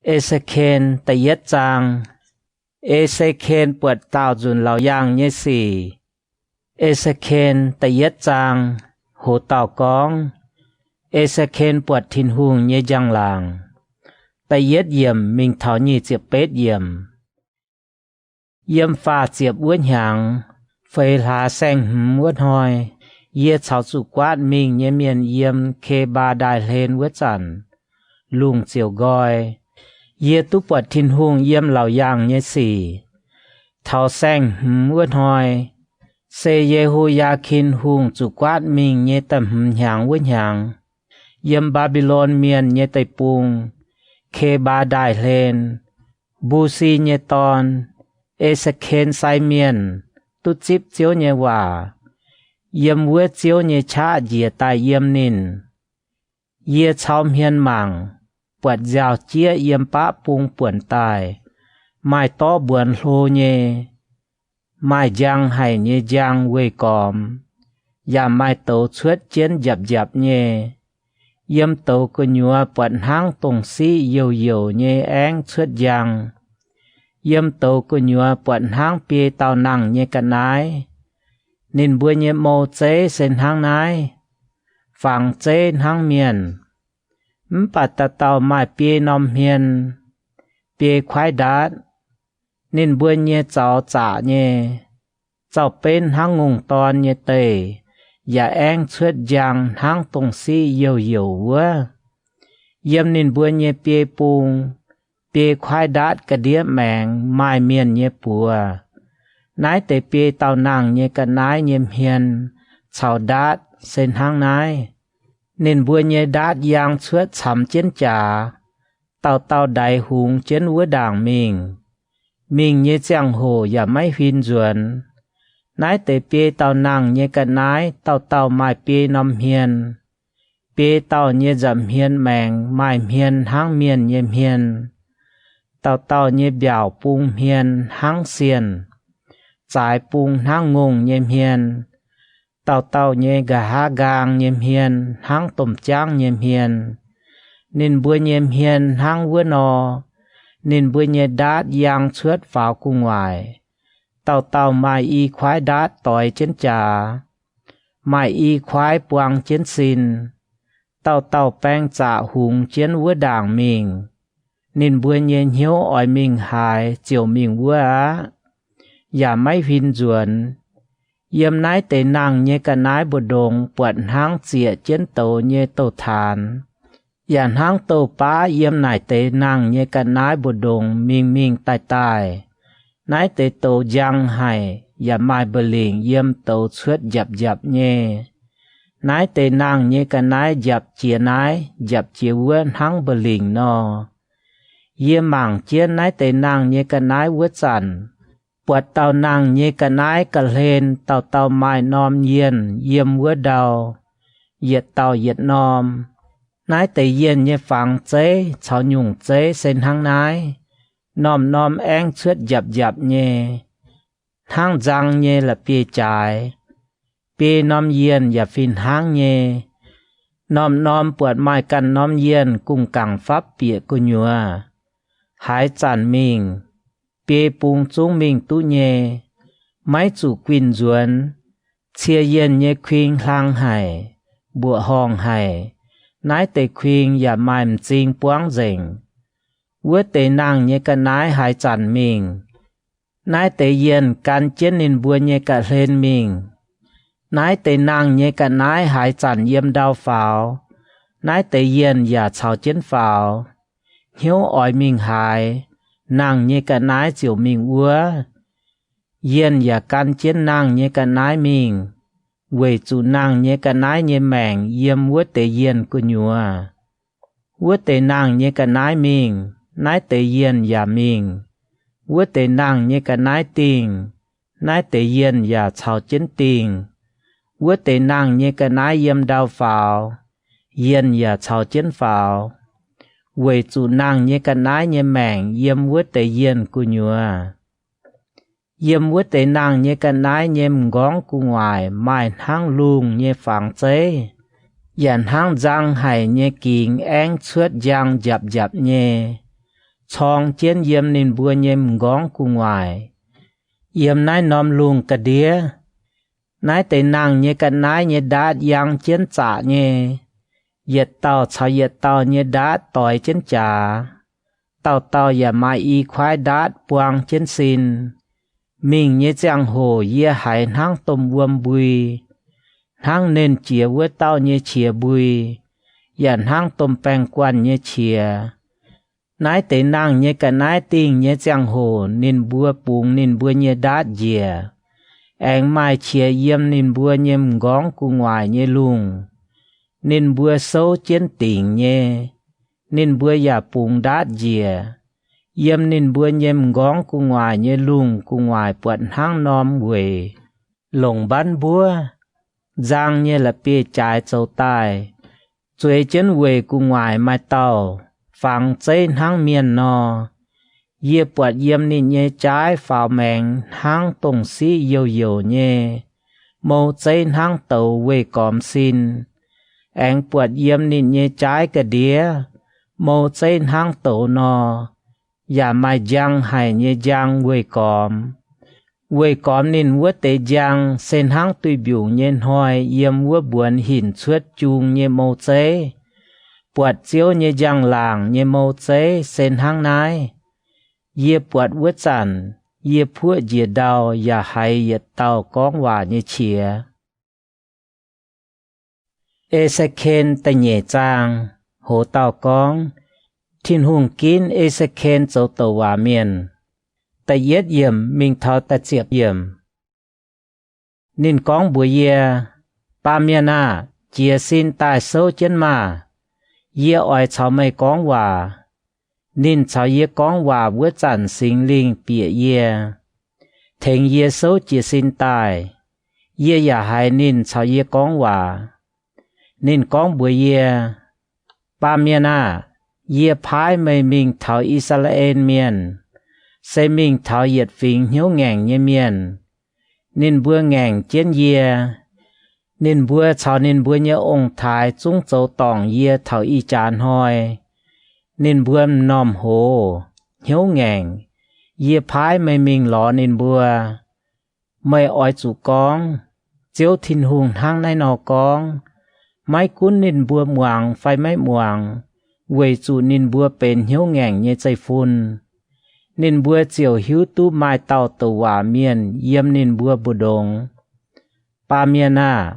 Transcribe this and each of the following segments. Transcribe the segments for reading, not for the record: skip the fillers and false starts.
เอเซเคนตะเย็ดจางเอเซเคนปวดตาวจุนเหล่ายางเยสีเอเซเคนตะเย็ดจางโหเต่ากองเอเซเคนปวดทินหุงเยจังลางตะเย็ดเยี่ยมมิงเถานี่เจียบเป็ดเยี่ยมฟ้าเจียบอ้วนหยางเฟยลาแซงหืมอ้วนหอยเยี่ยชาวสุกวาดมิงเยเมียนเยี่ยมเคบาได้เลนอ้วนจันลุงเจียวกอยเยี่ยตุปวดทินหุงเยี่ยมเหล่ายางเยสีเถาแซงหืมอ้วนหอยเซเยฮูยาคินหุงจุกวาดมิงเยตำหืมหยางอ้วนหยางเยี่ยมบาบิโลนเมียนเยไตปุงเคบาได้เลนบูซีเยตอนเอสเคนไซเมียนตุจิบเจียวเยว่าเยี่ยมเวเจียวเยชาเยียตายเยี่ยมนินเยี่ยชาวเมียนมังปวดยาวเจียเยี่ยมปะปุงป่วนตายไม่ต้อบวนโลเยไม่ยังให้เยยังเวกอมอย่าไม่โตชวดเจียนหยับเยเยี่ยมโตก็ยัวปวดหางตรงซีเยียวเยแองชวดยังเยี่ยมโตก็ยัวปวดหางเปียเต่านังเยกันนายนินบัวเยโมเจเส้นหางนายฝั่งเจนหางเมียนปัตตะเต่าไม้เปียนอมเมียนเปียควายดาดนินบัวเยเจ้าจ่าเยเจ้าเป็นหางงงตอนเยเตอย่าแองชวดยังหางตรงซีเยียวเวเยี่ยมนินบัวเยเปียปุงเปียควายดาดกระเดียแมงไม้เมียนเยปัวนายแต่เปียเต่านางเยกันนายเยมเฮียนชาวดาดเส้นหางนายนินบัวเยดาดยางชวดฉ่ำเจนจ่าเต่าใดหุงเจนวัวด่างมิงเยเจียงโหอย่าไม่ฟินจวนนายแต่เปียเต่านางเยกันนายเต่าไม้เปียนอมเฮียนเปียเต่าเยจำเฮียนแมงไม้เฮียนหางเมียนเยเฮียนเต่าเยเบี่ยวปุงเฮียนหางเซียนจ่ายปุงหางงงเยเฮียนเต่าเยกะหากางเยเฮียนหางต้มจ้างเยเฮียนนินบัวเยเฮียนหางวัวนอนินบัวเยดาดยางเชือดฝาวกุงไหวเต่าไม้อีควายดาดต่อยเจนจ่าไม้อีควายปวงเจนซินเต่าแป้งจ่าหุงเจนวัวด่างมิงนินบัวเยเหียวอ่อยมิงหายเจียวมิงวัวอย่าไม่พินจวนเยี่ยมนายแต่นางเยกันนายบดงปวดหางเสียเจนโตเยโตทานอย่าหางโตป้าเยี่ยมนายแต่นางเยกันนายบดงมิงตายนายแต่โตยังให้อย่าไม่เบลิงเยี่ยมโตชวดหยับเยนายแต่นางเยกันนายหยับเจียนายหยับเจียเวนหางเบลิงนอเยี่ยมังเจียนนายแต่นางเยกันนายวัวจันปวดเต่านางเยกันนายกะเลนเต่าไม้นอมเยียนเยี่ยมวัวดาวเหยียดเต่าเหยียดนอมนายแต่เยียนเยฝังเจชาวยุงเจเส้นหางนายนอมแองเชือดหยับเยทางจังเยละเปียจ่ายเปียนอมเยียนอย่าฟินหางเยนอมปวดไม้กันนอมเยียนกุ้งกังฟับเปียกุญัวหายจันมิงเปียปุงจุงมิงตุเยไม้จูกวินจวนเชียเย็นเยควิงลางไห้บัวห้องไห้นายแต่ควิงอย่าไม้มจริงปวงเจงวัวแต่นางเยกันนายหายจันมิงนายแต่เย็นการเจนนินบัวเยกะเลนมิงนายแต่นางเยกันนายหายจันเยี่ยมดาวฝาวนายแต่เย็นอย่าเฉาเจนฝาวเหี่ยวอ่อยมิงหายนางเยกันนายเจียวมิงวัวเย็นอย่ากันเจนนางเยกันนายมิงเวจูนางเยกันนายเยแมงเยี่ยมวัวแต่เย็นกุญัววัวแต่นางเยกันนายมิงนายแต่เย็นอย่ามิงวัวแต่นางเยกันนายติงนายแต่เย็นอย่าเฉาเจนติงวัวแต่นางเยกันนายเยี่ยมดาวฝาวเย็นอย่าเฉาเจนฝาวเวจูนางเยกันนายเยแมงเยี่ยมวัวแต่เย็นกุญัวเยี่ยมวัวแต่นางเยกันนายเยี่ยมก้องกุงวายไม้ทางลุงเยฝังเจยันหางจังให้เยกิ่งแองเชือดยังหยับเย chong chiến yếm nên bùa nhêm góng cu ngoài yếm nái nòm luồng cả đĩa nái tê nàng nhé cả nái nhé đát yang chiến trả nhé yết tàu chào yết tàu nhé đát tỏi chiến trả tàu tàu ya mai y khoái đát buang chiến xin mình nhé giang hồ yê hải hang tôm vuông bùi hang nên chia với tàu nhé chia bùi yàn hang tôm bèn quan nhé chia nái tế nàng nhé cả nái tình nhé giang hồ nên bùa bùng nên bùa nhé đát dìa anh mai chia yếm nên bùa nhé ngóng cu ngoài nhé lùng nên bùa sâu chiến tình nhé nên bùa ya bùng đát dìa yếm nên bùa nhé ngóng cu ngoài nhé lùng cu ngoài bận hang nóm quê lồng bán bùa giang nhé là bê trái châu tai chuối chiến quê cu ngoài mai tàu phẳng chế hang miền nọ yê bọt yếm nên nhé trái phào mèng hang tông sĩ yêu nhé mâu chế hang tàu quê còm xin anh bọt yếm nên nhé trái cả đĩa mâu chế hang tàu nọ ya mai giang hay nhé giang quê còm nên vua tế giang sen hang tùy biểu nhé hoài yếm vua buồn hình suốt chung nhé mâu chế bọt chiếu nhé giang làng nhé mâu chế sen hang nái yê bọt vứt sẵn yê phua dìa đào ya hay yết tàu con hòa nhé chìa ê sẽ khen ta nhẹ trang hồ tàu con thiên hùng kín ê sẽ khen châu tàu hòa miền ta yết yểm mình thao ta chiệp yểm nên con bùa yê ba miền à chìa xin tài sâu chân mà yê ỏi cháu mây con hòa nên cháu yê con hòa vứt sẵn sinh linh bịa yê thành yê sâu chìa xin tài yê ya hay nên cháu yê con hòa nên con bùa yê ba miền à yê phái mây mình thảo Israel miền sẽ mình thảo yết phình hiếu ngàng nhé miền nên bùa ngàng chiến yê nên bùa cháu nên bùa nhé ông thái trung châu tòng yê thảo y chán hoi nên bùa nòm hồ hiếu ngàng yê phái mây mình ló nên bùa mây ỏi chủ con chiếu thiên hùng hang này nọ con máy cuốn nên bùa muang phai máy muang quê chủ nên bùa bền hiếu ngàng nhé chạy phun nên bùa chiều hiếu tu mai tàu tàu hòa miền yếm nên bùa bù đồng ba miền à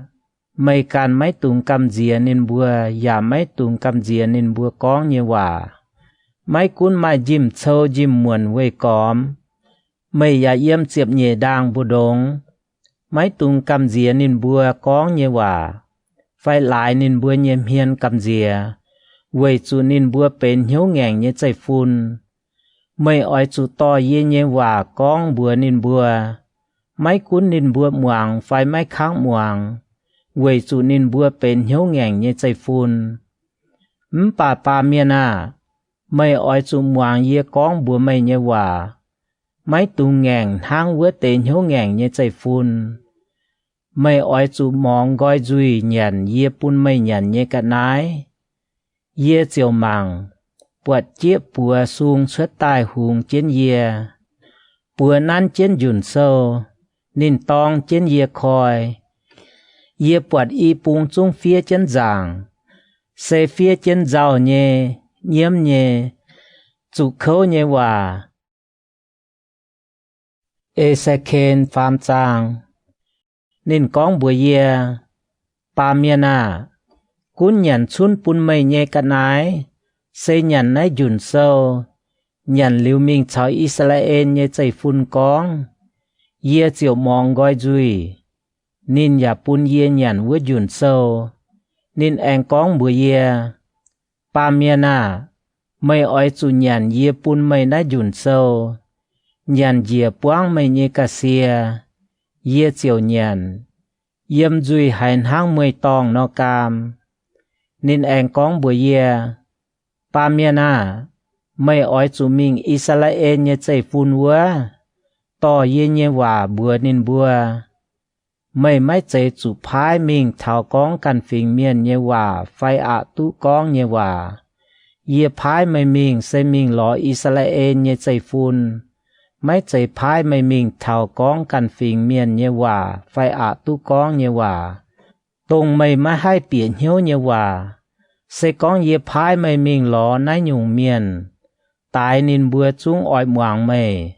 mây can máy tùng cầm dìa nên bùa ya máy tùng cầm dìa nên bùa con như hòa máy cuốn mai dìm sâu dìm muộn quê cóm mây ya yếm chiệp nhẹ đang bù đồng máy tùng cầm dìa nên bùa con như hòa phải lại nên bùa nhiễm hiền cầm dìa quê chủ nên bùa bền hiếu ngàng như chạy phun mây ỏi chủ to yê nhé hòa con bùa nên bùa máy cuốn nên bùa muang phải máy kháng muang quê chủ nên bùa bền hiếu ngàng như chạy phun ba miền à mây ỏi chủ muang yê con bùa mây nhé hòa máy tung ngàng hang vữa tên hiếu ngàng như chạy phun mây ỏi chủ mong gói duy nhận yê pun mây nhận như cả nái yê chiều màng bọt chiếc bùa xuống xuất tài hùng chiến yê bùa năn chiến dùn sâu nên tong chiến yê khoi yê bọt y bùng chung phía chiến giảng xe phía chiến giàu nhé nhiễm nhé chủ khâu nhé hòa ê xe khen phàm trang nên con bùa yê ba miền à cún nhận xuân pun mây nhé cả nái xây nhận nái dùn sâu nhận liu minh cháu Israel nhé chạy phun con yê chiều mong gói duy nên ya pun yê nhận vữa dùn sâu nên anh con bùa yê ba miền à mây ỏi chủ nhận yê pun mây nái dùn sâu nhận yê buang mây nhé cả xìa yê chiều nhận yếm duy hành hang mây tòng nó cam nên anh con bùa yê ba miền à mây ỏi chủ mình Israel nhé chạy phun vua to yê nhé hòa bùa nên bùa mây máy chạy chủ phái mình thảo con cần phình miền nhé hòa phải ạ tu con nhé hòa Ye phái mày mình sẽ mình lọ Israel nhé chạy phun. Mấy chạy phái mày mình thảo con cần phình miền nhé hòa, phải tu con nhé hòa. Tùng mày mà hai biển hiếu nhé hòa. Sẽ con ye phái mày mình lọ nái nhung miền. Tại nên bùa chúng ỏi muang mày.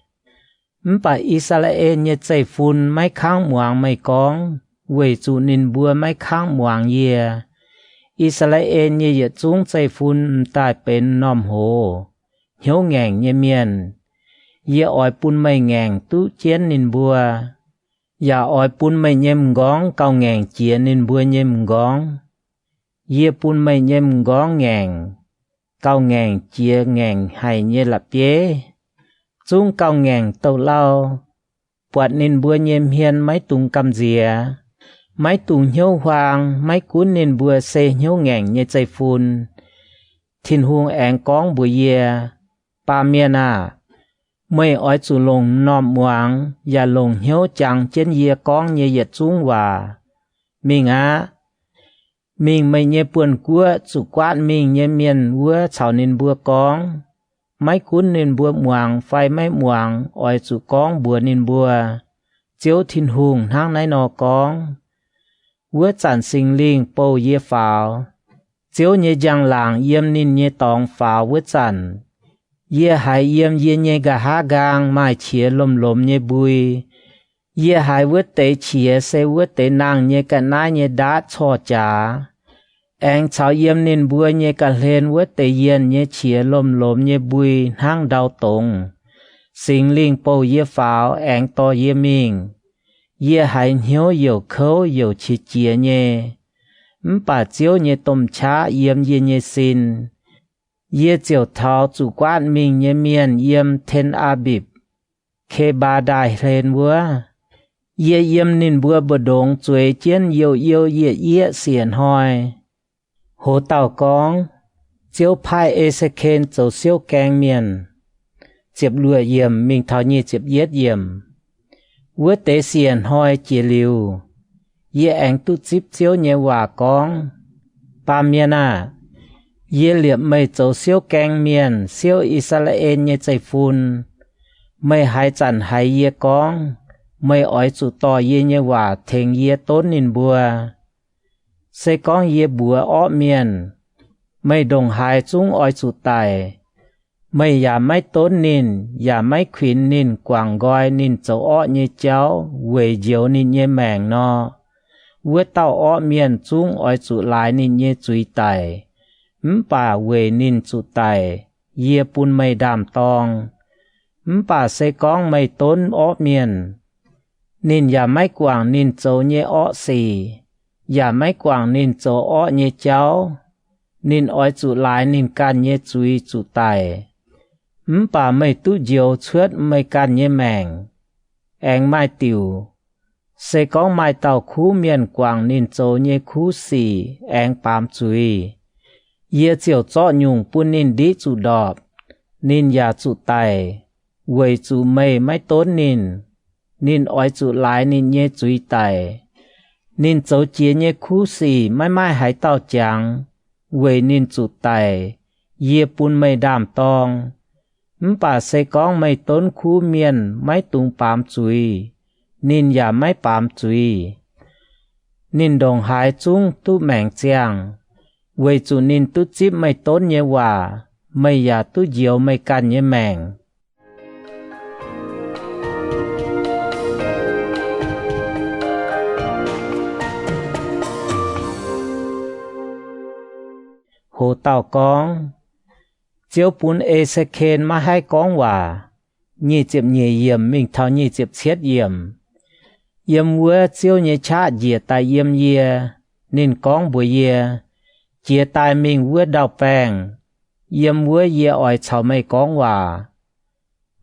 Bà Israel nhé chạy phun mấy kháng muang mày con. Vì chủ nên bùa mấy kháng muang ye. Israel nhé ye chúng chạy phun tại bên nòm hồ. Hiếu ngàng nhé miền. Ye ỏi pun mày ngàng tu chén nên bùa. Ya ỏi pun mày nhem gón cao ngàng chia nên bùa nhem gón. Ye pun mày nhem gón ngàng. Cao ngàng chia ngàng hay nhé lập chế. Chúng cao ngàng tàu lao. Quạt nên bùa nhem hiên mấy tung cầm dìa. Mấy tung hiếu hoàng, mấy cuốn nên bùa xe hiếu ngàng nhé chạy phun. Thiên huông áng con bùa ye. Ba miên à. Mấy ỏi chủ lồng nòm muang, ya lồng hiếu chẳng trên ye con nhé yết xuống hòa. Mình á. Mình mày nhé buồn của chủ quát mình nhé miền vua chào nên bùa con. Mấy cuốn nên bùa muang, phai mấy muang, ỏi chủ con bùa nên bùa. Chiếu thiên hùng thang nái nò con. Vua chẳng sinh linh bầu ye pháo. Chiếu nhé giang làng yếm nên nhé tòng pháo vua chẳng. Ye hai yếm ye nhé gà há gang mai chia lồm nhé bùi. Ye hai vua tế chia xe vua tế nàng nhé cả nai nhé đá cho chá. Anh cháu yếm nên bùa nhé cả lên vua tế yên nhé chia lồm nhé bùi hang đau tông. Sinh linh bầu ye pháo anh to ye mình. Ye hai hiếu yêu khâu yêu chi chia nhé. Bà chiếu nhé tôm chá yếm ye nhé xin. Ye chiều thao chủ quan mình nhé miền yếm thiên Abib. Khê ba đài lên vua. Ye yếm nên bùa bờ đông chuối chiến yêu ye xiển hoi. Hồ tàu con. Chiếu phai Ezekiel châu siêu keng miền. Chiếp lùa yếm mình thao nhé chiếp yết yếm. Vua tế xiển hoi chia liu. Ye anh tu chip chiếu nhé hòa con. Ba miền à. Ye liệm mây châu siêu keng miền, siêu Israel nhé chạy phun. Mây hai chẳng hai ye con. Mây ỏi chủ tỏ ye nhé hòa thèng ye tốn nên bùa. Sẽ con ye bùa ọ miền. Mây đồng hai chúng ỏi chủ tài. Mây ya mấy tốn nên, ya mấy khuyến nên quảng gọi nên châu ọ nhé cháu. Quê diếu nên nhé màng nó. Vua tàu ọ miền chúng ỏi chủ lại nên nhé chuy tài. Bà về nín chủ tài, ye pun mây đàm tong. Bà sẽ con mây tốn ọ miền. Nín ya mấy quảng nín châu nhé ọ xì. Ya mấy quảng nín châu ọ nhé cháu. Nín ói chủ lại nín can nhé chuy chủ tài. Bà mây tu diều chuốt mây can nhé màng. Anh mai tiểu. Sẽ con mai tàu khu miền quảng nín châu nhé khu xì. Anh bám chuy. Ye chiều cho nhung pun nín đi chủ đọp. Nín ya chủ tài. Quầy chủ mây mấy tốn nín. Nín ói chủ lại nín nhé chuy tài. Nín châu chia nhé khu xì mai hãy tàu chẳng. Quầy nín chủ tài. Ye pun mây đàm tong. Bà sẽ con mây tốn khu miền mấy tung bám chuy. Nín ya mấy bám chuy. Nín đồng hai chung tu mẹng chàng. Vì chủ nín tu chip mây tốn nhé hòa. Mây ya tu diệu mây can nhé màng. Hồ tàu con. Chiếu bún Ezekiel mà hai con hòa. Nhị chiếp nhị yếm mình thao nhị chiếp chết yếm. Yếm vua chiếu nhị chá dìa tại yếm yê. Nín con bùa yê. Chia tài mình vua đào bèng. Yếm vua yê ỏi cháu mây con hòa.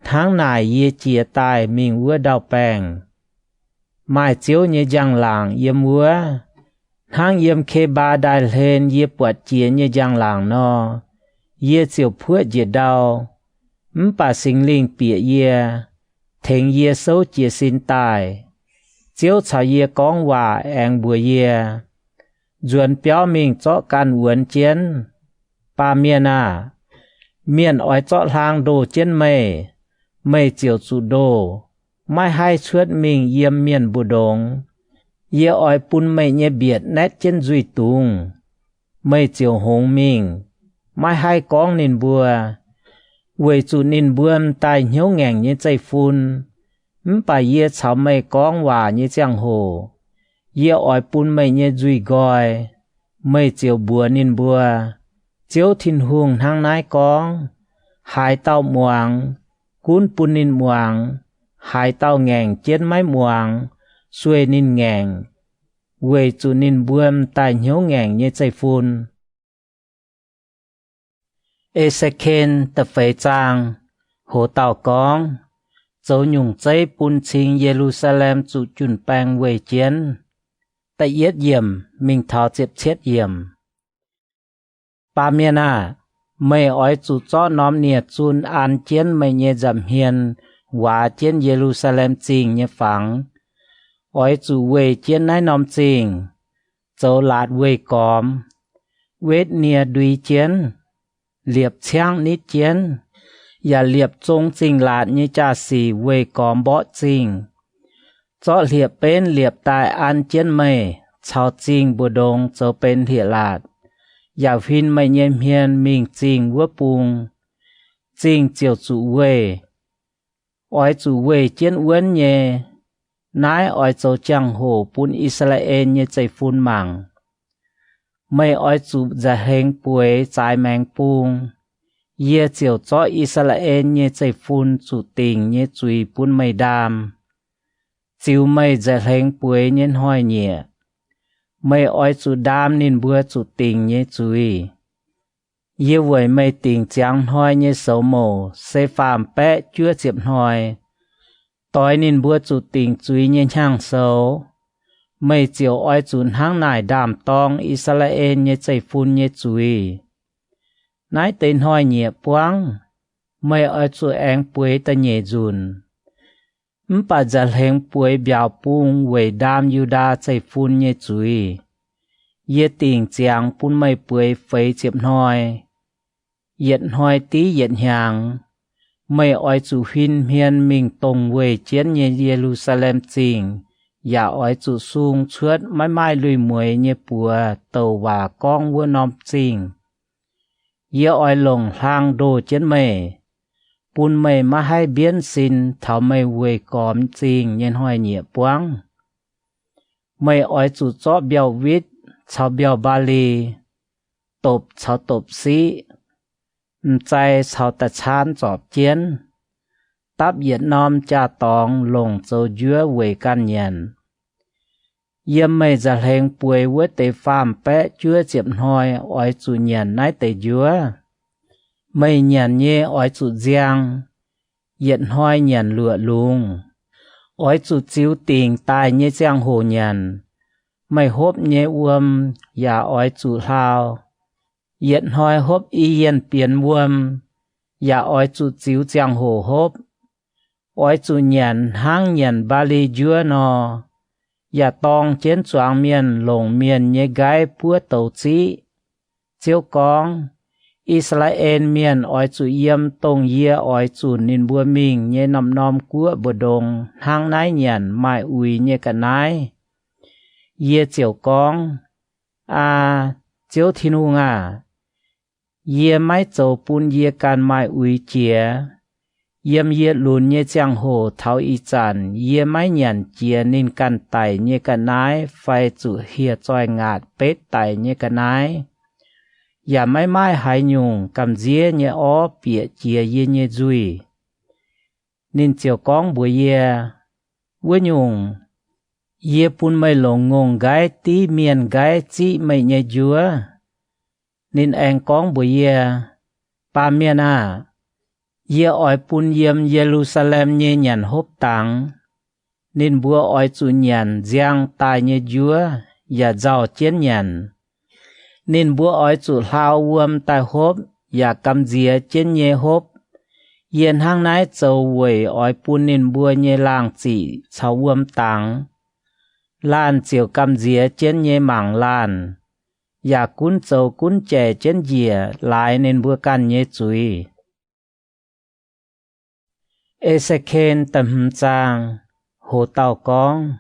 Tháng này yê chia tài mình vua đào bèng. Mai chiếu nhé giang làng yếm vua. Tháng yếm khê ba đài lên yê bọt chia nhé giang làng nó. Yê chiều phước yê đào. Bà sinh linh bịa yê. Thèng yê sâu chia xin tài. Chiếu cháu yê con hòa anh bùa yê. Duẩn béo mình cho can uốn chiến. Ba miền à. miền ói chọ hàng đồ trên mây chiều chủ đồ, mai hai chuốt mình yếm miền bù đống, yê ói pun mây nhẹ biệt nét trên duy tung, mây chiều hống mình, mai hai con nên bùa, quầy chủ nên buông tai hiếu ngành như chạy phun, bà yê cháu mây con hòa như chẳng hồ, yê ói pun mây nhẹ duy gọi, mây chiều bùa nên bùa, chiếu thiên hùng hang nái con, hai tàu muang, cún pun nên muang, hai tàu ngành trên máy muang, xuê nên ngành, quầy chủ nên buông tai hiếu ngành như chạy phun. Ezekiel tập phế trang, hồ tàu con, dấu nhung cháy bún chính Jerusalem chủ chuẩn bang về chiến. Tại yết diệm, mình thảo chếp chết diệm. Ba miền mày ói chủ cho nóm nhiệt chun an chiến mày nhẹ giảm hiền, hóa chiến Jerusalem chính nhẹ phẳng. Ói chủ về chiến nái nóm chính, dấu lạt về cóm, vết nia đuôi chiến. Liệp trang nít chiến, và liệp trung trình lạt như cha xì về cóm bó trình. Cho liệp bên liệp tại an chiến mây, chào trình bù đông cho bên thiệt lạt. Và phim mây nhêm hiền mình trình vua bùng, trình chiều chủ về. Ói chủ về chiến uốn nhé, nái ói cho chẳng hồ bún Israel như chạy phun mảng. Mây ói chủ giả hình bùi trái màng bùng, yê chiều cho Israel như chạy phun chủ tình như chùi bún mây đàm. Chiều mây giả hình bùi nhân hoi nhẹ, mây ói chủ đàm nên bùa chủ tình như chùi. Yê với mây tình chẳng hoi như xấu mồ, xe phàm bẽ chưa chiếm hoi. Tối nên bùa chủ tình chùi như hàng xấu. Mây chiều ói chun hang nải đàm tong Israel như chạy phun như chùi. Nái tên hoi nhẹ quang, mây ói chun anh bùi ta nhẹ dùn. Bà giả hình bùi biểu bùng về đàm Yuda chạy phun như chùi. Yê tình chẳng bún mây bùi phấy chiếm hoi. Yết hoi tí yết hàng. Mây ói chun huyên hiên mình tông về chiến như Jerusalem chính. Dạ ói chủ sung chuốt mãi mãi lùi muối như bùa tàu và con vua nóm trình. Dạ ói lồng hàng đồ trên mê. Bùn mê mà hai biến xin thảo mê về cóm trình nhân hoài nhẹ buông. Mê ói chủ chó biểu vít cháu biểu ba lì. Tộp cháu tộp sĩ. Chạy cháu tà chán chọp chiến. Táp Việt Nam cha tòng lồng châu dứa về căn nhận. Yếm mây giả hình bùi với tế phàm bẽ chưa chiếm hoi ói chủ nhận nái tế dứa. Mây nhận nhé ói chủ giang, hiện hoi nhận lựa lùng. Ói chủ chiếu tình tài nhé giang hồ nhận. Mây hốp nhé uâm, và ói chủ hào. Hiện hoi hốp y yên biến uâm, và ói chủ chiếu giang hồ hốp. Ói chủ nhận hang nhận ba lì dứa nò. Và tòng chiến choáng miền lồng miền nhé gai búa tàu chí. Chiếu con, Israel miền ói chủ yếm tông yê ói chủ nín bùa mình nhé nằm nòm của bờ đồng hang nái nhận mai ui nhé cả nái. Yê chiếu con, chiếu thiên hùng yê mái châu bún yê can mai ui chìa. Yếm yết lùn nhé chẳng hồ tháo y chàn, yê mái nhận chìa nên căn tài nhé cả nái, phải chủ hiệt choi ngạt bết tài nhé cả nái. Yà mái mái hải nhung cầm dìa nhé ó bịa chìa yê nhé dùi. Nên chiều con bùa yê, với nhung, yê bún mây lồng ngông gái tí miền gái chí mây nhé dùa. Nên anh con bùa yê, ba miền yê ói bún yếm Jerusalem nhé nhận hốp tăng. Nên bùa ói chủ nhận giang tài nhé dùa, và giàu chiến nhận. Nên bùa ói chủ hào uâm tài hốp, và cầm dìa trên nhé hốp. Yên hang nái châu vầy ói bún nên bùa nhé làng chỉ cháu uâm tăng. Lan chiều cầm dìa trên nhé mảng lan. Và cún châu cún trẻ trên dìa lại nên bùa căn nhé chúi. ê sẽ khen tầm chàng hồ tàu con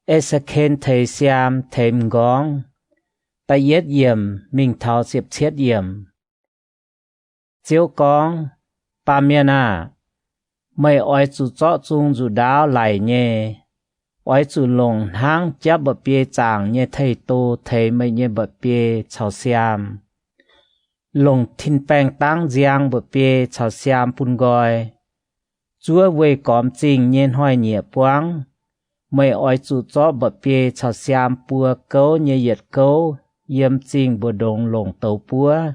ê sẽ khen thầy xiam thêm gón ta yết yểm mình thảo diệp chết yểm chiếu con ba miền à mày oi chủ chó chung chủ đáo lại nhé oi chủ lồng hang chấp bờ bia chàng nhé thầy tô thầy mày nhé bờ bia chào xiam lồng thìn bèng tăng giang bờ bia chào xiam pun gọi chúa về còm trình nhiên hoài nhẹ quáng mày oi chủ chó bờ bia chào xiam pua câu nhé yết câu yếm trình bờ đồng lồng tàu pua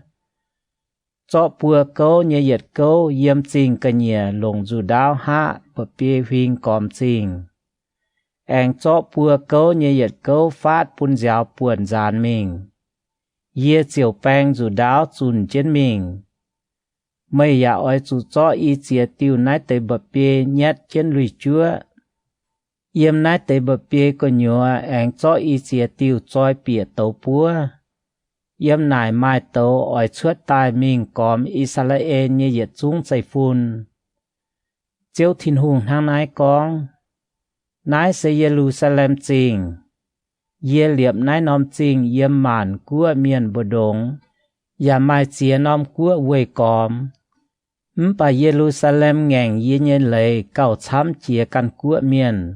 cho bùa câu nhẹ yết câu yếm trình cả nhẹ lồng dù đáo hạ bờ bia huynh còm trình anh cho bùa câu nhẹ yết câu phát bún giáo buồn giàn mình yê chiều bèng dù đáo chùn trên mình mày ya oi dù cho y chia tiêu nái tới bờ bia nhét trên lùi chúa yếm nái tới bờ bia có nhựa anh cho y chia tiêu choi bìa tàu bùa yếm nải mai tàu ỏi chuốt tai mình còm Israel như yết chúng chạy phun chiếu thiên hùng hàng nái con nái sẽ Jerusalem trình yê liệp nái nóm trình yếm màn của miền bờ đông ya mai chia nóm của quê còm bà Jerusalem ngàn yê nhê lệ cầu chám chia căn của miền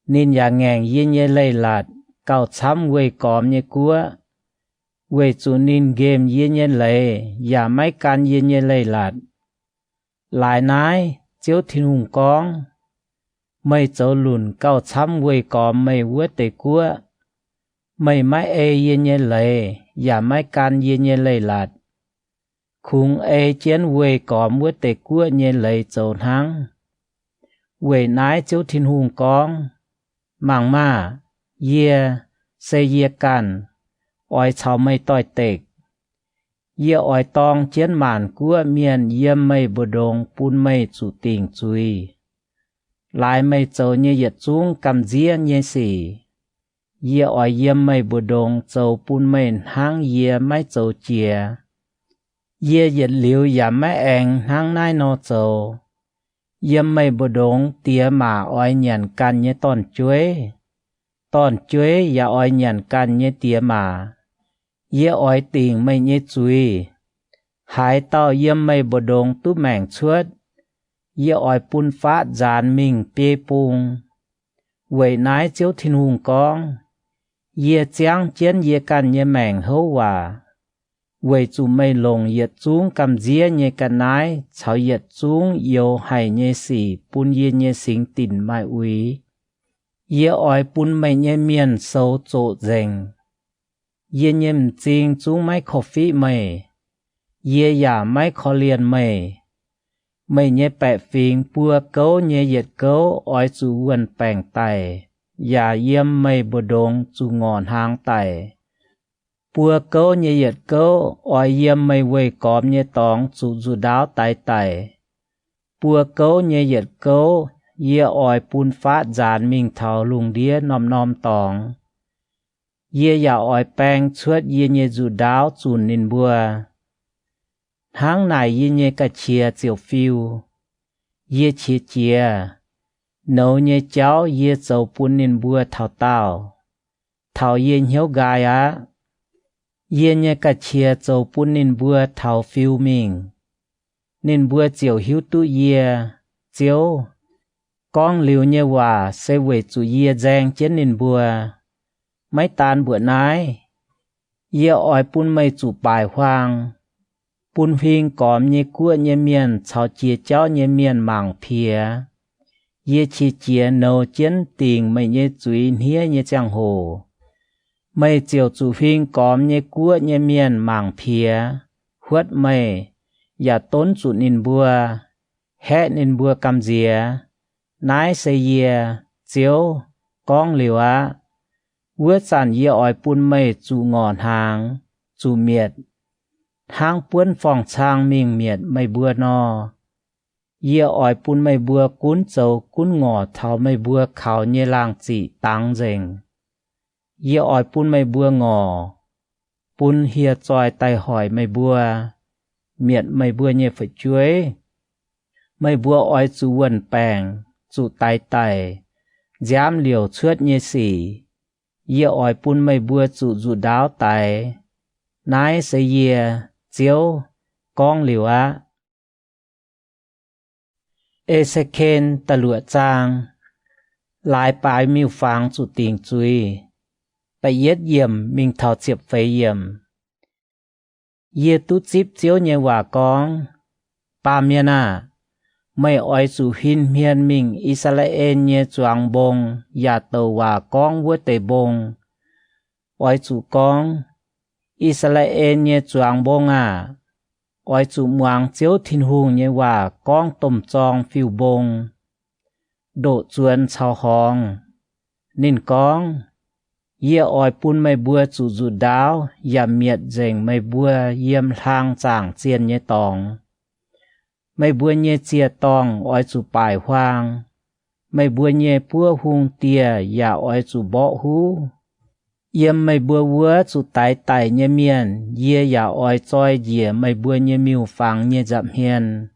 nên ya ngàn yê nhê lệ lạt cầu chám quê còm như của quê chủ nín game yê nhê lệ ya mấy can yê nhê lệ lạt lại nái chiếu thiên hùng con mày châu lùn cầu chám quê còm mày vớt tê của mày mãi yê nhê lệ ya mấy can yê nhê lệ lạt khung chiến quê còm vớt tê của nhê lệ châu hăng quê nái chiếu thiên hùng con màng ma yê xây yê can oi chào mây tỏi tệch yê oi tong chiến màn của miền yêm mây bờ đông pun mây chủ tình chui lại mây châu như yết chúng cầm dĩa như xỉ yê oi yêm mây bờ đông châu pun mây hang yê mây châu chia yê yết liu ya mây anh hang nai no châu yêm mây bờ đông tia mà oi nhàn can như tòn chuối ya oi nhàn can như tia mà yê oi tình mây như chui hai tao yếm mây bờ đông tu mèng chuốt yê oi pun phát giàn mình bê pung quầy nái chiếu thiên hùng con yê chang chiến yê can yê mèng hấu hòa quầy chủ mây lồng yết chúng cầm dĩa yê can nái chào yết chúng yêu hay yê xỉ pun yê yê xính tình mai uy yê oi pun mây yê miền sâu trộ dành yê nhâm trình chúng máy khó phí mày yê giả máy khó liền mày mày nhé bẹ phình bùa cấu nhé yết cấu oi chú quần bèng tài giả yếm mày bờ đông chú ngọn hàng tài bùa cấu nhé yết cấu oi yếm mày quê còm nhé tóng chú chú đáo tài tài bùa cấu nhé yết cấu yê oi pun phát giàn mình thảo lùng đĩa nòm tóng yê ya oi bèng chuốt yê nhé chú đáo chú nín bùa tháng này yê nhé cả chia chiều phiêu yê chia nấu nhé cháu yê dầu pun nín bùa thảo yê hiếu gai á yê nhé cả chia dầu pun nín bùa thảo phiêu mình nín bùa chiều hiếu tu yê chiều con liu nhé hòa sẽ về chú yê giang chiến nín bùa mấy tan bữa nái yê oi pun mây chủ bài hoang pun phinh còm nhé cua nhé miền chào chia cháu nhé miền mảng phía yê chia nấu chiến tình mây nhé chuối hía nhé giang hồ mây chiều chủ phinh còm nhé cua nhé miền mảng phía huất mây ya tốn chủ nín bùa hẹ nín bùa cầm dìa nái xây yê chiếu con liu á vớt sản yê oi pun mây chú ngọn hàng chú miệt hàng puân phòng trang mình miệt mây bùa no yê oi pun mây bùa cún châu cún ngọ thảo mây bùa khảo nhê lang chỉ tăng dành yê oi pun mây bùa ngọ pun hia choi tay hỏi mây bùa miệt mây bùa nhê phải chuối mày bùa oi chủ vần bèng chủ tài tài dám liều chuốt như xỉ ye oi pun mày bùa chủ chủ đáo tài nái sẽ ye chiếu con liều á Ezekiel tà lụa trang lại bài miêu phang chủ tình chui bài yết yểm mình thảo chiệp phế yểm ye tu chip chiếu như hòa con ba miên à mày oi chủ hin miên mình Israel như choàng bông ya tàu hòa con vua tề bông oi chủ con Israel như choàng bông à oi chủ muang chiếu thiên hùng như hòa con tôm tròn phiêu bông độ chuan chào hong nên con ye oi pun mày bùa chủ chủ đáo ya miệt dành mày bùa yếm thang chàng chiên như tòng mày bùa như chia tòng oi chủ bài hoang mày bùa như bùa hung tia ya oi chủ bỏ hú yếm mày bùa vua chủ tái tài như miền ye ya oi choi ye mày bùa như miu phang như dặm hiền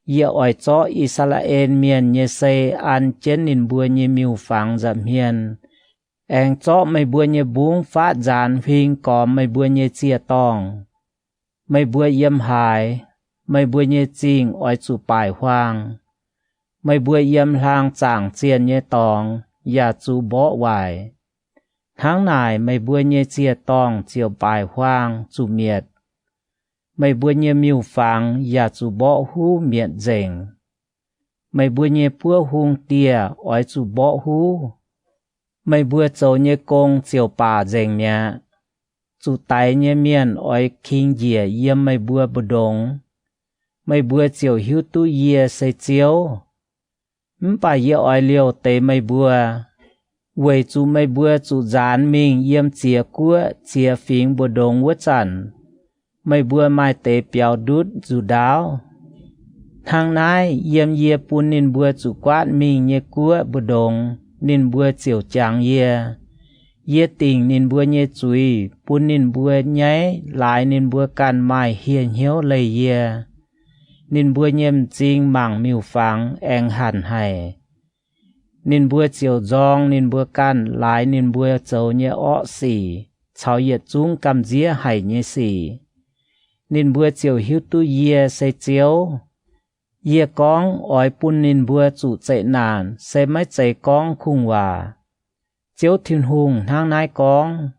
ye oi cho Israel miền như xây an chén nín bùa như miu phang dặm hiền anh cho mày bùa như buông phát giàn phim có mày bùa như chia tòng mày bùa yếm hài mày bùa như chinh oi chủ bài hoang mày bùa yếm lang chàng chiên như tòng ya chủ bỏ hoài tháng này mày bùa như chia tòng chiều bài hoang chủ miệt mày bùa như miu phang ya chủ bỏ hú miệt dành mày bùa như bùa hung tia oi chủ bỏ hú mày bùa châu như công chiều bà dành nhá chủ tài như miền oi kinh dìa yếm mày bùa bù đông mày bùa chiều hiếu tu yê xây chiếu bà yê oi liều tế mày bùa vậy chủ mày bùa chủ gián mình yếm chia cua chia phím bù đông vất chẳng mày bùa mai tế béo đút chủ đáo thang nái yếm yê pun nên bùa chủ quát mình như cua bù đông nên bùa chiều chàng ye tình nên bùa nhé chui pun nên bùa nháy lại nên bùa can mai hiền hiếu lầy ye nên bùa nhem chinh mảng miu phang anh hẳn hay nên bùa chiều giong nên bùa can lại nên bùa châu nhé ọ xỉ cháu yết chúng cầm dĩa hay nhé xỉ nên bùa chiều hiếu tu ye xây chiếu ye con oi pun nên bùa chủ chạy nàn xây mấy chạy con khung hòa chiếu thiên hùng thang nai con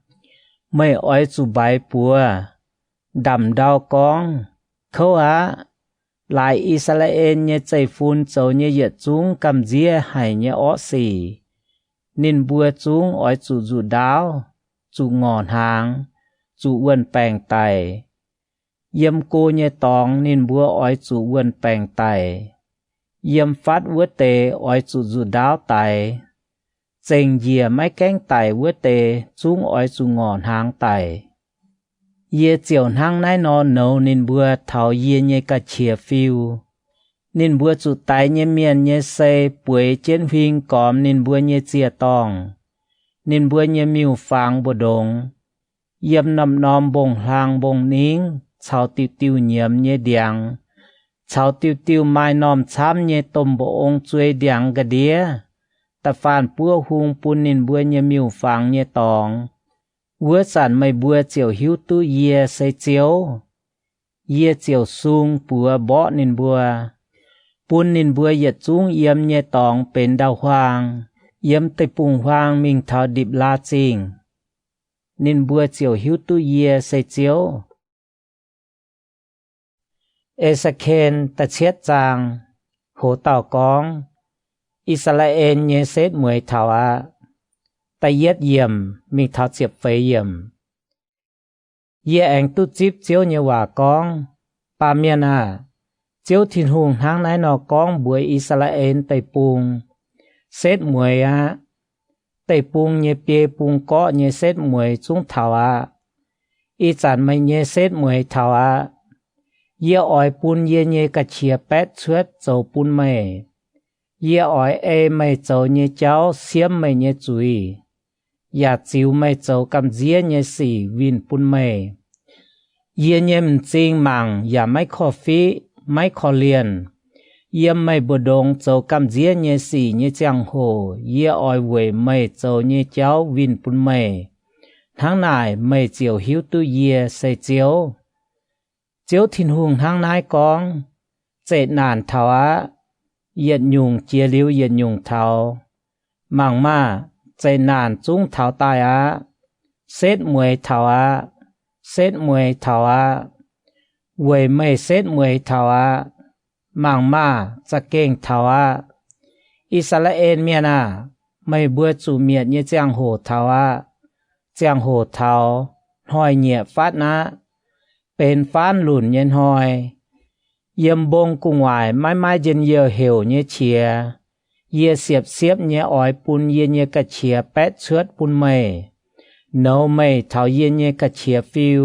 mày oi chủ bài bùa đầm đau con khâu á lại Israel như chạy phun châu như yết chúng cầm dĩa hay như ọ xỉ nên bùa chúng oi chủ chủ đáo chủ ngọn hàng chủ vần bèng tài yếm cô như tòng nên bùa oi chủ vần bèng tài yếm phát vớt tề oi chủ chủ đáo tài dành dìa mấy cánh tài vớt tề chúng oi chủ ngọn hàng tài ye chiều hàng nái nó nấu nên bùa thảo ye như cả chia phiêu nên bùa chủ tài như miền như xây buổi trên phim còm nên bùa như chia tòng nên bùa như miu phang bùa đông yếm nằm nòm bông hàng bông nín cháu tiêu tiêu nhiễm như điang cháu tiêu tiêu mai nòm chám như tôm bộ ông chuối điang gà đĩa ta phản bùa hung pun nên bùa như miu phang như tòng vua sản mày bùa chiều hiếu tu ye xây chiếu ye chiều sung bùa bỏ nên bùa pun nên bùa yết chúng yếm như tòng bên đào hoang yếm tây pung hoang mình thảo điệp la chinh nên bùa chiều hiếu tu ye xây chiếu Ezekiel ta chết chàng hổ tàu con Israel như xét mười thảo á ta yết yểm mình thảo chiệp phế yểm ye anh tu chip chiếu như hòa con ba miền à chiếu thiên hùng tháng nãy nó con buổi Israel tây pung xét mười á tây pung như bia pung có như xét mười chúng thảo á y chẳng mày như xét mười thảo á ye oi pun ye như cả chia pet chuết dầu pun mày ye oi e mày dầu như cháu xiêm mày như chuối ya chiếu mày dầu cầm dĩa như xỉ vin pun mày ye như chinh màng ya mấy khó phí mấy khó liền yếm mày bồ đông châu cầm dĩa nhé xì nhé giang hồ yê oi về mày châu nhé cháu vin bún mày tháng này mày chiều hiếu tu yê xây chiếu thiên hùng tháng này con dễ nản thảo á yết nhung chia liu yết nhung thảo màng ma dễ nản chúng thảo tai á xét mùi thảo á xét mùi thảo á về mày xét mùi thảo á màng maจะเก่งเท่าอ่ะอิสราเอลเมียน่ะไม่บัวจูเมียเนี่ยเจียงโหเท่าอ่ะเจียงโหเท่าหอยเหยียบฟาดนะเป็นฟ้านหลุนเย็นหอยเยี่ยมบงกุ้งหวายไม้เย็นเยี่ยวเหวเนี่ยเชียเยี่ยเสียบเนี่ยอ้อยปุนเยี่ยเนี่ยกระเชียแปะเชือดปุนไม่โนไม่เท่าเยี่ยเนี่ยกระเชียฟิว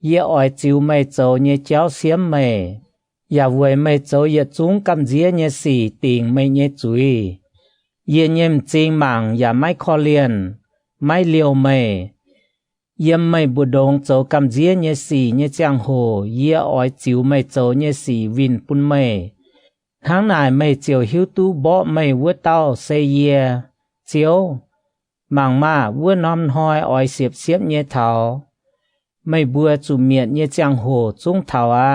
เยี่ยอ้อยจิวไม่โจเนี่ยเจ้าเสียมไม่อย่าไว้ไม่โจอย่าจุ้งกำเจียเนี่ยสี่ติ่งไม่เนี่ยจุยเยี่ยเนี่ยจริงมังอย่าไม่คอเลียนไม่เลี้ยวไม่เยี่ยมไม่บุดงโจกำเจียเนี่ยสี่เนี่ยจางโหเยี่ยอ้อยจิวไม่โจเนี่ยสี่วินปุ่นไม่ทั้งนายไม่เจียวหิวตู้บ่ไม่วัวเต้าเสียเจียวมังมาวัวน้อมหอยอ้อยเสียบเนี่ยเถาไม่บัวจุเมียดเนี่ยจางโหจุ้งเถาอะ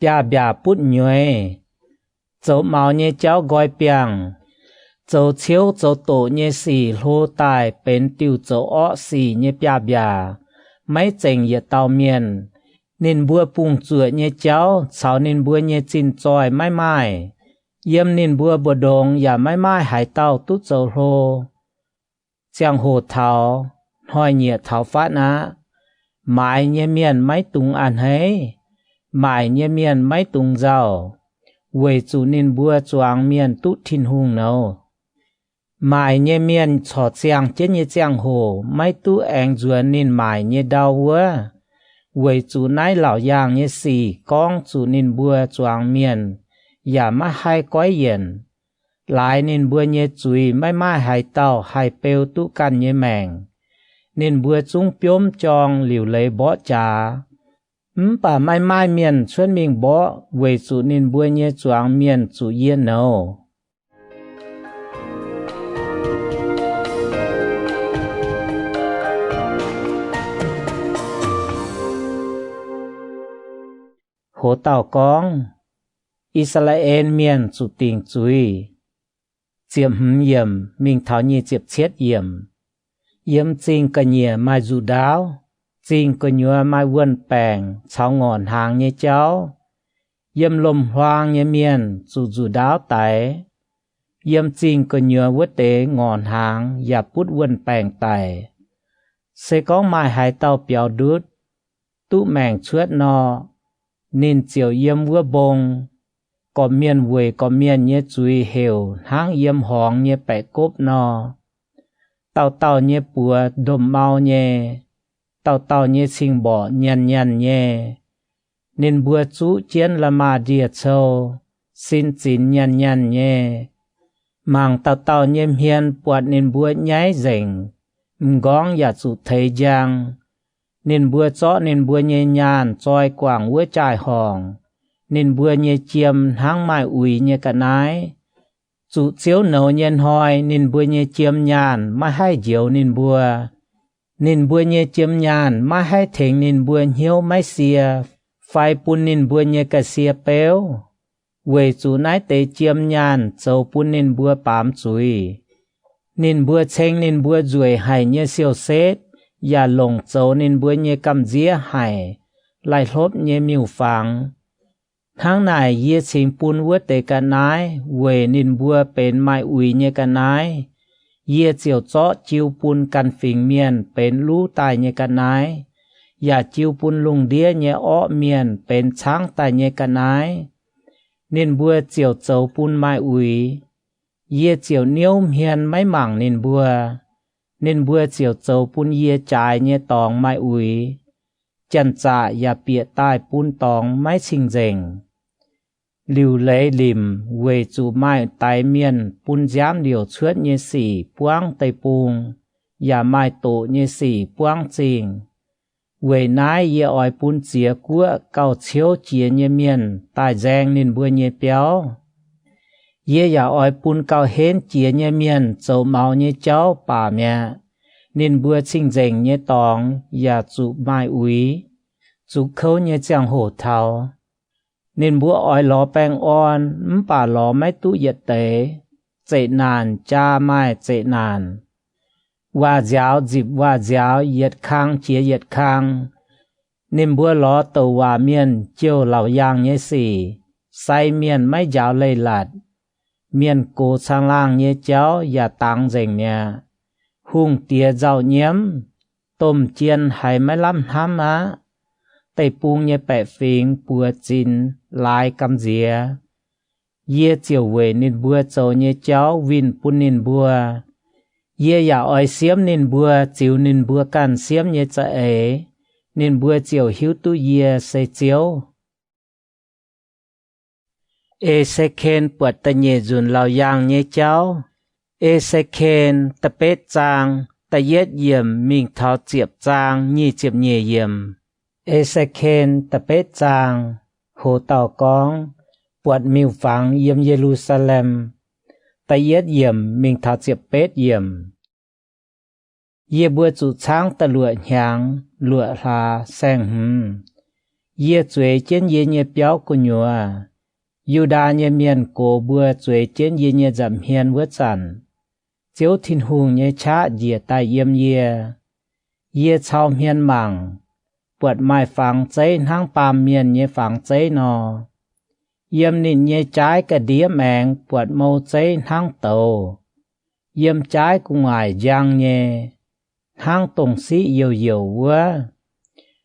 bia bút nhuệ dấu màu như cháu gói biang dấu chiếu dấu tổ như xì lô tài bên tiêu dấu ọ xì như bia mấy chành như tàu miền nên bua bùng chuột như cháu cháu nên bua như chín tròi mai yếm nên bua bờ đồng và mai hải tàu tút dấu lô giang hồ thảo hỏi nhẹ thảo phát ná mãi như miền mấy tung ăn hay mãi như miền mấy tung giàu về chủ nên bua choáng miền tút thiên hùng nấu mãi như miền chọt giang chết như giang hồ mấy tú anh dùa nên mãi như đau vua về chủ nái lão giang như xì con chủ nên bua choáng miềnอย่ามาให้ก้อยเย็นหลายนินบัวเยจุยไม่มาหายเต้าหายเปลวตุกันเยแมงนินบัวจุ้งเปียมจองหลิวเลยบ่จ่าป่าไม่ไม้เมียนชวนมิงบ่เวจุนินบัวเยจวงเมียนจุเย็นเนาโหเต่ากองอิสราเอลเมียนจุติงจุยเจียมหเยี่ยมมิงเท้าเจียบเช็ดเยี่ยมจริงกะเนียมาจูดาวจริงกะยัวมาวนแปงเช้างอนหางเจ้าเยี่ยมลมหวางเมียนจูดาวไตเยี่ยมจริงกะยัววัดเตงอนหางอย่าพุดวนแปงไตเสก้องไม้หายเต้าเปียวดุดตุแมงชวดนอนินเจียวเยี่ยมวัวบงก็เมียนเวก็เมียนจุยเหวหางเยี่ยมหองแปะกบนอเต่าปัวดมเมาเต่าชิงบ่ยันนินบัวจุเจียนละมาเดียโชสินจินยันมังเต่าเฮียนปวดนินบัวย้ายเร่งก้องอย่าจุเทยังนินบัวเจาะนินบัวเยยานจอยกว่างวัวจ่ายห้องนินบัวเยเจียมหางไม้อุยเยกะนายจุเจียวเหนาเย็นหอยนินบัวเยเจียมยานมาให้เจียวนินบัวเยเจียมยานมาให้เถงนินบัวเหี่ยวไม่เสียไฟปุนนินบัวเยกะเสียเปลวเวจูนายเตเจียมยานเจ้าปุนนินบัวปามจุยนินบัวเชงนินบัวจวยให้เยเสียวเซตอย่าหลงโจนินบัวเยกำเจียให้ไล่ลบเยมิวฟังทั้งนายเยี่ยชิงปุนวัวเตกันนายเวนินบัวเป็นไม้อุยเยกันนายเยี่ยเจียวเจาะจิวปุนกันฝิงเมียนเป็นลู่ตายเยกันนายอย่าจิวปุนลุงเดียเยอ้อเมียนเป็นช้างตายเยกันนายนินบัวเจียวเจ้าปุนไม้อุยเยี่ยเจียวเนียวเมียนไม่หมั่งนินบัวเจียวเจ้าปุนเยี่ยจ่ายเยตองไม้อุยจันจ่าอย่าเปียใต้ปุนตองไม่ชิงเจงลิวเลยลิมเวจูไม้ไตเมียนปุนย้ำเดียวเชือดเยสี่ปวงไตปุงอย่าไม้โตเยสี่ปวงจริง Quầy nái ye oi pun chia của cao chiếu chia nye miền tai giang nên bua nye béo. Ye ya oi pun cao hến chia nye miền châu màu nye cháu bà mẹ. Nên bua chinh dành nye tòng ya chủ mai úy. Chủ khâu nye chàng hổ thảo. Nên bua oi ló bèng on bà ló mấy tụ yết tế. Chạy nàn cha mai chạy nàn. Hoa giáo dịp hoa giáo yết khang chia yết khang. Nên bua ló tàu hòa miền chiều lão giang nhé xỉ. Say miền mấy giáo lây lạt. Miền cổ sang lang nhé cháu và tăng dành nhà. Hùng tía giàu nhiễm. Tôm chiên hay mấy lắm hám á. Tây bung nhé bẹ phình bùa chín lại cầm dìa. Ye chiều về nên bua châu nhé cháu vinh bún nên bua. Ye ya oi xiêm nên bua chiều nên bua can xiêm nhé cha ấy. Nên bua chiều hiếu tu ye se chiếu. E se khen bọt ta nhẹ dùn lao yang nhé cháu. E se khen ta bết trang ta yết yểm mình tháo chiệp trang nhi chiệp nhẹ yểm. E se khen ta bết trang hồ tàu con bọt miêu phẳng yểm Jerusalem. Ta yết yểm mình tháo chiệp bết yểm. Ye bua chủ sáng ta lụa nhang, lụa là sang hùm. Ye chuối trên ye nhẹ béo của nhùa. Yuda nhẹ miền cổ bua chuối trên ye nhẹ giảm hiền vớt sẵn. Chiếu thiên hùng nhẹ chá dìa tai yếm ye. Ye chào miền mảng. Bọt mai phẳng cháy hang bàm miền nhẹ phẳng cháy nò. Yếm nịnh nhẹ trái cả đĩa mẹng bọt mâu cháy hang tàu. Yếm trái của ngoài giang nhẹ. Hang tổng sĩ yêu yêu quá.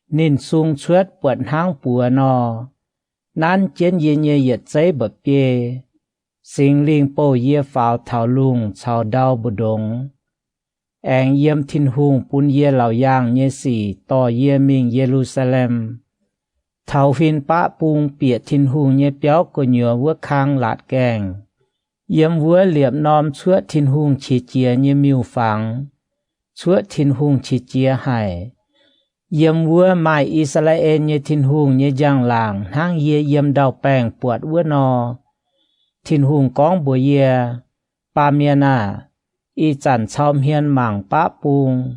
Nên xuống suốt bọt hang bùa nò. Nán chiến ye nhẹ yết cháy bập bê. Sinh linh bố ye pháo thảo lung chào đau bù đông. Anh yếm thiên hùng bún ye lão yang nhé xỉ tỏ ye mình Jerusalem. Thảo phiên bá bùng bịa thiên hùng nhé béo của nhựa vua khang lạt kèng. Yếm vua liệp nòm chuốt thiên hùng chỉ chia nhé miêu phẳng. Chuốt thiên hùng chỉ chia hải. Yếm vua mai Israel nhé thiên hùng nhé giang làng hang ye yếm đào bèng buộc vua nò. Thiên hùng con bùa ye, ba miền à, y chẳng chào miền mảng bá bùng.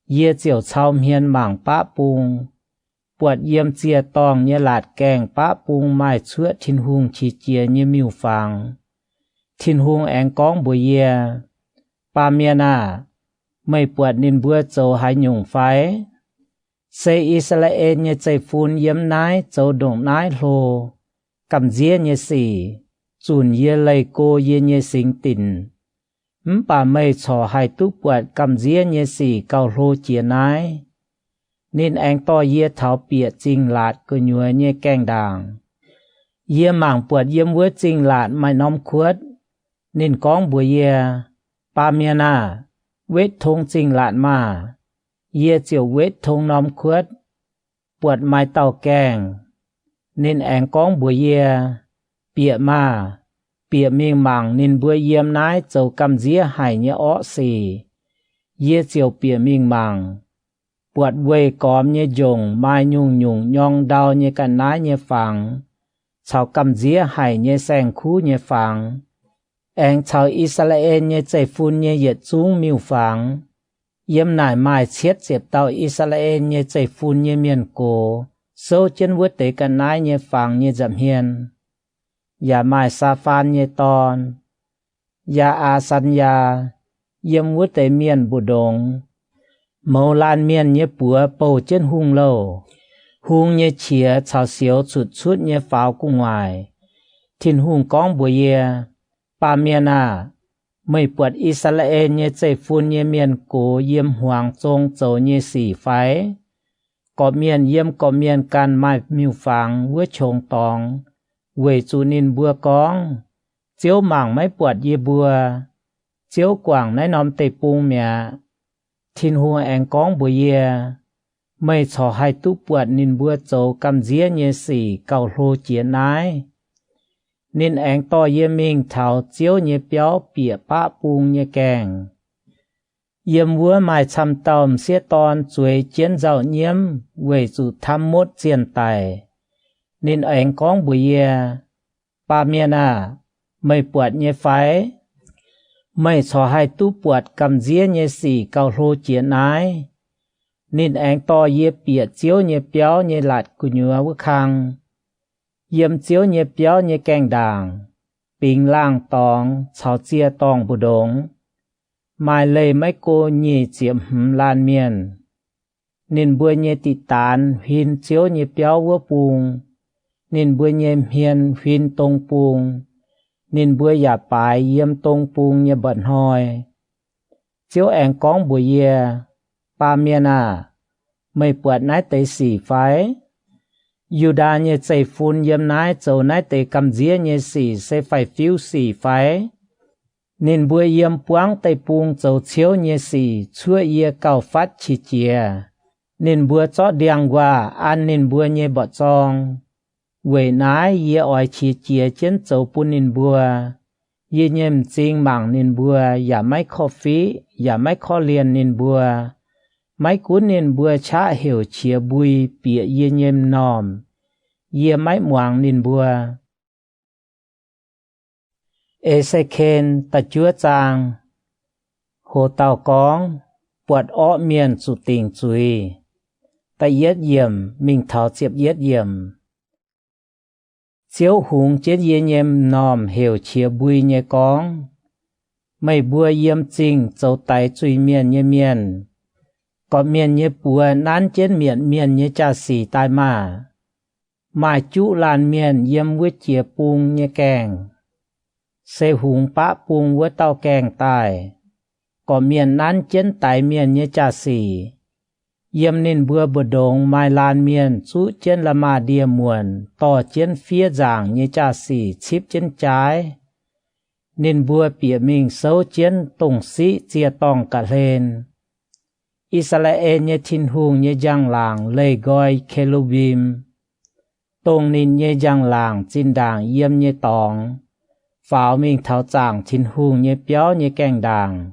Ye chiều chào miền mảng bá bùng. Buộc yếm chia tòng nhé lạt kèng bá bùng mai chuốt thiên hùng chỉ chia nhé miêu phẳng. Thiên hùng anh con bùa ye, ba miền à, mây buộc nên bùa châu hai nhung phái. Xây Israel nhé chạy phun yếm nái châu đồng nái lô, cầm dĩa nhé xỉ. Chùn ye lây cô ye nhé sinh tình. Bà mây chò hai túc bọt cầm dĩa nhé xỉ cao lô chia nái. Nên anh to ye tháo bịa chinh lạt cơ nhua nhé kèng đàng. Ye mảng bọt yếm vớt chinh lạt mai nóm khuất. Nên con bùa ye. Bà miền à. Vết thông chinh lạt mà. Ye chiều vết thông nóm khuất. Bọt mai tàu kèng. Nên anh con bùa ye. Bịa mà, bịa miên mảng nên bữa yếm nái châu cầm dĩa hải nhé õ xì. Yê chiều bịa miên mảng. Bọt quê cóm nhé dùng mai nhung nhung nhong đau nhé cả nái nhé phẳng. Chào cầm dĩa hải nhé sang khu nhé phẳng. Anh chào Israel nhé chạy phun nhé yết chung miêu phẳng. Yếm nải mai chết dẹp tàu Israel nhé chạy phun nhé miền cổ. Sâu chân vứt tế cả nái nhé phẳng nhé giảm hiền. Ya mai sa phan nhé ton. Ya a san ya. Yếm vứt tế miền bù đông. Mâu lan miền nhé bùa bầu chân hung lâu. Hung nhé chia chào xíu chút chút nhé pháo của ngoài. Thiên hung con bùa ye. Ba miền à. Mây bọt Israel nhé chạy phun nhé miền cổ yếm hoàng trông châu nhé xỉ phái. Có miền yếm có miền can mai miêu phẳng vứt trông tòng. Quê chú nín bùa con. Chiếu mảng mấy bọt ye bùa. Chiếu quảng nái nóm tê bùng mẹ. Thiên hùa anh con bùa ye. Mây chó hai túc bọt nín bùa châu cầm dĩa nhé xỉ cầu lô chiến nái. Nín anh to ye mình thảo chiếu nhé béo bịa bá bùng nhé kèng. Yếm vua mai chăm tòm xế tòn chuối chiến dạo nhiễm về dù thăm mốt chiến tài. Nên ảnh con bùi yê, bà miên à, mày buộc nhé phái. Mày cho hai tu buộc cầm dĩa nhé xỉ cao lô chiến ái. Nên ảnh to yê bịa chiếu nhé béo nhé lạt của nhua với khang. Yếm chiếu nhé béo nhé canh đàng. Bình lang tòng, chào chia tòng bù đống. Mai lê mấy cô nhì chiếm lan miền. Nên bữa nhé tị tán huyên chiếu nhé béo vô bùng. Nên bữa nhé hiền huyên tông bùng. Nên bữa giả bài yếm tông bùng nhé bận hồi. Chiếu ảnh con bữa yê. Ba miền à. Mày bật nái tế xỉ phái. Dù đà nhé chạy phun yếm nái châu nái tế cầm dĩa nhé xỉ sẽ phải phiếu xỉ phái. Nên bữa yếm buông tay bùng châu chiếu nhé xỉ chua yê cao phát chi chìa. Nên bữa chó điang qua ăn nên bữa nhé bọt chong. Vậy nái yê oi chi chìa trên châu bún nên bữa. Yê nhém chinh mảng nên bữa ya máy khó phí, ya máy khó liền nên bữa. Máy cuốn nên bữa chá hiểu chìa bùi bịa yê nhém nòm. Yê máy muang nên bữa. Ê xe khen ta chúa chàng. Hồ tàu con, buộc ọ miền chủ tình chui. Ta yết yểm, mình thảo chiếp yết yểm. Chiếu hùng chết yê nhém nòm hiểu chìa bùi nhé con. Mày bùa yếm chinh châu tay chui miền nhé miền. Có miền nhé bùa nán chết miền nhé cha xỉ tai mà. Mà chú làn miền yếm với chìa bùng nhé kèng. Xe hùng bá bùng với tàu kèng tài. Có miền nán chết tay miền nhé cha xỉ. Yếm nên bùa bờ đồng mai lan miền chú trên là mà đìa muộn. Tỏ trên phía giảng nhé cha xỉ chip trên trái. Nên bùa bịa mình xấu trên tổng sĩ chia tòng cả lên. Israel nhé thiên hùng nhé giang làng lây gọi Kelubim. Tông nên nhé giang làng trên đàng yếm nhé tòng. Pháo mình thảo giảng thiên hùng nhé béo nhé canh đàng.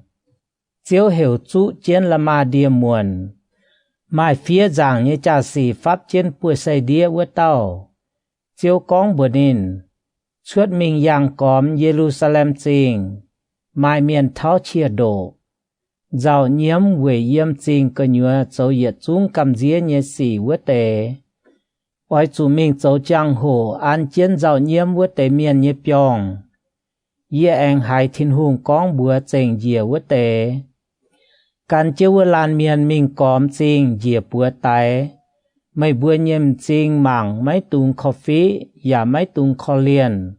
Chiếu hiểu chú trên là mà đìa muộn. Mai phía giảng nhé cha xỉ pháp trên bùa xây đĩa với tàu. Chiếu con bùa nín. Suốt mình yang cóm Jerusalem chinh. Mai miền tháo chia đổ. Giàu nhiễm về yếm chinh cơ nhua châu yết chung cầm dĩa nhé xỉ với tế. Ôi chú mình châu giang hồ an chiến giàu nhiễm với tế miền nhé biong. Yê anh hai thiên hùng con bùa chênh dìa với tế. Căn chiếu với lan miền mình cóm chinh dìa bùa tay. Mấy bùa nhiễm chinh mảng mấy tung khó phí, ya mấy tung khó liền.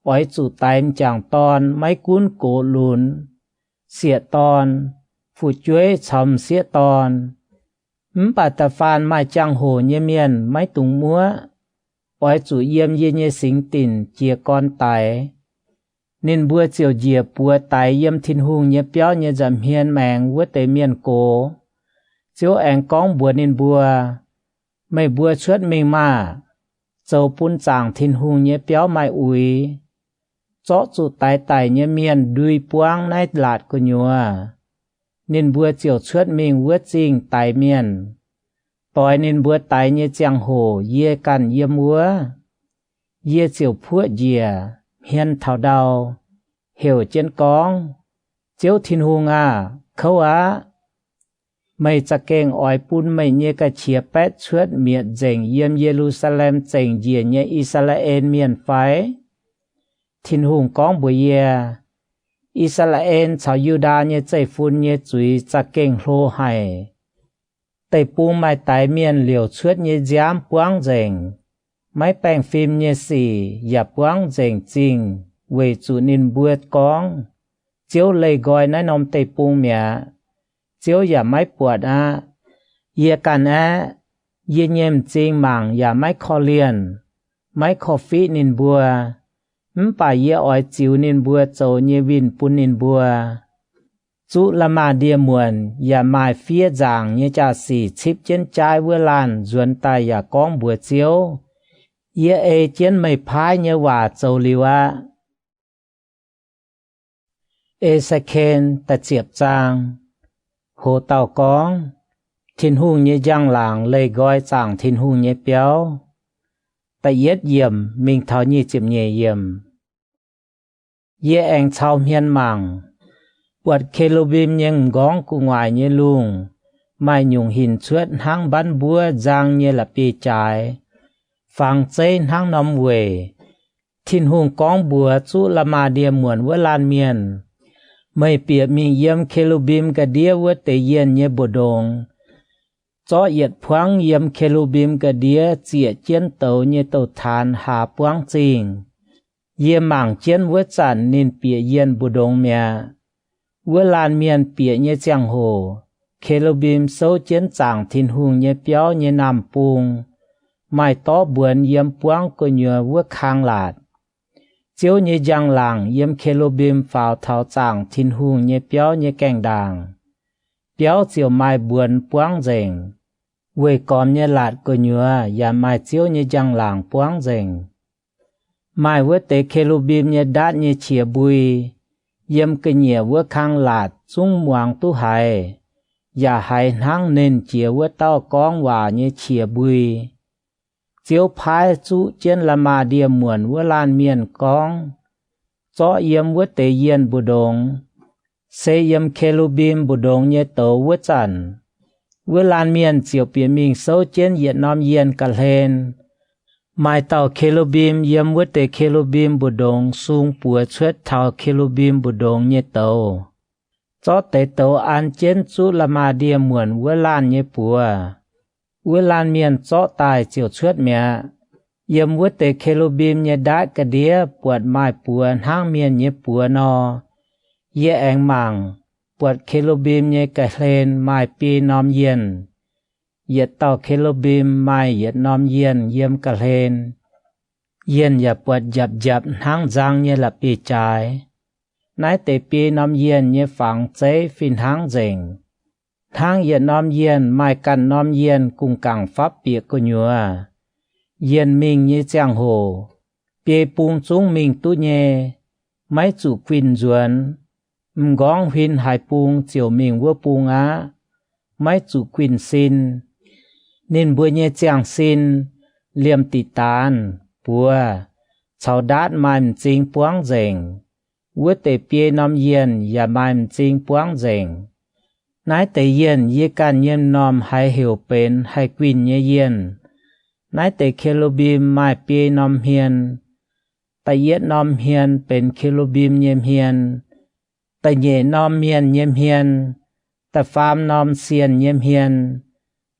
Ôi chú tay chẳng tòn mấy cuốn cổ lùn. Xịa tòn, phụ chuối chầm xịa tòn. Bà ta phan mai chẳng hồ nhé miền mấy tung múa. Ôi chú yếm yê nhé xính tình chìa con tay. Nên bùa chiều dìa bùa tay yếm thiên hùng nhé béo nhé dầm hiên màng với tế miền cổ. Chiếu ảnh con bùa nên bùa. Mấy bùa chuốt mình mà. Châu bún chàng thiên hùng nhé béo mai ui. Chó chú tay nhé miền đuôi buông nái lạt của nhua. Nên bùa chiều chuốt mình với chinh tay miền. Tối nên bùa tay nhé chàng hồ yê căn yê múa. Yê chiều phua dìa. Hiên thảo đào, hiểu trên con, chiếu thiên hùng à, khâu á. Mày chắc kênh oi bún mày nhé cả chia bét chuốt miệng dành yếm Jerusalem dành dìa nhé Israel miền phái. Thiên hùng con bùi yê, Israel chào Yuda nhé chạy phun nhé chúi chắc kênh lô hài. Tây bùng mày tái miền liều chuốt nhé giám buông dành. Mấy bèn phim nhé xỉ, ya buông dành chinh, về chủ nên buốt con. Chiếu lây gọi nái nông tây bùng mẹ. Chiếu ya mấy buốt á. Yê căn á, yê nhém chinh mảng ya mấy khó liền. Mấy khó phí nên bùa. Bà yê oi chiếu nên bùa châu nhé vinh bún nên bùa. Chú là mà đìa muộn, ya mai phía giảng nhé cha xỉ chip trên trái vừa lan, duẩn tay ya con bùa chiếu. Yê ê trên mây phái nhớ hòa châu liu á. Ê sa khen ta chiếp chàng. hồ tàu con thiên hùng như giang làng lây gói chẳng thiên hùng như béo tại yết yểm mình tháo như chìm nhẹ yểm yết anh thao miên màng bọt Kelubim nhưng góng của ngoài như luồng mai nhung hình suốt hang bắn búa giang như là bì trái phang chế hang nóm về thiên hùng con búa chú là mà địa muộn với lan miền mây bịa mình yếm Kelubim cả đĩa với tế yên như bồ đồng cho yết phang yếm Kelubim cả đĩa chĩa chiến tàu như tàu than hạ phang trình yếm mảng chiến với chẳng nên bịa yên bồ đồng mẹ với lan miền bịa như chẳng hồ Kelubim sâu chiến chẳng thiên hùng như béo như nằm bùng mai tó buồn yếm phang có nhờ với khang lạt chiếu như giang làng yếm Kelubim vào thảo chẳng thiên hùng như béo như cành đàng béo chiều mai buồn phang rình với con như lạt có nhờ và mai chiếu như giang làng phang rình mai với tế Kelubim như đát như chìa bùi yếm cái nhẹ với khang lạt chung muang tu hài và hài hang nên chìa với tao con và như chìa bùi chiếu phái chú trên là mà địa muộn với lan miền con cho yếm với tế yên bù đồng sẽ yếm Kelubim bù đồng như tàu với chẳng với lan miền chiều bìa mình sâu trên Việt Nam yên cả lên mai tàu Kelubim yếm với tế Kelubim bù đồng xuống bùa xuất tàu Kelubim bù đồng như tàu cho tế tàu an trên chú là mà địa muộn với lan như bùa với lan miền cho tài chiều xuất mẹ yếm với tế Kelubim như đá cả đĩa buộc mai bùa hang miền như bùa nò yê anh màng buộc Kelubim như cả lên mai pi nòm yên yết tàu Kelubim mai yết nòm yên yếm cả lên yên và buộc dập hang giang như là pi trái nái tế pi nòm yên như phẳng chế phìn hang rình thang yết nòm yên mai cần nòm yên cùng càng pháp bịa của nhua yên mình như giang hồ bê bùng chúng mình tu nhẹ máy chủ quyên duẩn góng huyên hải bùng chiều mình vô bùng á máy chủ quyên xin nên bữa nhẹ giang xin liêm tì tàn bùa cháu đát mai mình buông rình với tế bê nòm yên và mai mình buông rình nái tế yên yê can nhiêm nòm hay hiểu bên hay quyên nhé yên nái tế Kelubim mai bê nòm hiền tại yết nòm hiền bên Kelubim nhiêm hiền tại nhẹ nòm hiền nhiêm hiền tại phàm nòm xiên nhiêm hiền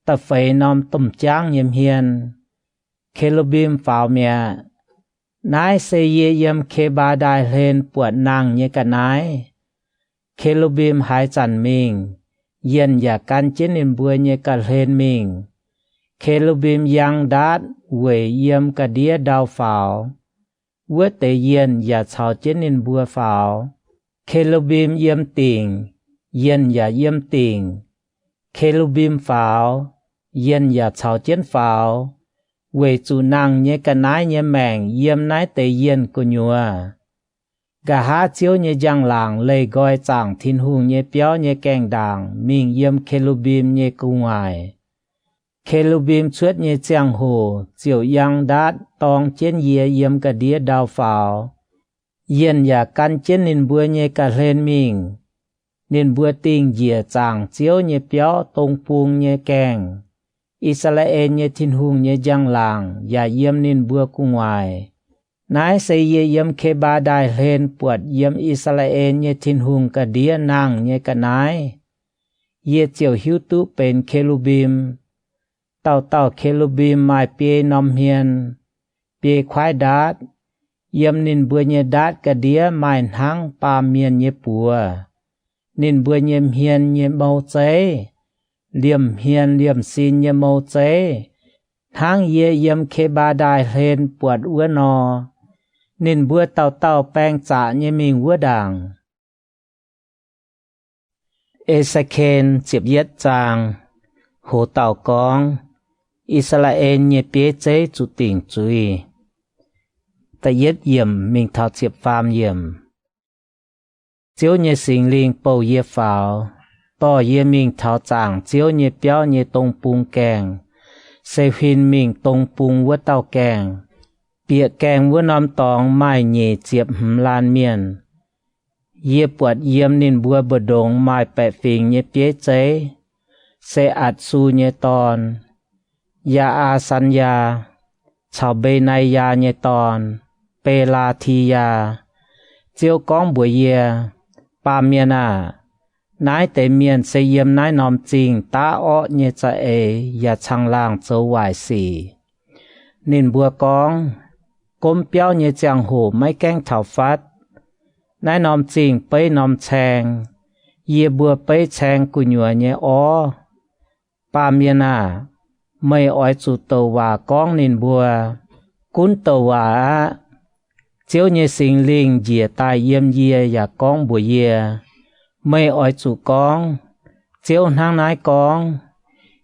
tại phế nòm tùm tráng nhiêm hiền Kelubim pháo mẹ nái xây yê yếm khê ba đài lên buộc nàng như cả nái Kelubim hai chẳng mình yên và can chiến in bùa như cả lên mình Kelubim yang đát về yếm cả đĩa đào pháo với tế yên và cháu chiến in bùa pháo Kelubim yếm tình yên và yếm tình Kelubim pháo yên và cháu chiến pháo về chủ năng như cả nái như mèng yếm nái tế yên của nhua cả hát chiếu như giang làng lây gói chẳng thiên hùng như béo như cành đàng mình yếm Kelubim như cung ngoài Kelubim suốt như giang hồ chiều yang đát tòng trên yê yếm cả đĩa đào pháo yên và căn trên nên bùa như cả lên mình nên bùa tình dìa chẳng chiếu như béo tông phung như cành Israel như thiên hùng như giang làng và yếm nên bùa cung ngoài nái xây yê yếm khê ba đài lên buộc yếm Israel như thiên hùng cả đĩa nàng như cả nái yê chiều hiếu tú bên Kelubim tàu Kelubim mai bê nòm hiền bê khoái đát yếm nên bùa như đát cả đĩa mai hang ba miền như bùa nên bùa như hiền như mâu chế liềm hiền liềm xin như mâu chế thang yê yếm khê ba đài lên buộc ua nò nên bữa tàu bèn trả như mình bữa đàng. Ezekiel chịp yết trang, hồ tàu con, Israel như bế chế chủ tỉnh chui. Ta yết yểm mình thảo chịp phàm yểm. Chiếu như sinh linh bầu yết pháo, to ye mình thảo chàng chiếu nhẹ béo nhẹ tông pung kèng xây phim mình tông pung vớt tàu kèng bịa kèng vớt nóm tòng mai nhẹ chiệp lan miền ye bọt yếm nên bùa bờ đống mai bẹ phình nhẹ bế chế xây ạt su nhẹ tòn ya a san ya chào bê nay ya nhẹ tòn bê la thi ya chiếu con bùa ye ba miền à nái tế miền xây yếm nái nòm chinh ta ọ nhẹ cha ê ya chang lang châu hoài xì nên bùa con côm béo nhẹ chàng hồ mấy canh thảo phát nái nòm chinh bấy nòm chàng ye bùa bấy chàng của nhùa nhẹ ó ba miền à mây ói chủ tàu hòa con nên bùa cún tàu hòa chiếu nhẹ sinh linh dìa tai yếm ye ya con bùa ye mây ói chủ con chiếu hang nái con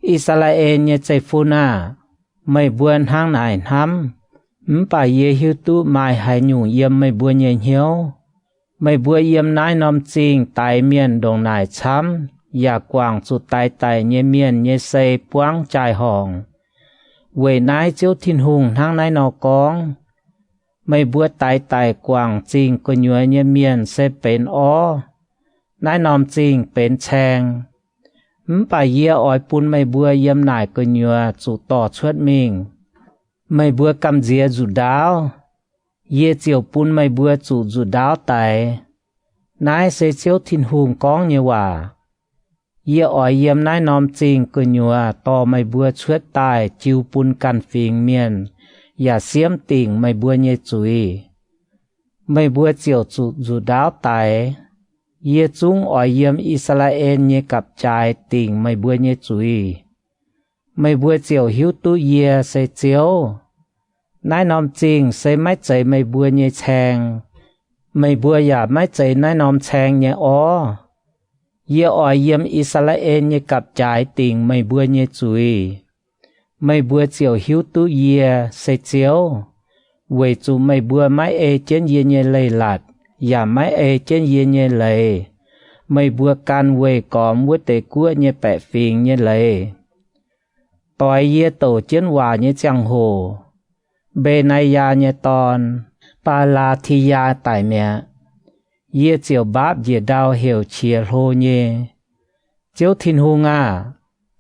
Israel nhẹ chạy phun à mây buồn hang nái hăm bà ye hiu tu mai hai nhung yếm mây bùa nhẹ hiếu mây bùa yếm nái nòm chinh tai miền đồng nái chăm ya quang chủ tai tai nhẹ miền nhẹ xây quang trai hòn về nái chiếu thiên hùng hang nái nọ con mây bùa tai tai quang chinh có nhua nhẹ miền sẽ bên ó nái nòm chinh bên chàng bà ye ói pun mây bùa yếm nái có nhua chủ tỏ chuất mình mây bùa cầm dìa chủ đáo ye chiều pun mây bùa chủ đáo tài nái sẽ chiếu thiên hùng con như hòa ye ói yếm nái nòm chinh có nhua tỏ mây bùa chuất tài chiều pun căn phiền miền ya xiêm tình mây bùa nhẹ chuối mây bùa chiều chủ đáo tài ye chung ói yếm Israel nhẹ cặp trai tình mây bùa nhẹ chuối mây bùa chiều hiu tu ye sẽ chiếu nái nòm chinh sẽ mái chạy mây bùa nhẹ chàng mây bùa ya mái chạy nái nòm chàng nhẹ ó ye ói yếm Israel nhẹ cặp trai tình mây bùa nhẹ chuối mây bùa chiều hiu tu ye sẽ chiếu về chủ mây bùa mái ê trên ye nhẹ lầy lạt ya mái ê trên ye nhẹ lầy mây bùa can về có mua tế cua nhẹ bẹ phình nhẹ lầy tỏi ye tổ trên hòa nhẹ chẳng hồ bê nay ya nhẹ tòn ba la thi ya tại mẹ ye chiều báp ye đào hiểu chia hô nhẹ chiếu thiên hùng à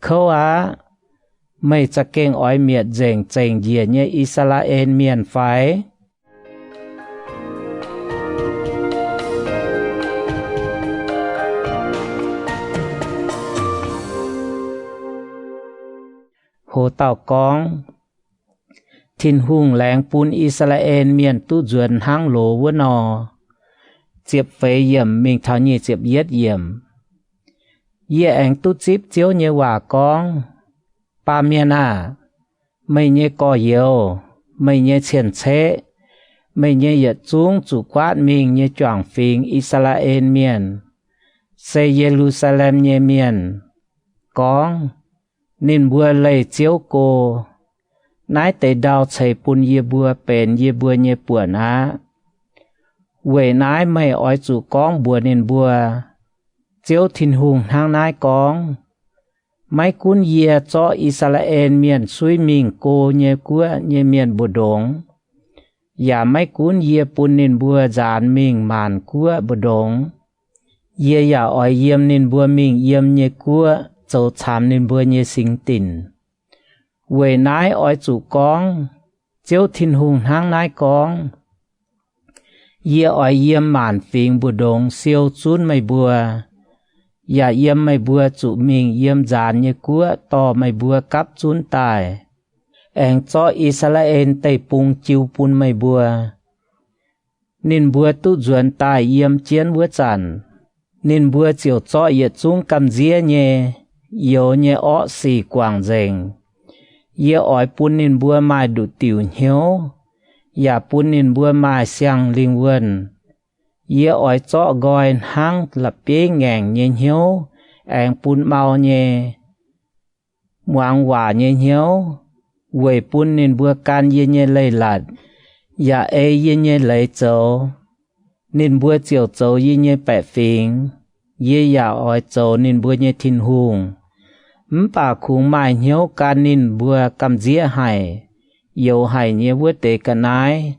khâu á mây cha kênh ói miệt dành chành dìa nhé Israel miền phái hồ tàu con thiên hùng làng pun Israel miền tu duyên hang lỗ vua nò chiếp phế yểm mình thảo nhị chiếp yết yểm ye anh tu chip chiếu như hòa con ba miền à mày nhé có nhiều mày nhé triển chế mày nhé yết chung chủ quát mình nhé choàng phình Israel miền xây Jerusalem nhé miền con nên bùa lầy chiếu cô nái tế đào chạy pun ye bùa bền ye bùa nhé buồn á về nái mày ói chủ con bùa nên bùa chiếu thiên hùng hang nái con mấy cuốn ye cho Israel miền suy mình cô nhé của nhé miền bồ đống ya mấy cuốn ye pun nên bùa dàn mình màn của bồ đống ye ya ói yếm nên bùa mình yếm nhé của châu chám nên bùa nhé sinh tình về nái ói chủ con chiếu thiên hùng hang nái con ye ói yếm màn phình bồ đống siêu chun mày bùa ya yếm mày bùa chủ mình yếm dàn như cua to mày bùa cắp chun tài anh cho Israel tây pung chiu pun mày bùa nên bùa tu duyên tài yếm chiến bùa chản nên bùa chiều cho yết chung cầm dĩa nhé yếu nhé ọ xì quảng dành ye ói pun nên bùa mai đủ tiểu hiếu ya pun nên bùa mai xiang linh vân ye ói cho gọi hang là bế ngàn nhé hiếu anh pun mau nhé muang hòa nhé hiếu về pun nên bùa can ye nhé lầy lạt ya ê ye nhé lầy châu nên bùa chiều châu ye nhé bẹ phình ye ya oi châu nín bùa nhé thiên hùng bà khung mai hiếu ca nín bùa cầm dĩa hải yêu hải nhé vua tế cả nái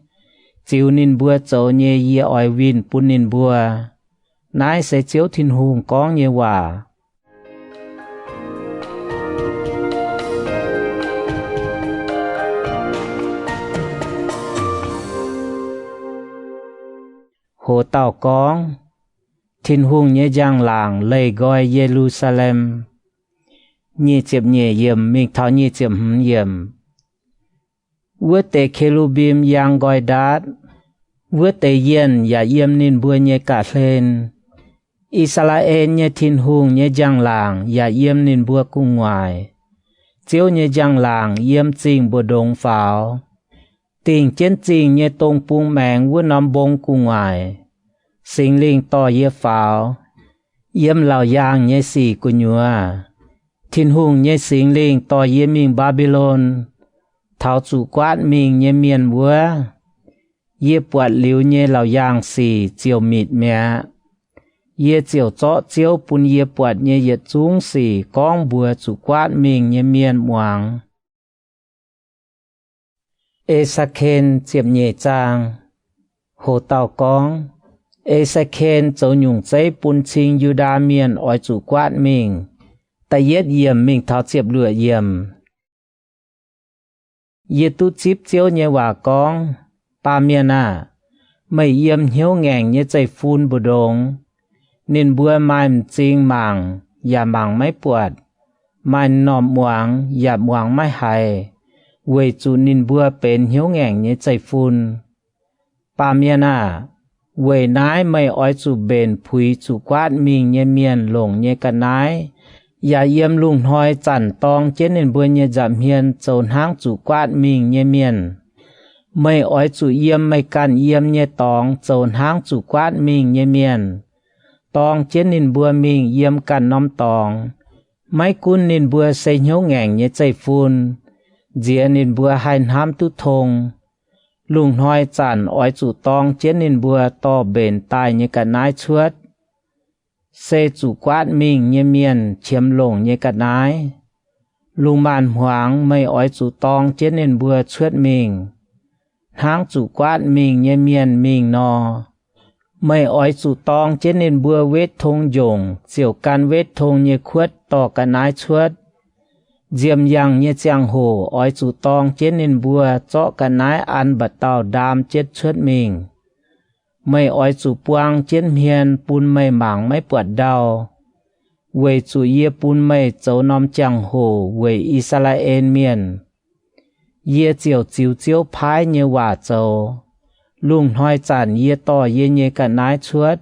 chiếu nín bùa châu nhé ye oi vin pun nín bùa nái sẽ chiếu thiên hùng có nhé hòa hồ tàu con thiên hùng nhé giang làng lầy gọi Jerusalem nhé chếp nhé yếm mình tháo nhé chếp yếm vua tế Kerubim giang gọi đát vua tế yên ya yếm nín bùa nhé cả lên Israel nhé thiên hùng nhé giang làng ya yếm nín bùa cung ngoài chiếu nhé giang làng yếm chinh bùa đông pháo tình chiến chinh nhé tông bung mẹng vua nóm bông cung ngoài sinh linh to ye pháo yếm lão giang nhé xì của nhua thiên hùng nhé sinh linh to ye mình Babylon tháo chủ quát mình nhé miền vua ye bọt liu nhé lão giang xì chiều mịt mẹ ye chiều chó chiều bún ye bọt nhé ye trung xì con bùa chủ quát mình nhé miền muang Esaken chiệp nhẹ trang hồ tàu con Esaken châu nhung giấy bún chinh Yuda miền oi chủ quát mình ta yết yểm mình tháo chiệp lửa yểm ye tu chip chiếu nhé hòa con ba miền à mày yểm hiếu ngành nhé chạy phun bù đông nên bùa mai chinh màng ya màng máy buột mai nòm muang ya muang máy hài quê chủ nín bùa bên hiếu ngành nhé chạy phun ba miền à quê nái mày oi chủ bên phùi chủ quát mình nhé miền lồng nhé cả nái ya yếm lùng hoi chản tong chết nín bùa nhé giảm hiền chồn hang chủ quát mình nhé miền mày oi chủ yếm mày can yếm nhé tong chồn hang chủ quát mình nhé miền tong chết nín bùa mình yếm can nóm tong mấy cún nín bùa xây hiếu ngành nhé chạy phun dĩa nín bùa hành ham tu thong lùng hoi chản oi chủ tong chết nín bùa to bền tai nhé cả nái chuốt xe chủ quát mình nhé miền chiếm lồng nhé cả nái lùng màn hoáng mây oi chủ tong chết nín bùa chuốt mình hang chủ quát mình nhé miền mình no mây oi chủ tong chết nín bùa vết thong dòng chiều can vết thong nhé khuất to cả nái chuốt diêm yang nhé chang hồ oi chủ tong chết nín bùa cho cả nái ăn bật tàu đam chết chuốt mình mày oi chủ puang chết hiền pun mày mảng mày bọt đau quê chủ ye pun mày châu nom chang hồ quê Israel miền ye chiều chiếu chiếu phái như hòa châu lùng hoi chản ye to ye nhé cả nái chuốt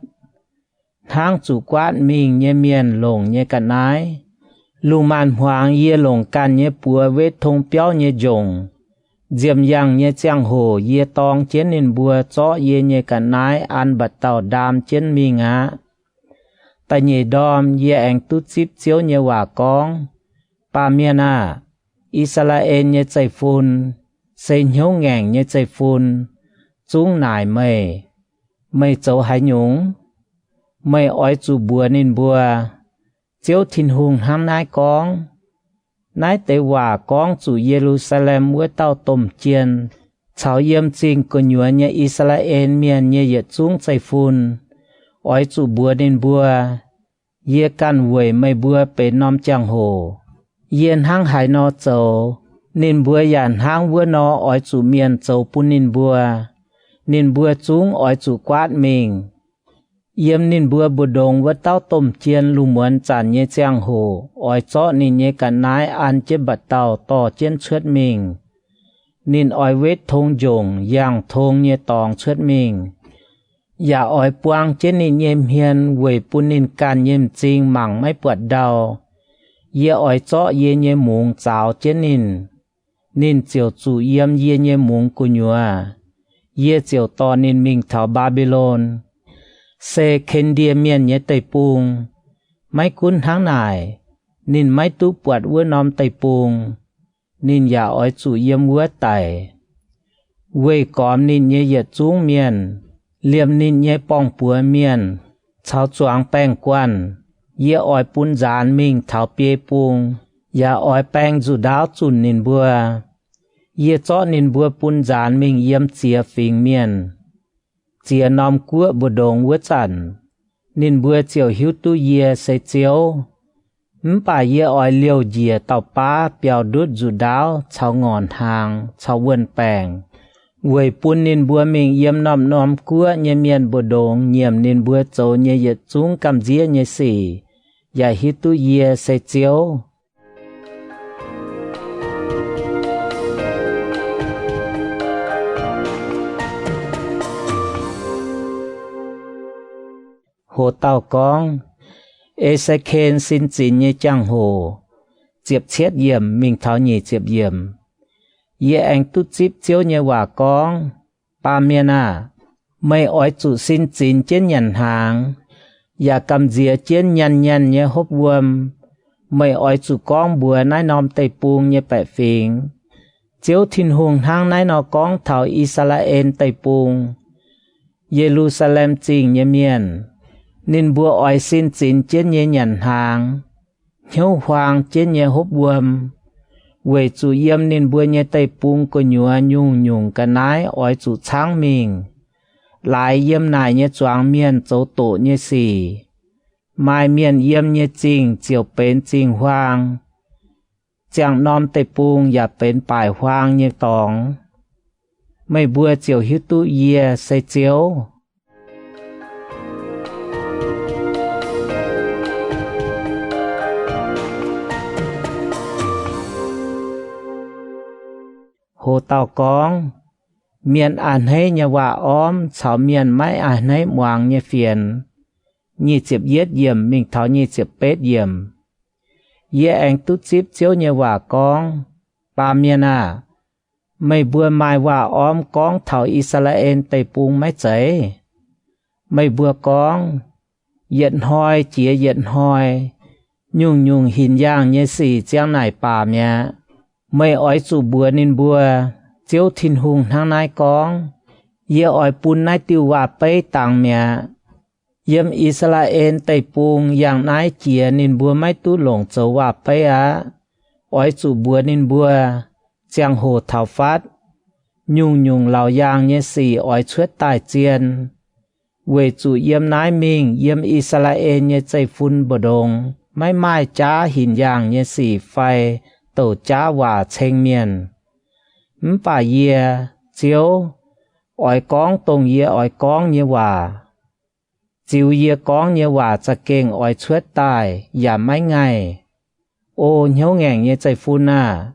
hang chủ quát mình nhé miền lồng nhé cả nái lùng màn hoang ye lồng can nhé bùa vết thong béo nhé dòng diêm yang nhé chang hồ ye tong chiến nín bùa cho ye nhé cả nái ăn bật tàu đam chiến mi ngã ta nhé đom ye anh tút chip chiếu nhé hòa con ba miền à Israel nhé chạy phun xây hiếu ngành nhé chạy phun chúng nải mày châu hải nhúng mày oi chủ bùa nín bùa chiếu thiên hùng ham nái con nái tế hòa con chủ Jerusalem với tàu tôm chiên cháo yếm chinh của nhúa nhé Israel miền nhé yết chúng chạy phun oi chủ bùa nín bùa ye can vùi mày bùa bế nóm chang hồ yên hang hải no châu nín bùa yàn hang vua no oi chủ miền châu pun nín bùa chúng oi chủ quát mình yếm nín bùa bù đông với tao tôm chiên lu muốn chản nhé chang hồ oi chó nín nhé cả nái ăn chế bật tàu to chiên chuốt mình nín oi vết thong dòng yang thong nhé tòng chuốt mình ya oi puang chế nín nhém hiền quầy pun nín can nhém chinh mảng mấy bọt đau ye oi chó ye nhé mùng cháo chế nín chiều chủ yếm ye nhé mùng của nhua ye chiều to nín mình thảo Babylon xe khen địa miền nhé tây pung mấy cún tháng này nín mấy tú bọt vua nóm tây pung nín ya oi chủ yếm vua tải quê cóm nín nhé yết chúng miền liêm nín nhé bong bùa miền thảo choáng bèn quan ye oi pun gián mình thảo bia pung ya oi bèn dù đáo chun nín bùa ye cho nín bùa pun gián mình yếm chia phình miền chia nom cua bùa đồng vớt sẵn nín bùa chiều hiếu tu ye sẽ chiếu bà ye oi liều dìa tàu pá bèo đút dù đáo chào ngọn hàng chào vườn bèn Quầy pun nín bùa mình yếm nòm nòm cua nhé miền bùa đồng nhiệm nín bùa châu nhé yết chung cầm dĩa nhé xỉ ya hít tu ye sẽ chiếu hồ tàu con ê sẽ khen xin chín như chẳng hồ chiếp chết yểm mình tháo nhị chiếp yểm ye anh tu chip chiếu như quả con ba miền à mày ỏi chủ xin chín trên nhận hàng ya cầm dìa trên nhận nhận như hốp vuông mày ỏi chủ con bùa nái nòm tây pung như bẻ phình chiếu thiên hùng hang nái nò con thảo Israel tây pung Jerusalem chính như miền nên bùa ỏi xin chín trên như nhận hàng hiếu hoàng trên như hốp vuông Quầy chủ yếm nên bùa như tây pung có nhua nhung nhung cả nái ỏi chủ sáng mình lại yếm này như choáng miền châu tổ như xì mai miền yếm như chính chiều bên chính hoàng chẳng nòm tây pung ya bên bài hoàng như tòng mấy bùa chiều hiếu tu ye sẽ chiếu hồ tàu con miền an hay nhà hòa óm chào miền mãi an hay hoàng như phiền nhị chiếp yết yểm mình tháo nhị chiếp bết yểm ye anh tút chip chiếu nhà hòa con ba miền à mày bùa mai hòa óm con tháo Israel tây pung mãi cháy mày bùa con yện hoi chia yện hoi nhung nhung hình dạng như xì trang này bà mẹ mày ỏi chủ bùa nín bùa chiếu thiên hùng thang nai con ye ỏi pun nai tiêu hòa bấy tàng mẹ yếm Israel tây pung yang nai chia nín bùa mai tu lồng châu hòa bấy á ỏi chủ bùa nín bùa giang hồ thảo phát nhung nhung lão yang như xì ỏi chuết tài chiên về chủ yếm nai mình yếm Israel như chạy phun bờ đồng mai mai cha hình dạng như xì phai tổ cha hòa chênh miền bà ye chiếu ỏi con tông ye ỏi con như hòa chiếu ye con như hòa cha kênh ỏi chuết tài ya mấy ngày ô nhớ ngẹn như chạy phun à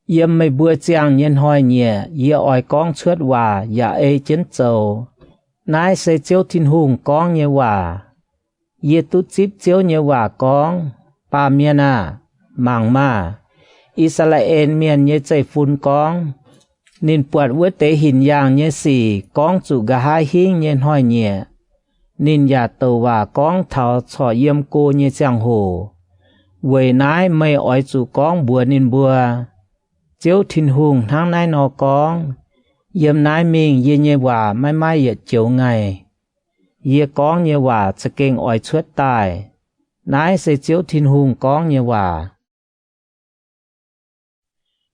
yếm mấy bữa chàng nhân hoi nhẹ ye ỏi con chuết hòa ya ê chiến châu nái sẽ chiếu thiên hùng con như hòa ye tu chip chiếu như hòa con ba miền à màng ma Israel miền như chạy phun con nên buat vớt tế hình dạng như xì con chủ gà hai hình như hoi nhẹ nên nhà tàu và con thảo trò yếm cô như chẳng hồ quầy nái mây ỏi chủ con bùa nên bùa chiếu thiên hùng tháng nái nó con yếm nái mình ye như hòa mai mai yết chiếu ngày ye con như hòa sẽ kênh ỏi chuết tài nái sẽ chiếu thiên hùng con như hòa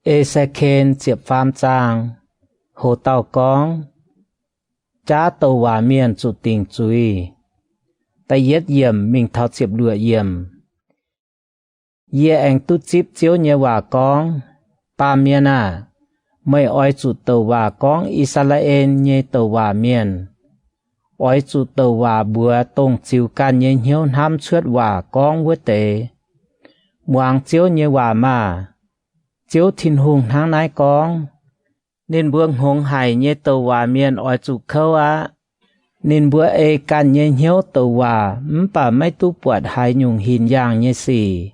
ê sẽ khen chiếp phàm trang hồ tàu con cha tàu hòa miền chủ tình chui tay yết yểm mình thao chiếp đùa yểm ye anh tu chip chiếu như hòa con ba miền à mày ỏi chủ tàu hòa con Israel như tàu hòa miền ỏi chủ tàu hòa bùa tông chiếu can như hiếu ham chuết hòa con với tế muang chiếu như hòa mà chiếu thiên hùng tháng nái con nên buông hùng hải như tàu hòa miền ỏi chủ khâu á nên bữa ê can như hiếu tàu hòa bà mấy tu buat hai nhung hình dạng như xì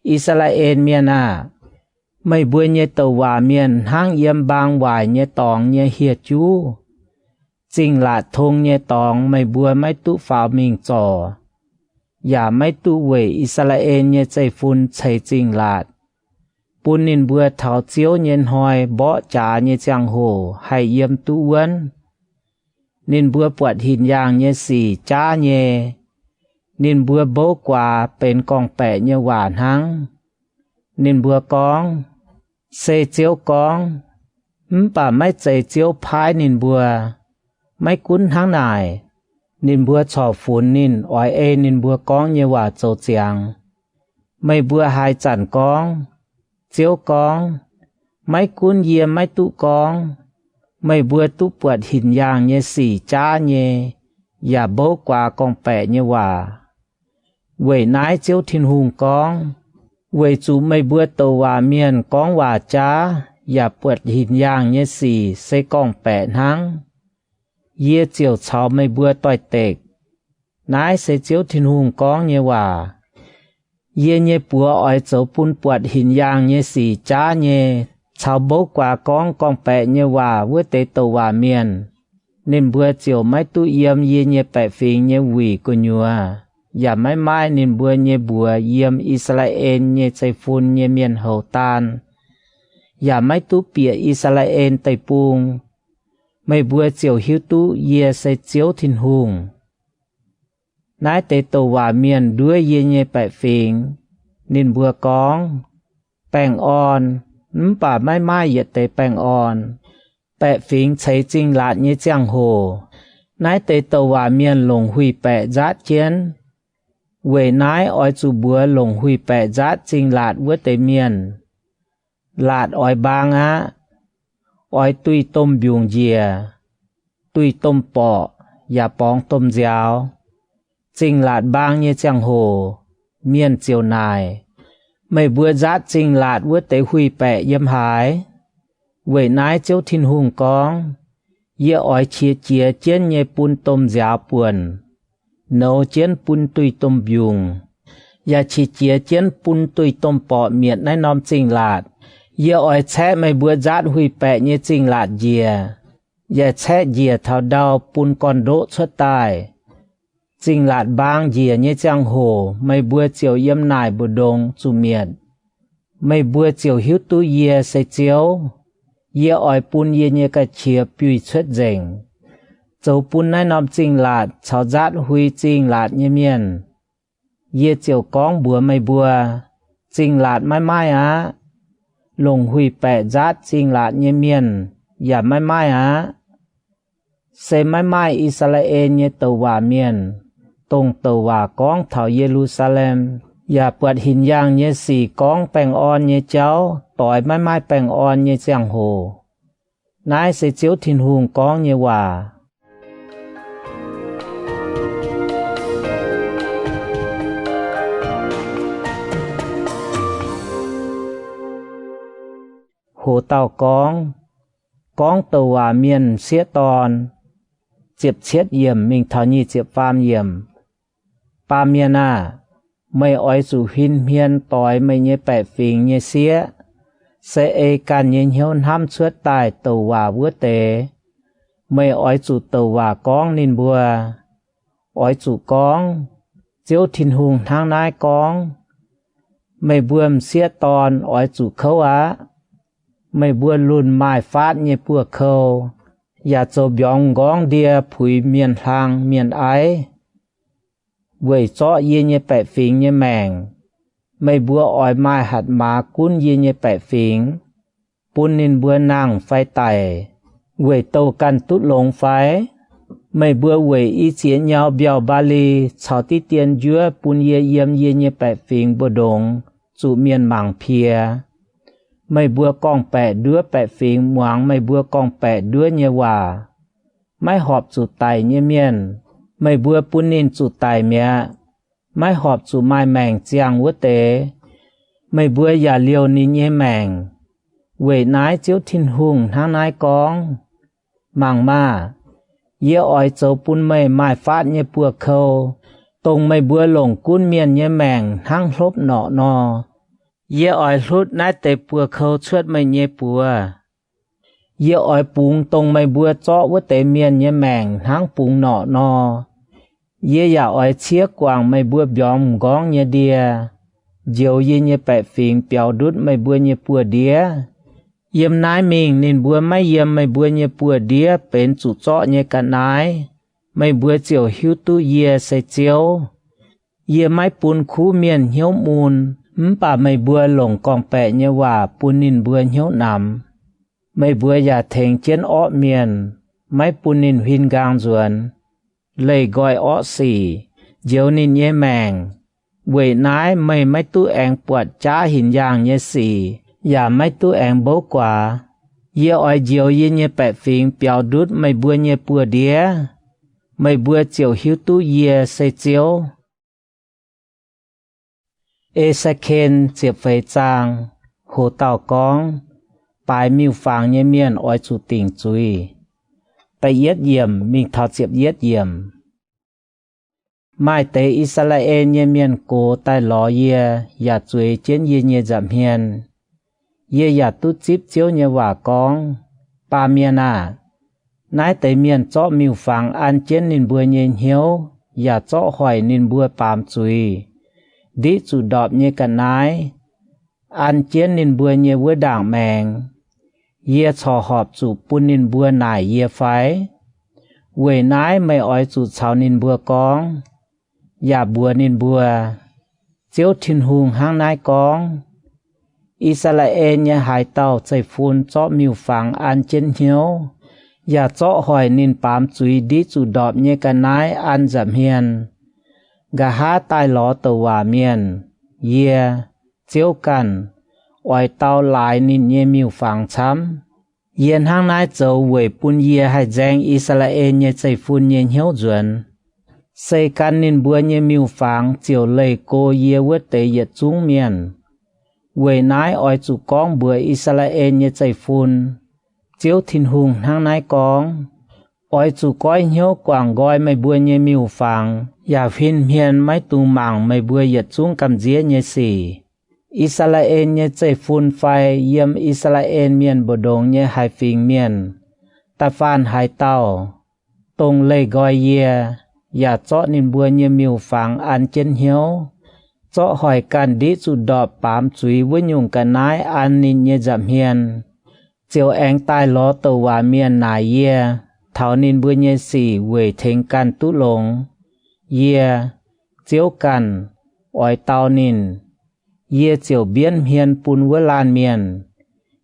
Israel miền à mấy bữa như tàu hòa miền hang yếm bang hoài như tòng như hiệt chú chính là thùng như tòng mấy bữa mấy tu pháo mình trò ya mấy tu về Israel như chạy phun chạy chính là bún nên bữa thảo chiếu nhân hoi bỏ trả như chẳng hồ hay yếm tu uốn nên bữa buat hình dạng như xì cha nhé nên bùa bố quả bên con bẻ như hỏa hăng nên bùa con xê chiếu con bà mấy chạy chiếu phái nên bùa mấy cuốn hăng này nên bùa trò phun nên oai ê nên bùa con như hỏa châu chiang mấy bùa hai chản con chiếu con mấy cuốn yê mấy tụ con mấy bùa tụ bọt hình dạng như xỉ cha như và bố quả con bẻ như hỏa quỷ nái chiếu thiên hùng con quỷ chú mấy bữa tàu hòa miền con hòa cha và bọt hình dạng như xì xây con bẻ hăng yê chiều cháu mấy bữa tỏi tệch nái xây chiếu thiên hùng con như hòa yê như bùa ỏi cháu bún bọt hình dạng như xì cha như cháu bố quả con bẻ như hòa với tế tàu hòa miền nên bữa chiều mấy tu yếm yê như bẻ phình như quỷ của nhùa và mãi mãi nên bùa như bùa yếm Israel như chạy phun như miền hậu tan và mấy tu bịa Israel tây buông mấy bùa chiều hiếu tu yê xây chiếu thiên hùng nái tế tổ hòa miền đuôi yê như bẻ phình nên bùa con bèng on bà mãi mãi yết tế bèng on bẻ phình chạy chinh lạt như giang hồ nái tế tổ hòa miền lồng hủy bẻ giác chiến quê nái oi chú búa lồng hủy bẻ giác chinh lạt với tế miền lạt oi bang á oi tùy tôm biùng dìa tùy tôm bọ và bóng tôm giáo chinh lạt bang như giang hồ miền chiều nài mấy bữa giác chinh lạt với tế hủy bẻ yếm hái quê nái chiếu thiên hùng con yê oi chia chia chiến như bún tôm giáo buồn nấu chiến bún tùy tôm biùng và chỉ chia chiến bún tùy tôm bọ miệng nái nom chinh lạt yê oi che mấy bữa giác hủy bẻ như chinh lạt dìa và che dìa thảo đau bún con đỗ xuất tài chinh lạt bang dìa như giang hồ mấy bữa chiều yếm nải bờ đông chú miệng mấy bữa chiều hiếu tu yê xây chiếu yê oi bún yê như cái chia bùi xuất dành châu bún nái nom chinh lạt cháu giác hủy chinh lạt như miền yê chiều con bùa mấy bùa chinh lạt mãi mãi á lồng hủy bẻ giác chinh lạt như miền và mãi mãi á xây mãi mãi Israel như tàu hòa miền tông tàu hòa con thảo Jerusalem và bọt hình dạng như xì con bèng on như cháu tỏi mãi mãi bèng on như giang hồ nái xây chiếu thiên hùng con như hòa hồ tàu con tàu hòa miền xía tòn chiếp chết yểm mình thảo nhi chiếp pham yểm pa miền à mấy oi chủ hiên tỏi mấy như bẻ phình như xía sẽ ê can như hiếu ham suốt tài tàu hòa vua tế mấy oi chủ tàu hòa con nên bùa oi chủ con chiếu thiên hùng thang nai con mấy buồm xía tòn oi chủ khâu á mấy bữa luôn mai phát như bữa khâu và cho biong gong đia phủi miền hàng miền ái buổi cho yê như bẻ phình như mèng mấy bữa ỏi mai hạt má cún yê như bẻ phình bún nên bữa nàng phai tải buổi tàu căn tút lồng phái mấy bữa buổi y chiến nhau biểu Bali chào tí tiền dưa bún yê yếm yê như bẻ phình bữa đông chủ miền mảng phía mấy bữa con bẻ đứa bẻ phình muang mấy bữa con bẻ đứa như hòa mấy họp chủ tài như miền mấy bữa bún nên chủ tài mẹ mấy họp chủ mai mèng chiang quốc tế mấy bữa giả liều ní như mèng quỷ nái chiếu thiên hùng tháng nái con màng ma yê oi châu bún mây mai phát như bữa khâu tông mấy bữa lồng cún miền như mèng tháng lốp nọ nọ yê oi lút nái tê bữa khâu chuột mấy như bữa yê oi bùng tông mấy bữa chó với tê miền như mèng tháng bùng nọ nọ yê giả oi chiếc quàng mấy bữa biom gong như đìa diều yê như bẻ phình béo đút mấy bữa như bữa đĩa yếm nái mình nên bữa mấy yếm mấy bữa như bữa đĩa bên chủ chó như cả nái mấy bữa chiều hiếu tu yê xây chiếu Ye mai pun khu miền hiếu mùn, bà mày bùa lồng con bẹ như hòa pun nín bùa hiếu nằm. Mày bùa giả thèn chiến ọ miền, mai pun nín huyên gang duẩn. Lây gọi ọ xì, diếu nín ye màng. Quỷ nái mày mai tu anh bọt chá hình dạng như xì, giả mai tu anh bố quả. Ye oi diếu ye như bẹ phình biểu đút mày bùa như bùa đĩa. Mày bùa chiều hiếu tu ye xây chiếu. Ê sa khen chiệp phê trang, hồ tàu con, bài miêu phàng như miền oi chủ tình chui. Tại yết diệm mình thọ chiệp yết diệm. Mai tế Israel như miền cố tại lò ye, ya chui chiến ye như giảm hiền. Ye ya tu chip chiếu như hòa con, ba miền à. Nái tế miền chó miêu phàng an chiến nín bùa như hiếu, ya chó hỏi nín bùa bám chui. Đi chủ đọp như cả nái, an chiến nín bùa như với đảng mèng. Ye cho họp chủ pun nín bùa nải ye phái. Quê nái mày oi chủ cháu nín bùa con. Ya bùa nín bùa, chiếu thiên hùng hang nái con. Israel như hai tàu chạy phun cho miêu phàng an chiến hiếu. Ya cho hỏi nín bám chui đi chủ đọp như cả nái an giảm hiền. Gà há tai ló tàu hòa miền, ye, chiếu cần, oi tàu lại nín ye miêu phàng chấm. Yên hang nái dấu về pun ye hay giang Israel như chạy phun ye hiếu duẩn. Xây căn nín bùa ye miêu phàng chiều lây cô ye vớt tế yết chung miền. Về nái oi chủ con bùa Israel như chạy phun, chiếu thiên hùng hang nái con. Oi chủ coi hiếu quảng gọi mày bùa ye miêu phàng. Ya phiên hiền mấy tu mạng mày bùa yết chung cầm dĩa như xì. Israel như chạy phun phai yếm Israel miền bồ đông như hai phình miền. Ta phan hai tàu. Tông lây gọi ye. Ya chọ nín bùa như miêu phàng an chân hiếu. Chọ hỏi can đi chủ đọp bám chúy với nhung cả nái an nín như giảm hiền. Chiều anh tai ló tàu hòa miền nải ye. Thảo nín bùa như xì về thênh can tú lông. Ye, chiếu cần, oi tàu nín. Ye chiều biến hiền pun với lan miền.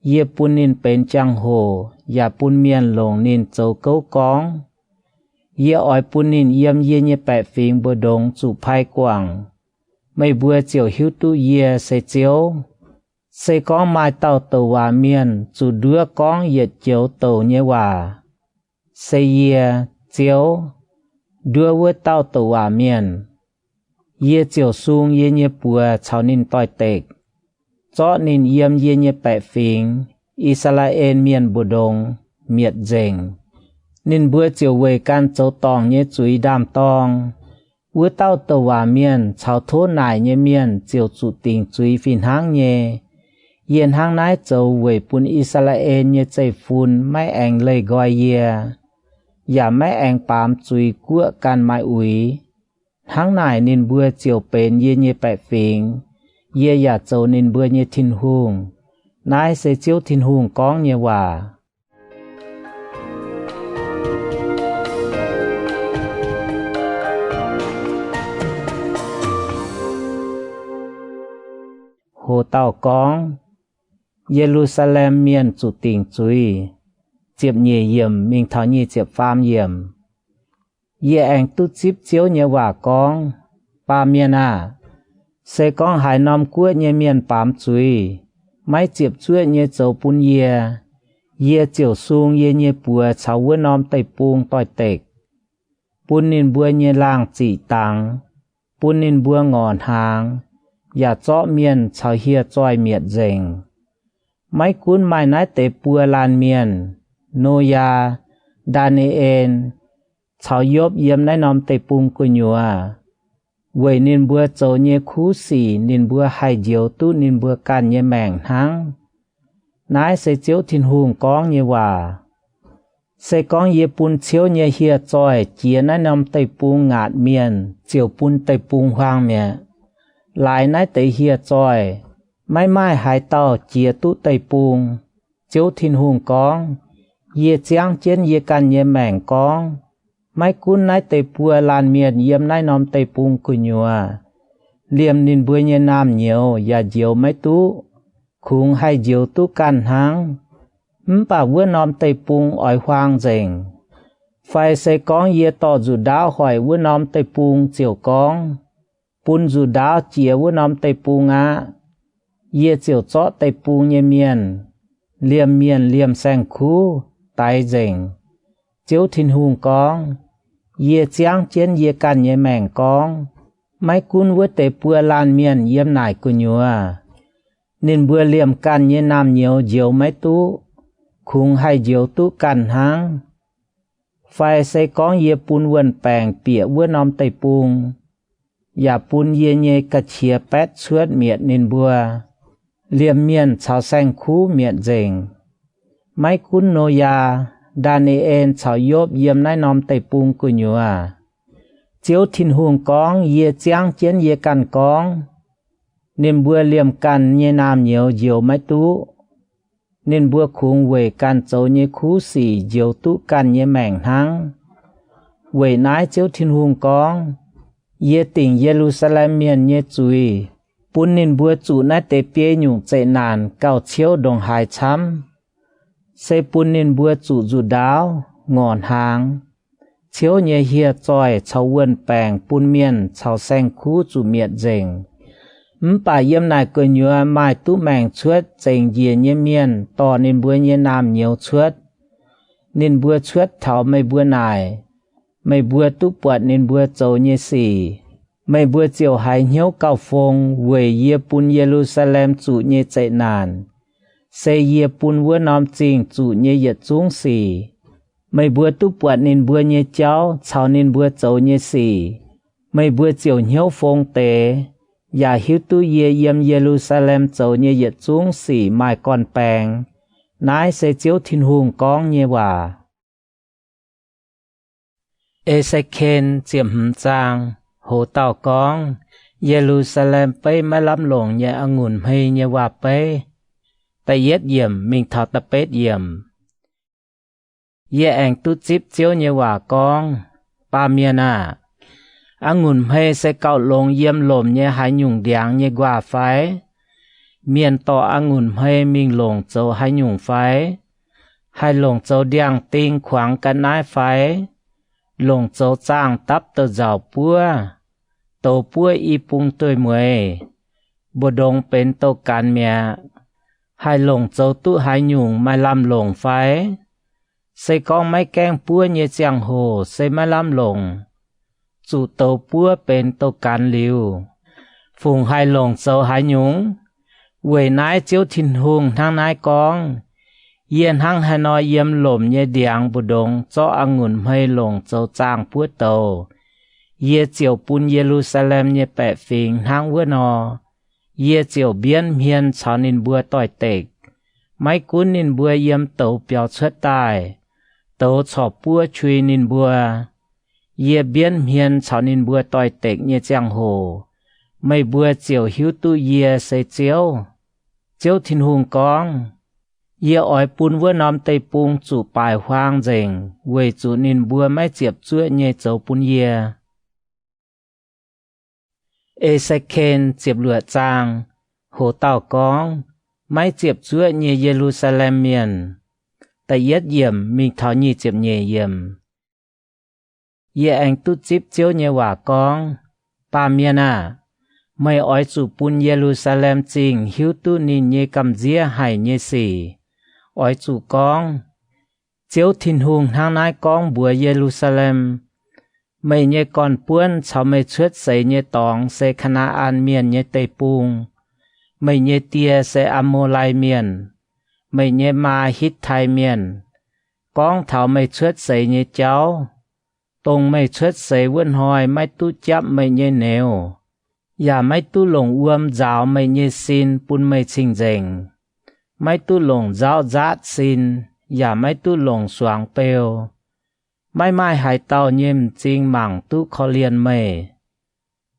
Ye pun nín bên trang hồ, ya pun miền lồng nín châu câu con. Ye oi pun nín yếm ye như bẹ phình bờ đông chủ phai quảng. Mày bùa chiều hiếu tu ye sẽ chiếu. Sẽ con mai tàu tàu hòa miền, chủ đứa con ye chiếu tàu như hòa. Sẽ ye, chiếu. Đưa với tàu tàu hòa miền. Ye chiều xuống ye như bùa cháu nín tòi tệch. Chó nín yếm ye như bẹ phình. Israel miền bồ đông, miệt dành. Nín bùa chiều về can châu tòng như chuối đàm tòng. Với tàu tàu hòa miền cháu thô nải như miền chiều chủ tình chuối phìn hang nhé. Yên hang nái châu về pun Israel như chạy phun mấy anh lây gọi ye. Ya mấy anh bám chuối của can mai ủi. Hang nải nín bùa chiều bền ye như bẹ phình. Ye ya châu nín bùa như thiên hùng. Nái sẽ chiếu thiên hùng con như hòa. Hồ tàu con. Jerusalem miền chủ tình chui. Chiệp nhì yểm mình thảo nhì chiệp pham yểm. Ye anh tu chip chiếu như hòa con. Ba miền à. Sẽ con hai năm cuối như miền bám chui. Mấy chiệp chuối như châu pun ye. Ye chiều xuống ye như bùa cháu với nóm tay buông tòi tệch. Pun nín bùa như làng chỉ tăng. Pun nín bùa ngọn hàng. Ya chọ miền cháu hia choi miệt dành. Mấy cuốn mai nái tế bùa lan miền. Noya, Daniel, cháu yốp yếm nái nóm tay buông của nhùa. Vậy nín bùa châu như khu xỉ nín bùa hai diếu tu nín bùa can như mèng hăng. Nái sẽ chiếu thiên hùng con như hòa. Sẽ con ye pun chiếu như hia choi chia nái nóm tay buông ngạt miền. Chiều pun tay buông hoang mẹ. Lại nái tế hia choi. Mai mai hai tàu chia tu tay buông. Chiếu thiên hùng con. Ye chiang chiến ye can như mèng con. Mai cún nái tế bùa lan miền yếm nái nóm tay buông của nhùa. liềm nín bùa nhẹ nam nhiều ya diều mấy tú khung hay diều tú can hang bà vua nòm tây pung ỏi hoang rèn phải xây con ye to dù đáo hỏi vua nòm tây pung chiều con pun dù đáo chia vua nòm tây pung á ye chiều chó tây pung nhẹ miền liềm sang khu tai rèn chiếu thiên hùng con ye chiang chiến ye can ye mèng con mấy cún vua tây pua lan miền yếm nải của nhua nên bữa liềm can ye nam nhiều diều mấy tú khung hay diều tú can hang phải xây con ye pun vườn bèng bịa vua nòm tây pung ya pun ye nhẹ cà chia pét suốt miệt nên bùa liềm miền chào sang khu miệt rèn mấy cún nô ya Daniel chào yốp yếm nái nòm tây pung của nhua chiếu thiên hùng con ye chiang chiến ye can con nên bữa liềm can ye nam nhiều diều mấy tú nên bữa khung về can châu ye khu xỉ diều tú can ye mèng hang về nái chiếu thiên hùng con ye tỉnh Jerusalem miền ye chui pun nên bữa chủ nái tê bia nhung chạy nàn cao chiếu đồng hải chấm xây pun nên bữa chủ dù đáo ngọn hàng chiếu nhẹ hiệp tròi chào vườn bèng pun miền chào sang khu chủ miệt rèn bà yếm này cười nhựa mai tú mèng chuốt rèn dìa nhẹ miền to nên bữa nhẹ nam nhiều chuốt nên bữa chuốt thảo mấy bữa này mấy bữa tú bọt nên bữa châu nhẹ xỉ mấy bữa chiều hải nhiêu cao phong về yê pun Jerusalem chủ nhẹ chạy nàn xây yê pun vua nòm chinh chủ nhẹ yết xuống xỉ mấy bữa tú bọt nên bữa nhẹ cháu chào nên bữa châu nhẹ xỉ mấy bữa chiều nhiêu phong tế ya hiếu tu ye yếm Jerusalem châu nhẹ yết xuống xỉ mai con bèng nái xây chiếu thiên hùng con nhẹ hòa Ezekiel chiếm hầm trang hồ tàu con Jerusalem bay mai lắm lồng nhẹ ngùn hay nhẹ hòa bay tại yết yểm mình thảo tập bết yểm ye anh tu chip chiếu nhẹ hòa con ba miền à ngùn hay sẽ cạo lồng yếm lồm nhẹ hai nhung điang nhẹ hòa phái miền to ngùn hay mình lồng châu hai nhung phái hai lồng châu điang tinh khoảng căn nái phái lồng châu trang tắp tờ giàu búa tàu búa y pung tươi mùi bồ đông bên tàu cán mẹ hai lồng châu tu hai nhung mai làm lồng phái xây con máy keng búa như giang hồ xây mai làm lồng chủ tàu búa bên tàu cán liu phùng hai lồng châu hai nhung quầy nái chiếu thiên hùng thang nái con yên hăng hai nói yếm lồm nhẹ điang bồ đông cho ngùn hay lồng châu trang búa tàu ye chiều pun Jerusalem nhẹ bẹ phình hang vua nò ye chiều biến hiền chào nên bùa tỏi tệch mấy cún nên bùa yếm tàu biểu xuất tài tàu chọ bùa chui nên bùa ye biến hiền chào nên bùa tỏi tệch nhẹ giang hồ mấy bùa chiều hiếu tu ye xây chiếu thiên hùng con ye ỏi pun vua nòm tây pung chủ bài hoang rèn về chủ nên bùa mấy chiệp chuỗi nhẹ châu pun ye Ezekiel chiệp lụa trang hồ tàu con mấy chiệp chúa như Jerusalem miền tại yết yểm mình thảo như chiệp nhẹ yểm ye anh tu chip chiếu như hòa con ba miền à mấy ỏi chủ pun Jerusalem chinh hiếu tu nín như cầm dĩa hay như xỉ ỏi chủ con chiếu thiên hùng hang nái con bùa Jerusalem mấy nhé con buôn cháu mấy chuốt xây nhé tòng xây khana an miền nhé tây pung mấy nhé tia xây Amolai miền mấy nhé ma hít thai miền con thảo mấy chuốt xây nhé cháu tông mấy chuốt xây vươn hỏi mấy tu chấp mấy nhé nèo ya mấy tu lồng uom giáo mấy nhé xin pun mấy chinh dành mấy tu lồng giáo giác xin ya mấy tu lồng soáng bèo mai hải tàu nhiêm chính mảng tu khó liền mày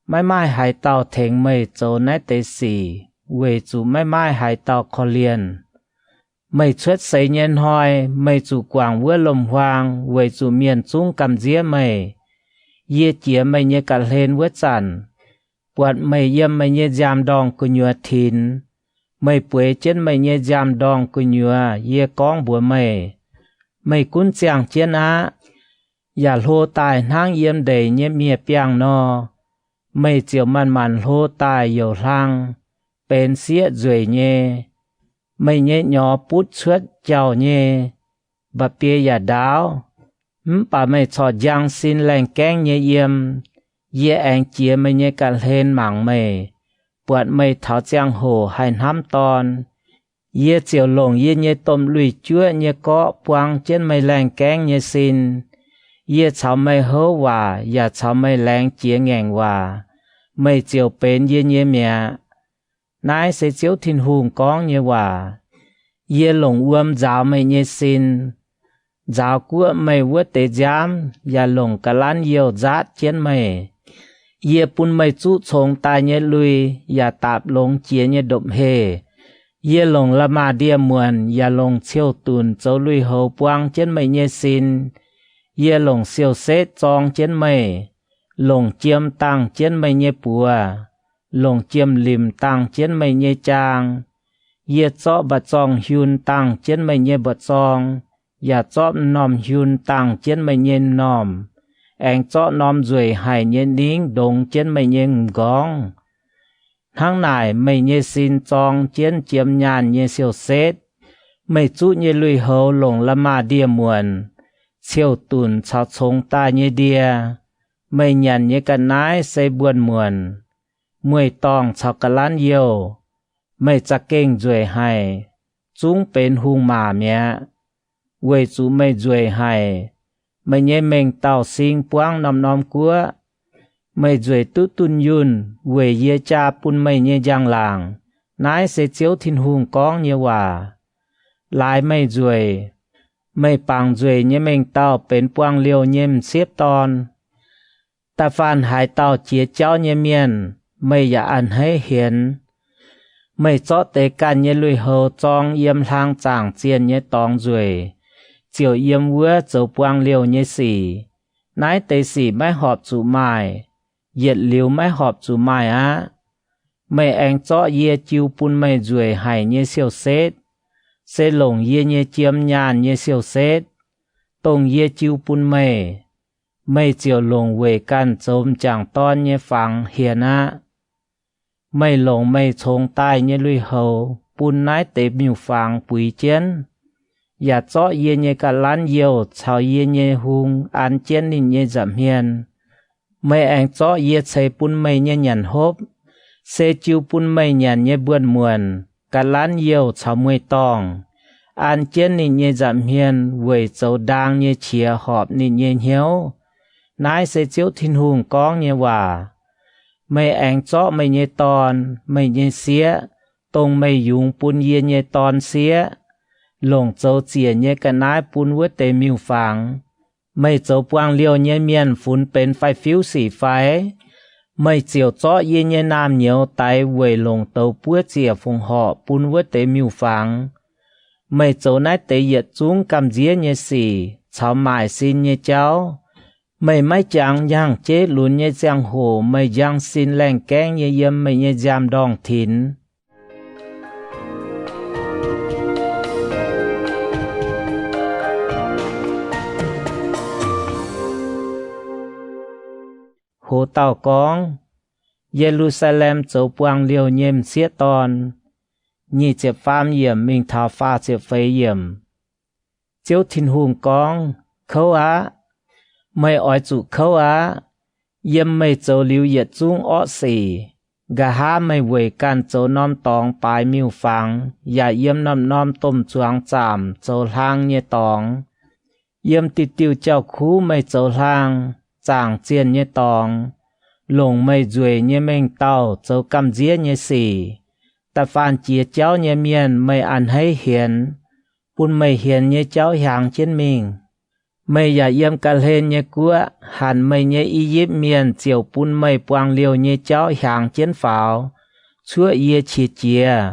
mai hải tàu thèn mày châu nái tế xỉ về chủ mai hải tàu khó liền mày xuất xây nhân hoi mày chủ quảng vua lồng hoang về chủ miền trung cầm dĩa mày ye chia mày nhé cả lên vua chản Bọt mày yếm mày nhé giam đong của nhua thìn. Mày bùi trên mày nhé giam đong của nhua yê con bùa mày. Mày cún chàng trên á. Yà lô tài nang yếm đầy nhé mìa piang no. Mày chiều man lô tài dầu răng. Bên xía rồi nhé. Mày nhé nhỏ bút suốt chào nhé. Bà bia yà đáo. Bà mày cho giang xin lành kén nhé yếm. Yê anh chia mày nhé cả lên mạng mày. Bọt mày tháo giang hồ hay nắm tòn. Yê chiều lồng yê nhé tôm lùi chúa nhé có quang trên mày lành kén nhé xin. Yê cháu mày hấu hòa, yà cháu mày lành chia ngành hòa. Mày chiều bên yê nhé mẹ. Nái sẽ chiếu thiên hùng con nhé hòa. Yê lồng uâm giáo mày nhé xin. Giáo của mày vớt tế giám, yà lồng cả lán yêu giác trên mày. Yê bún mày chú chông tai nhé lùi, yà tạp lồng chia nhé độm hề. Yê lồng là mà đia muôn, yà lồng chiêu tùn châu lùi hầu quang trên mày nhé xin. Yê lồng siêu xết chong trên mày. Lồng chiêm tăng trên mày nhé bùa. Lồng chiêm lim tăng trên mày nhé trang. Yê chọ bà chong hyun tăng trên mày nhé bà chong. Yà chọ nòm hyun tăng trên mày nhé nòm. Anh chọ nòm rồi hải nhé nính đông trên mày nhé ngóng. Tháng này mày nhé xin chong trên chiêm nhàn nhé siêu xết. Mày chú nhé lùi hầu lồng là mà đia muôn. Siêu tùn cháu chống ta nhé đia. Mày nhận nhé cả nái xây buồn muôn. Mùi tòng cháu cả lán yêu. Mày chắc kinh rồi hay. Chúng bên hung mà mẹ. Quê chú mày rồi hay. Mày nhé mình tàu sinh quang nòm của. Mày rồi tú tùn yun. Quê yê cha bún mày nhé giang làng. Nái sẽ chiếu thiên hùng con nhé hòa. Lại mày rồi. Mày bằng rồi nhé mình tàu bên quang liều nhém xếp ton. Ta phàn hai tàu chia cháu nhé miền. Mày dạ ăn hay hiến. Mày chó tế can nhé lùi hầu chong yếm lang chàng chiên nhé tong rồi. Chiều yếm vữa dấu quang liều nhé xỉ. Nái tế xỉ mái họp chủ mài. Yết liều mái họp chủ mài á. Mày anh chó yê chiêu bún mày rồi hay nhé siêu xết. Sẽ lồng yê nhé chiếm nhàn nhé siêu xết. Tông yê chiêu bún mày. Mày chiều lồng về can chôm chẳng ton nhé phẳng hiền á. Mày lồng mày trông tai nhé lùi hầu. Bún nái tế miêu phẳng bùi chén. Yà chó yê nhé cả lán yêu. Chào yê nhé hung án chén nín nhé giảm hiền. Mày anh chó yê xây bún mày nhé nhàn hốp. Sẽ chiêu bún mày nhàn nhé buồn muôn. Cả lán yêu cháu mùi tòng. Án chén nín nhé giảm hiền. Với cháu đang nhé chia họp nín nhé hiếu. Nái sẽ chiếu thiên hùng con nhé hòa. Mày anh chó mày nhé tòn. Mày nhé xía. Tông mày dùng bún yê nhé tòn xía. Lồng cháu chìa nhé cả nái bún vớt tế miêu phẳng. Mày cháu quang liều nhé miền phún bên phải phiếu xỉ phái. Mày chiều chó yê nhé nam nhiều tay về lồng tàu búa chìa phùng họ bún vớt tế miêu phẳng. Mày cháu nái tế yết chúng cầm dĩa nhé xỉ. Cháu mải xin nhé cháu. Mày mái chẳng giang chế luôn nhé giang hồ. Mày giang xin lành kén nhé yếm mày nhé giam đong thín. Hồ tàu con. Jerusalem châu quang liều nhêm xiết ton. Nhị chếp phàm yểm mình thảo pha chếp phế yểm. Chiếu thiên hùng con. Khâu á. Mày ỏi chủ khâu á. Yếm mày châu liu yết chung ọ xỉ. Gà há mày về can châu nòm tòng bài miêu phẳng. Yà yếm nòm tôm chuang chạm châu lang nhé tòng. Yếm tì tiêu chào khu mày châu lang. Chàng chiên nhé tòng. Lồng mày duệ nhé mình tàu châu cầm dĩa nhé xỉ. Ta phàn chia cháu nhé miền mày ăn hay hiền. Bún mày hiền nhé cháu hàng trên mình. Mày giả yếm cả lên nhé của. Hẳn mày nhé y díp miền chiều bún mày quang liều nhé cháu hàng trên pháo. Chúa yê chia chia.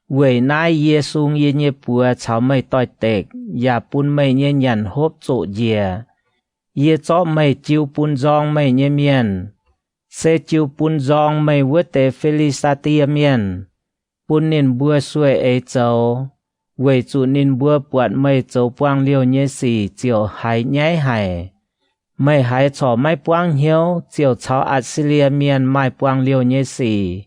Vậy nai yê sung yê nhé bùa cháu mày tòi tệch. Giả bún mày nhé nhận hốp chỗ dìa. Yê chó mày chiêu bún giong mày nhé miền. Sẽ chiêu bún giong mây vứt tế Philisatia miền. Bún nên bua xuôi ấy châu. Quầy chủ nên bua buat mây châu quang liêu nhé xì chiều hải nhái hải. Mây hải chỏ mai quang hiếu chiều cháu Assyria miền mai quang liêu nhé xì.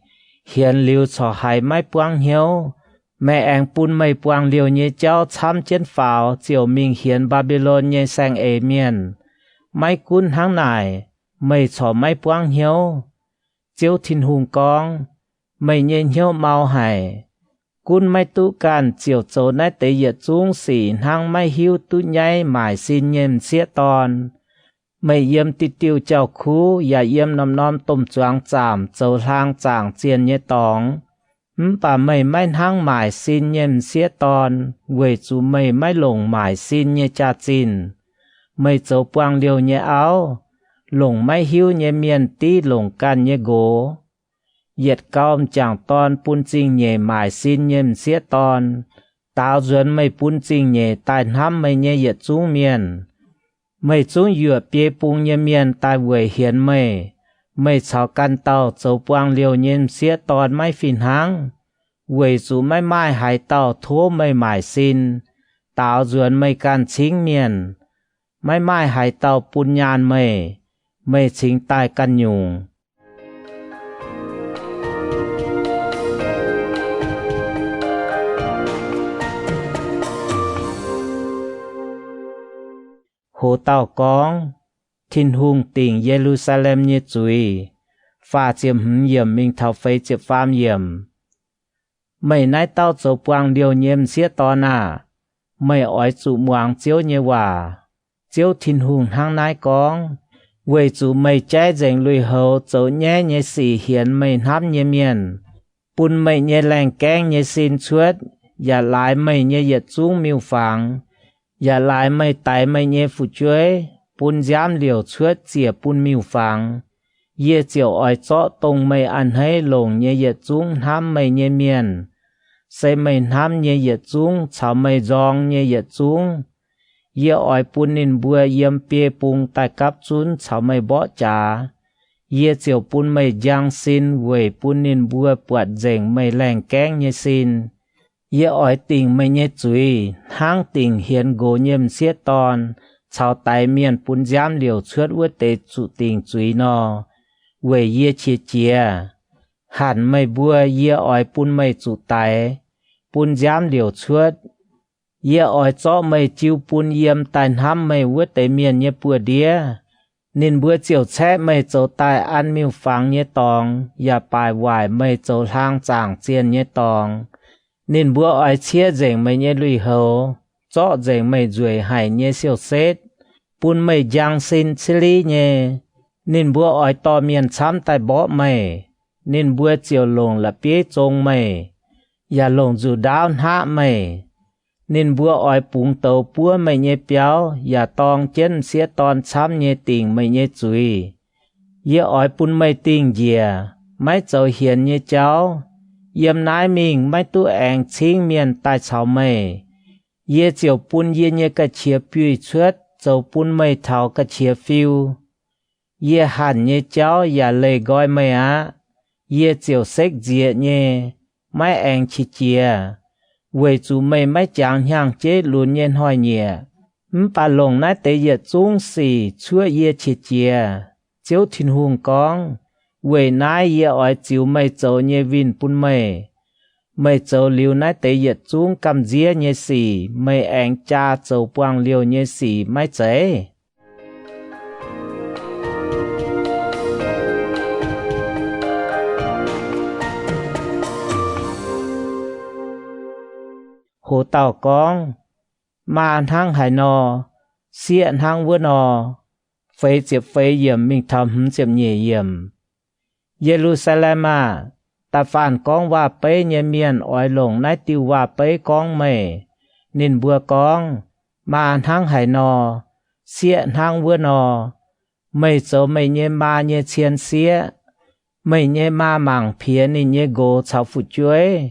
Hiền liêu chỏ hải mai quang hiếu. Mẹ anh bún mây quang liêu nhé cháu chăm trên pháo chiều mình hiền Babylon nhé sang ấy miền. Mai cún hàng nải. Mây chỏ mai quang hiếu. Chiếu thiên hùng con. Mây nhé hiếu mau hải. Cún mai tu can chiều châu nái tế yết trung xỉ hàng mai hiếu tu nhai mải xin nhêm xía tòn. Mây yếm tì tiêu chào khu ya yếm nòm nòm tôm choáng chạm châu lang chàng chiên nhé tóng. Bà mây mai hàng mải xin nhêm xía tòn, quầy chú mây mai lồng mải xin nhé cha chín. Mây châu quang liêu nhé áo, lồng mai hiếu nhé miền tí lồng can nhé gỗ. Yết cao chàng ton bún chinh nhẹ mải xin nhêm xía ton. Tao duyên mây bún chinh nhẹ tài hăm mây nhé yết trung miền. Mây trung dựa bia bung nhé miền tài vầy hiến mây. Mây cháu căn tàu châu quang liêu nhêm xía ton mai phìn háng. Vầy chú mai mai hải tàu thua mây mải xin. Tao duyên mây can chính miền. Mai mai hải tàu bún nhàn mây. Mây chính tài căn nhung. Hồ tàu con, thiên hùng tỉnh Jerusalem như chuối, pha chiếm hứng yểm mình thảo phê chiếm phàm yểm. Mấy nái tàu châu quang điều nhiêm xía to nà, mấy ói chủ muang chiếu như hòa, chiếu thiên hùng hàng nái con, quầy chủ mấy trái dành lùi hậu châu nhé nhé xỉ hiến mấy háp nhé miền, bún mấy nhé lành keng nhé xin chuốt, và lại mấy nhé yết trung miêu phẳng. Và lại mây tay mây nhé phụ chuối, bún giám liều chuốt chìa bún miêu phẳng. Yê chiều ỏi chọ tông mây ăn hay lồng nhé yết trung hám mây nhé miền. Xây mây hám nhé yết trung, cháu mây giong nhé yết trung. Yê ỏi bún nín bùa yếm bia bùng tại cắp chún cháu mây bó chá. Yê chiều bún mây giang xin vầy bún nín bùa bọt dành mây lành keng nhé xin. Yê ỏi tình mây nhé chuối, hang tình hiền gỗ nhiêm xía ton, cháu tay miền bún giám liều chuốt vứt tế chủ tình chuối nò, về yê chia chia. Hẳn mây bùa yê ỏi bún mây chủ tay, bún giám liều chuốt. Yê ỏi chó mây chiêu bún yếm tài hăm mây vứt tế miền nhé bùa đĩa. Nên bùa chiều chép mây châu tay ăn miêu phẳng nhé tòng, ya bài hoài mây châu lang chàng chiên nhé tòng. Nên bữa ỏi chia dành mây nhé lùi hầu, chọ dành mây rùi hải nhé siêu xết, bún mây giang xin xí lý nhé. Nên bữa ỏi to miền chám tay bó mây, nên bữa chiều lồng là bế trông mây, và lồng dù đáo hạ mây. Nên bữa ỏi bún tàu bữa mây nhé béo, và tòng chân xía ton chám nhé tình mây nhé chúi. Yê ỏi bún mây tình dìa, mái châu hiền nhé cháu. Yếm nái mình mai tu ảnh chính miền tại cháu mây. Yê chiều bún yê nhé cả chia bùi chuốt, châu bún mây thảo cả chia phiêu. Yê hẳn nhé cháu yà lê gói mây á. Yê chiều xếch dịa nhé, mai ảnh chi chia. Quầy chú mây mai chẳng hàng chế luôn nhiên hỏi nhẹ. Bà lồng nái tế yết trung xì chúa yê chi chia. Chiếu thiên hùng con. Quầy nái yê ỏi chiếu mây châu nhé vinh bún mây. Mây châu liu nái tế yết trung cầm dĩa nhé xì, mây ảnh cha châu quang liu nhé xì mai chế. Hồ tàu con, mà hang hải nò, xiện hang vua nò, phê chiếp phê yểm mình thầm chiếp nhẹ yểm. Jerusalem à, ta phản con và bế nhé miền ỏi lồng nái tiêu và bế con mê. Nên bùa con, mà hang hải nò, xiện hang vua nò, mây châu mây nhé ma nhé chiên xía, mây nhé ma mảng phía nên nhé gỗ cháu phụ chuối.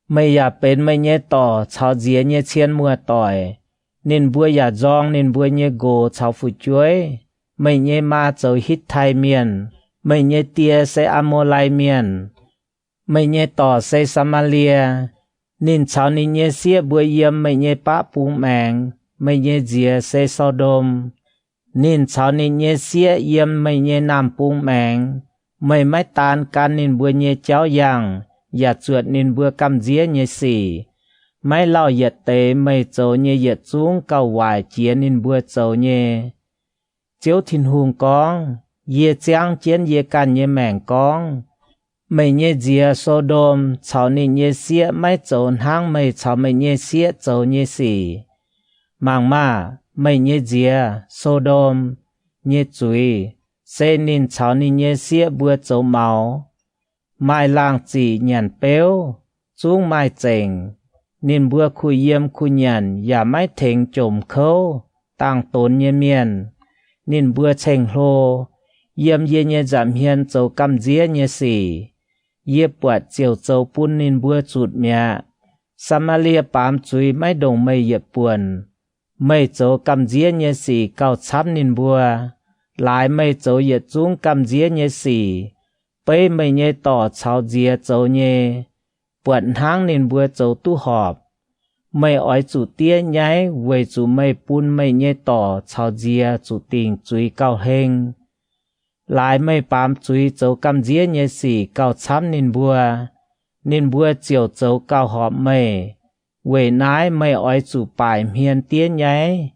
Mây ya bên mây nhé tỏ cháu dĩa nhé chiên mùa tỏi. Nên bùa ya giong nên bùa nhé gỗ cháu phụ chuối. Mây nhé ma châu hít thai miền. mày nhé tia sẽ Amolai miền mày nhé tỏ sẽ Samaria nín cháu nín nhé xía bùa yếm mày nhé bá bùng màng mày nhé dìa sẽ Sodom nín cháu nín nhé xía yếm mày nhé nam bùng màng mày mãi tàn can nín bùa nhé cháu yang ya chuột nín bùa cam dĩa nhé xì mãi lao yết tế mày châu nhé yết xuống cầu hoài chiến nín bùa châu nhé chiếu thiên hùng con ye chang chiến ye can ye mèng con mày nhé dìa Sodom cháu nín nhé xía mãi châu hang mày cháu mày nhé xía châu nhé xì mang ma mày nhé dìa Sodom nhé chuối sẽ nín cháu nín nhé xía bùa châu máu mai lang chỉ nhàn béo xuống mai chèn nín bùa khui yếm khui nhàn ya mãi thèn trộm khâu tăng tốn nhé miền nín bùa chèn lô yếm ye nhé giảm hiền châu cam dĩa nhé xì ye bọt chiều châu pun nín bùa chụt mẹ Samaria bám chuối mãi đồng mây yết buồn mây châu cam dĩa nhé xì cao chắp nín bùa lại mây châu yết xuống cam dĩa nhé xì bây mày nhé tỏ cháu dìa châu nhé buồn hang nín bùa châu tu họp mày ói chủ tía nháy về chủ mày pun mày nhé tỏ cháu dìa chủ tình chuối cao hên lại mày bám chuối châu cam dĩa nhé xì cao chám nín bùa chiều châu cao họp mày về nái mày ói chủ bài hiền tía nháy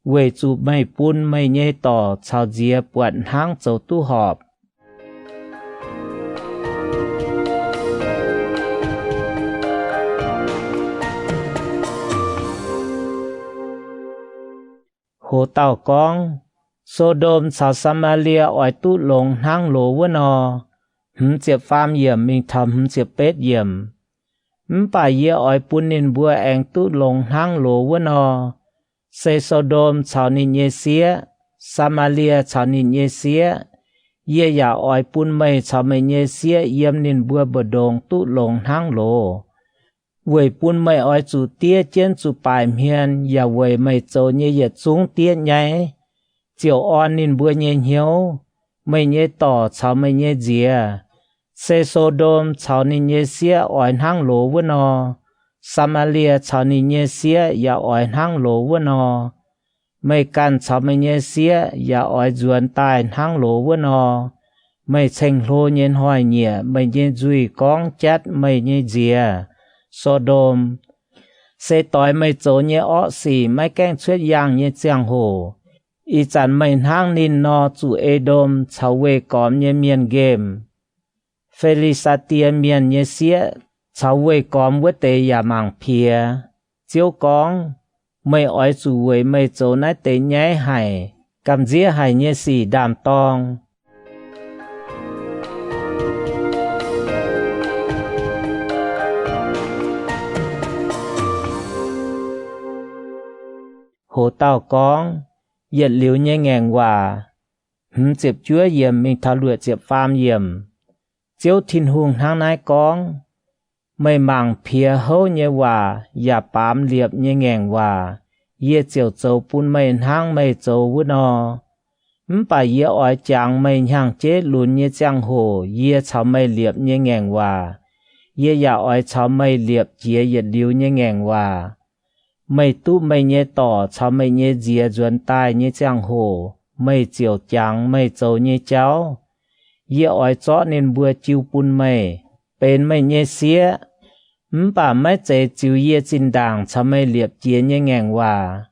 về chủ mày pun mày nhé tỏ cháu dìa buồn hang châu tu họp hồ tàu con Sodom sao Samaria ỏi tu lồng hang lỗ vân nò chẹp pham yểm mình thầm chẹp pết yểm bà ye ỏi pun nín bùa anh tu lồng hang lỗ vân nò se Sodom sao nín nhé xía Samaria sao nín nhé xía ye ya ỏi pun mày sao mày nhé xía yếm nín bùa bờ đồng tu lồng hang lỗ vậy pun mày ỏi chủ tia trên chủ bài miền ya vậy mày châu nhé yết xuống tia nhảy chiều on nín bùa nhé hiếu mày nhé tỏ cháu mày nhé dìa se Sodom cháu nín nhé xía ỏi hang lỗ vân nò Samaria cháu nín nhé xía ya ỏi hang lỗ vân nò mày can cháu mày nhé xía ya ỏi duẩn tài hang lỗ vân nò mày chênh lô nhé hoài nhẹ mày nhé duy con chát mày nhé dìa Sodom sẽ tỏi mày chỗ nhé ọ xì mày keng chuyết yang nhé giang hồ y chán mày hang nín nò chủ Edom cháu về cóm nhé miền game Philisatia miền nhé xía cháu về cóm vết tế ya màng phía chiếu con mày ói chủ về mày chỗ nái tế nhé hải cầm dĩa hải nhé xì đàm tong hồ tàu con yết liu nhé ngàn hòa chẹp chúa yểm mình thảo lụa chẹp pham yểm chiếu thiên hùng hang nái con mày màng phía hâu nhé hòa ya bám liệp nhé ngàn hòa ye chiều châu pun mày hang mày châu vút nò bà ye ói chàng mày hàng chế lún nhé giang hồ ye cháu mày liệp nhé ngàn hòa ye ya ói cháu mày liệp chia yết liu nhé ngàn hòa mày tu mày nhé tỏ cháu mày nhé dìa duẩn tai nhé giang hồ mày chiều chàng mày châu nhé cháu ye ói chó nên bùa chiu pun mày bên mày nhé xía bà mày chế chiu ye chín đàng cháu mày liệp chia nhé ngàn hòa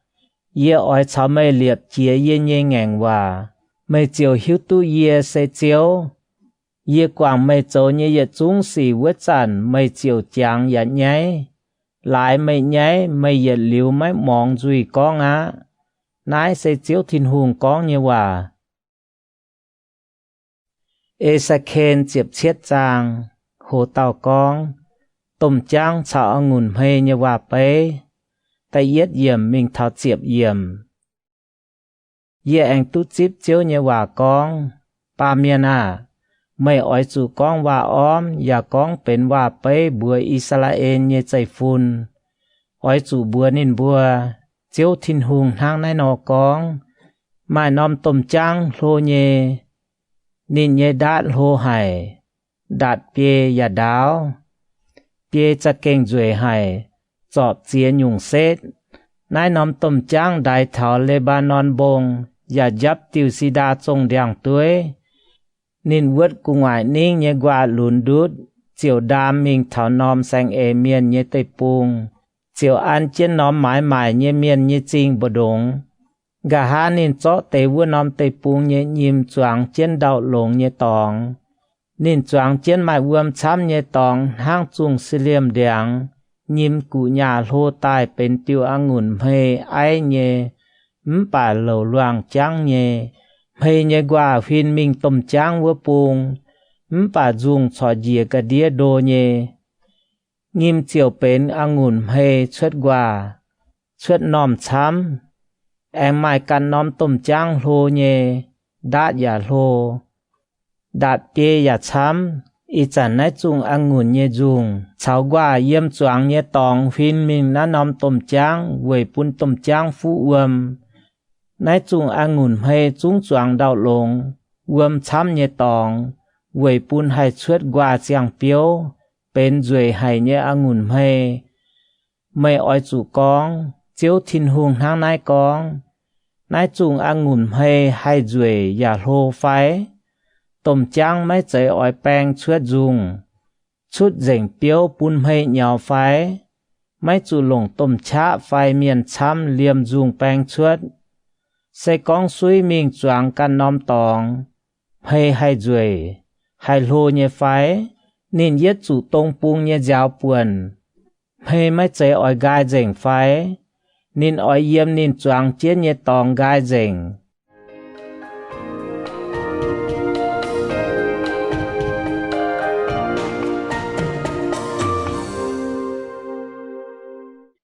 ye ói cháu mày liệp chia ye nhé ngàn hòa mày chiều hiếu tu ye sẽ chiếu ye quảng mày châu nhé ye trung sĩ vết chản mày chiều chàng ya nháy lại mày nháy mày yết liu mày mong duy con á nái sẽ chiếu thiên hùng con như hòa Esaken chẹp chiết chàng hồ tàu con tôm chang chảo ngùn hê như hòa bế tay yết yểm mình thảo chẹp yểm ye anh tu chip chiếu như hòa con ba miền à mày ói chủ con hòa óm ya con bên hòa bế bùa Israel như chạy phun ói chủ bùa nín bùa chiếu thiên hùng hang nái nọ con mai nòm tôm chang lô nhê nên nhé đạt hô hải đạt bia ya đáo bia cha kênh duệ hải chọp chia nhung xét nái nóm tôm trắng đại thảo Lebanon bông ya dắp tiêu si đa trông đèng tuế nên vượt cu ngoại ninh nhé qua lùn đút chiều đam mình thảo nóm sang miền nhé tây pung chiều ăn trên nóm mãi mãi nhé miền nhé chinh bờ đống gà ha nên chó tê vua nóm tây pung nhé nhìm choáng trên đậu lồng nhé tòng nên choáng trên mãi vuông chăm nhé tòng hang chung xì liêm đèng nhìm cụ nhà lô tai bên tiêu ăn ngùn mê ai nhé bà lầu loang trắng nhé mê nhé qua phiên mình tôm trắng vua pung bà dùng cho dìa cả đĩa đồ nhé nhìm chiều bên ăn ngùn mê xuất qua xuất nòm chăm em mai căn nòm tôm trắng lô nhé đát ya lô đạt bia ya chăm ý chẳng nãy chung ăn ngùn nhé dùng cháu qua yếm choáng nhé tòng phiên mình ná nòm tôm trắng về bún tôm trắng phụ nãy chung ăn ngùn hay chung choáng đào lồng chăm nhé tòng về bún hay suốt qua chiang piếu bên dưới hay nhé ăn ngùn hay mày oi chủ con chiếu thiên hùng hang nãy con nãy chung ăn ngùn hay dưới ya lô phái tôm trắng mấy trái ỏi bèng chuốt dùng chút rỉnh piếu bún hay nhào phái mấy chủ lồng tôm chá phái miền chăm liềm dùng bèng chuốt sẽ con suy mình choáng căn nóm tòng hay ruồi hay lô nhé phái nên yết chủ tông bung nhé giáo buồn hay mấy trái ỏi gai rỉnh phái nên ỏi yếm nên choáng chết nhé tòng gai rỉnh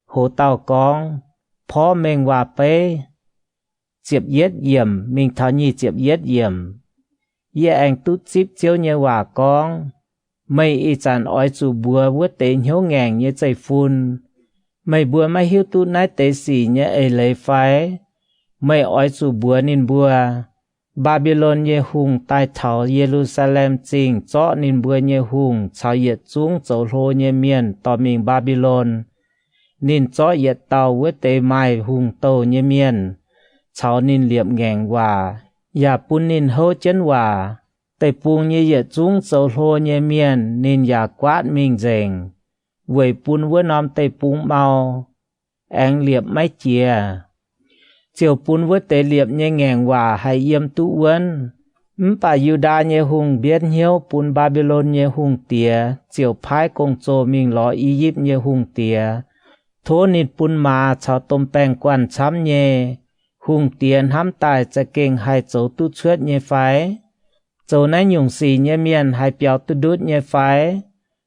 hồ tàu con phó mình hòa bế chiếp yết yểm mình thảo nhi chiếp yết yểm yê anh tút chip chiếu nhé hòa con mây y chàn ói chủ bùa vứt tế hiếu ngàng nhé chạy phun mây bùa mai hiếu tút nái tế xỉ nhé ấy lấy phái mây ói chủ bùa nên bùa Babylon nhé hùng tai thảo Jerusalem chinh chó nên bùa nhé hùng chào yết chúng châu lô nhé miền tỏ mình Babylon nên chó yết tàu với tế mai hùng tàu nhé miền cháu nên liệm ngàng hòa ya pun nên hô chân hòa tế pung nhé yết chúng châu lô nhé miền nên ya quát mình dành với pun với nóm tế pung mau anh liệm mấy chia chiều pun với tế liệm nhé ngàng hòa hay yếm tụ vấn bà Yuda nhé hùng biết hiếu pun Babylon nhé hùng tía chiều phái công chô mình lo Egypt nhé hùng tía thô nịt bún mà cháu tôm bèng quan chăm nhé hùng tiền hám tài cha kênh hai cháu tu chuốt nhé phái cháu nãy nhung xì nhé miền hai béo tu đút nhé phái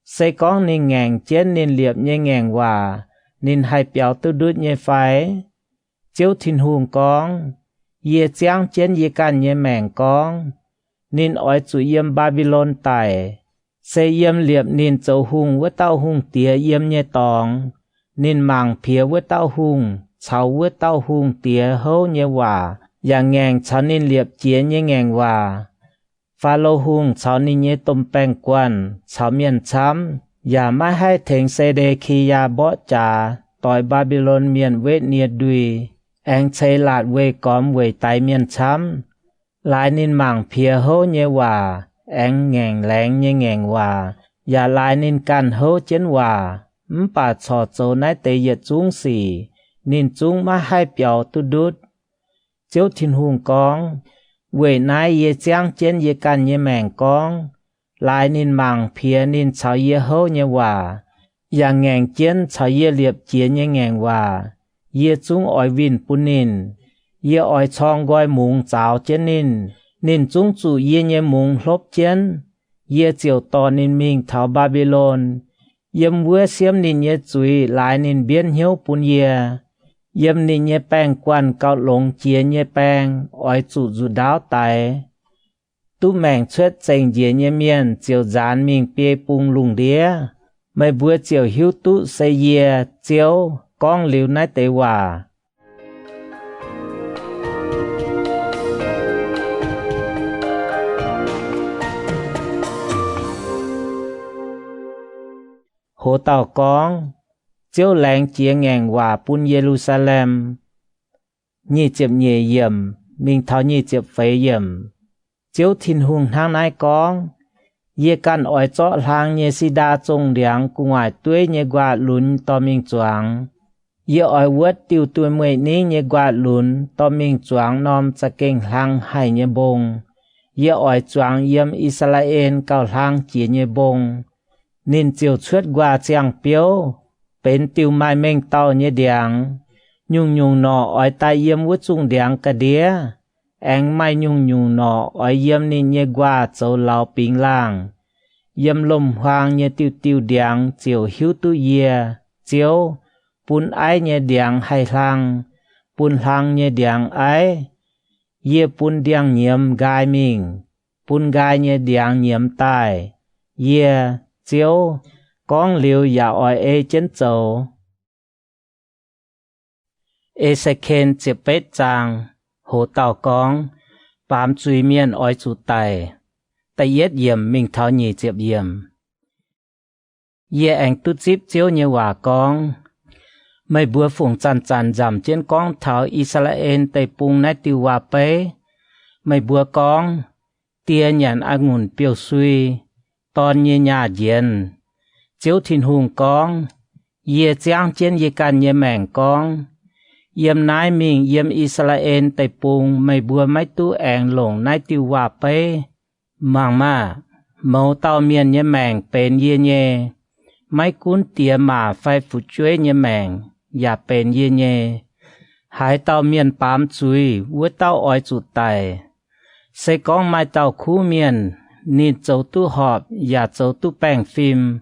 xây con nên ngàng chết nên liệp nhé ngàng hòa nên hai béo tu đút nhé phái chiếu thiên hùng con yê chang chết yê can nhé mèng con nên ói chủ yếm Babylon tài xây yếm liệp nên cháu hùng với tao hùng tía yếm nhé tòng nên màng phía với tao hùng cháu với tao hùng tía hâu nhé hòa và ngàng cháu nên liệp chia nhé ngàng hòa pha lô hùng cháu nên nhé tôm bèng quan cháu miền chăm và mai hai thèn xe đề khi ya bó trà tỏi Babylon miền vết nhiệt đùi anh xây lạt về cóm về tay miền chăm lại nên màng phía hâu nhé hòa anh ngàng lén nhé ngàng hòa và lại nên can hâu chén hòa bà chọ châu nái tế yết chúng xỉ nên chúng mà hai béo tu đút chiếu thiên hùng con về nái yê chang chén yê can yê mèng con lại nên màng phía nên cháu yê hâu nhé hòa và ngàng chén cháu yê liệp chia nhé ngàng hòa yê chúng ỏi vinh bún nín yê ỏi chong gọi mùng cháu chén nên chúng chủ yê nhé mùng lốp chén yê chiều to nên mình thảo Babylon yếm vua xiêm nín nhé chuối lại nín biến hiếu bún yê yếm nín nhé bèng quan cao lông chia nhé bèng ỏi chủ dù đáo tài tu mèng chuết chênh dìa nhé miền chiều dán mình bê bung lùng đĩa mày vua chiều hiếu tu xây yê chiều con liu nái tế hòa hồ tàu con chiếu làng chia ngàn hòa pun Jerusalem nhị chịp nhị yểm mình tháo nhị chịp phế yểm chiếu thiên hùng thang nai con ye can ỏi chó lang nhị si đa trông điang cùng ngoài tuổi nhị quạt lún to mình choáng ye ỏi vớt tiêu tuổi mười ní nhị quạt lún to mình choáng nom sa kênh lang hay nhị bông ye ỏi choáng yếm Israel cao lang chỉ nhị bông nên chiều suốt qua chiang piếu bên tiêu mai mình tàu nhị điang nhung nọ ỏi tai yếm vớt chung điang cả đĩa anh mai nhung nọ ỏi yếm nên nhị qua châu lao ping lang yếm lom hoang nhị tiêu điang chiều hiếu tu ye chiều pun ai nhị điang hay lang pun lang nhị điang ai ye pun điang nhiễm gai mình pun gai nhị điang nhiễm tai ye chiếu con liều ya ỏi ê chén châu ê sẽ khen chếp bết chàng hồ tàu con bám truy miên ỏi chủ tài tay yết yểm mình tháo nhị chếp yểm ye anh tút zip chiếu như hòa con mấy bữa phụng chăn giảm trên con tháo Israel tay pung nái tiêu hòa bế mấy bữa con tia nhàn ăn ngùn piêu suy tòn như nhà diện chiếu thiên hùng con ye giang trên ye can ye mèng con yếm nái mình yếm Israel tay pung mấy bữa mấy tu anh lồng nái tiêu hòa bế mang mà mẫu tàu miền ye mèng bên ye nhé mấy cuốn tia mà phải phụ chuối ye mèng ya bên ye nhé hai tàu miền bám chui với tàu ỏi chủ tài sẽ có mai tàu khu miền nên châu tu họp ya châu tu bèn phim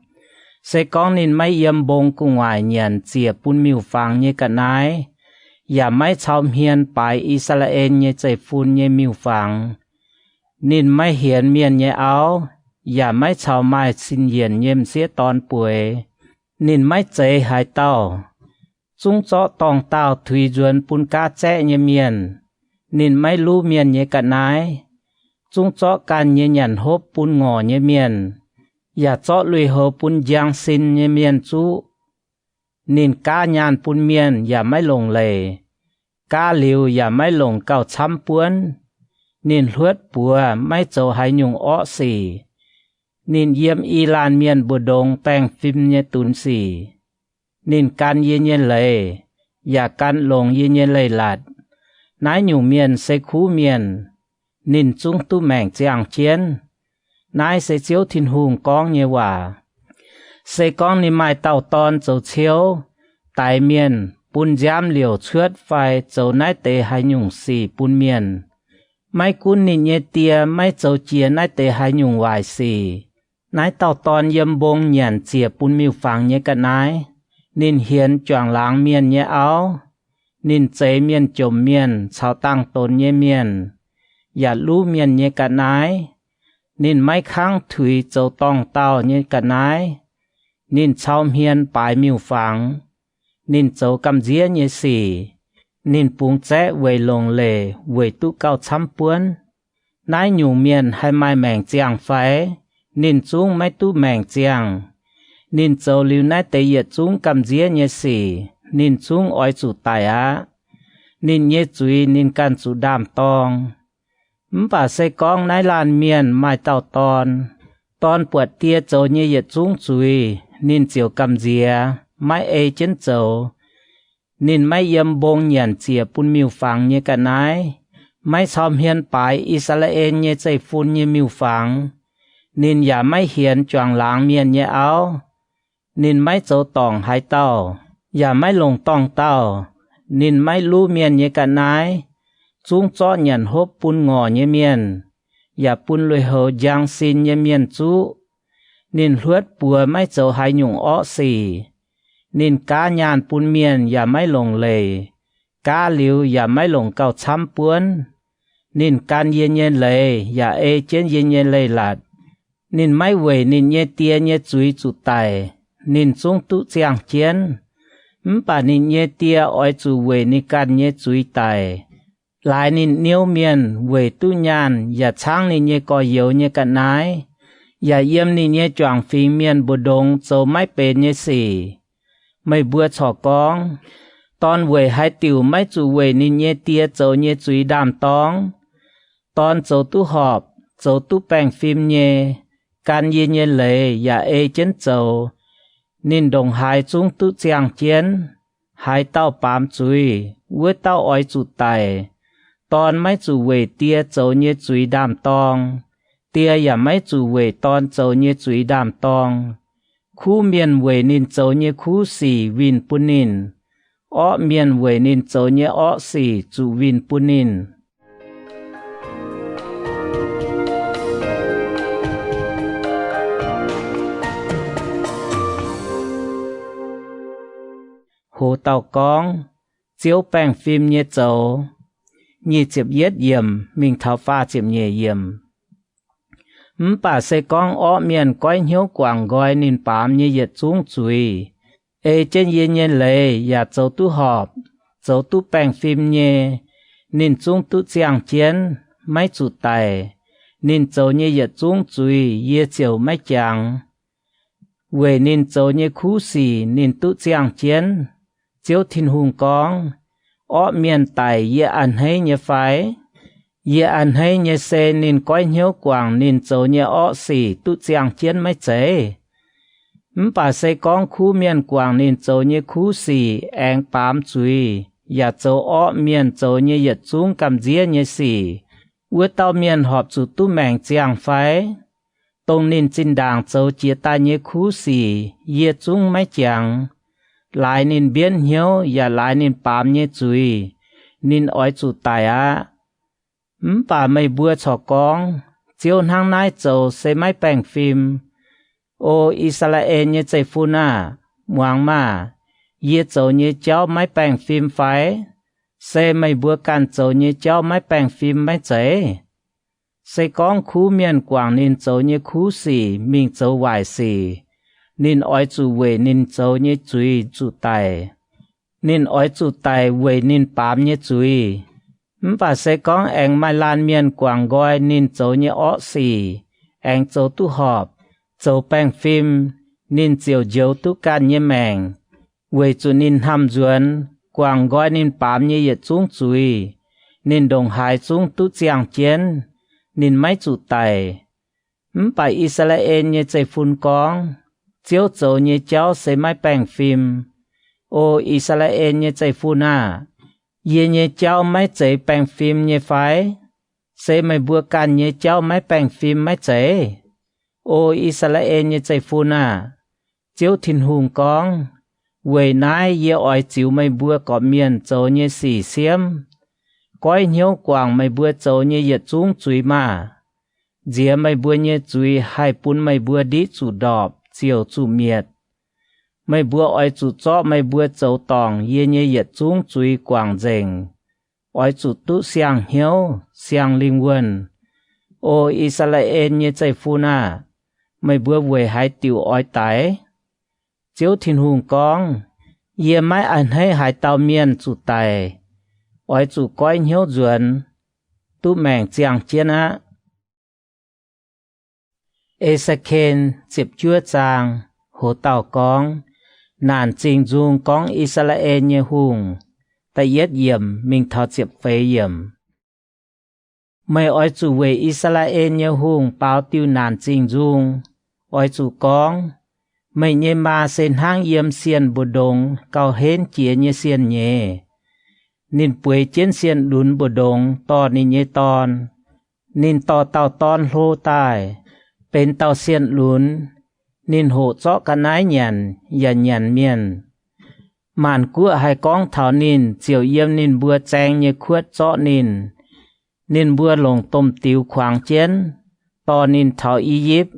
sẽ có nên mấy yếm bông cùng ngoài nhận chia pun miu phang như cả nái ya mấy chào hiền bài Israel như chạy phun như miu phang nên mấy hiền miền như áo ya mấy chào mai xin hiền nhiêm xía tòn bùi nên mấy chạy hai tàu chúng cho tòng tàu thủy duẩn pun cá trẻ như miền nên mấy lũ miền như cả nái chúng cho can như nhận hốp pun ngò như miền ya cho lùi hồ pun giang xin như miền chú nên cá nhàn pun miền ya mấy lồng lề cá liu ya mấy lồng cao chăm puan nên huết bùa mấy châu hay nhung ọ xì nên yếm y lan miền bùa đông bèng phim như tún xì nên can ye nhiên lệ ya can lồng ye nhiên lệ lạt nái nhung miền sẽ khu miền nên chúng tu mèng giang chiến nái sẽ chiếu thiên hùng con như hòa sẽ con ni mai tàu ton châu chiếu tại miền pun giam liều chuốt phải châu nái tê hay nhung xì pun miền mấy cuốn ni nhẹ tia mấy châu chia nái tê hay nhung hoài xì nái tàu ton yếm bông nhàn chia pun miu phang như cả nái nên hiền choàng láng miền như áo nên chế miền chồm miền chào tăng tồn như miền ya lũ miền như cả nái nên mấy kháng thủy châu tòng tàu như cả nái nên chào hiền bài miu phang nên châu cầm dĩa như xì nên bung trẻ về lồng lề về tu cao chăm puan nái nhung miền hay mai mèng chiang phái nên chúng mấy tu mèng chiang nên châu liu nái tây yết chúng cầm dĩa như xì nên chúng ỏi chủ tài á nên nhé chui nên can chủ đam tong bà sẽ con nái lan miền mai tàu ton buột tia châu như yết chúng chui nên chiều cầm dĩa mai ê chân châu nên mấy yếm bông nhận chia pun miu phang như cả nái mấy xóm hiền bài Israel như chạy phun như miu phang nên ya mấy hiền choàng láng miền như áo nên mấy châu tòng hai tàu ya mấy lồng tòng tàu nên mấy lũ miền như cả nái chúng cho nhận hốp pun ngò như miền ya pun lùi hồ giang xin như miền chú nên huết bùa mấy châu hai nhung ọ xì nên cá nhàn pun miền ya mấy lồng lề cá liu ya mấy lồng cao chăm puan nên can yên nhiên lề ya ê trên yên nhiên lề lạt nên mấy về nên nhé tia nhé chuối chủ tài nên chúng tu giang chiến bà nên nhé tia ỏi chủ về nên can nhé chuối tài lại nên niêu miền về tu nhàn ya chang nên nhé có yếu nhé cả nái อย่าเยี่ยมนี่เนี่ยจวงฟีเมียนบุดงโจไม่เป็นเนี่ยสี่ไม่บัวฉอกองตอนเวยให้ติวไม่จูเวยนี่เนี่ยเตียโจเนี่ยจุยดามตองตอนโจตู้หอบโจตู้แป้งฟิล์มเนี่ยการเย็นเย็นเลยอย่าเอเจนโจนินดงหายจุงตู้เจียงเจียนหายเต้าปามจุยเว้เต้าอ้อยจุดไตตอนไม่จูเวเตียโจเนี่ยจุยดามตองเตียอย่าไม่จูเวตอนโจเนี่ยจุยดามตองคู่เมียนเวนินโจเนี่ยคู่สี่วินปุนินอ้อเมียนเวนินโจเนี่ยอ้อสี่จูวินปุนินโหเต่ากองเจียวแป้งฟิล์มเนี่ยโจยี่เจ็บเย็ดเยี่ยมมิงเท้าฟ้าเจ็บเยี่ยมป่าเสกองอ้อเมียนก้อยเหี้ยวกว่างก้อยนินปามเนี่ยเย็ดจุ้งจุยเอเจนเย็นเย็นเลยอย่าโจตู้หอบโจตู้แป้งฟิล์มเนี่ยนินจุ้งตู้เจียงเจียนไม่จุดไตนินโจเนี่ยเย็ดจุ้งจุยเย่เจียวไม่จางเวนินโจเนี่ยคู่สี่นินตู้เจียงเจียนเจียวทินหุงกองอ้อเมียนไตเย่อันให้เนี่ยไฟเย่อันให้เนี่ยเซนินก้อยเหี้ยวกว่างนินโจเนี่ยอ้อสี่ตู้เจียงเจียนไม่เจป่าเสกองคู่เมียนกว่างนินโจเนี่ยคู่สี่แองปามจุยอย่าโจอ้อเมียนโจเนี่ยหยัดจุ้งกำเจียเนี่ยสี่วัวเต้าเมียนหอบจุดตู้แมงเจียงไฟตรงนินจินด่างโจเจียตาเนี่ยคู่สี่เย่จุ้งไม่เจียงลายนินเบียนเหี้ยวอย่าลายนินปามเนี่ยจุยนินอ้อยจุดตายป่าไม่บัวฉอกองเจียวทางนายโจเซไม่แป้งฟิล์มโออิสราเอลเนี่ยใจฟูน่าหวังมาเย่โจเนี่ยเจ้าไม่แป้งฟิล์มไฟเซไม่บัวกันโจเนี่ยเจ้าไม่แป้งฟิล์มไม่เจเซกองคู่เมียนกว่างนินโจเนี่ยคู่สี่มิงโจไหวสี่นินอ้อยจูเวนินโจเนี่ยจุยจูไตนินอ้อยจูไตเวนินปามเนี่ยจุยป่าเสกองแองไม่ลานเมียนกว่างก้อยนินโจเนี่ยอ้อสี่แองโจตู้หอบโจแป้งฟิล์มนินเจียวเจียวตุการเยแมงเวจุนินทำจวนกว่างก้อยนินปามเยเยจุ้งจุยนินดงหายจุ้งตุเจียงเจียนนินไม่จุไตไปอิสราเอลเยใจฟุนกองเจียวโจเยเจ้าเสไม่แป้งฟิล์มโออิสราเอลเยใจฟูน่าเยเยเจ้าไม่ใจแป้งฟิล์มเยไฟเสไม่บัวกันเยเจ้าไม่แป้งฟิล์มไม่ใจโออิสราเอลเนี่ยใจฟูน่าเจียวทินหุงกองเวยนายเยอ้อยจิวไม่บัวกอบเมียนโจเนี่ยสี่เสียมก้อยเหี้ยวกว่างไม่บัวโจเนี่ยเหยียดจุ้งจุยมาเจียไม่บัวเนี่ยจุยให้ปุ้นไม่บัวดิจูดอบเจียวจูเมียดไม่บัวอ้อยจูจ้อไม่บัวโจตองเยเนี่ยเหยียดจุ้งจุยกว่างเจงอ้อยจูตุเสียงเหี้ยวเสียงลิงเวนโออิสราเอลเนี่ยใจฟูน่าไม่บัวเวยหายติวอ้อยไตเจียวทินหุงกองเยี่ยไม่อันให้หายเตาเมียนจุไตอ้อยจุก้อยเหี้ยวจวนตู้แมงเจียงเจียนะเอสเคนเจ็บชั่วจางโหเต่ากองนานจริงจุงกองอิสราเอลเนี่ยหุงแต่เย็ดเยี่ยมมิงทอเจ็บเฟยเยี่ยมไม่อ้อยจูเวอิสราเอลเนี่ยหุงเปล่าติวนานจริงจุงอ้อยจูกองไม่เยมาเส้นห้างเยี่ยมเซียนบุดงเกาเห็นเจียเยเซียนเยนินป่วยเจียนเซียนดุนบุดงตอนนิเยตอนนินต่อเต่าตอนโลตายเป็นเต่าเซียนหลุนนินโหเจาะกันนายหยันยันยันเมียนมานกัวให้กองเถานินเจียวเยี่ยมนินบัวแจงเยขวดเจาะนินบัวลงต้มติวขวางเจียนตอนนินเถาอียิปต์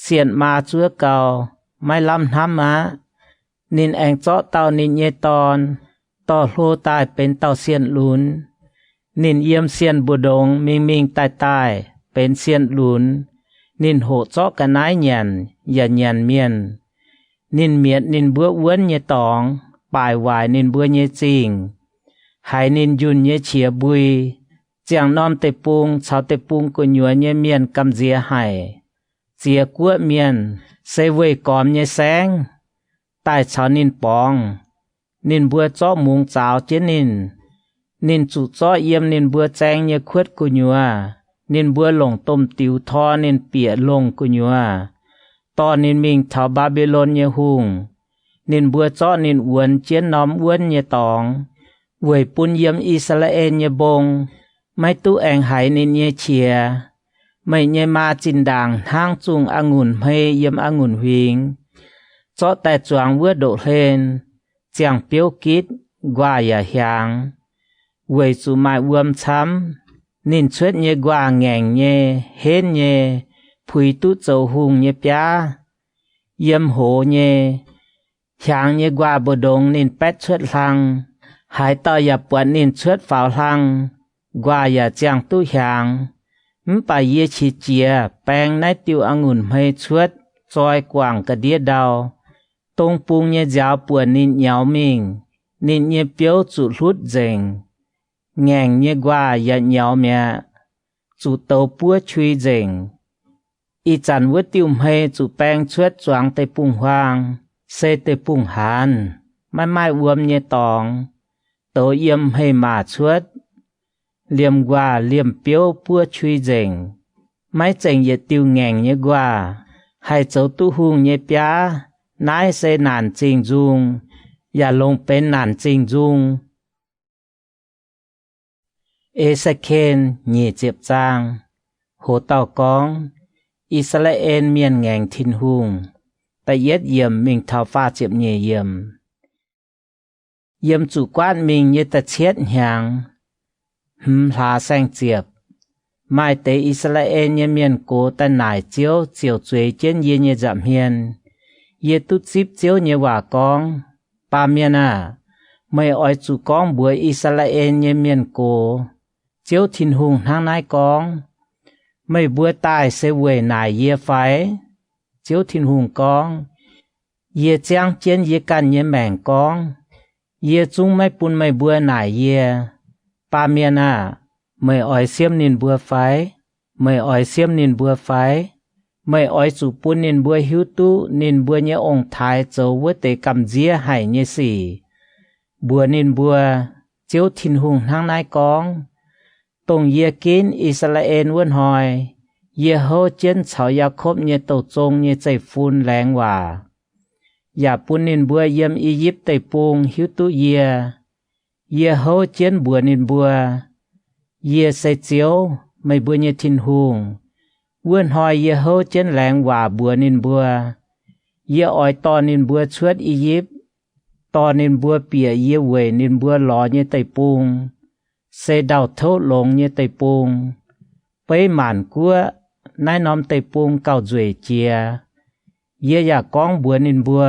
เสียนมาชั่วเก่าไม่ล้ำทำมานินแองเจาะเต่านินเยตอนต่อโลตายเป็นเต่าเสียนหลุนนินเยี่ยมเสียนบุดงมิงตายเป็นเสียนหลุนนินโหเจาะกันนายหยันยันยันเมียนนินเมียดนินบัวอ้วนเยตองปลายวายนินบัวเยจริงหายนินยุนเยเฉียบุยเจียงน้อมเตปุงชาวเตปุงกุญยัวเยเมียนกำเจียไห้ chia của miền sẽ về còm nhẹ sáng tại cháo nín bong nín bữa chó muống cháo chế nín chủ chó yếm nín bữa chang nhẹ khuất của nhua nín bữa lồng tôm tiêu thò nín bịa lồng của nhua to nín mình thảo Babylon nhẹ hùng nín bữa chó nín uốn chiến nóm uốn nhẹ tòng về pun yếm Israel nhẹ bôngไม่ตู้แองหายในเนียเชียไม่เนียมาจินด่างทางจุงองุ่นเพยเยี่ยมองุ่นวิงเจาะแต่จวงเวดโดเลนเจียงเปียวกิดกว่าอย่าหางเวยสุไม้วมช้ำนินชวดเนียกว่าแงงเนียเห็นเนียผุยตู้เจ้าหุงเนียปยาเยี่ยมโหเนียหางเนียกว่าบดงนินแปดชวดลังหายต่ออย่าปวดนินชวดฝ่าลังกว่าอย่าจังตู้หางไปเยี่ยชีเจียแปงในติวองุ่นให้ชวดจอยกว่างกระเดียดาวตรงปุงเยี่ยยาวปวดนินยาวมิงนินเยี่ยเปียวจุดรุดเจงแงงเยี่ยกว่าอย่ายาวเมียจุดโตปัวชุยเจงอีจันวัดติวให้จุดแปงชวดจวงเตปุงหวางเซเตปุงหานไม่อวมเยี่ยตองโตเยี่ยมให้มาชวดเลี่ยมกว่าเลี่ยมเปียวปัวชุยเจงไม่เจงเยติวแงงเยกว่าให้เจ้าตู้หุงเยปยานายเสนานจริงจุงอย่าลงเป็นนานจริงจุงเอสเคนเหยียเจ็บจางโหเต่ากองอิสราเอลเมียนแงงทินหุงแต่เย็ดเยี่ยมมิงเท้าฟ้าเจ็บเหยียเยี่ยมจุกวาดมิงเยตะเชียดหางลาแสงเจียบไม่แต่อิสราเอลเมียนโกแต่นายเจียวเจียวจวยเจนเยจับเฮียนเยตุจิบเจียวเยว่ากองปาเมียนาไม่อ้อยจุกองบัวอิสราเอลเมียนโกเจียวทินหุงทางนายกองไม่บัวตายเสวยนายเยไฟเจียวทินหุงกองเยจางเจียนเยกันเยแมงกองเยจุงไม่ปุนไม่บัวนายเยปาเมียนาไม่อ้อยเสียมนินบัวไฟไม่อ้อยเสียมนินบัวไฟไม่อ้อยสุปุนนินบัวหิวตุนินบัวเนองทายเจ้าวัดเตกำเจียให้เนสี่บัวนินบัวเจียวทินหุงทางนายกองตรงเยกินอิสราเอลวนหอยเยโฮเจนเฉายาคบเนโตจงเนใจฟูนแรงว่าอย่าปุนนินบัวเยี่ยมอียิปต์ไตปุงหิวตุเยโฮเจนบัวนินบัวเยใส่เจียวไม่บัวเนทินหุงเว้นหอยเยโฮเจนแรงว่าบัวนินบัวเยอ้อยตอนนินบัวชวดอียิปต์ตอนนินบัวเปียเยเวนินบัวหล่อเนไตปุงเสดาวเท่าลงเนไตปุงไปหมานกัวนายน้อมไตปุงเก่าจวยเจียเยอยากกองบัวนินบัว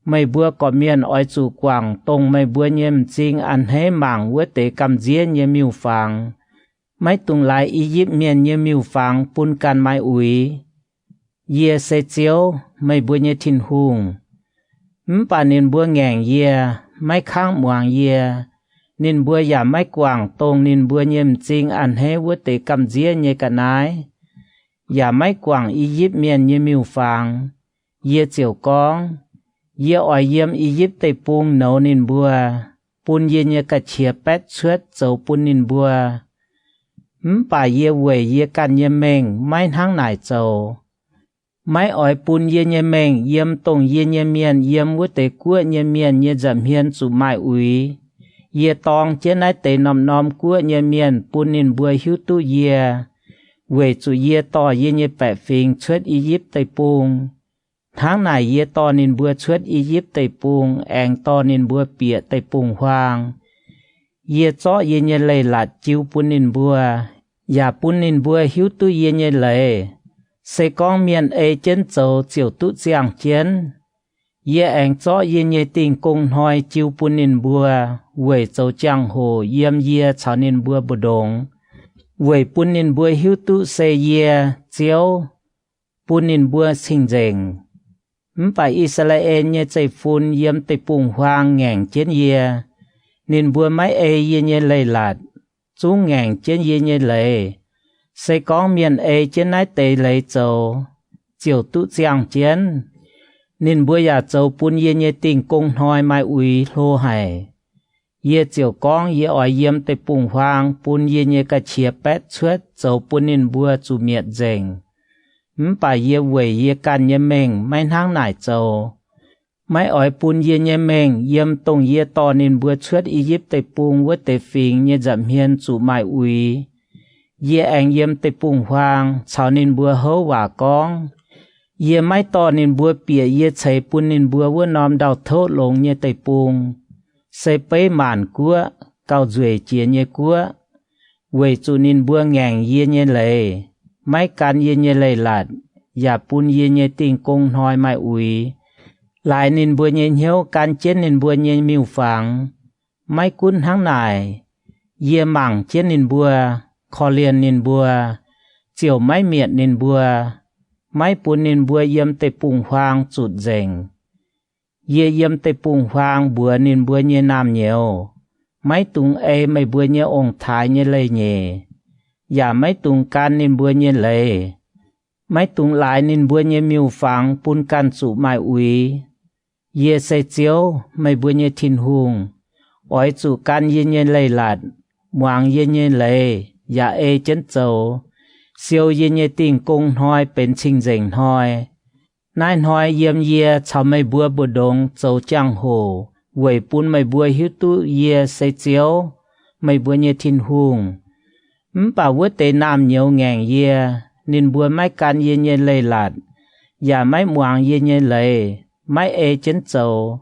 ไม่บัวก็เมียนอ้อยจูกว่างตรงไม่บัวเยี่ยมจริงอันให้หมางวัวเตกำเจียนเยี่ยมิวฟังไม่ตุงหลายอียิปต์เมียนเยี่ยมิวฟังปุนกันไม้อุยเยเซเจียวไม่บัวเยี่ยทินหุงป่านินบัวแงงเยไม่ข้างหมวงเยนินบัวอย่าไม่กว่างตรงนินบัวเยี่ยมจริงอันให้วัวเตกำเจียนเยกันนายอย่าไม่กว่างอียิปต์เมียนเยี่ยมิวฟังเยเจียวกองเยอ้อยเยี่ยมอียิปต์ไตปุงเหนานินบัวปุนเยเนกะเฉียแปดเชือดเจ้าปุนนินบัวป่าเยเวยเยกันเยเมงไม่ทั้งไหนเจ้าไม่อ้อยปุนเยเนเมงเยี่ยมตรงเยเนเมียนเยี่ยมวัวเตกัวเยเมียนเยจำเฮียนสุไม้อุยเยตองเจนไอเตนอมกัวเยเมียนปุนนินบัวหิวตุเยเวจุเยต่อเยเนแปะฟิงเชือดอียิปต์ไตปุงทางไหนเยตอนินบัวชวดอียิปต์ไตปุงแองตอนินบัวเปียไตปุงหวางเยจ้อเยเนเลยหลัดจิวปุนนินบัวอย่าปุนนินบัวหิวตุเยเนเลยเสกองเมียนเอเจนโจเจียวตุเจียงเจียนเยแองจ้อเยเนติงกงหอยจิวปุนนินบัวเวยโจจังโหเยี่ยมเยชาวนินบัวบดงเวยปุนนินบัวหิวตุเซเยเจียวปุนนินบัวสิงเจงไปอิสราเอลเนใจฟูนเยี่ยมไตปุงหวางแง่งเจนเยนินบัวไม้เอเยเนเลยหลัดจุงแง่งเจนเยเนเลยใส่กองเมียนเอเจนไนเตเลยโจ chiều tụ giang chiến nên bữa giờ châu bún ye nhẹ tình công hoi mai uy lô hải ye chiều con ye ỏi yếm tây bùng hoang bún ye nhẹ cả chia pet suốt châu bún nên bữa chủ miệt dèng bà ye quẩy ye can ye mèng mai hang nải châu mai ỏi bún ye nhẹ mèng yếm tông ye to nên bữa suốt Egypt tây bùng với tây phình ye giảm hiền chủ mai uy ye anh yếm tây bùng hoang chào nên bữa hấu hòa con ye mai to nên bữa bìa ye chạy bún nên bữa với nòm đào thốt lồng ye tây bùng xây bấy màn cua cao duệ chia ye cua quầy chủ nên bữa ngàn ye ye lệ mai can ye ye lệ lạt ya bún ye ye tình công hoi mai uy lại nên bữa ye hiếu can chết nên bữa ye miêu phẳng mai cún hang nải ye mảng chết nên bữa kho liền nên bữa chiều mai miệt nên bữa mai bún nên bữa yếm tây bùng hoang chụt dèng ye yếm tây bùng hoang bữa nên bữa ye nam nhiều mai tung mai bữa ye ông thái ye lệ nhẹ ya mai tung can nên bữa ye lệ mai tung lại nên bữa ye miêu phẳng bún can chụp mai uy ye say chiếu mai bữa ye thiên hùng ỏi chủ can ye lệ lạt muang ye lệ ya chân châu siêu ye tình công hoi bên trình dành hoi nai hoi yếm ye chào mai bữa bữa đông châu giang hồ quẩy bún mai bữa hiếu tu ye say chiếu mai bữa ye thiên hùng bà vua tây nam nhiều ngàn ye nên bữa mai can ye lệ lạt ya mai muang ye lệ mai chân châu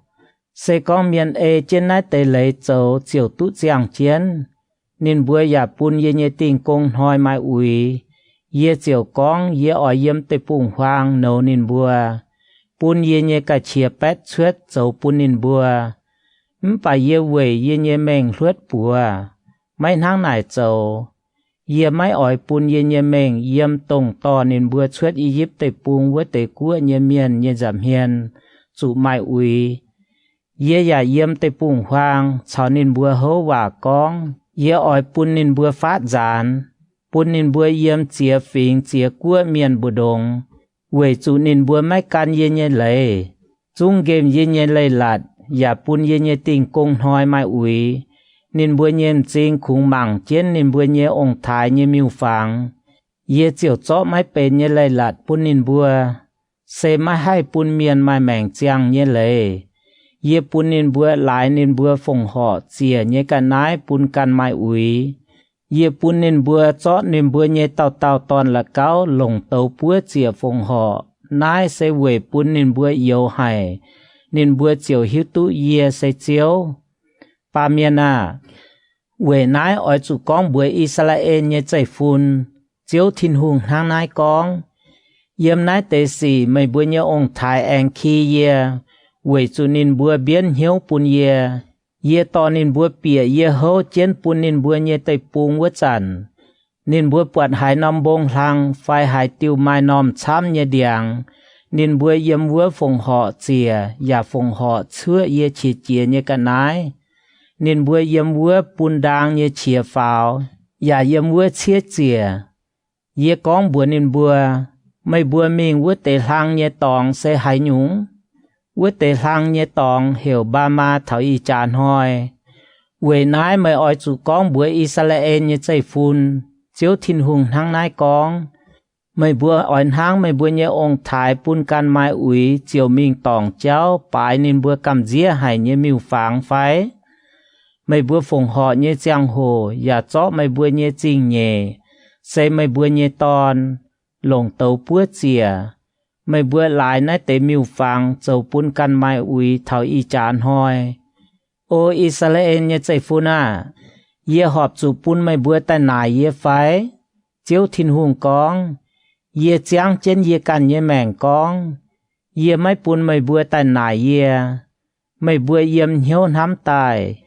say con miền trên nai tây lệ châu chiều tu giang chiến nên bữa ya bún ye tình công hoi mai uy ye chiều con ye ỏi yếm tây bùng hoang nấu nên bùa bún ye cả chia pet suốt dầu bún nên bùa bà ye quẩy ye mèng suốt bùa mai hang nải dầu ye mai ỏi bún ye mèng yếm tông to nên bùa suốt Egypt tây bùng với tây cua ye miền ye giảm hiền chủ mai uy ye ya yếm tây bùng hoang chào nên bùa hấu hòa con ye ỏi bún nên bùa phát giàn bún nên bữa yếm chia phình chia cua miền bờ đông, quầy chủ nên bữa mai can ye lệ, trung game ye lệ lạt, ya bún ye tình công hoi mai uy, nên bữa yếm chính khung mảng chiến nên bữa ye ông thái ye miêu phẳng, ye chiều chó mai bên ye lệ lạt bún nên bữa, xe mai hai bún miền mai mảng chiang ye lệ, ye bún nên bữa lại nên bữa phòng họ chia ye cả nái bún can mai uy. Ye bún nên bữa chót nên bữa ye tàu toàn là cáo lồng tàu bữa chia phong họ nái sẽ về bún nên bữa yêu hải nên bữa chiều hiếu tu ye sẽ chiếu pa miền về nái ở chủ con bữa Israel ye chạy phun chiếu thiên hùng hang nái con yếm nái tế sĩ mấy bữa ye ông thái anh khi ye về chủ nên bữa biến hiếu bún ye ye to nên bữa bìa ye hô chén bún nên bữa ye tây bùng với chăn nên bữa bọt hải nòm bông lăng phai hải tiêu mai nòm chám ye điang nên bữa yếm bữa phòng họ chìa ya phòng họ chứa ye chỉ chìa ye cả nái nên bữa yếm bữa bún đàng ye chìa pháo ya yếm bữa chia chìa ye con bữa nên bữa mấy bữa mình bữa tây lăng ye tòng sẽ hải nhúng với tề lăng ye tòng hiểu ba ma thảo y tràn hoi về nái mới ỏi chủ con bữa Israel ye chạy phun chiếu thiên hùng hang nái con mấy bữa ỏi hang mấy bữa ye ông thái bún can mai uy chiều mình tòng cháu bài nên bữa cầm dĩa hải ye miêu phẳng phái mấy bữa phòng họ ye giang hồ ya chó mấy bữa ye chinh nhẹ xây mấy bữa ye ton lồng tàu bữa chìa mấy bữa lại nãy tế miêu phẳng dầu bún can mai uy thảo y chán hoi ô Israel ye chạy phun ye họp chủ bún mấy bữa tai nải ye phái chiếu thiên hùng con ye chiang trên ye can ye mèng con ye mấy bún mấy bữa tai nải ye mấy bữa yếm hiếu hám tài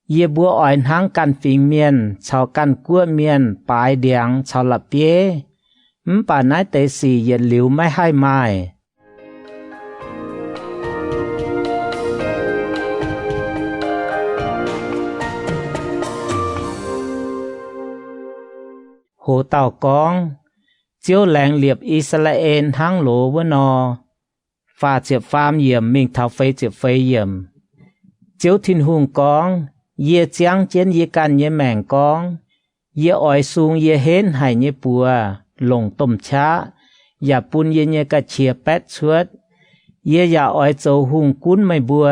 ye bữa ỏi hang can phình miền chào can cua miền bài điang chào lập bia bà nãy tế sĩ ye liu mai hai mai hồ tàu con chiếu làng liệp Israel hang lỗ với nó và chiếc phàm yểm mình thảo phê chiếc phê yểm chiếu thiên hùng con ye trắng trên ye can ye mèng con ye ỏi xuống ye hến hay ye bùa lồng tôm chá ya pun ye ye cả chia pet suốt ye ya ỏi châu hùng cún mày bùa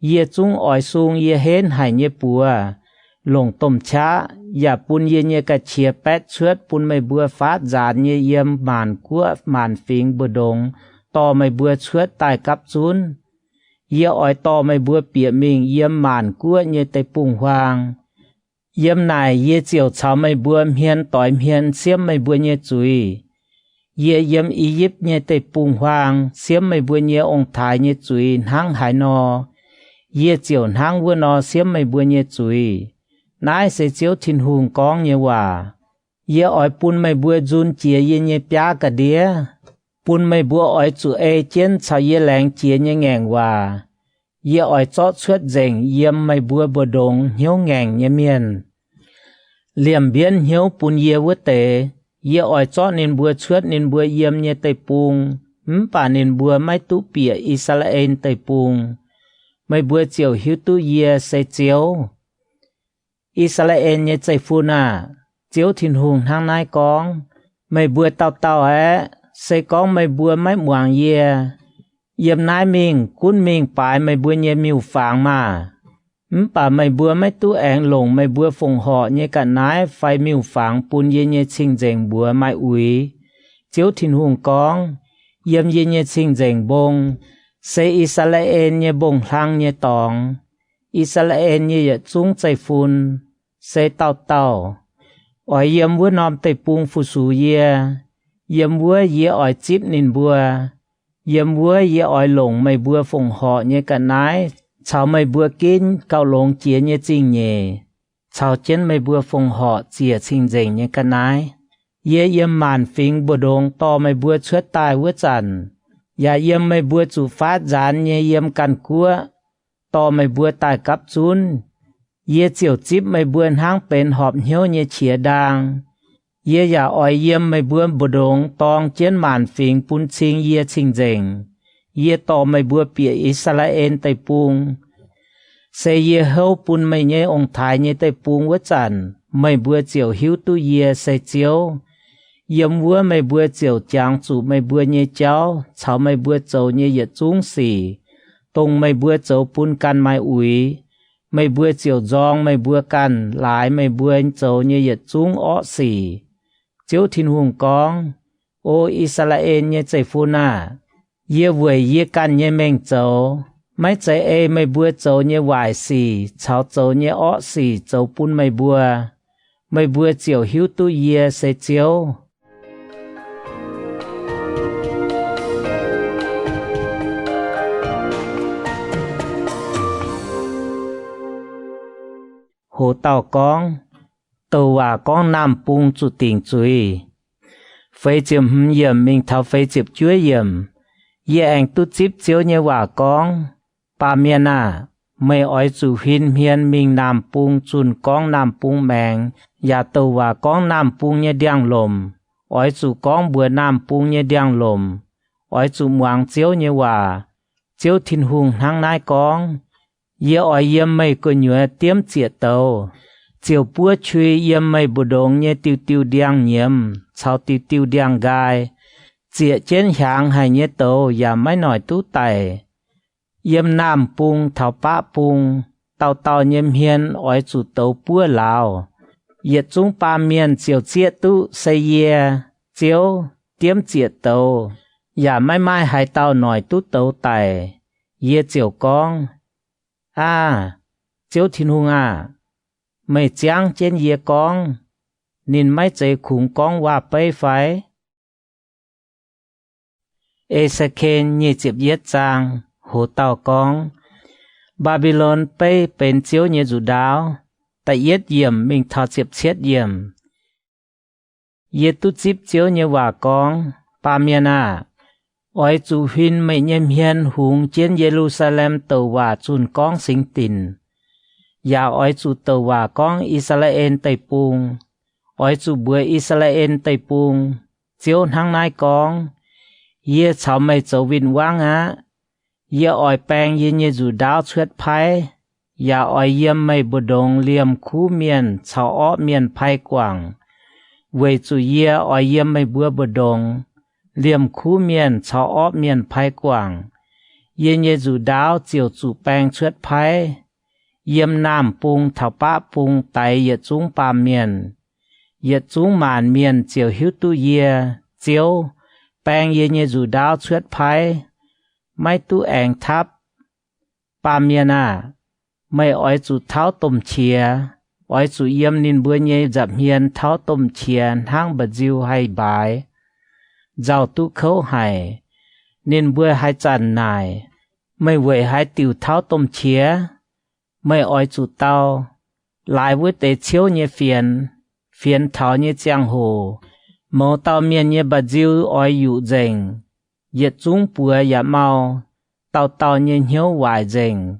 ye chung ỏi xuống ye hến hay ye bùa lồng tôm chá ya pun ye cả chia pet suốt pun mày bùa phát giàn ye yếm màn cua màn phình bờ đồng to mày bùa suốt tai cắp chun ye ỏi to mày bùa bịa mình yếm màn cua ye tây pung hoàng yếm này ye chiều cháu mày bùa miên tỏi miên xiêm mày bùa ye chui ye yếm Egypt ye tây pung hoàng xiêm mày bùa ye ông thái ye chui hang hải nọ ye chiều hang vua nọ xiêm mày bùa ye chui nãy sẽ chiếu thiên hùng con ye hòa ye ỏi pun mày bùa jun chia ye pia cả đĩa pun mày bùa ỏi chủ trên cháu ye làng chia ye ngàng hòa ye ỏi chót suốt dành yếm mày bùa bờ đồng hiếu ngàng ye miền liềm biến hiếu pun ye vớt tệ ye ỏi chót nên bùa suốt nên bùa yếm ye tây pung bà nên bùa mai tu bịa Israel tây pung mày bùa chiều hiếu tu ye sẽ chiếu Israel ye chạy phu na chiếu thiên hùng hang nai con mày bùa tao ấy sẽ con mày bùa mai muang ye yếm nai mình cún mình phải mày bùa ye miu phàng mà bà mày bùa mai tu ẻng lồng mày bùa phồng họ ye cả nai phải miu phàng pun ye chinh dành bùa mai ui chiếu thiên hùng con yếm ye chinh dành bông sẽ Israel ye bông thang ye tòng Israel ye chung chạy phun sẽ tao ỏi yếm vua nom tây pung phu su ye yếm vua ye ỏi chip nín bùa yếm vua ye ỏi lồng mày bùa phồng họ ye cả nái cháu mày bùa kín cao lồng chia ye chinh ye cháu trên mày bùa phồng họ chia chinh dành ye cả nái ye yếm màn phình bùa đồng to mày bùa chuất tai vua chằn ya yếm mày bùa chủ phát gián ye yếm căn cua to mày bùa tai cắp chun ye chiều chip mày bùa hang bên họp hiếu ye chia đàng ye ya ỏi yếm mày bùa bùa đồng tong trên màn phình pun chinh ye chinh dành ye to mày bùa bịa Israel tây pung sẽ ye hâu pun mày ye ông thái ye tây pung vớt chằn mày bùa chiều hiếu tu ye sẽ chiếu yếm vua mày bùa chiều chàng chủ mày bùa ye cháu cháu mày bùa châu ye ye chung xỉ tông mày bùa châu pun can mày ui mày bùa chiều giong mày bùa can lái mày bùa châu ye ye chung ó xỉ chiếu thiên hùng con ô Israel ye chạy phu na ye vùi ye can ye mèng châu mấy chạy mày bùa châu ye vải xỉ cháu châu ye ó xỉ châu pun mày bùa chiều hiếu tu ye sẽ chiếu hồ tàu con tàu và con nam pung chủ tình chui phê chìm hâm yểm mình thao phê chìm chúa yểm ye anh tu chip chiếu như và con ba miền à mày ỏi chủ hiên hiên mình nam pung chun con nam pung mèng ya tàu và con nam pung như điang lồm ỏi chủ con bữa nam pung như điang lồm ỏi chủ muang chiếu như và chiếu thiên hùng hang nai con ye ỏi yếm mày có nhựa tiêm chia tàu chiều búa chui yếm mày bù đồng ye tiêu điang nhiễm sau tiêu điang gai chia trên hàng hay ye tàu ya mấy nổi tú tài yếm nam pung thảo pa pung tàu nhiễm hiền ỏi chủ tàu búa lào ye chung pa miền chiều chia tú xây ye chiều tiêm chia tàu ya mai hai tàu nổi tú tàu tài ye chiều con chiếu thiên hùng à mày chang trên ye con nên mấy chạy khủng con qua bay phải Ezekiel như chịp yết chang hồ tàu con Babylon bay bên chiếu như dù đáo tại yết yểm mình thọ chịp chết yểm yết tu chịp chiếu như hòa con ba miền à ỏi chủ huynh mày nhâm hiên hùng trên Jerusalem tàu hòa chun con sinh tình ya ỏi chủ tàu hòa con Israel tây pung ỏi chủ bữa Israel tây pung chiếu hang nai con ye chào mày châu vinh quang á ye oi bang ye nye dù đáo thuyết phái ya oi yếm mày bồ đồng liềm khu miền chào ó miền phái quảng về chủ ye oi yếm mày bùa bồ đồng liềm khu miền chào ó miền phái quảng ye nye dù đáo chiều chủ bang thuyết phái yếm nam pung thảo bá pung tại ye chúng ba miền ye chúng màn miền chiều hiếu tu ye chiều bang ye nye dù đáo thuyết pháiไม่ตู้แองทับปาเมียนาไม่อ้อยจุดเท้าต้มเชียอ้อยจุเยี่ยมนินเบื่อเย่จับเฮียนเท้าต้มเชียห้างบะจิวให้บายเจ้าตู้เขาให้นินเบื่อให้จันนายไม่เวยให้ติวเท้าต้มเชียไม่อ้อยจุดเต้าลายเว้เตเชียวเย่เฟียนเท้าเย่เจียงโหโมเต้าเมียนเย่บะจิวอ้อยอยู่เจงye chúng bùa ya mau tao nhiên hiếu hoài rình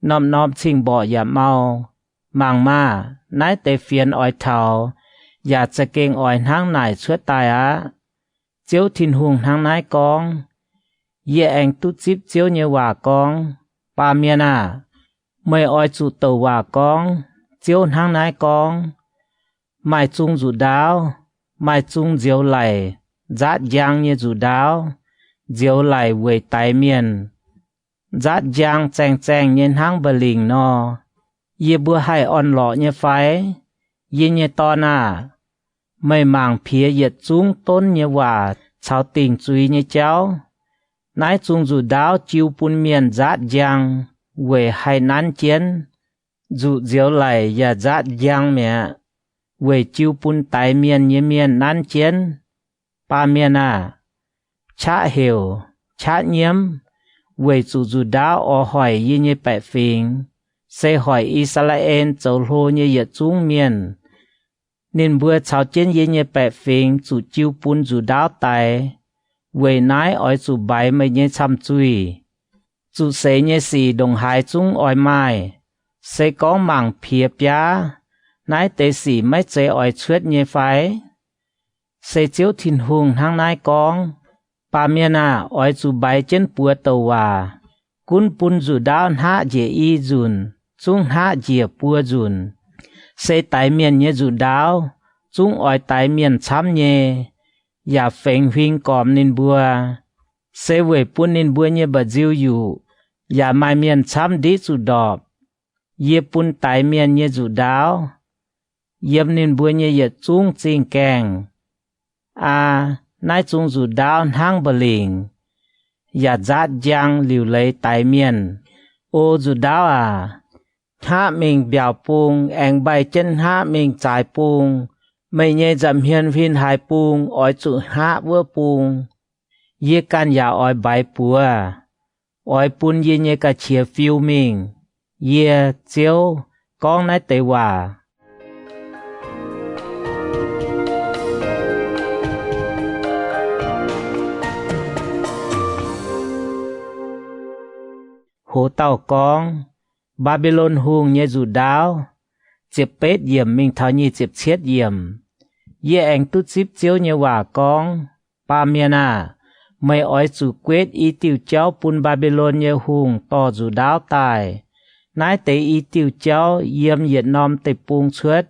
nòm chinh bỏ ya mau màng ma nái tê phiền oi thảo yaจะเก่งoi hang nải suốt tai á chiếu thìn hùng hang nái con ye anh tu chip chiếu như hòa con ba miên à mày oi chủ tàu hòa con chiếu hang nái con mai chung rủ đáo mai chung diếu lầy dát giang như rủ đáo diếu lại về tại miền dát giang chèn nhìn hang bờ lình no ye bữa hai on lọ như phái ye như to na mày màng phía yết chúng tôn như hòa cháo tình chuy như cháu nái chung dù đáo chiêu pun miền dát giang về hai nán chiến dù diếu lại ya dát giang mẹ về chiêu pun tại miền như miền nán chiến ba miền à chá hiểu chá nhiễm về dù đáo ở hỏi như bẻ phình sẽ hỏi Israel châu lô như yết chúng miền nên bữa chào chiến như bẻ phình dù chiêu pun dù đáo tài về nái ở dù bài mày như chăm chui dù sẽ như xì đồng hải chúng ở mai sẽ có mảng phía bia nái tế xì mấy chế ở chuết như phái sẽ chiếu thìn hùng hang nái con pa miên à oi chu bài chân bùa tàu à cún pun chu đào hạ dễ y dùn chung hạ dễ bùa dùn xây tại miền như chu đào chung oi tại miền chám nhẹ ya phèn huynh còm nên bùa xây về pun nên bùa như bà diêuอยู่ya mai miền chám đi chu đọp ye pun tại miền như chu đào yếm nên bùa như yết chung chinh kèng à nái chung dù đáo hang bờ lình ya dát giang liu lấy tại miền ô dù đáo à hạ mình biểu pung anh bay chân hạ mình trái pung mày nhẹ dầm hiền phiên hai pung ỏi chủ hạ vua pung ye can ya ỏi bài pua ỏi pun ye nhẹ cả chia phiêu mình ye chiếu con nái tây hòa hồ tàu con Babylon hùng như dù đáo chếp pết yểm mình thảo nhi chếp chết yểm ye anh tu chip chiếu như hòa con pa miên à mày ói chủ quyết y tiêu cháu pun Babylon như hùng to dù đáo tài nái tế y tiêu cháu yểm yết nòm tê pung chuất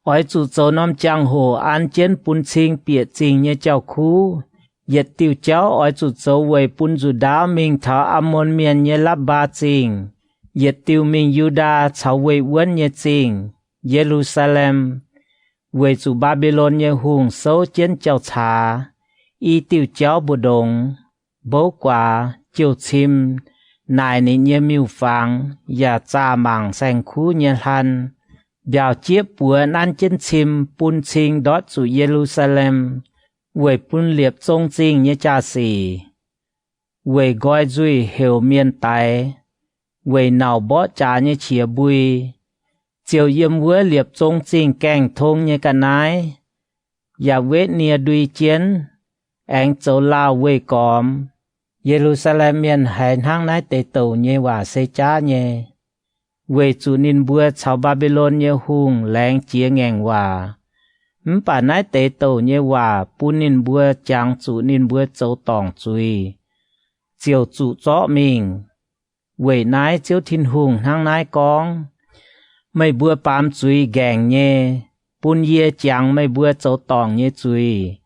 ói chủ châu nòm chang hồ an chén pun chinh bịa chinh như cháu khu yết tiêu cháu ói chủ châu về pun dù đáo mình thảo amon miền như lắp ba chinh yết tiêu mình Juda cháu về uốn như chinh Jerusalem về chủ Babylon như hùng xấu chén cháu trà y tiêu cháu bồ đồng bố quả chiều chim nài nị như miêu phàng và cha màng xanh khu như hàn biểu chiếp bùa nan chén chim pun chinh đót chủ Jerusalem về pun liệp trông chinh như cha xì về gói duy hiểu miền tài về nào bó trà như chìa bùi chiều yếm vứa liệp trông chinh kèng thông như cả nái và vết nia đuôi chiến anh châu lao về còm Jerusalem miền hành hang nái tê tàu như hòa xây cha như về chủ nín bùa cháu Babylon như hùng lén chia ngàn hòa bà nái tế tổ nhé hòa bún nín bùa chàng chủ nín bùa châu tòng chui chiều chủ chó mình quỷ nái chiếu thiên hùng hang nái con mày bùa bám chui gàng nhé bún yê chàng mày bùa châu tòng nhé chui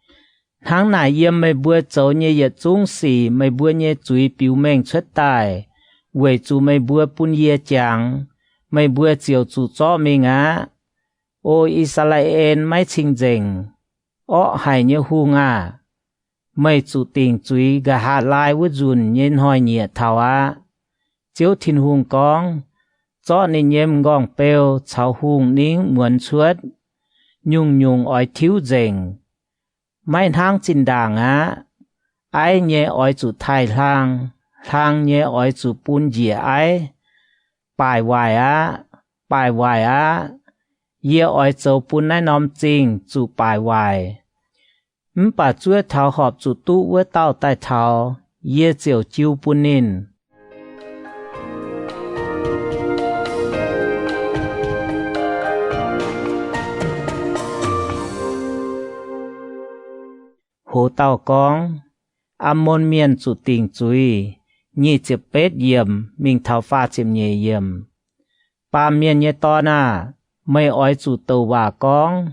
hang nái yếm mày bùa châu nhé yết trung sĩ mày bùa nhé chui biểu mệnh xuất tài quỷ chủ mày bùa bún yê chàng mày bùa chiều chủ chó mình á ôi Israel mấy chinh dình hải như hung mấy chủ tình chúy gà hạ lai vứt dùn nhìn hỏi nhẹ thảo chiếu thiên hung con cho nên nhém gong bèo chào hung nín muốn suốt nhung ỏi thiếu dình mấy hang chinh đàng ai nhẹ ỏi chủ thái lang nhẹ ỏi chủ bún dìa ai bài hoài ye ỏi châu bún nái nóm chinh chủ bài hoài bà chúa thảo họp chủ tu với tao tại thảo ye chiều chiêu bún nín hồ tao con môn miên chủ tình chúi nhị chịp bết yểm mình thảo pha chìm nhẹ yểm ba miên nhẹ to mày ỏi chủ tàu hòa con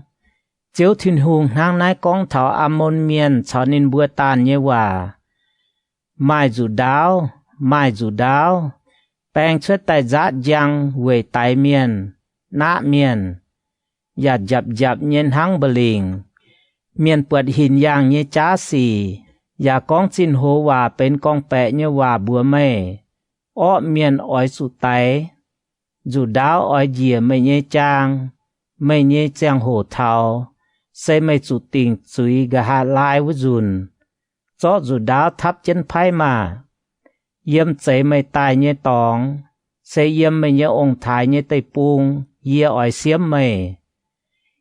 chiếu thiên hùng hang nái con thảo môn miên cho nên bữa tàn nhẹ hòa mai dù đáo bèn xuất tại giá giang về tại miên nã miên dập nhiên hang bờ lình miên bật hình yang như chá xì và con xin hô hòa bên con bẹ như hòa bùa mê miên ỏi sụt tay dù đáo ỏi dìa mây như trang hồ thảo xây mây sụt tình chúy gà hạ lai với dùn cho dù đáo thắp chân phai mà yếm chế mây tài như tòng xây yếm mây như ông thái như tây buông yê ỏi xiêm mây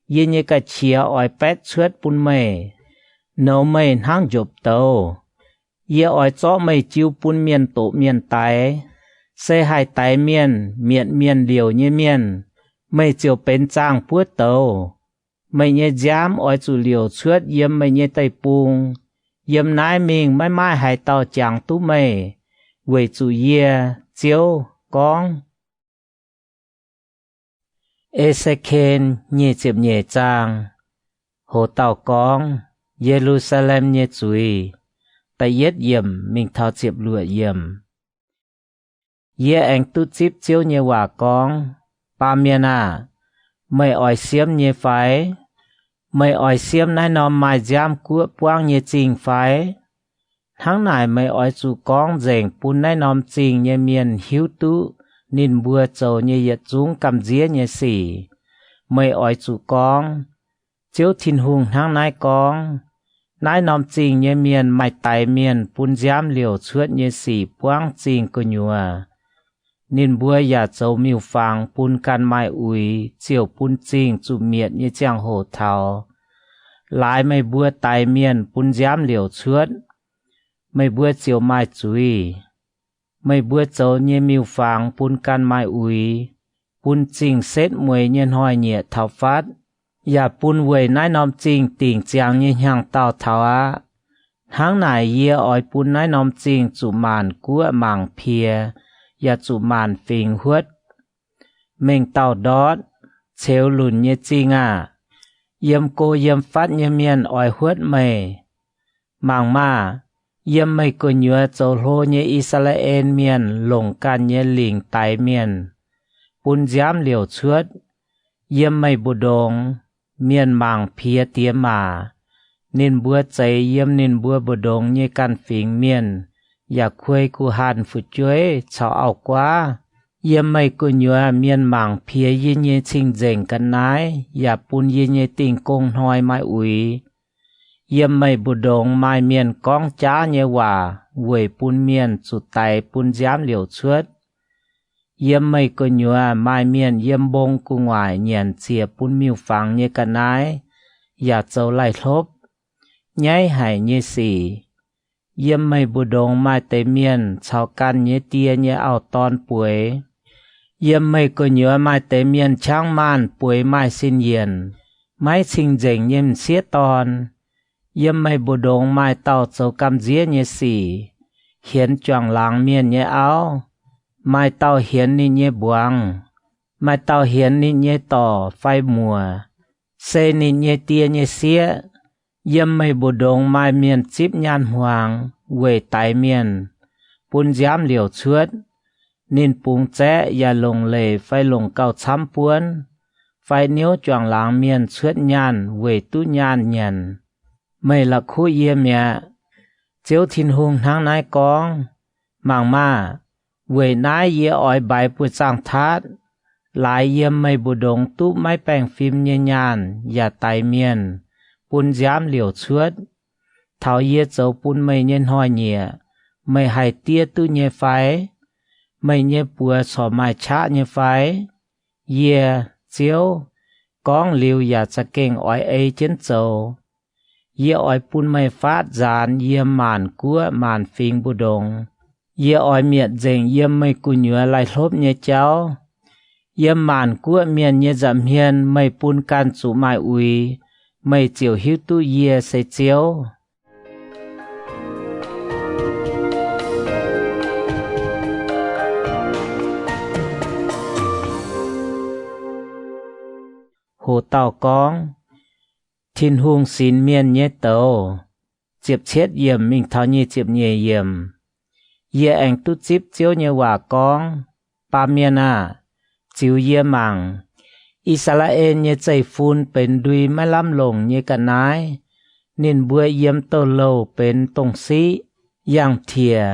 yê như cả chia ỏi pét suốt bún mây nấu mây hang dụp tàu yê ỏi cho mây chiêu bún miên tổ miên tái xây hai tái miên liều như miên mây chiều bên trang puốt tàu mây như giám ỏi chủ liều suốt yếm mây như tây buông yếm nái mình mai hai tàu chẳng tú mây quầy chủ yê chiếu con Ezekiel nhẹ chịp nhẹ trang hồ tàu con Jerusalem nhẹ chuối tại yết yểm mình thao chịp lụa yểm yê anh tu chip chiếu nhẹ hòa con ba miên mày ỏi xiêm nhẹ phái mày ỏi xiêm nái nòm mai giam của quang nhẹ trình phái tháng này mày ỏi chủ con dành bún nái nòm trình nhẹ miền hiếu tu nín bùa châu nhẹ yết chúng cầm dĩa nhẹ xỉ mày ỏi chủ con chiếu thiên hùng tháng nái con nái nòm trình nhẹ miền mày tài miền bún giam liều suốt nhẹ xỉ quang trình cơ nhùa nín bùa ya châu miêu phang bún can mai ui chiều bún trình chủ miệng nhẹ trang hồ thảo lái mày bùa tài miền bún giam liều suốt mày bùa chiều mai chuối mày bữa châu nhẹ miêu phang bún can mai ui bún trình xét mùi nhân hỏi nhẹ thảo phát và bún quầy nái nòm trình tình chàng như hàng tàu thảo tháng này yê ỏi bún nái nòm trình chủ màn của mảng phìa và chủ màn phình huất mình tàu đót chéo lùn như trình yếm cô yếm phát như miền ỏi huất mày mảng mà yếm mày cô nhớ châu lô như Israel miền lồng can như lình tài miền bún giám liều chuốt yếm mày bù đông miền mảng phía tía mà nên bữa cháy yếm nên bữa bù đông như can phình miền và khuê cô hàn phụ chuối cháu ảo quá yếm mày cô nhớ miền mảng phía yên như trình dành căn nái và bún yên như tình công hỏi mai ui yếm mày bù đông mai miền con chá như hòa quầy bún miền chủ tài bún giám liều chuốt yếm mày cô nhớ mai miền yếm bông cô ngoài nhàn chia bún miêu phang như cả nái và châu lại thốp nháy hải như xỉ yếm mày bù đông mai tế miền cháu can như tia như ảo ton bùi yếm mày cô nhớ mai tế miền trang man bùi mai xin yên máy trình dành nhâm xía tòn, yếm mây bồ đông mai tàu dấu cam dĩa nhé xỉ, hiến choàng làng miền nhé áo, mai tàu hiến ni nhé buông, mai tàu hiến ni nhé tỏ phai mùa, xê ni nhé tia nhé xía, yếm mây bồ đông mai miền chip nhan hoàng, quê tái miền, bún giám liều chuốt, nên bùng trẻ ya lồng lề phai lồng cao chăm buôn, phai níu choàng làng miền chuốt nhan quê tu nhan nhận. Mày là khu yếm mẹ, chiếu thiên hùng tháng nái con, màng ma, quê nái yê ỏi bài bùi sang thát, lại yếm mày bù đông túp máy bèng phim nhê nhàn, ya tài miền, bún giám liều chuốt, thảo yê dấu bún mày nhân hoi nhẹ, mày hãy tia tu nhé phái, mày nhé bùa sỏ mài chá nhé phái, yê, chiếu, con liều ya cha kênh ỏi ấy chến dấu, yê ỏi bún mày phát gián yê màn cua màn phình bù đông, yê ỏi miệt dành yê mày cù nhựa lại lốp nhé cháu, yê màn cua miền nhé giảm hiền mày bún can chủ mài ui, mày chiều hiếu tu yê sẽ chiếu. Hồ tàu con, thiên hùng xin miền nhé tàu, chiếp chết yểm mình tháo nhé chiếp nhé yểm, yê anh tu chiếp chiếu nhé hòa con, ba miền à, chiếu yê màng, Israel nhé chạy phun bên đuôi mai lắm lồng nhé cả nái, nên bữa yếm tàu lâu bên tông sĩ, yang thìa,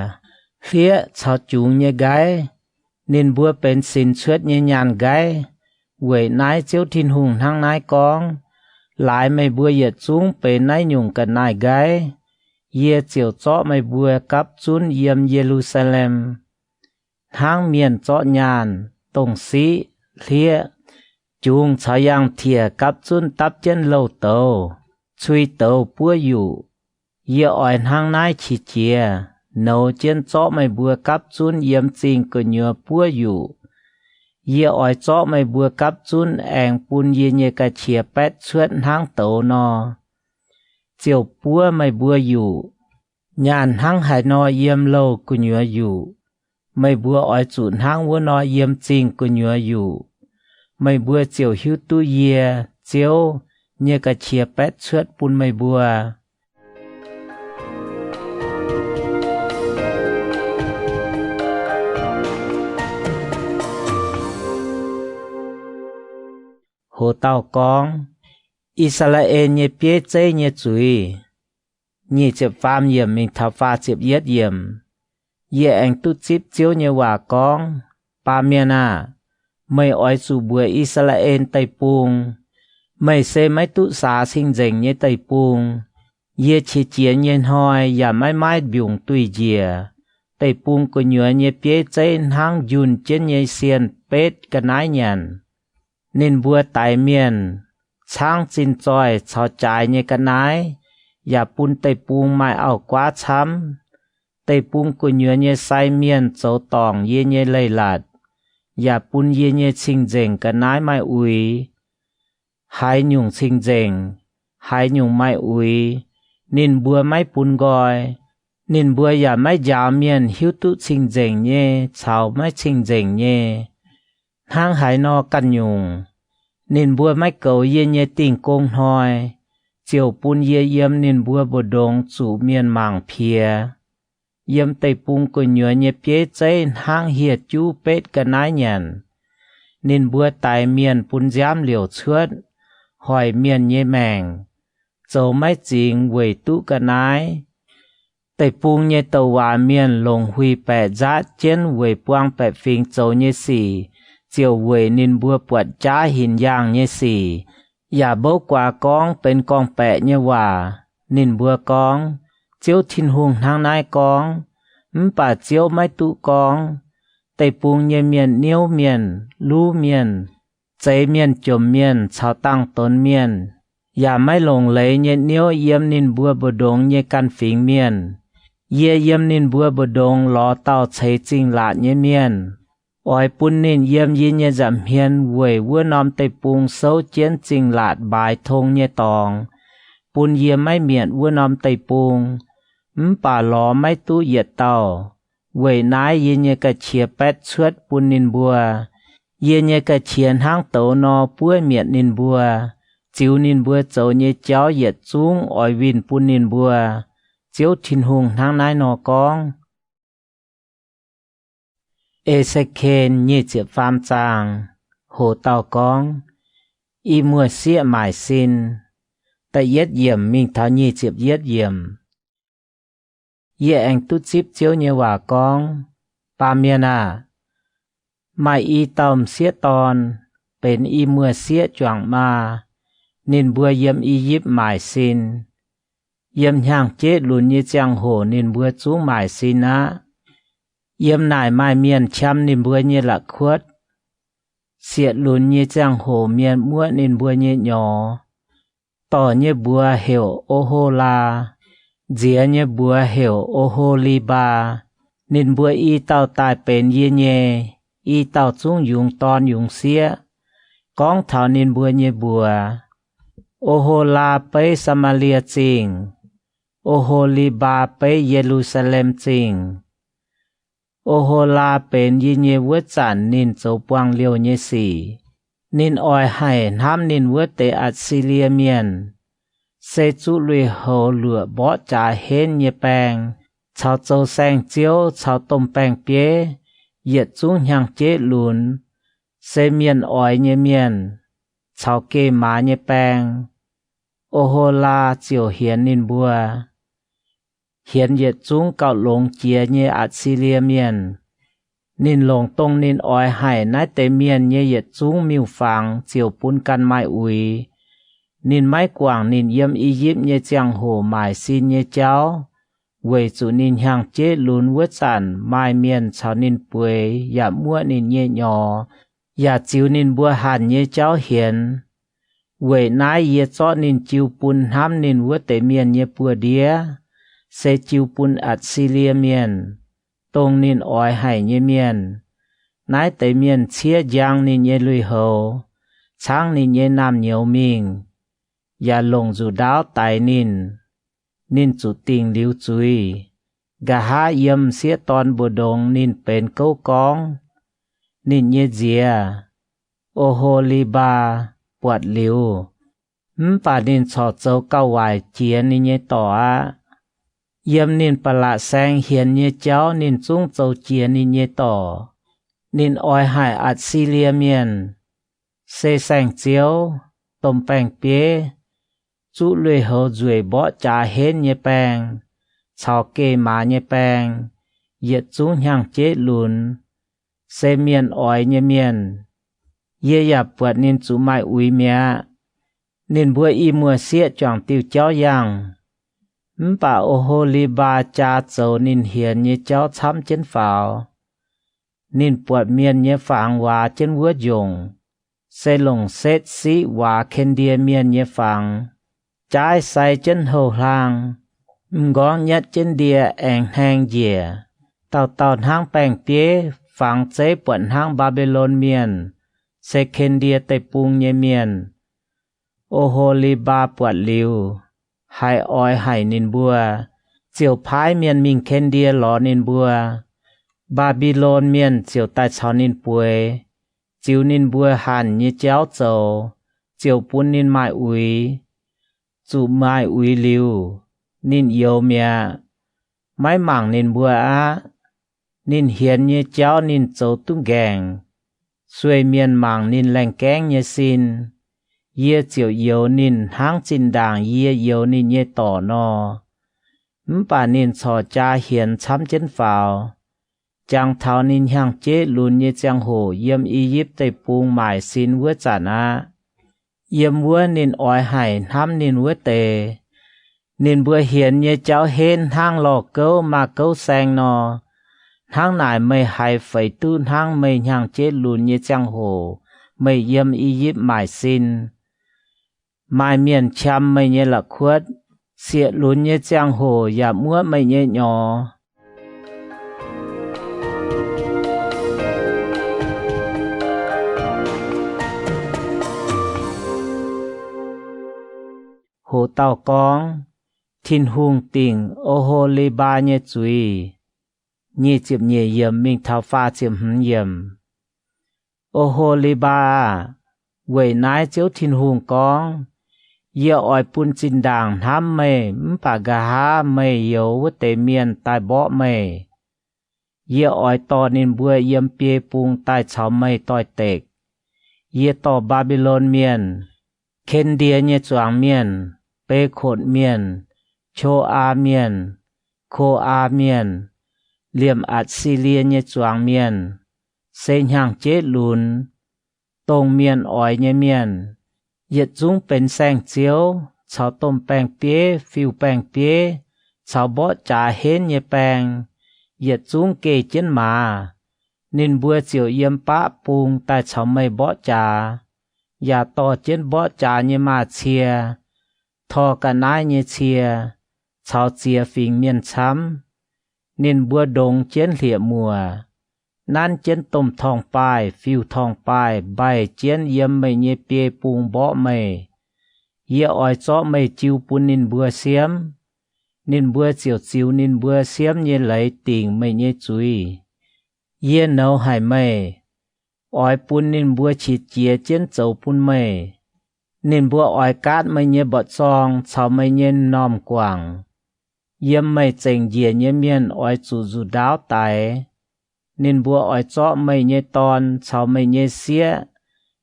phía cháu chú nhé gái, nên bữa bên xin suốt nhé nhàn gái, quê nái chiếu thiên hùng thang nái con, lại mày bùa yết xuống bề nái nhung cả nái gái, yê chiều chó mày bùa cắp chún yếm Jerusalem. Thang miền chó nhàn, tông sĩ, lìa, chung cháu yang thìa cắp chún tắp chân lâu tàu, chui tàu bùa dụ, yê ỏi thang nái chỉ chìa, nấu chân chó mày bùa cắp chún yếm chinh cơ nhựa bùa dụ. Yê ỏi chó mày bùa cắp chún anh bún yê nhê cả chìa bét suốt hang tàu nò. Chiều bùa mày bùa dụ, nhàn hang hải nò yếm lâu của nhựa dụ. Mày bùa ỏi chún hang vua nò yếm chinh của nhựa dụ. Mày bùa chiều hiếu tu yê, chiều nhê cả chìa bét suốt bún mày bùa. Hồ tàu con, Israel nhé bế chế nhé chúi, nhé chếp phàm yểm mình thảo phá chếp yết yểm, yê anh tu chếp chiếu nhé hòa con, ba miền à, mày ỏi chủ bùa Israel tây bùng, mày xê mấy tu xá sinh dành nhé tây bùng, yê chế chế nhé hoi, ya mãi mãi biùng tùy dìa, tây bùng của nhớ nhé bế chế hang dùn trên nhé xiên bết cả nái nhàn. Nên bùa tại miền, sáng xin tròi cháu trái như cái nái, ya bún tây bùng mai ảo quá chăm, tây bùng của nhớ như sai miền cháu tòng yê như lây lạt, ya bún yê như chinh dành cái nái mai ui, hai nhung chinh dành, hai nhung mai ui, nên bùa mai bún gọi, nên bùa ya mai giáo miền hiếu tụ chinh dành như, cháu mai chinh dành như. Hang hải nò căn nhung, nên bùa mái cầu yê nhé tình công hoi, chiều bún yê yếm nên bùa bồ đông chủ miền mảng phía. Yếm tây bùng của nhớ nhé bế chế hang hiệt chú bết cả nái nhàn, nên bùa tài miền bún giám liều chuốt, hỏi miền nhé màng, dấu mái chính quầy tụ cả nái. Tây bùng nhé tàu hòa miền lồng huy bẻ giá trên quầy buông bẻ phình dấu nhé xỉ, chiều quầy nên bùa bọt trả hình dạng như xì, ya bố quả con bên con bẹ như hòa, nên bùa con, chiếu thiên hùng thang nai con, bà chiếu mai tụ con, tây bùng như miền niêu miền, lú miền, cháy miền chồm miền, chào tăng tốn miền, ya mai lồng lấy như niêu yếm nên bùa bồ đông như căn phình miền, yê yếm nên bùa bồ đông ló tàu cháy chinh lạ như miền. ỏi bún nín yếm yi nhé giảm hiền quẩy vua nòm tây bùng sâu chiến trình lạt bài thông nhé tòng bún yếm mấy miệng vua nòm tây bùng bà ló mấy tú yết tàu quẩy nái yi nhé cả chia pét suốt bún nín bùa yi nhé cả chiến hang tàu nò bùa miệng nín bùa chiếu nín bùa châu nhé cháu yết chung ỏi vin bún nín bùa chiếu thìn hùng hang nái nò con Ezekiel như chiếc phàm chàng, hồ tàu con, y mùa xịa mải xin, tại yết diệm mình tháo như chiếc yết diệm. Yê anh tút chíp chiếu như hòa con, ba miền à, mày y tòm xịa tòn, bên y mùa xịa choàng ma, nên bùa yếm y yếp mải xin. Yếm hàng chết luôn như chàng hồ nên bùa chú mải xin á. Yếm nải mai miền chăm nên bùa như lạc khuất. Xiết lún như chàng hồ miền mua nên bùa như nhỏ. Tỏ như bùa hiểu ô hô la. Dĩa như bùa hiểu ô hô li ba. Nên bùa y tàu tài bền như nhẹ. Y tàu chung dùng ton dùng xía. Con thảo nên bùa như bùa. Ô hô la bấy Samaria chinh. Ô hô li ba bấy Jerusalem chinh. Ô hô la bên yi nhé vớt sản nín châu quang liêu nhé xỉ. Nín oi hải ham nín vớt tế Assyria miền. Xê chú lùi hồ lửa bó trả hên nhé bèng. Chào châu xanh chiếu chào tôm bèng bế. Yết chung hàng chế lùn. Xê miền oi nhé miền. Chào kê má nhé bèng. Ô hô la chiều hiến nín bùa. Hiến yết chúng cạo lông chia như Assyria miền. Nín lông tông nín oi hải nái tế miền như yết chúng miêu phẳng chiều bún căn mai ui. Nín mái quảng nín yếm y yếp như chàng hồ mải xin như cháu. Quầy chủ nín hàng chế lún vớt sản mai miền cháu nín bùi dạ mua nín như nhỏ. Dạ chiếu nín bùa hàn như cháu hiến. Quầy nái yết cho nín chiếu bún ham nín vớt tế miền như bùa đĩa. Sẽ chiêu bún Assyria miền, tông nín oi hải như miền, nái tế miền chia giang nín như lùi hầu, sáng nín như nam nhiều mình, và lồng dù đáo tài nín chủ tình liu chui, gà há yếm xía toàn bồ đông nín bền câu con, nín như dìa, ô hô li ba, bọt liu, bà nín chọ châu cao hoài chia nín như tỏ á. Yếm nín bà lạ sang hiền như cháu nín chung châu chia nín như tỏ. Nín oi hải Assyria miền. Xê sang chiếu, tôm bèng bế. Chú lùi hầu rùi bó trả hên như bèng. Chào kê má như bèng. Yết chung hàng chế lùn. Xê miền oi như miền. Yê yà bượt nín chú mai ui mẹ. Nín bùa y mùa xịa choàng tiêu cháu yang. Bà ô hô li ba cha châu nín hiền như cháu chăm trên pháo. Nín bọt miền như phẳng hòa trên vớt dùng. Xe lồng xét sĩ hòa khen đia miền như phẳng. Trái say trên hồ lang. Ngón nhất trên đia ảnh hang dìa. Tàu tàu hang bèng bế phẳng chế bọt hang Babylon miền. Xe khen đia tây bùng như miền. Ô hô li ba bọt liu. Hai oi hải nín bùa, chiều phái miền mình khen đia ló nín bùa. Babylon miền chiều tai cháu nín bùi, chiều nín bùa hàn như cháu châu, chiều bún nín mai ui. Chủ mai ui liu, nín yêu mẹ, mái mảng nín bùa á. Nín hiền như cháu nín châu tung gàng, xuôi miền mảng nín lành kén như xin. Yê chiều yếu nín hang chín đàng yê yếu nín yê tỏ nò. Bà nín chò cha hiền chăm chân phào. Chàng thảo nín hàng chế lùn như chàng hồ yếm y yếp tây bùng mải xin vớt chản á. Yếm vua nín oi hải ham nín vớt tề. Nín bữa hiền như cháu hên hang lò câu mà câu sang nò. Hang nải mây hải phải tu hang mây hàng chế lùn như chàng hồ. Mây yếm y yếp mải xin. Mai miền chăm mây như là khuất, xịa lún như chàng hồ và múa mây như nhỏ. hồ tàu con thiên hùng tình ô hô lê ba nhé chuối nhé chiếm nhé yếm mình thảo pha chiếm hứng yếm ô hô lê ba quầy nái chiếu thiên hùng con ye oi pun chin đàng tham mê mpa gà ha mê yếu với tề miền tai bỏ mê ye oi to nên bùa yếm bia pung tai chảo mê toi tệch ye to Babylon miền khen đia nhé choàng miền bê khột miền chô a miền khô a miền liềm Assyria nhé choàng miền xây hàng chết lùn tông miền oi nhé miền yết dungเป็นแสงเจียวชาวต้มแป้งเปี๊ยฟิวแป้งเปี๊ยชาวบ่จ่าเห็นเยแป้งเหยียดจุ้งเกยเจนมานินบัวเจียวเยี่ยมปะปุงแต่ชาวไม่บ่จ่าอย่าต่อเจนบ่จ่าเยมาเชียทอกันนายเยเชียชาวเจียฟิงเมียนช้ำนินบัวดงเจนเหลี่ยมัวนั่นเจนต้มทองปลายฟิวทองปลายใบเจียนเยี่ยมไม่เยเปียปุงบ่ไม่เยี่ยอ้อยเจาะไม่จิวปุนนินบัวเสียมนินบัวเจียวจิวนินบัวเสียมเยไหลติ่งไม่เยจุยเยี่ยเนาหายไม่อ้อยปุนนินบัวฉีดเจียเจียนเจ้าปุนไม่นินบัวอ้อยกาดไม่เยบดซองชาวไม่เยนอมกว่างเยี่ยมไม่เจงเยียเยเมียนอ้อยจูจูดาวไตนินบัวอ้อยเจาะไม่เยตอนชาวไม่เยเสีย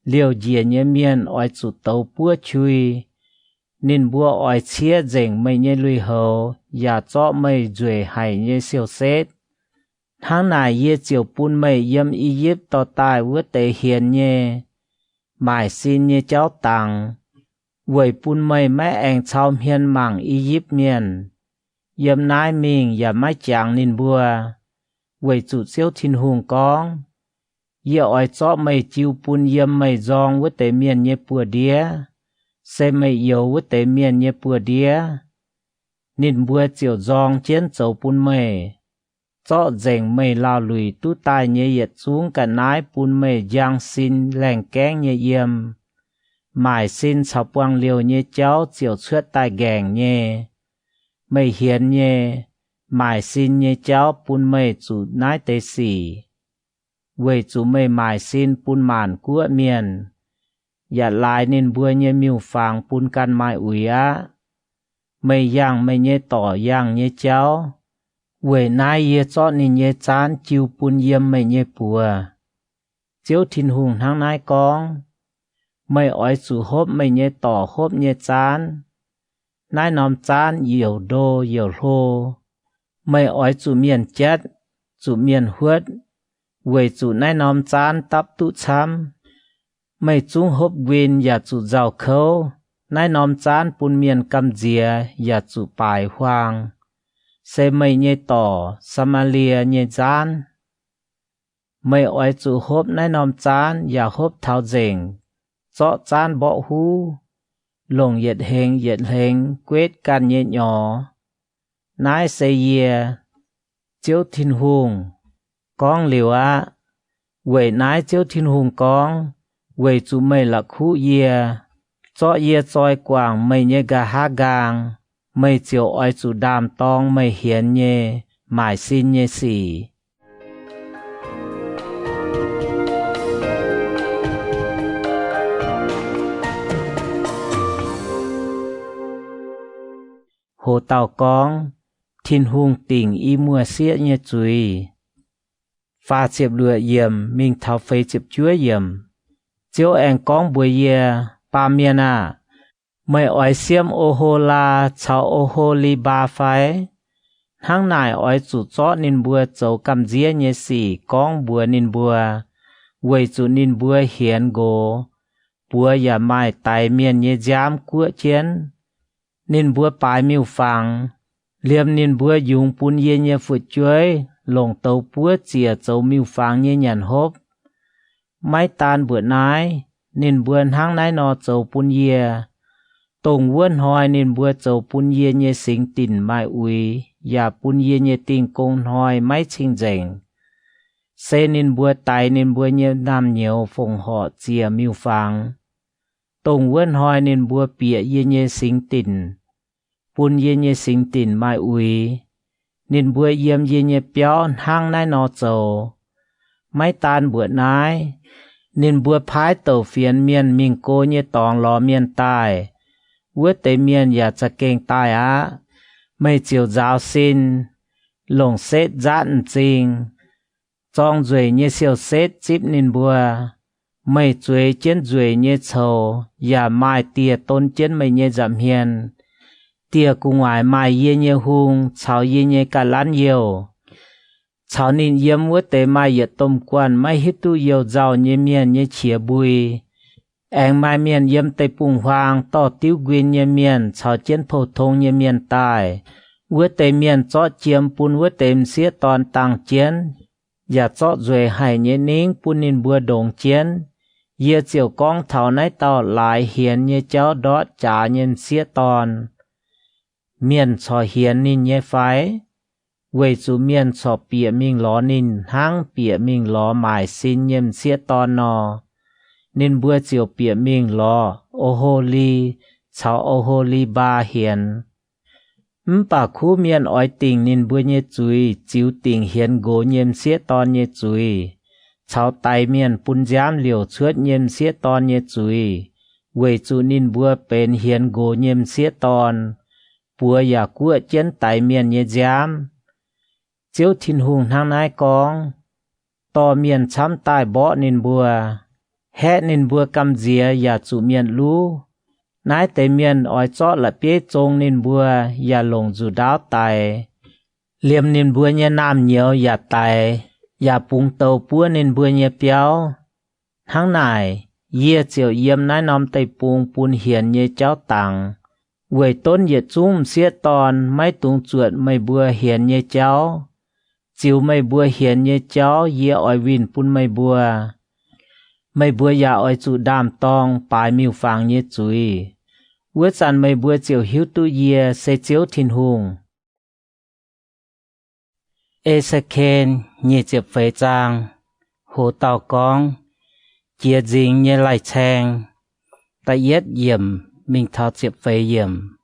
เลี้ยวเยียเยเมียนอ้อยจุดเตาปัวชุยนินบัวอ้อยเชียเจงไม่เยลุยเหออย่าเจาะไม่จวยให้เยเสียวเซตทั้งนายเยเจียวปุนไม่เยี่ยมอียิปต์ต่อตายวัวเตเฮียนเยหมายซินเยเจ้าตังเวยปุนไม่แม่แองชาวเฮียนมังอียิปต์เมียนเยี่ยมนายมิงอย่าไม่จางนินบัวเวยจุดเสียวทินหงกองเยี่ยอ้อยเจาะไม่จิวปุนเยี่ยมไม่จองวัวเตเมียนเยปัวเดียเซไม่เยววัวเตเมียนเยปัวเดียนินบัวเจียวจองเจียนเจ้าปุนไม่เจาะเจงไม่ลาวลุยตู้ตายเยเหยียดสูงกันนายปุนไม่ยางสินแหล่งแกงเยเยี่ยมหมายสินชาวปวงเลียวเยเจ้าเจียวเชือดตายแกงเยไม่เหียนเยหมายสินเยเจ้าปุนไม่จูนายเตสีเวยจูไม่หมายสินปุนหมานกัวเมียนอย่าลายนินบัวเยมิวฟางปุนกันไม้อุยะไม่ย่างไม่เยต่อย่างเยเจ้าเวยนายเยเจาะนินเยจานจิวปุนเยี่ยมไม่เยปัวเจียวทินหุงทั้งนายกองไม่อ้อยสู่ฮบไม่เยต่อฮบเยจานนายนอมจานเหยี่ยวโดเหยี่ยวโลไม่อ้อยสู่เมียนเจ็ดสู่เมียนหวดเวยสู่นายนอมจานตับตุช้ำไม่จุงฮบเวนอย่าสู่เจ้าเขานายนอมจานปุนเมียนกำเจียอย่าสู่ปลายหวางเซไม่เยต่อสมาเลียเยจานไม่อ้อยจู่ฮบนายนอมจานอย่าฮบเท้าเจงเจาะจานบ่หูลงเหยียดเฮงเกวดกันเยหยอนายเซเยเจียวทินหุงกองเหลียวอะเวยนายเจียวทินหุงกองเวยจู่ไม่ละคู่เยเจาะเยจอยกว่างไม่เยกะฮากางไม่เจียวอ้อยสู่ดามตองไม่เหียนเยหมายสินเยสี่โหเต่ากองทินหุงติ่งอีมัวเสียเยจุยฟ้าเจ็บเรือเยี่ยมมิงเท้าไฟเจ็บช่วยเยี่ยมเจียวแองกองบัวเยปาเมียนาไม่อ้อยเสียมโอโฮลาชาวโอโฮลีบาไฟทั้งนายอ้อยจุดเจาะนินบัวเจ้ากำเจียเยสี่กองบัวนินบัวเวยจุนินบัวเหียนโกปัวอย่าไม้ไตเมียนเยจามกัวเจียนนินบัวปลายมิวฟังเลียมนินบัวยุงปุนเยเยฝุดช่วยลงเตาปัวเจียเจ้ามิวฟังเยหยันฮบไม้ตานเบื่อนายนินบัวทั้งนายนอเจ้าปุนเยตรงว้วนหอยนินบัวเจ้าปุนเยเยสิงติ่นไม้อุยอย่าปุนเยเยติงกงหอยไม้ชิงเจงเซนินบัวไตนินบัวเยน้ำเหนียวฟงห่อเจียมิวฟังต tông vươn hoi nên bùa bịa ye nhê sinh tình bùn ye nhê sinh tình mai ui nên bùa yếm ye nhê béo hang nai nọ dầu máy tan bùa nái nên bùa phái tàu phiền miền mình cô nhê tòng lò miền tai vua tế miền ya cha kênh tai á mây chiều giáo xin lồng xét dạn trình trong duệ nhê siêu xét chip nên bùa mây chuối chiến duệ nhê sầu ya mai tia tôn chiến mây nhê giảm hiền tia cùng ngoài mai ye nhê hung cháo ye nhê cả lán nhiều cháo nên yếm vua tế mai yết tôm quan mai hít tu yêu giàu nhê miền nhê chia bùi anh mai miền yếm tây bùng hoàng tỏ tiêu quyên nhê miền cháo chiến phổ thông nhê miền tài vua tế miền chó chiếm bún vua tế xía toàn tăng chiến ya chó duệ hải nhê nính bún nên bùa đồng chiến ye chiều con thảo nái tao lại hiền nhê cháu đó trả nhân xía toàn miền cho hiền nín nhê phái vậy chú miền cho bịa mình ló nín hang bịa mình ló mải xin nhâm xía toàn nò nên bữa chiều bịa mình ló ô hô ly cháu ô hô ly ba hiền bà khu miền ói tình nên bữa nhê chui chiếu tình hiền gỗ nhâm xía toàn nhê chui cháu tay miền bún giám liều chuốt nhâm xía toàn nhê chui vậy chú nín bữa bên hiền gỗ nhâm xía toàn bùa ya cua chiến tại miền nhê giám chiếu thiên hùng hang nái con to miền chăm tai bỏ nên bùa hét nên bùa cầm dìa ya chủ miền lú nái tế miền ói chót là bế trông nên bùa ya lồng dù đáo tài liềm nên bùa nhê nam nhiều ya tài ya bùng tàu bùa nên bùa nhê béo hang nải ye chiều yếm nái nòm tây bùng bùn hiền nhê cháu tặng vậy tôn nhiệt chung xía toàn mấy tung chuột mấy bùa hiền như cháu chiều mấy bùa hiền như cháu ye ỏi vin pun mấy bùa ya ỏi chủ đam tong bài miêu phàng như chuối vua sàn mấy bùa chiều hiếu tu ye sẽ chiếu thiên hùng Ezekiel như chiếc phế trang hồ tàu con chia dính như lại chàng tại yết yểm mình thao chiếc phế yểm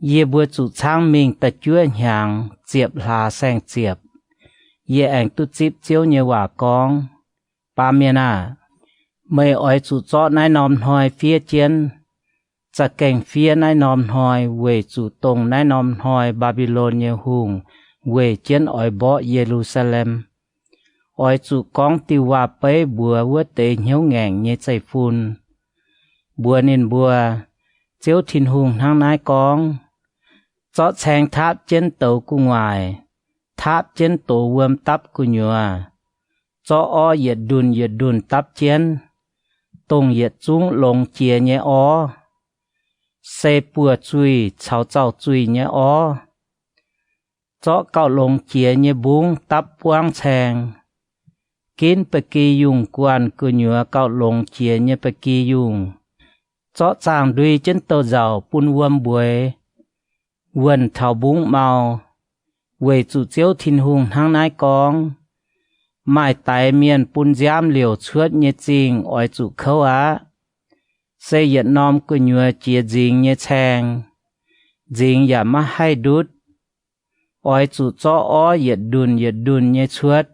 ye bùa chủ trang mình tại chúa hàng chiếc là sang chiếc ye ảnh tu chip chiếu như quả con ba miền à mấy ỏi chủ chó nái nòm hoi phía chiến chả cảnh phía nái nòm hoi về chủ tông nái nòm hoi Babylon như hùng về chiến ỏi bỏ Jerusalem ỏi chủ con tiêu hòa bế bùa vua tế hiếu ngàn như chạy phun bùa nên bùa chiếu thiên hùng hang nái con chó chàng tháp trên tàu của ngoài tháp trên tổ vườm tắp của nhòa chó o yết đun tắp trên tông yết chúng lồng chia nhé o xe bùa chui cháu cháu chui nhé o chó cạo lồng chia nhé búng tắp quang chàng kín bê kỳ dùng quan của nhòa cạo lồng chia nhé bê kỳ dùng chó chàng đuôi trên tàu giàu bún vườm bùi vườn thảo búng màu về chủ chiếu thiên hùng hang nái con mai tại miền bún giám liều chuốt như trình ỏi chủ khâu á xây dựng nòm của nhua chia dình như chàng dình ya má hay đút ỏi chủ cho ó yết đun như chuốt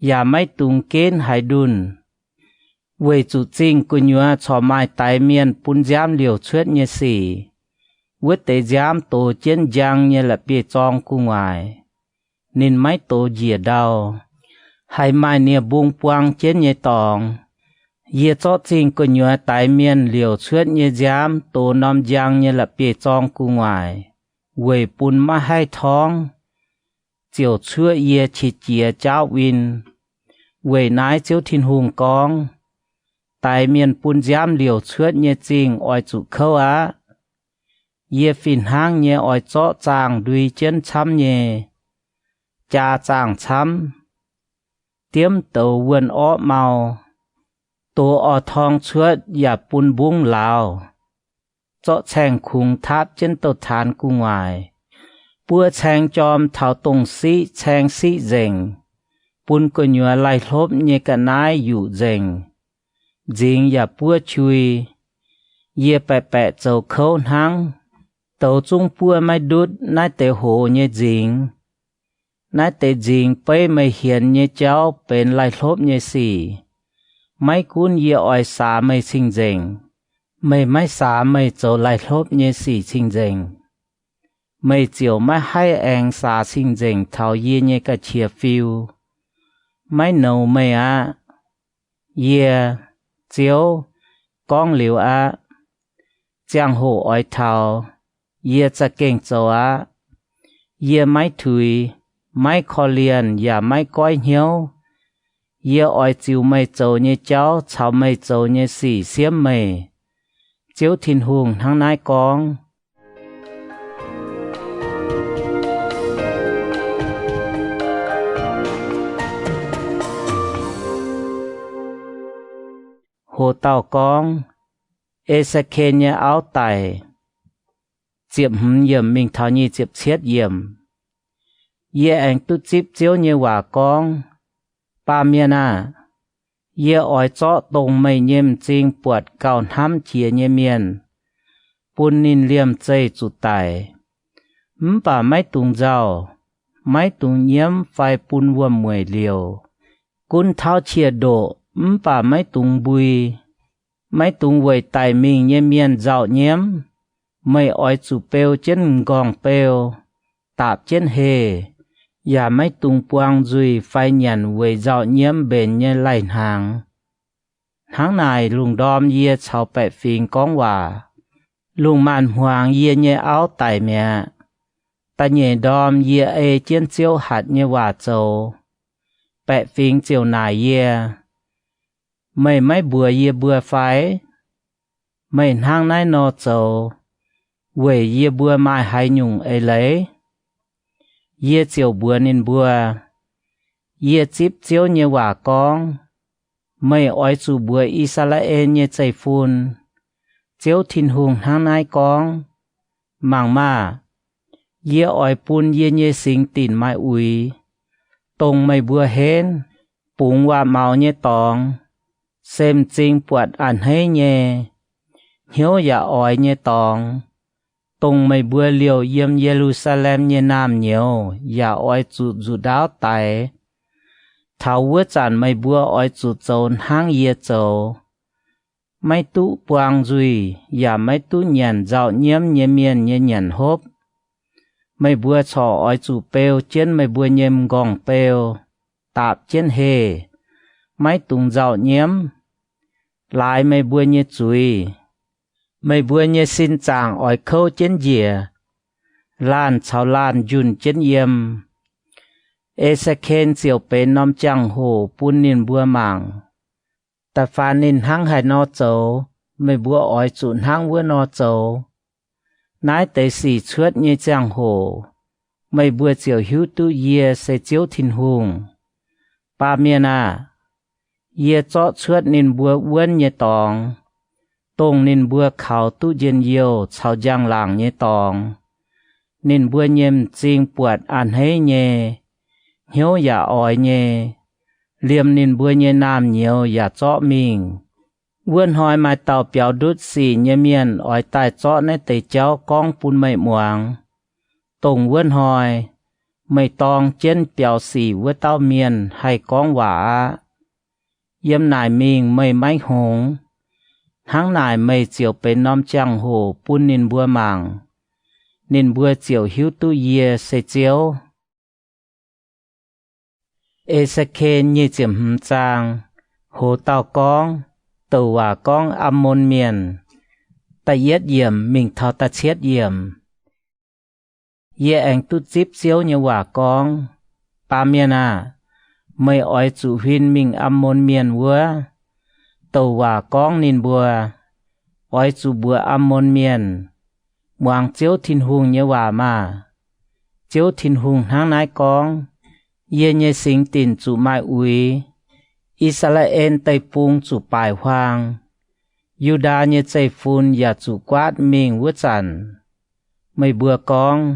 ya mấy tung kén hay đun về chủ trình của nhua cho mai tại miền bún giám liều chuốt như xỉ vứt tế giám tổ chiến giang như là bia trong của ngoài nên mấy tổ dìa đau hay mai nia buông quang chiến như tòng ye cho trình của nhua tại miền liều chuốt như giám tổ nòm giang như là bia trong của ngoài về bún má hai thong chiều chua ye chỉ chia cháu win về nái chiếu thiên hùng con tại miền bún giám liều chuốt như trình ỏi chủ khâu á ye phìn hang nhé ỏi chó chàng đuôi chân chăm nhé cha chàng chăm tiêm tàu vườn ó màu tổ ó thong chuốt ya bún bung lào chó chàng khung tháp trên tàu thán của ngoài bùa chàng chom thảo tông sĩ chàng sĩ dành bún của nhua lại lốp nhé cả nái dụ dành dính ya bua chui ye bẹ châu khâu hăng tàu chung bua mai đút nái tê hồ nhé dính nái tê dính bê mai hiền nhé cháu bên lại lốp nhé xì mai cún ye oi xá mai sinh dình mai xá mai châu lại lốp nhé xì sinh dình mai chiều mai hai anh xá sinh dình thảo ye nhé cả chia phiêu mai nấu mai á ye chiều con liu á giang hồ oi thảo ye cha keng châu á ye mai thui mai khó liền ya mai coi hiếu ye oi chiu mai châu nhé cháu chào mai châu nhé xì xiêm mai chiếu thiên hùng thằng nái con hồ tàu con Ê-sa-kên nhé áo tài diệm hứng yểm mình thảo nhi diệp chết yểm ye anh tu chip chiếu như hòa con ba miên à ye ỏi chó tông mây nhiêm chinh buột cao hám chia nhé miên bún nín liêm chay chủ tài bà máy tung rau máy tung nhiễm phai bún vuông mùi liều cún tháo chia độ bà máy tung bùi máy tung vầy tài mình nhé miên rau nhiễm mây ỏi chủ bèo trên gòn bèo tạp trên hề ya máy tung quang duy phai nhận vầy rau nhiễm bền nhé lạnh hàng tháng này lùng đom ye chào bẹ phình con hòa lùng màn hoàng ye nhé áo tài mẹ ta nhẹ đom ye ê trên chiếu hạt nhé hòa châu bẹ phình chiều nải ye mày máy bùa ye bùa phái mày hang nái nô châu vầy ye bùa mai hai nhung ê lấy ye chiều bùa nên bùa ye chip chiếu nhé hòa con mày ỏi chủ bùa Israel nhé chạy phun chiếu thiên hùng hàng nái con màng mà ye ỏi bùn ye nhé sinh tìn mai ui tông mày bùa hên bùng hòa màu nhé tòng xem chinh buat ăn hay nhé hiếu ya ỏi nhé tòng tông mày bùa liều yếm Jerusalem nhé nam nhiều ya ỏi chủ đáo tài thảo vua chản mày bùa ỏi chủ trốn hang ye châu mày tu quang duy ya mày tu nhận dạo nhiễm nhé miên nhé nhận hốp mày bùa trò ỏi chủ bèo trên mày bùa nhiễm gòng bèo tạp trên hề mày tung dạo nhiễm lại mày bùa nhé chuối mày bùa nhé xin chàng ỏi khâu trên dìa lan chào lan dùn trên yếm Ê-sa-kên chiều bế nóm chẳng hồ bún nín bùa mảng ta phá nín hăng hai nọ châu mày bùa ỏi chụn hăng bùa nọ châu nái tế xì chuốt như chẳng hồ mày bùa chiều hiếu tu ye sẽ chiếu thiên hùng ba miên à ye chó chuốt nín bùa uốn như tòng tông nín bùa khảo tu yên yêu chào giang làng như tòng nín bùa nhiêm chinh buột ăn hay nhé hiếu ya ỏi nhé liêm nín bùa nhé nam nhiều ya chó mình vươn hỏi mai tàu béo đút xì nhé miền ỏi tài chó nế tây cháu con bún mây muang tông vươn hỏi mây tòng trên béo xì với tàu miền hay con quả yếm nải mình mây máy hồng tháng nải mây chiều bên nóm chẳng hồ bún nín bùa mảng nín bùa chiều hiếu tu ye sẽ chiếu Ê-sa-kên như chiếm hâm trang hồ tàu con tàu hòa con âm môn miền ta yết yểm mình thọ ta chết yểm ye anh tu chip chiếu như hòa con ba miền à mày ỏi chủ huyên mình âm môn miền vua tàu hòa con nín bùa ỏi chủ bùa âm môn miền muang chiếu thiên hùng như hòa mà chiếu thiên hùng hàng nái con ye nhé sinh tin chủ mai ui Israel tây pung chủ bài hoang Juda nhé chạy phun ya chủ quát mình vứt chản mày bùa con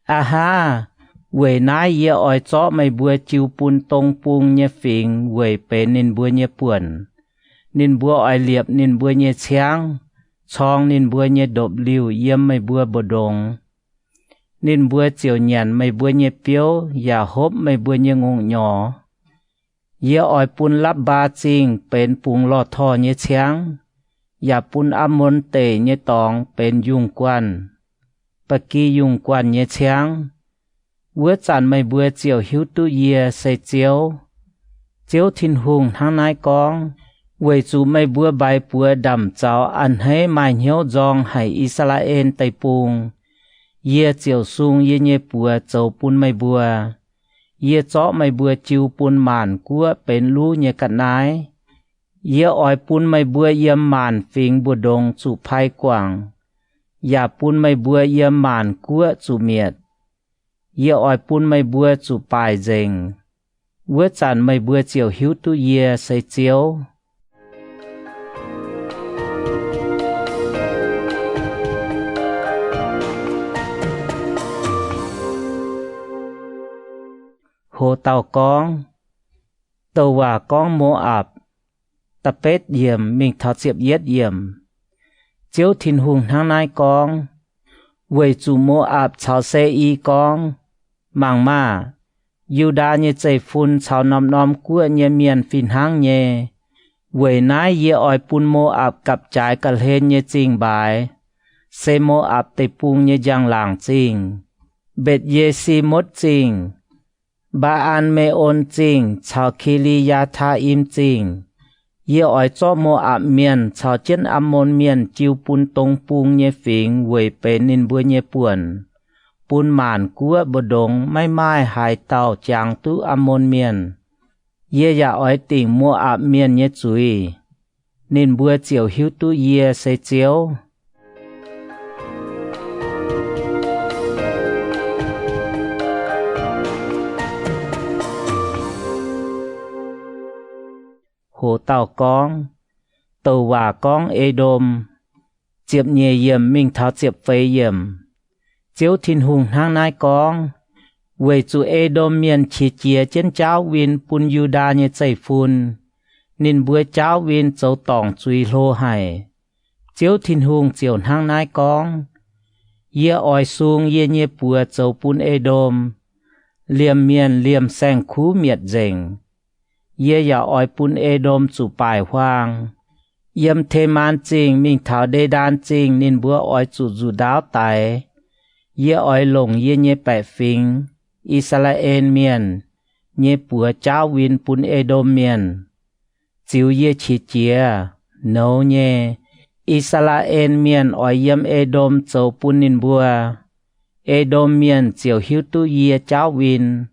ha vầy nái ye ỏi chó mày bùa chiu pun tông pung nhé phình vầy bế nên bùa nhé buồn nên bùa ai liệp nên bùa nhẹ chang chong nên bùa nhẹ đột liu yếm mày bùa bồ đồng nên bùa chiều nhàn mày bùa nhẹ piếu ya hốp mày bùa nhẹ ngông nhỏ ye oi pun lap ba ching pen pung lo tho nhẹ chang ya pun amon te nhẹ tong pen yung quan Paki yung quan nhẹ chang vua chăn mày bùa chiều hiếu tu ye say chiếu chiếu thiên hùng thang nai con vậy chú mày bùa bài bùa đầm cháu ăn hết mai nhiêu dòng hay Israel tây pung ye chiều sung ye nhẹ bùa cháu pun mày bùa ye chó mày bùa chiu pun màn cua bên lú nhẹ cạn nái ye oi pun mày bùa yếm màn phình bùa đồng chủ phai quảng ya pun mày bùa yếm màn cua chủ miệt ye oi pun mày bùa chủ bài dình vua chăn mày bùa chiều hiếu tu ye say chiếu hồ tàu con tàu hòa con mô ạp tập bết yểm mình thọ diệp yết yểm chiếu thiên hùng thang nai con vậy chủ mô ạp chào xe y con màng ma Yuda như chạy phun chào nòm nòm của nhé miền phìn hang nhé vậy nái ye oi pun mô ạp cặp trái cả lên như chinh bài xe mô ạp tây pung như giang làng chinh bệt ye si mốt chinh ba an mê ôn chinh chào kili ya tha im chinh ye oi cho mô ạp miền chào chân âm môn miền chiêu pun tông pung như phình vậy bế nên bữa như buồn pun màn cua bồ đồng mai mai hai tàu chàng tu âm môn miền ye ya oi tình mô ạp miền như chuối nên bữa chiều hiếu tu ye say chiếu hồ tàu con tàu hòa con Edom chiệp nhẹ yểm mình tháo chiệp phê yểm chiếu thiên hùng hang nai con vậy chủ Edom miền chỉ chia trên cháu viên pun Yuda như chạy phun nên bữa cháu viên châu tòng chui lô hải chiếu thiên hùng chiều hang nai con ye oi sung ye nhẹ bùa châu pun Edom liềm miền liềm sang khú miệt dình ye ya oi pun Edom chủ bài hoang yếm thế man chinh mình thảo đê đan chinh nên bữa oi chủ dù đáo tài ye oi lồng ye nhé bẻ phình Israel miền nhé bùa cháu win pun Edom miền chiếu ye chỉ chia nấu nhé Israel miền oi yếm Edom châu pun nín bùa Edom miền chiếu hiếu tu ye cháu win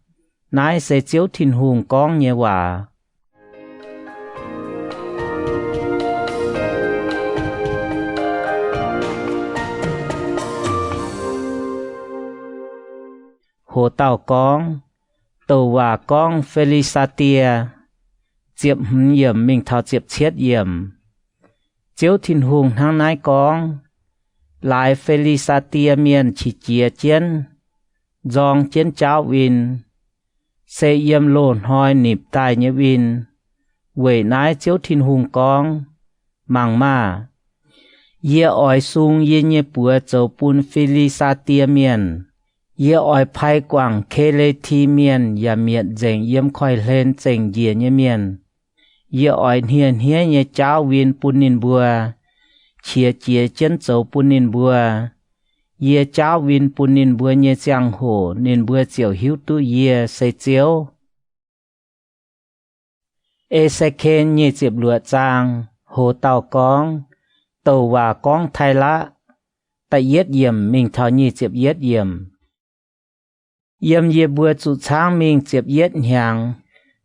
nái sẽ chiếu thiên hùng con nhé hòa hồ tàu con tàu hòa con Philisatia chiệp yểm mình thảo chiệp chết yểm chiếu thiên hùng hang nái con lại Philisatia miền chỉ chia chiến dòng chiến cháu win xe yểm lồn hoi nịp tai nhé win vậy nái chiếu thiên hùng con màng ma ye oi sung ye nhé bùa châu pun Philisatia miền ye oi phai quảng khê lê thi miền ya miệt dành yếm khoi lên dành dìa nhé miền ye oi hiền hiế nhé cháu viên pun nín bùa chia chia chân châu pun nín bùa ye cháu viên pun nín bùa nhé giang hồ nín bùa chiều hiếu tu ye say chiếu Ezekiel nhé chiệp lụa trang hồ tàu con tàu hòa con thay lá tại yết yểm mình thảo nhé chiệp yết yểm yếm ye bùa chủ sáng mình chiệp yết nhàng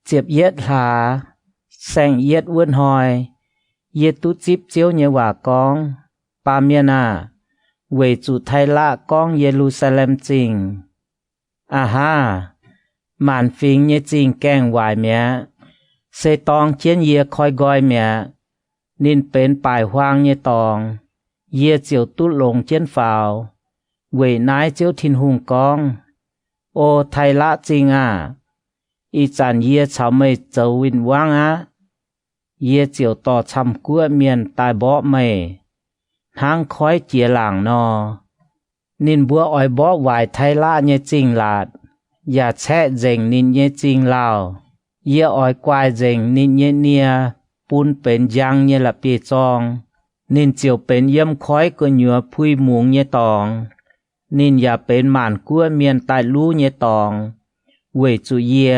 chiệp yết hà sang yết uốn hoi ye tu chip chiếu nhé hòa con pa miên à về chủ thay la con Jerusalem chinh ha màn phình nhé chinh keng hoài mẹ xe tòng chiến ye khoi gọi mẹ nên bên bài hoang nhé tòng ye chiều tu lồng chiến phào về nái chiếu thiên hùng con ô thay la chinh à y chan ye chào mày châu win wang á ye chiều to chăm cua miền tai bó mày hang khói chia làng nò nín búa oi bó vài thay la nhé chinh lạt ya che dành nín nhé chinh lao ye oi quai dành nín nhé nia punเป็นยังnhé là bì chong nín chiềuเป็นyếm khói của nhựa phui muông nhé tòng nín yaเป็นmàn cua miền tai lú nhé tòng quỷ chủ ye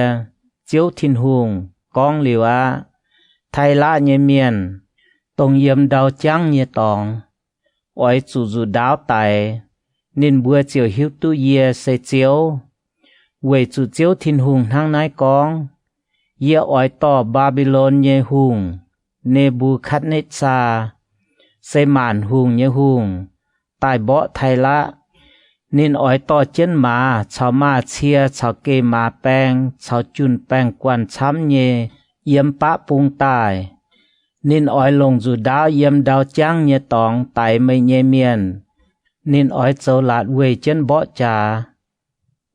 chiếu thiên hùng con liu á thay la nhé miền tông yếm đau trắng nhé tòng oi chủ dù đáo tài nín bữa chiều hiếu tu ye sẽ chiếu quỷ chủ chiếu thiên hùng hang nái con ye oi to Babylon nhé hùng Nebuchadnezzar sẽ màn hùng nhé hùng tai bỏ thay la nín oi to chân mà chào ma chia chào kê ma bèng chào chun bèng quan chám nhé yếm bá bung tài nín oi lồng dù đáo yếm đáo trắng nhé tòng tại mây nhé miền nín oi châu lạt quê chân bỏ trà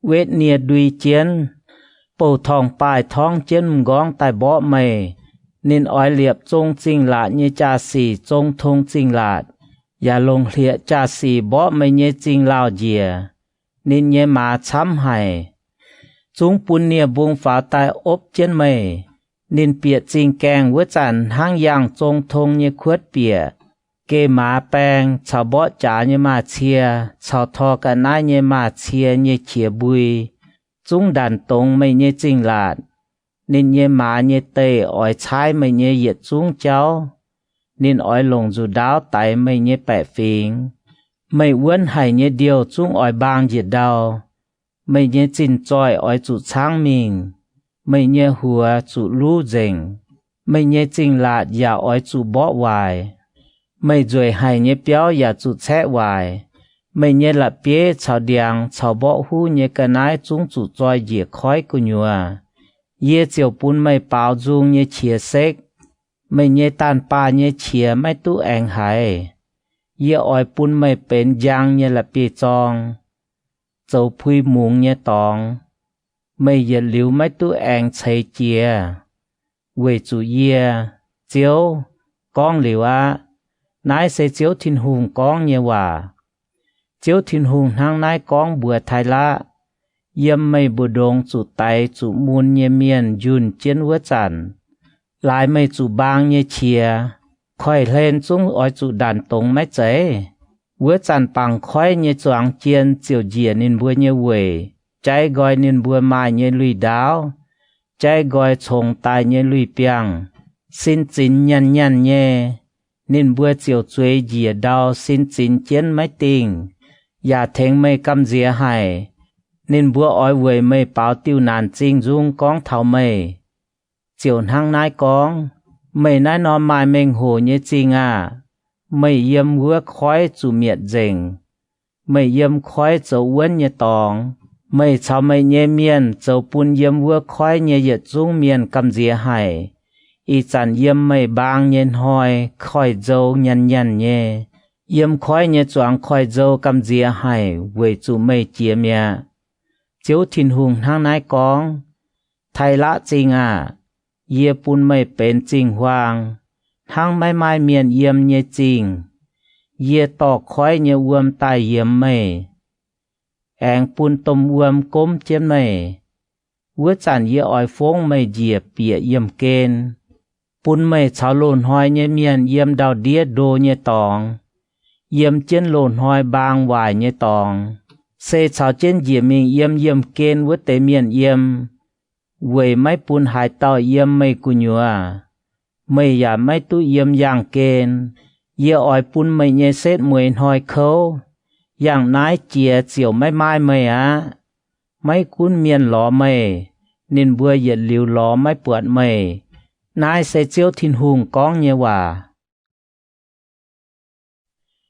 vết nia đuôi chiến bầu thòng bài thong chân gong tại bỏ mây nín oi liệp trông chinh lạt như cha xì trông thông chinh lạt ya lồng liệp cha xì bỏ mây nhé chinh lao dìa nín nhé mà chám hay chúng pun nia buông phá tai ốp chân mây nín bịa chinh kèng với chản hang yang trông thông như khuất bịa kê má bèng chào bỏ trả như mà chia chào thò cả nai như mà chia như chia bùi chúng đàn tông mây như chinh lạt nín như má như tê ỏi trái mây như yết chúng cháu nín ỏi lồng dù đáo tại mây như bẻ phình mây uốn hay như điều chúng ỏi bang yết đau mây như chinh trôi ỏi chủ sáng mình mây như hùa chủ lú dình mây như chinh lạt ya ỏi chủ bỏ hoài mây rồi hay như béo ya chủ xe hoài mây như là bế chào điang chào bỏ hú như cái nái chúng chủ trôi dìa khói của nhùa ye chiều bún mây bao dung như chia xếch mây như tan pa như chia mây tu anh hay ye oi bún mây bên giang như là bì chong châu phui muông như tòng mây ye liu mây tu anh chạy chia quê chủ ye chiếu con liu á nái sẽ chiếu thiên hùng con như hòa chiếu thiên hùng hang nái con bùa thái la yếm mây bùa đông chủ tay chủ muôn như miền dùn chiến vỡ chản lại mây chủ bang như chia khói lên chúng oi chủ đàn tông mấy chế vỡ chản bằng khói như choáng chiên chiều dìa nên bùa như quỷ trái gọi nên bùa mai như lùi đáo trái gọi trồng tài như lùi piang xin chín nhăn nhăn nhé nên bữa chiều chuối dìa đau xin chín chiến mấy tình ya thèn mây căm dìa hải nên bữa ói về mây báo tiêu nàn chinh dung con thảo mây chiều hang nái con mây nái nó mai mình hồ như chinh à mây yếm bữa khói chủ miệt dình mây yếm khói dấu uốn như tòng mây chào mây nhẹ miền dấu bún yếm bữa khói như yết dung miền căm dìa hải y chản yếm mây bang nhiên hoi khói dâu nhăn nhăn nhé yếm khói như choáng khói dâu căm dìa hải về chủ mây chia mẹ chiếu thiên hùng hang nái con thay lạ chinh à ye bún mây bên chinh hoàng hang mai mai miền yếm như chinh ye tỏ khói như uom tai yếm mây anh bún tôm uom cốm trên mây vữa chản ye oi phông mây dìa bịa yếm kên bún mây cháo lồn hoi như miền yếm đào đĩa đô như tòng yếm trên lồn hoi bang hoài như tòng xe cháo trên dìa mình yếm kên vữa tế miền yếm về mấy bún hải tàu yếm mây cu nhua mây ya mấy tu yếm yang kên ye oi bún mây như xét mùi hoi khâu yang nái chia chiều mấy mai mây á mấy cuốn miền ló mây nên bữa ye liu ló mấy buat mây nái sẽ chiếu thiên hùng con như hòa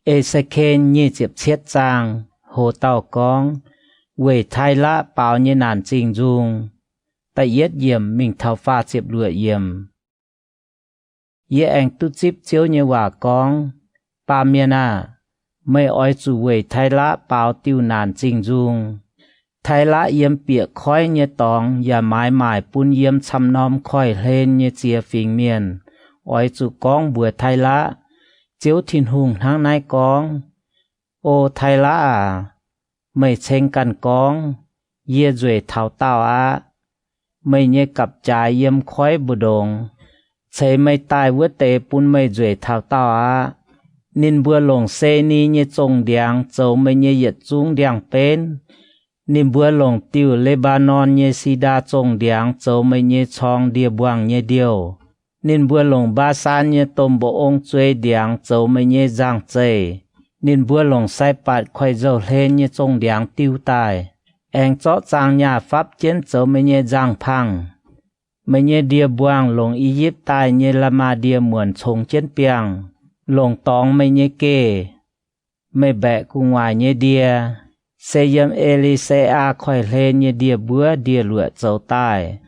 Ezekiel như chiếc chiết trang hồ tàu con về thay lạ bảo như nàn trình dung tại yết yểm mình thảo pha chiếc lụa yểm ye anh tu chip chiếu như hòa con ba miền à mây oi chủ về thay lạ bảo tiêu nàn trình dung thay lạ yếm bịa khói như tòng và mãi mãi bún yếm chăm nom khói lên như chia phình miền ỏi chủ con bùa thay lá chiếu thiên hùng tháng nay con ô thay lá à mày chênh cần con yê duệ thảo tao á mày nhê cặp trái yếm khói bù đồng chế mày tai vứt tê bún mày duệ thảo tao á nín bùa lồng xê ni nhê trông điang châu mày nhê yết trung điang bên nín bùa lồng tiêu Lebanon nhê sida trông điang châu mày nhê chong địa buang nhê điều nín bùa lồng ba san nhê tôm bộ ông chuê điang châu mày nhê giang chê nín bùa lồng sai bạt khoai dầu lên nhê trông điang tiêu tài anh chó giang nhà pháp chiến châu mày nhê giang phang mày nhê địa buang lồng Egypt tai nhê lama địa muộn trông chiến piang lồng tòng mày nhê kê mày bẹ cu ngoài nhê địa xây yếm Elisa khoai lên nhê địa búa địa lụa châu tai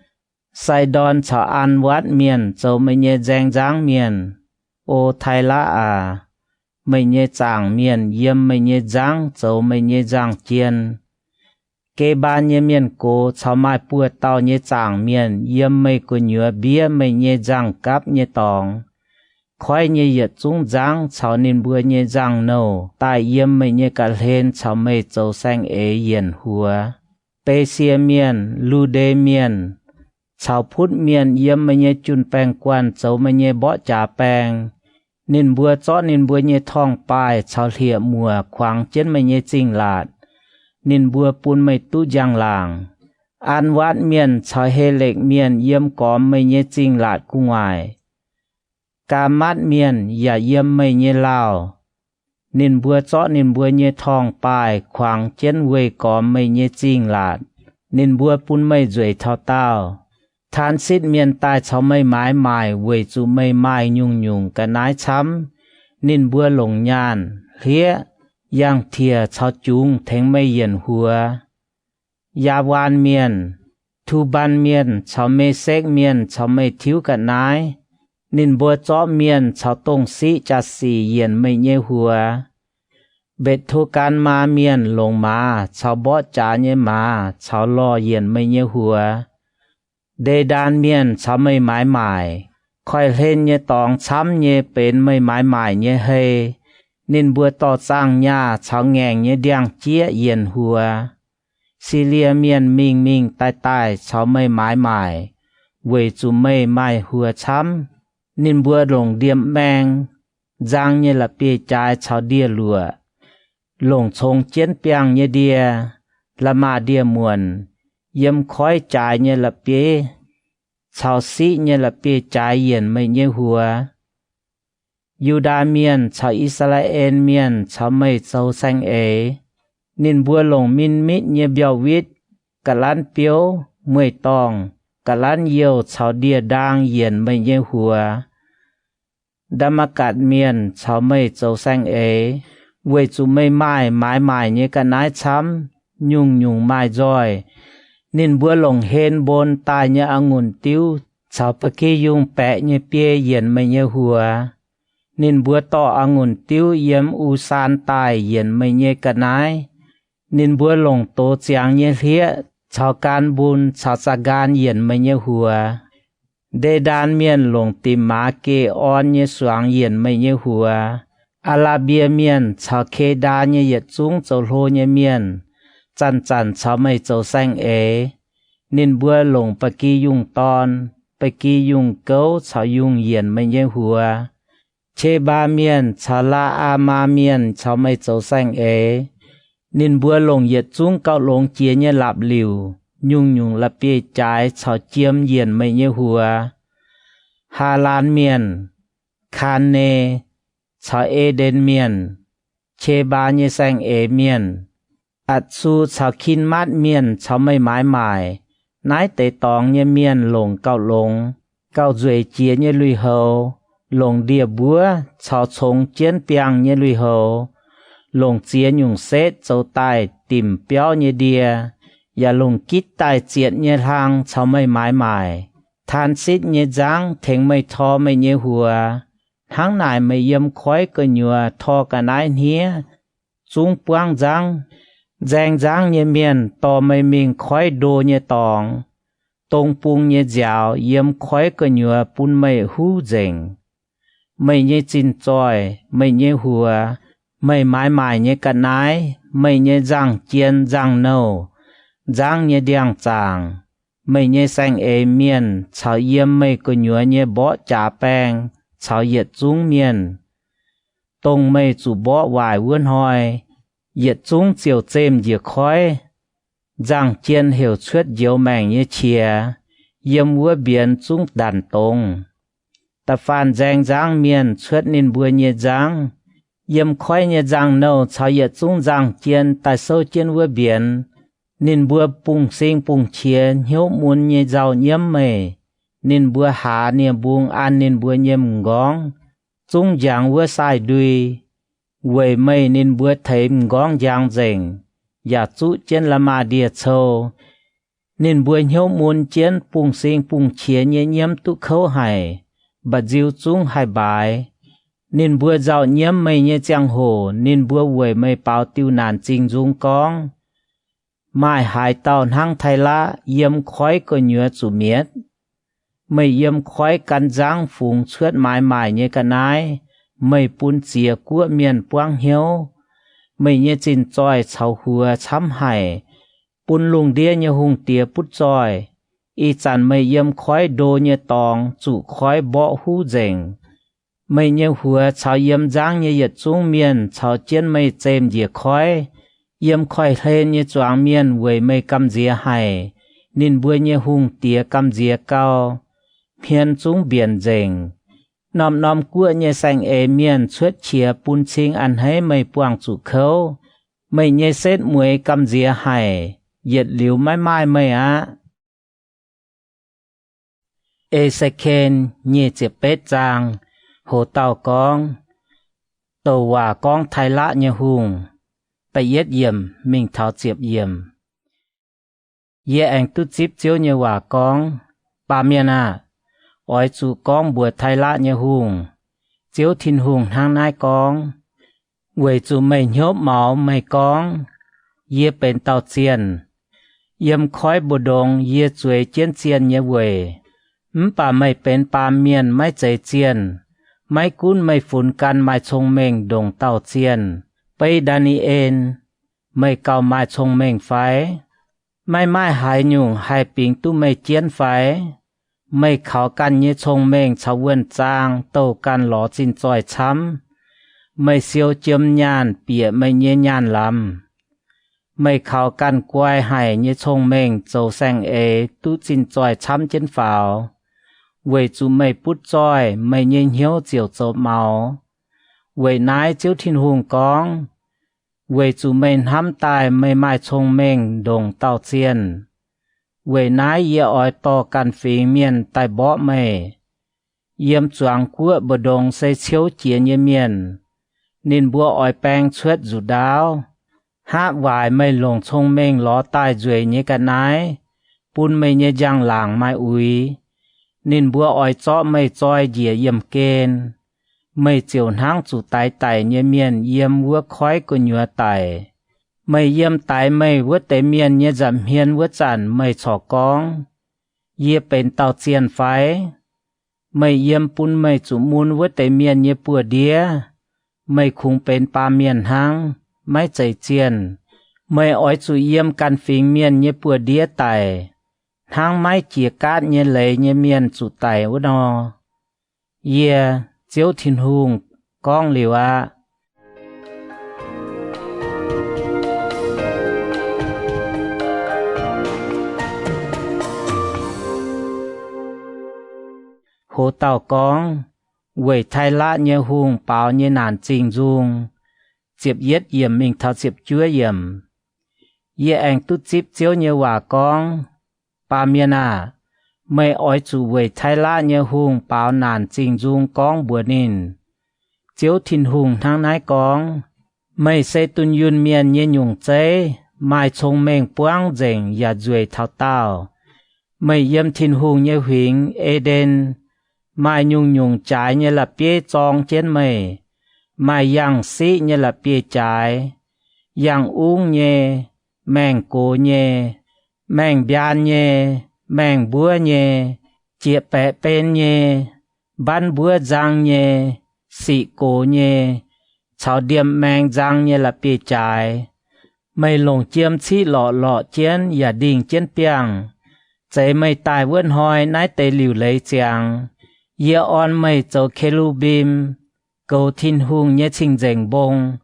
sai đòn chảo ăn vát miền châu mày nhê giang giang miền ô thay lá à mày nhê chàng miền yếm mày nhê giang châu mày nhê giang chiên kê ba nhê miền cô chảo mai bùa tao nhê chàng miền yếm mày cô nhựa bia mày nhê giang cáp nhê tòng khói nhê yết trung giang chảo nín bùa nhê giang nâu tai yếm mày nhê cả lên chảo mày châu xanh ế yên hùa bê xìa miền lưu đê miền chảo phút miền yếm mày nhê chun bèng quan châu mày nhê bó trả bèng nín bùa chó nín bùa nhê thong pai chảo lìa mùa khoáng chết mày nhê chinh lạt nín bùa pun mày tu giang làng an vát miền chảo hê lệch miền yếm cóm mày nhê chinh lạt cu ngoài cà mát miềnอย่าเยี่ยมไม่เย่ลาวนินบัวเจาะนินบัวเย่ทองปลายขวางเจนเวยกอมไม่เย่จริงหลาดนินบัวปุ้นไม่จวยเท่าเต้าทานซิดเมียนตายเขาไม่ไม้หมายเวยจูไม่ไม้ยุ่งกันนายช้ำนินบัวหลงยานเลี้ยย่างเทียเขาจุงแทงไม่เย็นหัวยาวานเมียนทูบันเมียนเขาไม่เซกเมียนเขาไม่ทิ้วกันนายนินบัวจ้อเมียนชาวตงสีจัดสีเย็นไม่เยหัวเบ็ดทุการมาเมียนลงมาชาวบ่จ่าเยมาชาวล่อเย็นไม่เยหัวเดดานเมียนชาวไม่หมายหมายค่อยเล่นเยตองช้ำเยเป็นไม่หมายหมายเยเฮนินบัวต่อสร้างหญ้าชาวแงงเยเดียงเจี๊ยเย็นหัวซีเลียเมียนมิงใต้ชาวไม่หมายหมายเวจูไม่หมายหัวช้ำนินบัวหลงเดียมแมงจางเยละเปียจายชาวเดียลัวหลงชงเจียนเปียงเยเดียละมาเดียมวนเยี่ยมคอยจายเยละเปียชาวซีเยละเปียจายเย็นไม่เยหัวยูดาเมียนชาวอิสราเอลเมียนชาวไม่เจ้าแซงเอนินบัวหลงมินมิเยเบียววิทกะลันเปียวมวยตองกะลันเยียวชาวเดียดางเย็นไม่เยหัวดามกัดเมียนชาวไม่เจ้าแซงเอเวจูไม่ไม้หมายเยกันนายช้ำยุ่งไม้จอยนินบัวหลงเฮนบนตายเยองุ่นติ้วชาวปะกี้ยุงแปะเยเปียเย็นไม่เยหัวนินบัวต่อองุ่นติ้วเยี่ยมอูซานตายเย็นไม่เยกันนายนินบัวหลงโตเจียงเยเลียชาวการบุญชาวสะการเย็นไม่เยหัวเดดานเมียนหลงติมมาเกออนเยสวงเย็นไม่เยหัวอาลาเบียเมียนชาวเคดาเยเยจุงเจ้าโลเยเมียนจันชาวไม่เจ้าแซงเอนินบัวหลงปะกี้ยุงตอนปะกี้ยุงเก้าชาวยุงเย็นไม่เยหัวเชบาเมียนชาวลาอามาเมียนชาวไม่เจ้าแซงเอนินบัวหลงเย็ดจุงเก้าหลงเจียเยหลับหลิวยุ่งละเปียจายชาวเจียมเย็นไม่เยหัวฮาลานเมียนคานเนชาวเอเดนเมียนเชบาเยแซงเอเมียนอัดซูชาวคินมัดเมียนชาวไม่หมายนายเตตองเยเมียนหลงเก้าหลงเก้าจวยเจียเยลุยเฮาหลงเดียบัวชาวชงเจียนเปียงเยลุยเฮาหลงเจียนยุงเซตเจ้าใต้ติ่มเปียวเยเดียอย่าลงกิดใต้เจียดเยทางชาวไม่หมายทานซิดเยจังเถงไม่ทอไม่เยหัวทั้งนายไม่เยี่ยมคอยก็หยัวทอกันนายเฮียจุงปวงจังแจงจังเยเมียนต่อไม่มิงคอยโดเยตองตรงปุงเยเจียวเยี่ยมคอยก็หยัวปุ่นไม่หูเจง mày nhé chín tròi, mày nhé hùa, mày mãi mãi nhé cả nái, mày nhé răng chiên răng nâu, răng nhé điang chàng, mày nhé xanh ế miên, chào yếm mày có nhúa nhé bó chả bèng, chào yết chúng miên. Tông mày chủ bó vài vươn hoi, yết chúng chiều chêm dìa khói, răng chiên hiểu suốt diệu màng nhé chìa, yếm vua biển chúng đàn tông. Ta phàn giang giang miên suốt nên bùa nhé giang, yếm khói nhé giang nâu chào yết chúng giang chiên tại sâu chiên vua biển, nên bùa bùng sinh bùng chiên hiếu muốn nhé giàu nhiễm mày, nên bùa hạ nhé buông an nên bùa nhé ngóng, chúng giang vua sai đuôi, quầy mây nên bùa thấy ngóng giang dành, giả chú trên là mà địa châu, nên bùa hiếu muốn chiến bùng sinh bùng chiên nhé nhiễm tụ khâu hải, bà diêu chúng hai bài, nên bùa giàu nhiễm mây nhé giang hồ, nên bùa quầy mây bao tiêu nàn trình dung con. Mai hai tàu hang thay lá yếm khói có nhựa chủ miết. Mày yếm khói căn giang phùng suốt mãi mãi như cả nái. Mày bún chìa của miền quang hiếu. Mày như chín tròi chào hùa chăm hải. Bún lùng đĩa như hùng tía bút tròi. Y chàn mày yếm khói đô như tòng chủ khói bỏ hú dành. Mày như hùa chào yếm giang như yết trung miền chào chiên mày chêm dìa khói. Yếm khói lên như choáng miên với mây cầm dìa hải, nên bùi như hùng tía cầm dìa cao, phiên chúng biển dành. Nòm nòm của như xanh ế miên suốt chìa bún chinh ăn hay mây buông chủ khâu, mây như xết muối cầm dìa hải, yết liu mãi mãi mây á. Ê xe khen như chìa bết giang, hồ tàu con, tàu hòa con thay lạ như hùng. Tại yết yểm, mình thảo chiếp yểm. Yê anh tu chip chiếu như hòa con, bà miên à, ôi chú con bùa thay lạ như hùng, chiếu thiên hùng hang nai con, quầy chú mày nhốp máu mày con, yê bên tàu chiên, yếm khói bù đông yê chuối chiên chiên như quầy, bà mày bên bà miên mày chạy chiên, mày cún mày phun can mày trông mình đồng tàu chiên. Bây Daniel, mày cầu mai trông mình phải, mày mai hai nhung hai bình tu mày chiến phải, mày khảo căn như trông mình cháu vườn trang tàu căn ló xin tròi chấm, mày siêu chiếm nhàn bịa mày nhé nhàn lắm, mày khảo căn quay hải như trông mình dầu xanh ế tu xin tròi chấm trên pháo, vậy chú mày bút tròi mày nhé hiếu chiều dầu màu. Vậy nái chiếu thiên hùng con, vậy chú mình hâm tài mây mai trông mình đồng tàu chiên. Vậy nái yê oi to căn phí miền tài bỏ mây. Yếm choáng của bờ đồng xây chiếu chia như miền. Nên bùa oi bèng suốt dù đáo. Hát vài mây lồng trông mình ló tài duy như cả nái. Bún mây như giang làng mai ui. Nên bùa oi chọ mây choi dìa yếm kên. Mày chiều hang chủ tài tài như miền yếm vua khói của nhựa tài. Mày yếm tài mày vua tế miền như giảm hiên vua chản mày chỏ con. Yê bên tàu chiên phái. Mày yếm bún mày chủ môn vua tế miền như bùa đĩa. Mày khung bên ba miền hang, mày chạy chiên. Mày ói chủ yếm căn phình miền như bùa đĩa tài. Hang mày chìa cát như lấy như miền chủ tài vua nò. Yê. Chiếu thiên hùng, con liều à. Hồ tàu con, quầy thay lạ như hùng báo như nàn trình dung, chiếp yết yểm mình thảo chiếp chúa yểm. Yê anh tu chip chiếu như hòa con, bà miên à. Mày oi chủ quầy thay lạ như hùng báo nàn trình dung con bùa nín. Chiếu thiên hùng thang nái con. Mày xây tuân yun miền như nhung chế. Mai trông mình buông dành và duy thảo tàu. Mày yếm thiên hùng như huynh Eden. Mai nhung nhung trái như là bia tròn trên mày. Mai yang sĩ như là bia trái. Yang uống nhé. Mèng cổ nhé. Mèng bian nhé. Mèng búa nhé, chia bẹ bên nhé, ban búa giang nhé, sĩ cố nhé, cháu điểm mang răng nhé là bề trái. Mày lồng chiêm chi lọ lọ chén và đình chén piang. Chạy mày tài vươn hoi nái tê liu lấy chàng. Yê on mày châu Kerubim. Cầu thiên hùng nhé trình dành bông.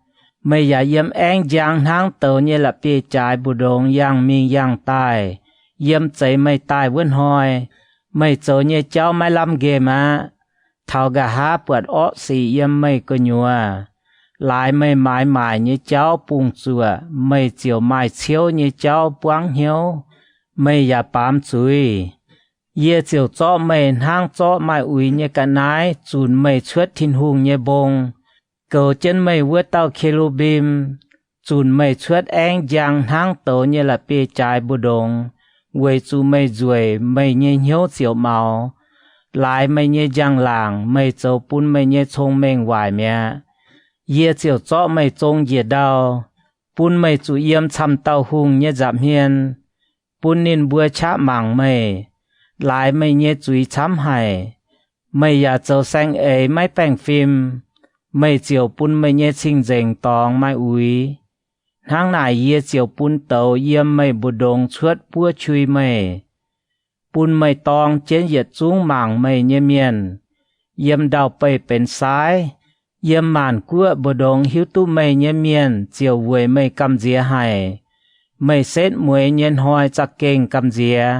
Mày giả yếm anh giang hang tàu nhé là bề trái bù đông yang mình yang tài. Yếm chạy mày tài vươn hoi. Mày châu nhé cháu mày làm ghê mà. Thảo gà há bượt ổ xì yếm mày cơ nhùa. Lại mày mãi mãi như cháu bùng chùa, mày chiều mãi chiếu như cháu buông hiếu, mày giả bám chui. Yê chiều cho mày hang cho mày ui như cả nái, chùn mày chuất thiên hùng như bông. Cầu chân mày vượt tàu Kerubim, chùn mày chuất anh giang hang tổ như là bê trái bù đông. Quay chú mày ruồi, mày như hiếu chiều màu. Lại mày như giang làng, mày châu bún mày như thông minh hoài mẹ. Yê chiều cho mày trông yê đau, bún mày chú yếm chăm tàu hùng nhé giảm hiền, bún nên bùa chá mảng mày, lại mày nhé chú chăm hài, mày ya châu xanh ấy mày bèng phim, mày chiều bún mày nhé chinh dành tòng mày ui. Tháng này yê chiều bún tàu yếm mày bù đông chuốt bùa chui mày, bún mày tòng trên yết chung mảng mày nhé miền, yếm đào bày bên sái. Yếm màn của bồ đông hiếu tu mây nhé miền, chiều vui mây cầm dìa hài. Mây xét muối nhân hoi chắc kênh cầm dìa,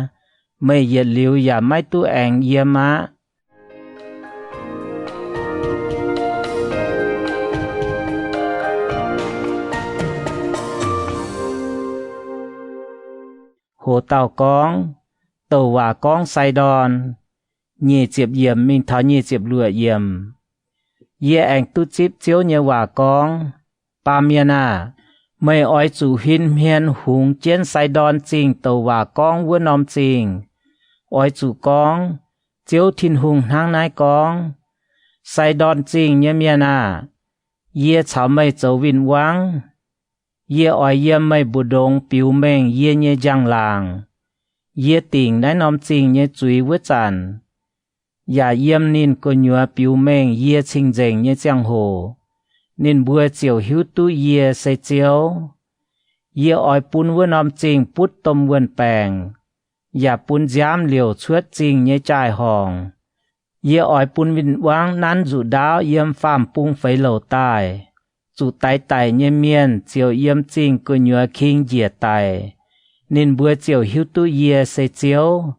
mây yết liu ya mai tu ảnh yếm á. Hồ tàu con, tàu hòa con say đòn, nhì chiếp yếm mình tháo nhì chiếp lụa yếm. Yê anh tu chip chiếu như hòa con. Ba miền à, mày oi chủ hình hiền hùng trên sai đòn trình tàu hòa con vươn nòm trình. Oi chủ con, chiếu thiên hùng hang nái con. Sai đòn trình như miền à, yê cháu mày châu vinh vắng. Yê oi yê mày bù đông biểu mình yê như giang làng. Yê tỉnh nái nòm trình như chuối vứt chẳng. Giả yếm nên có nhua biểu mình yê trình dành như giang hồ. Nên bùa chiều hiếu tu yê xây chiếu. Yê oi bún vươn nòm trình bút tôm vươn bèng. Giả bún giám liều chuốt trình như trái hòng. Yê oi bún vinh vang nán dụ đáo yếm phàm bung phấy lầu tài. Dụ tay tay như miền chiều yếm trình có nhua kinh dìa tài. Nên bùa chiều hiếu tu yê xây chiếu.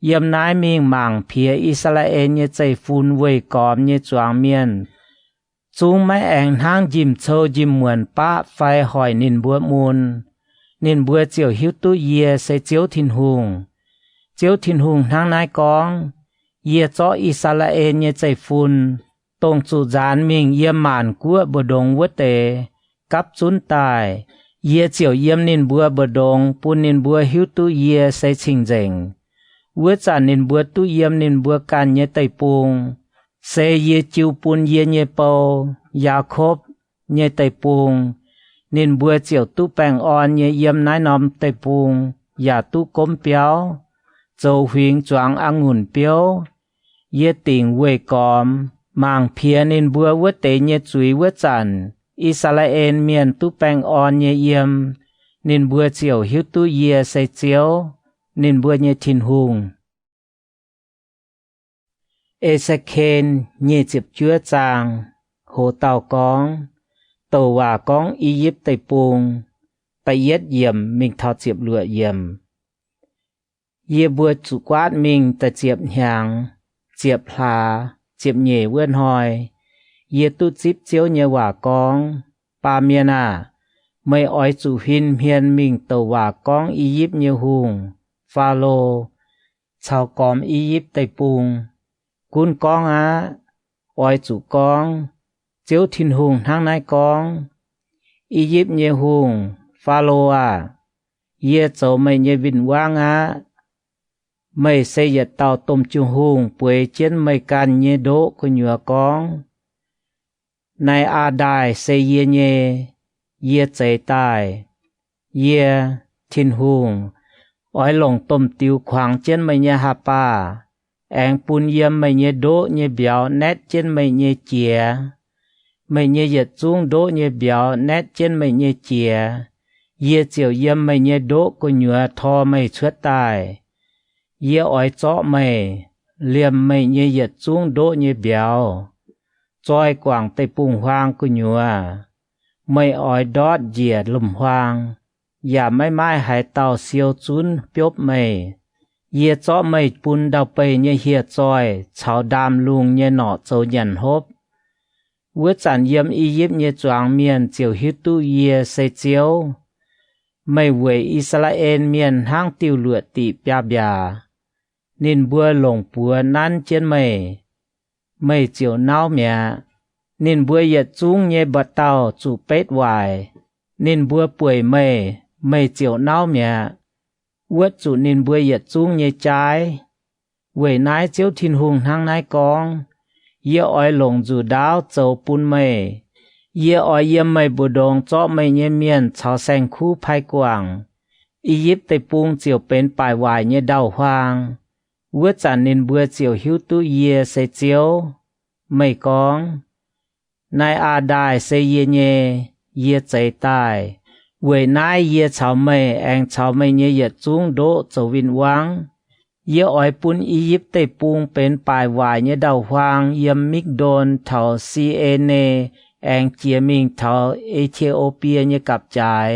Yếm nái mình mảng phía Israel như chạy phun vây còm như choáng miền. Chúng mấy anh hang dìm châu dìm muộn bá phai hỏi nên bữa môn. Nên bữa chiều hiếu tu yê sẽ chiếu thiên hùng. Chiếu thiên hùng hang nái con. Yê cho Israel như chạy phun. Tông chủ gián mình yếm màn của bờ đông vớt tế. Cắp chốn tài. Yê chiều yếm nên bữa đông bún nên bữa hiếu tu yê sẽ trình dành. Vớt trả nên bữa tu yếm nên bữa can như tay bùng. Sẽ yê chiêu bún yê như bầu. Jacob như tay bùng. Nên bữa chiều tu bèng on như yếm nái nòm tay bùng. Và tu cốm béo. Châu huynh choáng ăn ngùn béo. Yê tỉnh vây còm. Màng phía nên bữa vớt tế như chuối vớt chẳng. Israel miền tu bèng on như yếm. Nên bữa chiều hiếu tu yê xây chiếu. Nên bữa như thiên hùng. Ezekiel như chịp chúa chàng. Hồ tàu con. Tàu hòa con Egypt tây bùng. Tại yết yểm mình thọ chịp lụa yểm. Yê bữa chủ quát mình tại chịp hàng. Chịp hà. Chịp nhẹ vươn hỏi. Yê tu chịp chiếu như hòa con. Ba miền à. Mày oi chủ hình hiền mình tàu hòa con Egypt như hùng. Pharaoh, chào còm Egypt tây bùng. Cún con á, oi chủ con, chiếu thiên hùng hang nái con. Egypt như hùng, Pharaoh à, yê châu mày như vinh quang á. Mày xây dựng tàu tôm chung hùng, bùi chiến mày can như đỗ của nhựa con. Này à đài xây yê nhê, yê chạy tài, yê thiên hùng. Ôi lòng tôm tiêu khoáng trên mây nhà hà bà. anh pun yếm mày nhé đỗ nhé béo nét trên mày nhé chìa mày nhé giật xuống đỗ nhé béo nét trên mày nhé chìa yê chiều yếm mày nhé đỗ của nhựa thò mày xuất tài yê ỏi chó mày liềm mày nhé giật xuống đỗ nhé béo trôi quảng tây bùng hoang của nhựa mày ỏi đót dìa lùm hoangอย่าไม่ไม่หายเต่าเสียวจุนเปียบไม่เย่เจาะไม่ปุนดาวไปเย่เฮียจอยชาวดามลุงเย่หนอโจยันฮบเวจันเยี่ยมอียิปต์เย่จวางเมียนเจียวฮิตุเย่เซเจียวไม่เวยอิสราเอลเมียนห้างติวเหลือติปยาบยานินบัวหลงปัวนั้นเจียนไม่เจียวเน่าเมียนินบัวเย่จุงเย่บัดเต่าจูเป็ดวายนินบัวป่วยไม่เจียวเน่าเมียวัดจุนินบัวเหยียดจุ้งเยใจเวยนายเจียวทินหุงทางนายกองเยี่ยอ้อยหลงจูดาวเจ้าปุนไม่เยี่ยอ้อยเยี่ยมไม่บุดงเจาะไม่เยเมียนชาวแสงคู่ภายกว่างอียิปต์ไตปุงเจียวเป็นปลายวายเยดาวหวางวัดจันนินบัวเจียวหิวตุเยเสเจียวไม่กองนายอาได้เสเยเยใจตายเวยนายเยชาวไม่แองชาวไม่เยยจุงโดเจ้าวินวังเยอ้อยปุนอียิปต์ไตปุงเป็นปลายวายเยดาวหวางเยมิกโดนเท่าซีเอเนแองเจียมิงเท่าเอธิโอเปียเยกับจ่าย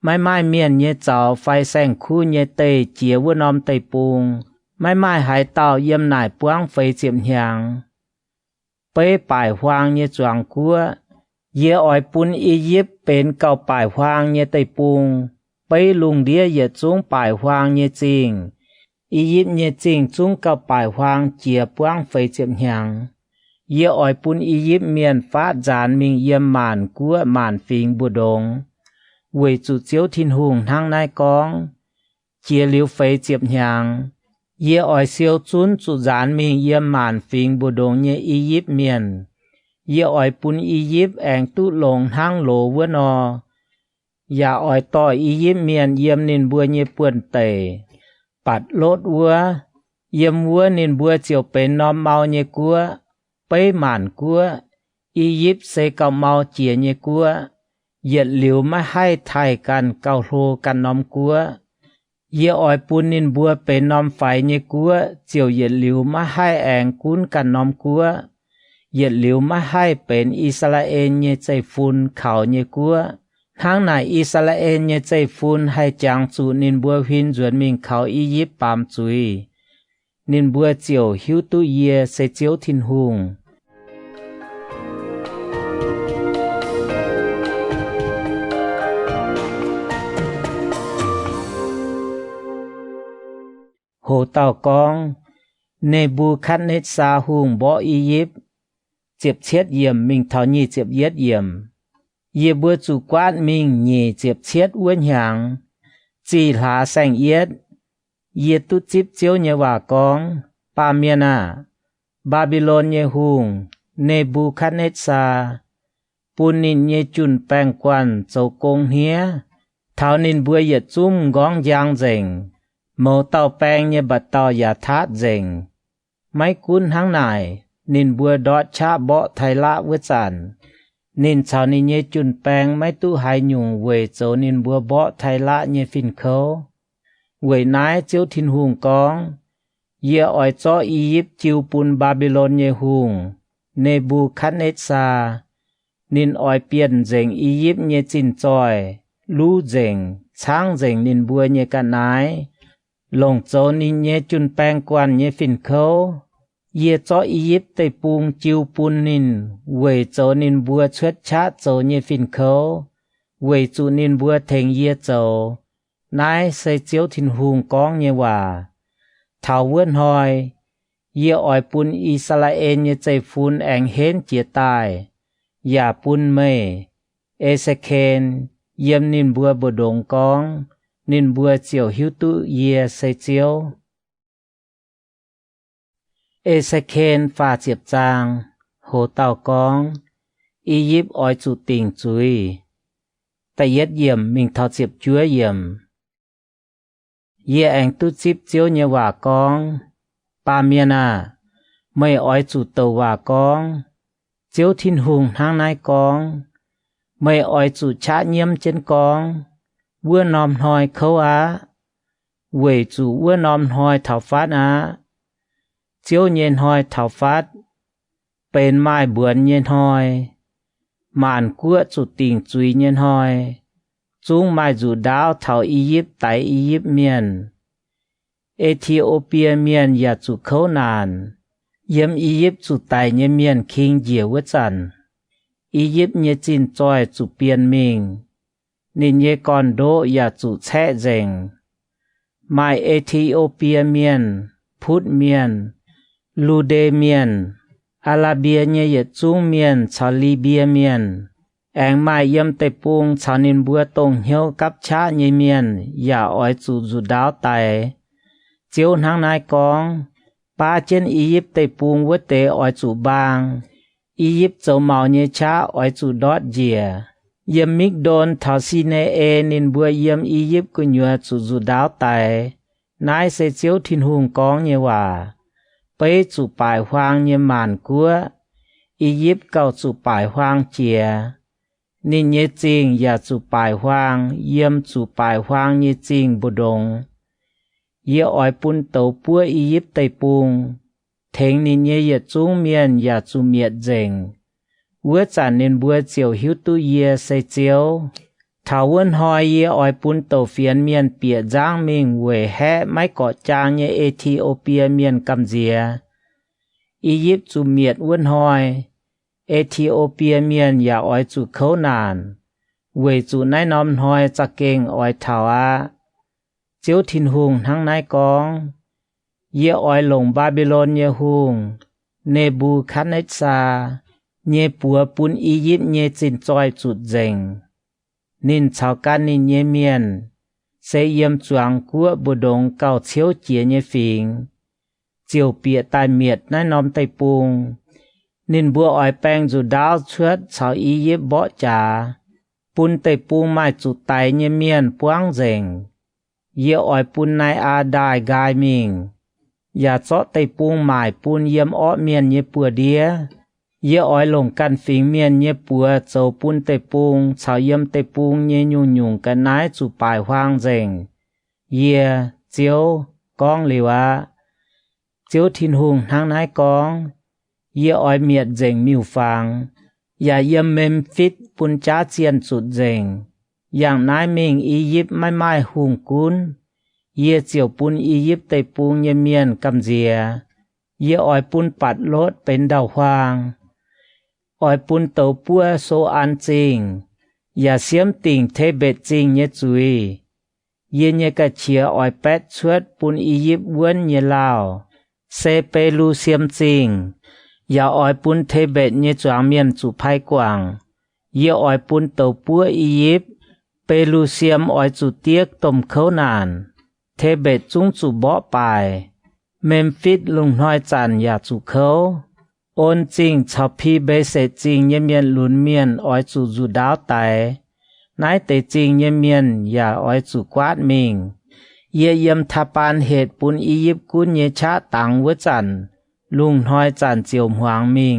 ไม่เมียนเยเจ้าไฟแสงคู่เยเตเจียวนอมไตปุงไม่หายเต่าเยี่ยมนายปวงไฟเจียมหยังเป้ปลายหวางเยจวงกัวเย่อ้อยปุนอียิปต์เป็นเก่าป่ายหวางเย่ไตปุงไปลุงเดียเย่จุงป่ายหวางเย่จริงอียิปต์เย่จริงจุงเก่าป่ายหวางเจียปวงไฟเจียมหยังเย่อ้อยปุนอียิปต์เมียนฟ้าจานมิงเยี่ยมหมานกัวหมานฟิงบุดงเวยจุเจียวทินหุงทางนายกองเจียลิวไฟเจียมหยังเย่อ้อยเซียวจุนจุจานมิงเยี่ยมหมานฟิงบุดงเย่อียิปต์เมียนเย่อ้อยปุนอียิปต์แองตุลงทางโหลเวนออย่าอ้อยต่ออียิปต์เมียนเยี่ยมนินบัวเย่เปื่อนเตปัดโลดวัวเยี่ยมวัวนินบัวเจียวเป็นนอมเมาเย่กัวไปหมานกัวอียิปต์เซเกาเมาเจียเย่กัวเหยียดหลิวไม่ให้ไทยกันเกาโลกันนอมกัวเย่อ้อยปุนนินบัวเป็นนอมไฟเย่กัวเจียวเหยียดหลิวไม่ให้แองกุนกันนอมกัวเหยียดหลิวไม่ให้เป็นอิสราเอลเยใจฟุนเขาเยกัวทางไหนอิสราเอลเยใจฟุนให้จางจูนินบัวหินจวนมิงเขาอียิปต์ปามจุยนินบัวเจียวหิวตุเยเสเจียวทินหุงโหเต่ากองเนบูคัดเนซาหุงบ่อียิปต์เจ็บเช็ดเยี่ยมมิงเท่านี้เจ็บเย็ดเยี่ยมเย่บัวจูกวาดมิงเย่เจ็บเช็ดอ้วนหยังจีหาแสงเย็ดเย่ตุจิบเจียวเยว่ากองปาเมียนาบาบิโลนเยหุงเนบูคัดเนซาปูนินเยจุนแปงกวนเจ้ากงเฮียเท่านินบัวเย็ดจุ้มกองยางเจงโมเต่าแปงเยบัดเต่ายาทัดเจงไม่คุ้นทั้งนายนินบัวดอดชาเบาะไทละเวจันนินชาวนิเยจุนแปงไม่ตู้หายหยุ่งเวโจนินบัวเบาะไทละเยฟินเขาเวนายเจียวทินหุงกองเย่อ้อยจ้ออียิปต์จิวปุนบาบิโลนเยหุงเนบูคัดเนซานินอ้อยเปลี่ยนเจงอียิปต์เยจินจอยลู่เจงช้างเจงนินบัวเยกันนายลงโจนิเยจุนแปงกวนเยฟินเขาเย่จ้ออียิปต์ไตปุงจิวปุนนินเวยโจนินบัวชวดชาโจเยฟินเขาเวยจูนินบัวเทงเย่โจนายใส่เจียวทินหุงกองเยว่าเท่าเวินหอยเย่อ้อยปุนอิสราเอลเยใจฟุนแองเห็นเจียตายอย่าปุนเมเอเซเคนเยี่ยมนินบัวบดงกองนินบัวเจียวหิวตุเย่ใส่เจียวเอเซเคนฝ่าเจียบจางโหเต่ากองอียิปต์อ้อยจูติงจุยแต่เย็ดเยี่ยมมิงเท่าเจียบจัวเยี่ยมเย่แองตุจิบเจียวเยว่ากอง ba miền mấy ỏi chủ tàu và con chiếu thiên hùng hàng nai con mấy ỏi chủ chả nhiễm trên con vừa nòm hoi khâu quỷ chủ vừa nòm hoi thảo phát chiếu nhiên hoi thảo phát bên mai buồn nhiên hoi màn cua chủ tình chuy nhiên hoi chúng mai chủ đáo thảo Egypt tại Egypt miền Ethiopia miền ya chủ khâu nàn yếm Egypt chủ tại nhé miền kinh diệu vất chẳng Egypt nhé chín trôi chủ biên mình nên nhé con đô ya chủ xe dành mai Ethiopia miền Phút miền Lude miền Arabia nhé yết trung miền chào Libya miền anh mai yếm tây pung chào nên bữa tông hiếu cấp cha nhé miền ya ỏi chủ đáo tại chiếu hàng nai con ba trên Egypt tây pung vớt tế ỏi chủ bang Egypt châu màu nhé cha ỏi chủ đót dìa yếm mít đôn thảo xin nên bữa yếm Egypt của nhựa chủ đáo tại nai sẽ chiếu thiên hùng con nhé hòa bấy chủ bài hoang nhé màn cua Egypt cầu chủ bài hoang chìa nên nhé chinh ya chủ bài hoang yếm chủ bài hoang nhé chinh bồ đông ye ỏi pun tàu bua Egypt tây pung thèn nên nhé ye trung miền ya chủ miệt dành vua chẳng nên bua chiều hiếu tu ye say chiều thảo quân hoi ye ỏi pun tàu phiền miền bịa giang mình về hẹ máy cọ trang nhé Ethiopia miền Campuchia Egypt chủ miệt quân hoi Ethiopia miền ya ỏi chủ khâu nàn về chủ nai nòm hoi chắc kênh ỏi thảo chiếu thiên hùng hàng nai con ye ỏi lồng Babylon ye hùng Nebuchadnezzar ye bùa pun Egypt ye chín trôi chuột dành nên chào can nên ye miền sẽ yếm choàng của bồ đông cao chiếu chia ye phình chiều bịa tai miệt nai nòm tây pung nên bùa ỏi bèng dù đáo chuột chào Egypt bỏ trả pun tây pung mai chuột tai ye miền buang dành ye ỏi pun nai đai gai mình ya chó tây pung mài pun yếm ó miền ye bùa đĩa ye ỏi lồng căn phình miền ye bùa châu pun tây pung chào yếm tây pung ye nhung nhung cái nái chủ bài hoang dành ye chiếu con liu chiếu thiên hùng hàng nái con ye ỏi miệt dành miu phàng ya yếm Memphis pun cha chiên chuột dànhอย่างนายมิงอียิปต์ไม่หุงกุนเย่เจียวปุนอียิปต์ไตปุงเยเมียนกำเจียเย่อ้อยปุนปัดรถเป็นดาวฮวางอ้อยปุนเตาปัวโซอันจริงอย่าเสียมติ่งเทเบ็ดจริงเยจุยเย่เยกะเชียอ้อยแปดชวดปุนอียิปต์เว้นเยลาวเซเปรูเสียมจริงอย่าอ้อยปุนเทเบ็ดเยจวางเมียนจุไพกวางเย่อ้อยปุนเตาปัวอียิปต์เปรูเซียมอ้อยจุเตียกต้มเขานานเทเบตจุ้งจุบ่อปายเมมฟิสลุงน้อยจันอยากจุเขาโอนจริงชาวพีเบเสจริงเยเมียนหลุนเมียนอ้อยจุดาวไตนายเตจริงเยเมียนอย่าอ้อยจุกวาดมิงเยี่ยมทาปานเหตุปุนอียิปต์กุนเยชะตังเวจันลุงน้อยจันเจียวหวางมิง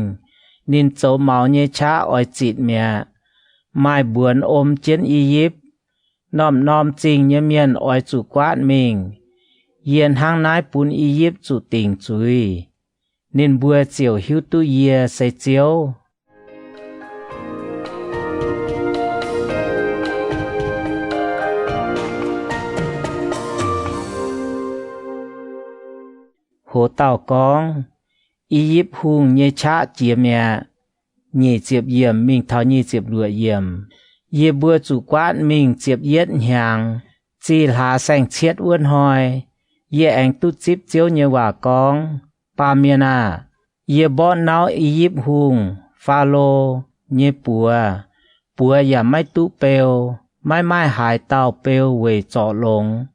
นินโจเมาเยชะอ้อยจิตเมียmai buồn ôm chiến Egypt nòmจริงเยเมียนอ้อยจุกวาดมิงเยียนห้างนายปุนEgyptจุติงจุยนินบัวเจียวหิวตุเยใส่เจียวโหเต่ากองอียิปต์หุงเยชะเจียเมียnhị chiệp yểm mình thảo nhị chiệp lụa yểm ye bữa chủ quát mình chiệp yết hàng chỉ là sành chiết uốn hoi ye anh tu chip chiếu như quả con pa miền ye bọn nào Egypt hùng Pharaoh ye bùa ya mai tu peo mai hải tàu peo về trọ lồng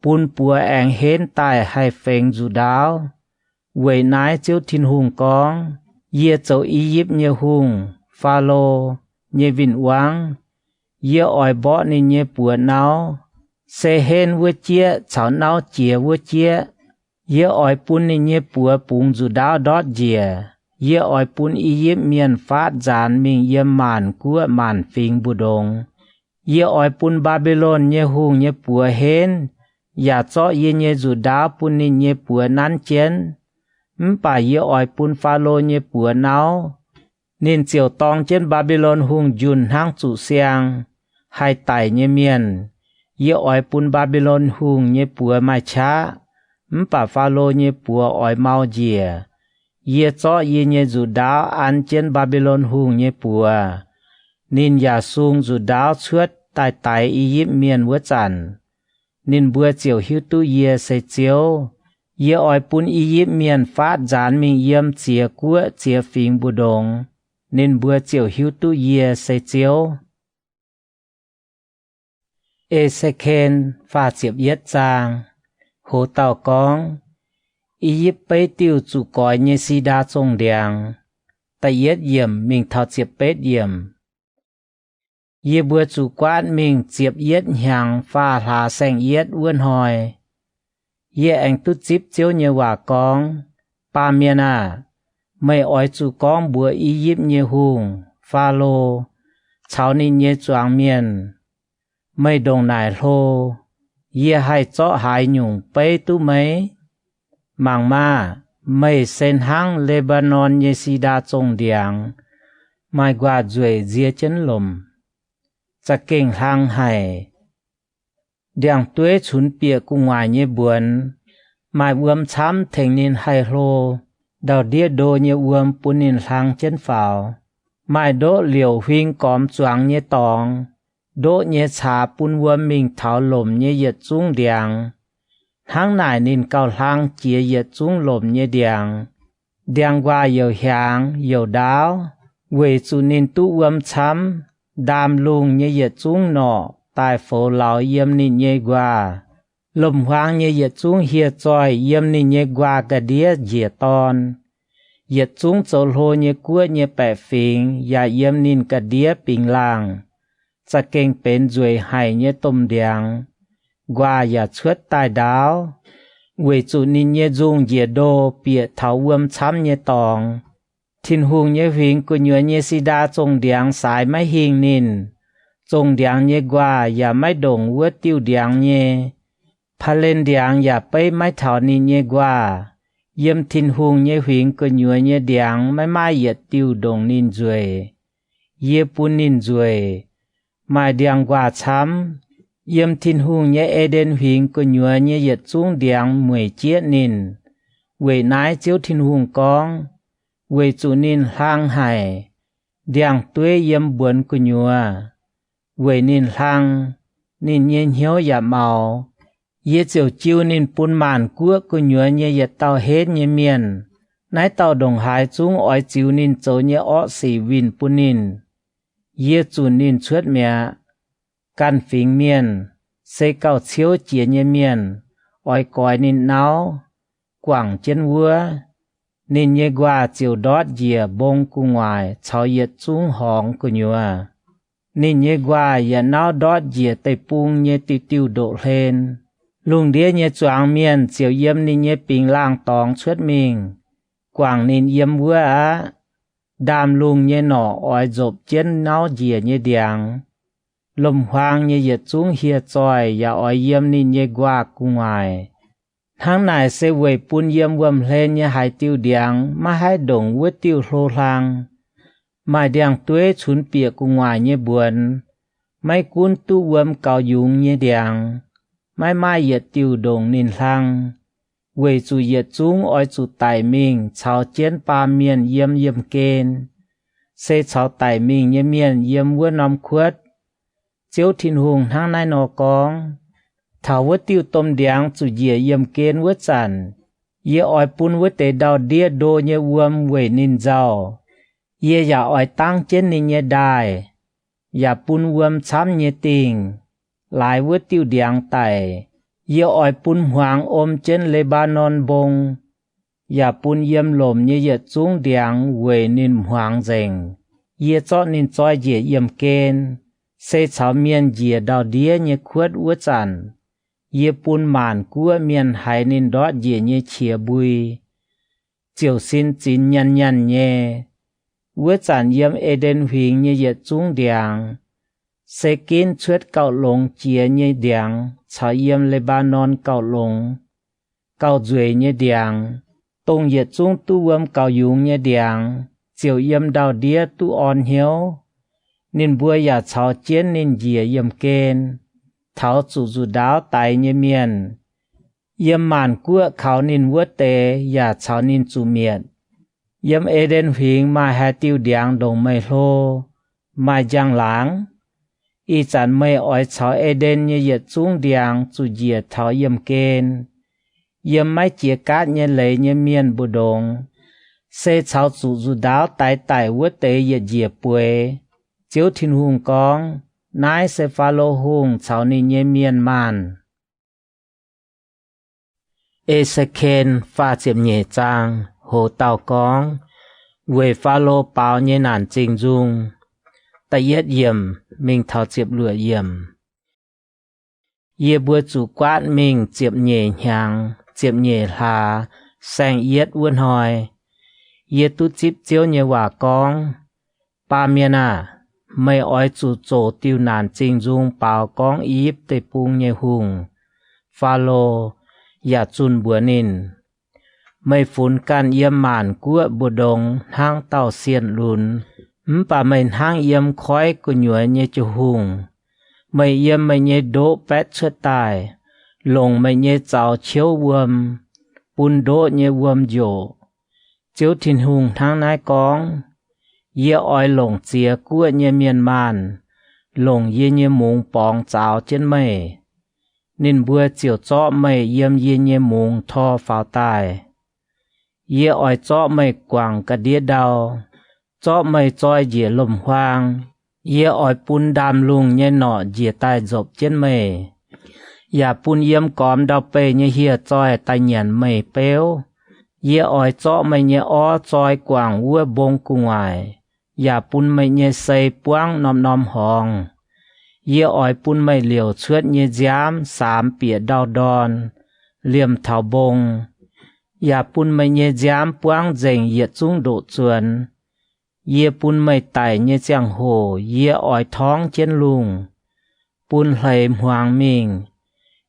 pun bùa anh hến tai hay phèn dù đáo về nái chiếu thiên hùng con ye châu Egypt ye hùng Pharaoh ye vin wang ye oi bo ni ye bùa nào se hen vua chia chảo nào chia vua chia Ye oi pun ni nye pua pung zu dao dot jie. Ye oi pun y yip miền phát giàn mình yêm màn cua màn phình bù đông. Ye oi pun Babylon nye hung nye pua hên. Ya cho ye nye zu dao pun ni nye pua nan chén. Mpa ye oi pun Pharaoh nye pua nao. Nên chiều tong trên Babylon hung jun hang chủ xiang. Hai tài nye miền. Ye oi pun Babylon hung nye pua mai cha. Mpa Pharaoh nye pua oi mau jìa. Ye cho ye nye zu dao an trên Babylon hung nye pua. Nên ya sung zu dao chuốt tài tài y yip miền vua chản. Nên bữa chiều hiu tu ye se chiều. Ye oi pun y yip miền phát gián mình yếm chia cua chia phình bù đông. Nên bữa chiều hiu tu ye se chiều. Ezekiel pha chiếp yết giang. Hồ tàu con. Y yip bế tiêu chủ cõi như si đa trông đèng. Ta yết yểm mình thảo chiếp bế yểm. Ye bữa chủ quát mình chiếp yết nhàng pha thả xanh yết uôn hồi. Ye anh tu chip chiếu như hòa con. Pa miên à. Mày oi chủ con bữa y yip như hùng. Pha lô. Cháu nên như choáng miên. Mày đồng nải lô. Ye hai cho hai nhung bế tu mấy. Mang ma. Mày sen hang Lebanon như si đa trông đèng. Mày qua duệ dìa chân lùm. Cha kinh hang hải. Đèng tuế chún bịa cùng ngoài như buồn. Mày uâm chám thành nên hai lô. Đào đĩa đô như uâm bún nên hang chân phào. Mày đỗ liều huynh cóm choáng như tòng. Đỗ như chá bún uâm mình thảo lồm như yết chung đèng. Hang nải nên cao hang chia yết chung lồm như đèng. Đèng qua dầu hàng, dầu đáo. Quê chú nên tu uâm chám. Đàm lùng như yết chung nọ. Tài phố lão yếm nên như qua. Lùm hoang như yết chung hiệt tròi yếm nên như qua cả đĩa dìa ton. Yết chung châu lô như cua như bẻ phình. Ya yếm nên cả đĩa bình làng. Cha kinh bến duệ hay như tôm đèng. Qua ya chuốt tài đáo. Quê chủ nên như dung dìa đô bịa thảo uâm chám như tòng. Thiên hùng như huynh của nhựa như si đa trông đèng xài máy hình nín. Trông đèng như qua ya máy đồng vượt tiêu đèng như. Phá lên đèng ya bấy máy thảo nín như qua. Yếm thiên hùng như huynh của nhựa như đèng máy mai yết tiêu đồng nín duệ. Yê bún nín duệ. Mai đèng qua chám. Yếm thiên hùng như Eden huynh của nhựa như yết chung đèng mười chiết nín. Quê nái chiếu thiên hùng con. Quê chủ nín hang hải. Đèng tuế yếm buồn của nhựa. Quê nín hang. Nín nhiên hiếu dạ màu. Yê chiều chiêu nín bún màn quốc của nhựa như yết tàu hết như miền. Nái tàu đồng hải chung oi chiêu nín châu như ọ xỉ vinh bún nín. Yê chủ nín chuốt mẹ. Căn phình miền. Xây cao chiếu chia như miền. Oi còi nín náo. Quảng chân vua. Nên như qua chiều đót dìa bông của ngoài cháu yết chung hóng của nhua. Nên như qua yết náo đót dìa tay bung như tiêu tiêu độ lên. Lùng đĩa như choáng miền chiều yếm nên như bình lang tòng chuốt mình. Quảng nên yếm vua á. Đàm lùng như nọ oi dộp chân náo dìa như đèng. Lùm hoang như yết chung hiệt tròi ya oi yếm nên như qua của ngoài. Tháng này sẽ về bún yếm vâm lên như hai tiêu đèng mà hai đồng với tiêu lô lang. Mai đèng tuế chún bịa của ngoài như buồn. Mai cuốn tu vâm cao dùng như đèng. Mai mai yết tiêu đồng nín lang. Về chủ yết chung oi chủ tài mình cháu chén ba miền yếm yếm kên. Sẽ cháu tài mình như miền yếm vua nông khuất. Chiếu thiên hùng tháng này nó con. Thảo vớt tiêu tôm đèng chủ dìa yếm kên vớt chản. Yê oi bún vớt tế đào đĩa đô như uâm về nín rào. Yê ya oi tăng chén nín như đài. Ya bún uâm chám như tình. Lại vớt tiêu đèng tài. Yê oi bún hoàng ôm chén Lebanon bông. Ya bún yếm lồm như yết chung đèng về nín hoàng dành. Yê cho nín choi dìa yếm kên. Xây cháu miên dìa đào đĩa như khuất vớt chản. ye pun màn cua miền hải nên đó ye nhé chia bùi chiều xin chín nhăn nhăn nhé vua chản yếm Eden huỳnh nhé ye trung điang sẽ kiến chuết cạo lồng chia nhé điang chào yếm Lebanon cạo lồng cạo duệ nhé điang tông ye trung tu vâm cạo dùng nhé điang chiều yếm đào đĩa tu on hiếu nên bùa ya chào chiến nên ye yếm kên tháo chủ đáo tại nhé miền yếm màn cua khảo nên vua tê ya chào nên chủ miệt yếm Eden huỳnh mà hai tiêu điang đồng mây lô mà giang lãng y chán mây ỏi chào Eden như yết trung điang chủ diệt tháo yếm kên yếm máy chia cát như lấy như miền bù đồng sẽ chào chủ đáo tại vua tê yết diệt bùi chiếu thiên hùng con nái sẽ phá lô hùng chào nên như miền màn Ezekiel pha chiếm nhẹ trang hồ tàu con về pha lô báo như nản trình dung tại yết yểm mình thảo chiếm lửa yểm yết bữa chủ quát mình chiếm nhẹ nhàng chiếm nhẹ là sang yết uốn hỏi yết tu chip chiếu như quả con ba miền mày ỏi chủ chỗ tiêu nản trình dung báo con yếp tê bung như hùng pha lô ya chun bữa nín mày phun can yếm màn của bồ đồng hang tàu xiên lùn bà mày hang yếm khói của nhựa như chu hùng mày yếm mày như đỗ pét chết tài lồng mày như chào chiếu vườm bùn đỗ như vườm dỗ chiếu thiên hùng thang nái con yê oi lồng chia của như miền màn lồng yê như mùng bóng chào trên mày nên bữa chiều cho mày yếm yê như mùng thò pháo tài yê oi cho mày quảng cả đĩa đào cho mày choi dĩa lùm hoang yê oi pun đam lung như nọ dĩa tai dọc trên mày ya pun yếm cóm đào pê như hìa choi tai nhàn mày péo yê oi cho mày như ó choi quảng vua bông cu ngoài ya pun mày như xây quang nom hong yê oi pun mày liều chuốt như giám sám pỉa đào đòn liềm thảo bông ya pun mày như giám quang dành yết trung độ chuồn yê pun mày tải như giang hồ yê oi thóng trên lùng pun hầy hoàng mình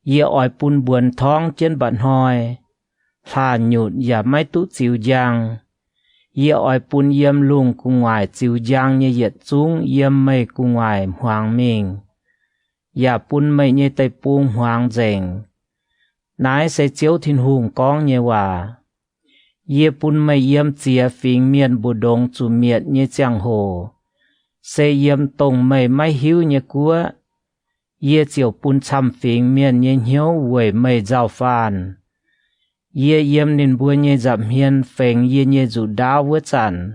yê oi pun buồn thóng trên bạn hoi thà nhụt ya mai tú chiều giang yê oi pun yếm lùng cu ngoài chiều giang như yết trung yếm mày cu ngoài hoàng mình ya pun mày như tây pung hoàng dành nái sẽ chiếu thiên hùng con như hòa yê pun mày yếm chia phình miền bồ đông chủ miệt như giang hồ sẽ yếm tông mày mai hiếu như cua yê chiều pun chăm phình miền như hiếu với mày giàu phàn yê yếm nên bùa như dặm hiên phèn yê như dụ đáo vớt chản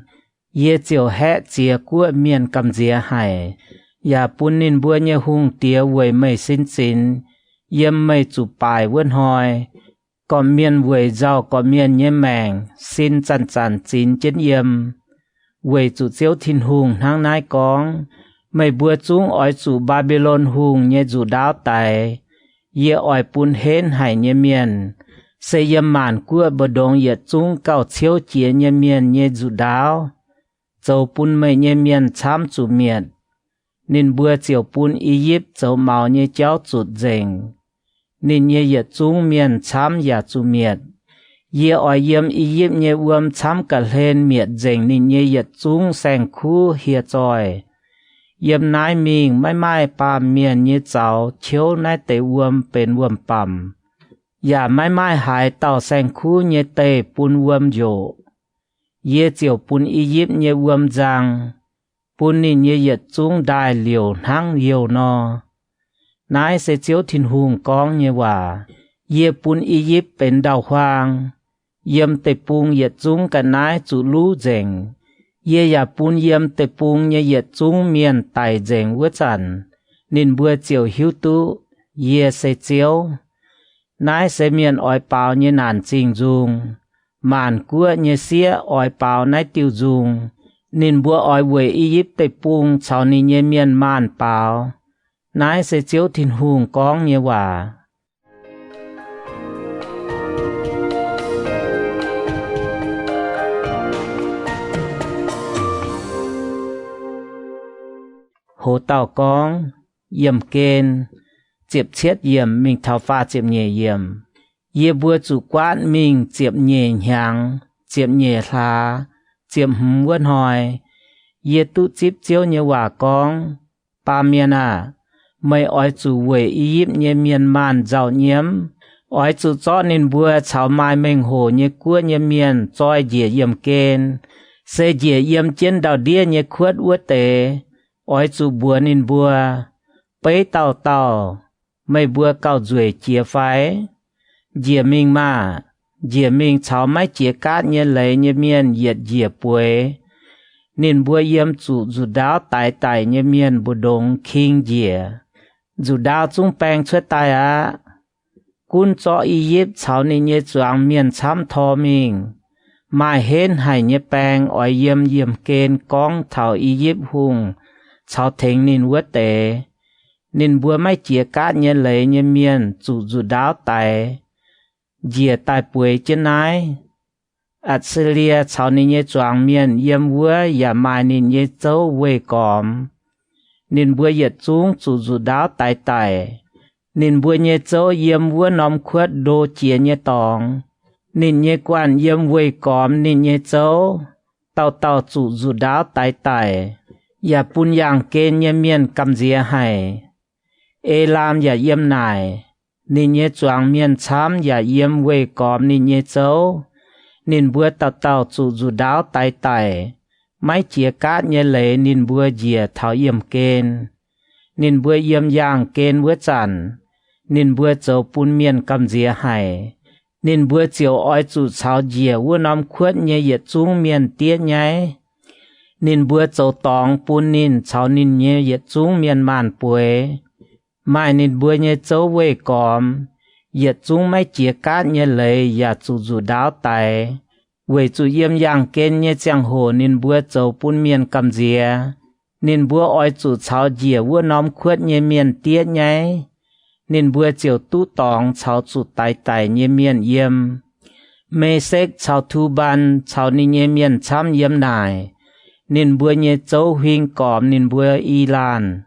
yê chiều hẹ chia cua miền cầm dìa hải ya pun nên bùa như hung tía với mày xin yếm mày chủ bài vớt hỏi có miền với giàu có miền như mèng xin chăn chín trên yếm với chủ chiếu thiên hùng hang nái con mày bùa chúng ỏi chủ Babylon hùng như chủ đáo tài yê ỏi pun hên hải như miền sẽ yếm màn của bờ đông yết chúng cao chiếu chia như miền như chủ đáo dầu pun mày như miền chám chủ miệt nên bùa chiều pun Egypt dầu màu như cháu chuột dành nên như yết chúng miền chám ya chủ miệt yê ỏi yếm Egypt như uâm chám cả lên miệt dành nên như yết chúng sang khu hiệt tròi yếm nái mình mai pa miền như cháu chiếu nái tế uâm bên uâm bầm ya mai hải tàu sang khu như tế pun uâm dỗ yê chiều pun Egypt như uâm giang pun nên như yết chúng đài liều hang liều no nái sẽ chiếu thiên hùng con như hòa yê pun Egypt bên đào hoang yếm tế pung yết chúng cả nái chủ lũ dành yê ya pun yếm tế pung như yết chúng miền tài dành vớt chản nên bữa chiều hiếu tu yê sẽ chiếu nái sẽ miền ỏi báo như nản trình dung màn của như xía ỏi báo nái tiêu dung nên bữa ỏi với Egypt tế pung cháu ní như miền màn báo nái sẽ chiếu thiên hùng con như hòa hồ tàu con yếm kên chiếp chết yếm mình thảo pha chiếp nhẹ yếm yê bùa chủ quán mình chiếp nhẹ nhàng chiếp nhẹ thà chiếp vươn hỏi yê tu chiếp chiếu như quả con ba miền mày ỏi chủ về Egypt như miền man giàu nhiễm ỏi chủ cho nên bùa chào mai mình hồ như cua như miền choi dễ yếm kên sẽ dễ yếm trên đào đĩa như khuất uất tệ ỏi chủ bùa nên bùa bấy tàu mày bùa cao duệ chia phái dễ mình mà dễ mình chào mai chia cát như lấy như miền yết dễ bùa nên bùa yếm chủ dù đáo tại như miền bùa đông kinh dễ dù đào chung bèn xuất tài cún cho Egypt chào nên như choáng miền chăm thò mình mai hên hay như bèn ở yếm kên con thảo Egypt hùng chào thình nên vớt tệ nên bùa mai chia cát như lấy như miền dù đào tài dìa tài bùi trên này Assyria chào nên như choáng miền yếm vua và mai nên như châu về còm nên bùa yết chung dù đáo tại nên bùa nhẹ châu yếm vua nóm khuất đô chia nhẹ tòng nên nhẹ quan yếm về còm nên nhẹ châu tàu dù đáo tại và bùn yang kên nhẹ miền cầm dìa hay Elam và yếm nải nên nhẹ choáng miền chám và yếm về còm nên nhẹ châu nên bùa tàu dù đáo tại mấy chia cát như lệ nên bùa dìa thảo yếm kên nên bùa yếm yang kên bùa chản nên bùa châu bùn miền cầm dìa hay nên bùa chiều oi chủ cháo dìa vua nóm khuất như yết chung miền tiết nhái nên bùa châu tòng bùn nên cháo nên như yết chung miền màn bùa mai nên bùa như châu về còm yết chung mấy chia cát như lệ và dù đáo tài về chủ yếm yang kên như chẳng hồ nên bùa châu bùn miền cầm dìa nên bùa oi chủ cháo dìa vua nóm khuất như miền tiết nhái nên bùa chiều tu tòng cháo chủ tại như miền yếm mê xếch cháo thu ban cháo như miền chăm yếm nải nên bùa như châu huynh còm nên bùa y lan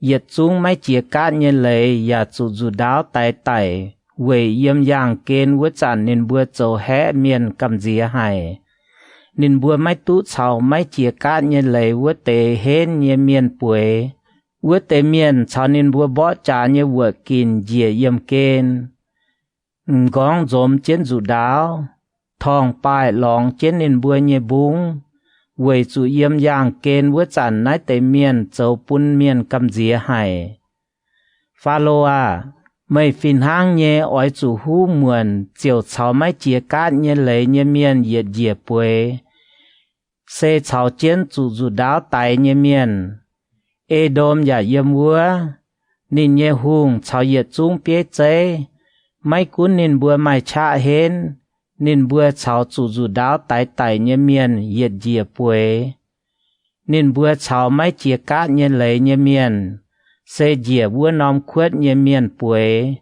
yết chung mấy chia cát như lệ và dù đáo tại về yếm yang kên vua chản nên bùa châu hẽ miền cầm dìa hay nên bùa mấy tú chào mấy chia cát như lệ vua tề hên như miền bùi vua tề miền chào nên bùa bỏ trả như vua kín dìa yếm kên góng dồm trên dù đáo thong bài lòng trên nên bùa như búng về chủ yếm yang kên vua chản nái tề miền châu bún miền cầm dìa hay Phalo mày phìn hang nhé ỏi chủ hú muộn chiều cháu mấy chia cát nhé lấy nhé miền yết dìa bùi xe cháu chiến dù đáo tại nhé miền Edom và yếm vua nên nhé hùng cháu yết chung bế chế mấy cún nên bùa mày cha hên nên bùa cháu dù đáo tại nhé miền yết dìa bùi nên bùa cháu mấy chia cát nhé lấy nhé miền xe dìa vua nóm khuất nhé miền bùi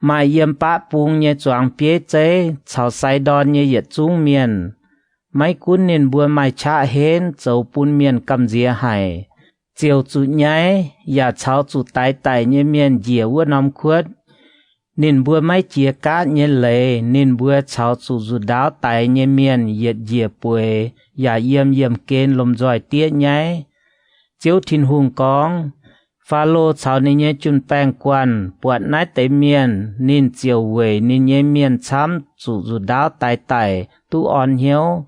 mà yếm bá bùng nhé choáng bế chế cháu say đòn nhé yết chung miền mấy cún nên bùa mày cha hên châu bún miền cầm dìa hay chiều chủ nhái và cháu chủ tại nhé miền dìa vua nóm khuất nên bùa mấy chia cát nhé lấy nên bùa cháu dù đáo tại nhé miền yết dìa bùi và yếm kên lồm giỏi tiết nhái chiếu thìn hùng con Phalo cháu nên nhé chun bèn quan buat nái tế miền nên chiều về nên nhé miền chám dù đáo tại tu on hiếu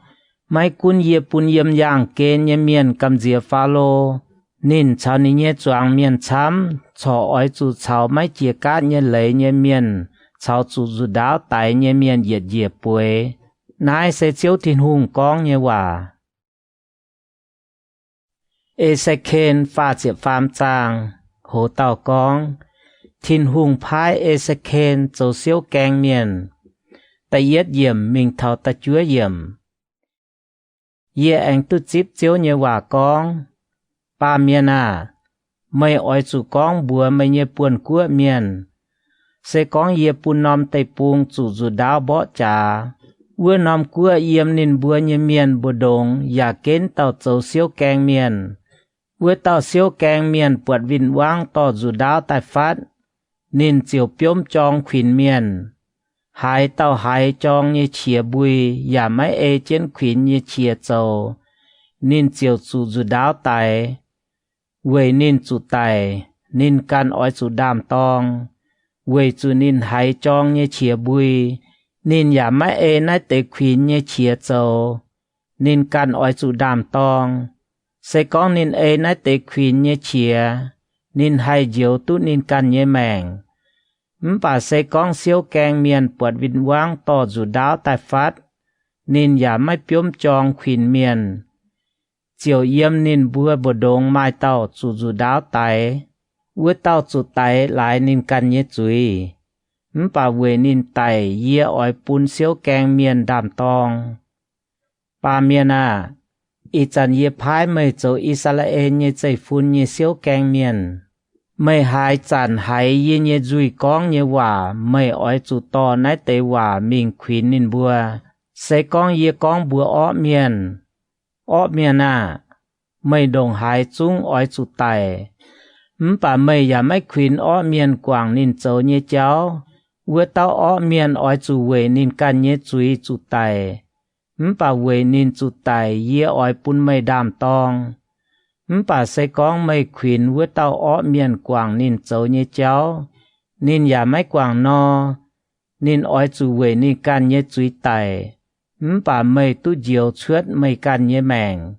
mấy cún yếp bún yếm yang kên nhé miền cầm dìa Phalo nên cháu nên nhé choáng miền chám cho ỏi chủ cháu mấy chia cát nhé lấy nhé miền cháu dù đáo tại nhé miền yết dìa bùi nái sẽ chiếu thìn hùng con nhé hòa Ezekiel pha chiếc phàm trang hồ tàu con thìn hùng phái Ezekiel châu siêu keng miền tại yết yểm mình thảo ta chúa yểm yê anh tu chip chiếu nhé hòa con ba miền mày ỏi chủ con bùa mày nhé buồn của miền sẽ con yê bùn nóm tây bùng dù đáo bỏ trả vua nóm của yếm nên bùa nhé miền bùa đồng và kén tàu châu siêu keng miền với tao siêu keng miền bột vinh quang to dù đáo tại phát nên chiều piôm trong khuyến miền hai tao hai trong như chia bùi và mấy ê trên khuyến như chia châu nên chiều chủ dù đáo tại với nên chủ tài nên can ói chủ đàm tong với chủ nên hai trong như chia bùi nên và mấy ê nái tế khuyến như chia châu nên can ói chủ đàm tong sẽ có nên ê nái tế khuyến như chia nên hai diệu tu nên can như mèng bà sẽ có siêu keng miền bột vinh quang to dù đáo tại phát nên và mấy piôm trong khuyến miền chiều yếm nên bùa bồ đông mai tàu dù đáo tại với tàu chủ tại lại nên can như chuối bà về nên tại yê ỏi bún siêu keng miền đàm tong bà miền à ý chân yê phái mây châu Israel như chạy phun như siêu keng miền mây hai chân hai yê như dùi con như hòa mây ỏi chủ to nái tế hòa mình khuyến nên bùa sẽ con yê con bùa ó miền à mây đồng hai chung ỏi chủ tài bà mây ya mấy khuyến ó miền quảng nên châu như cháu với tao ó miền ói chủ về nên can như chuối chủ tài bà về nên chủ tài yê ói bún mây đàm tong bà sẽ có mây khuyến với tao ó miền quảng nên châu như cháu nên ya mấy quảng no nên ói chủ về nên can như chuối tài bà mây tu diệu chuốt mây can như mèng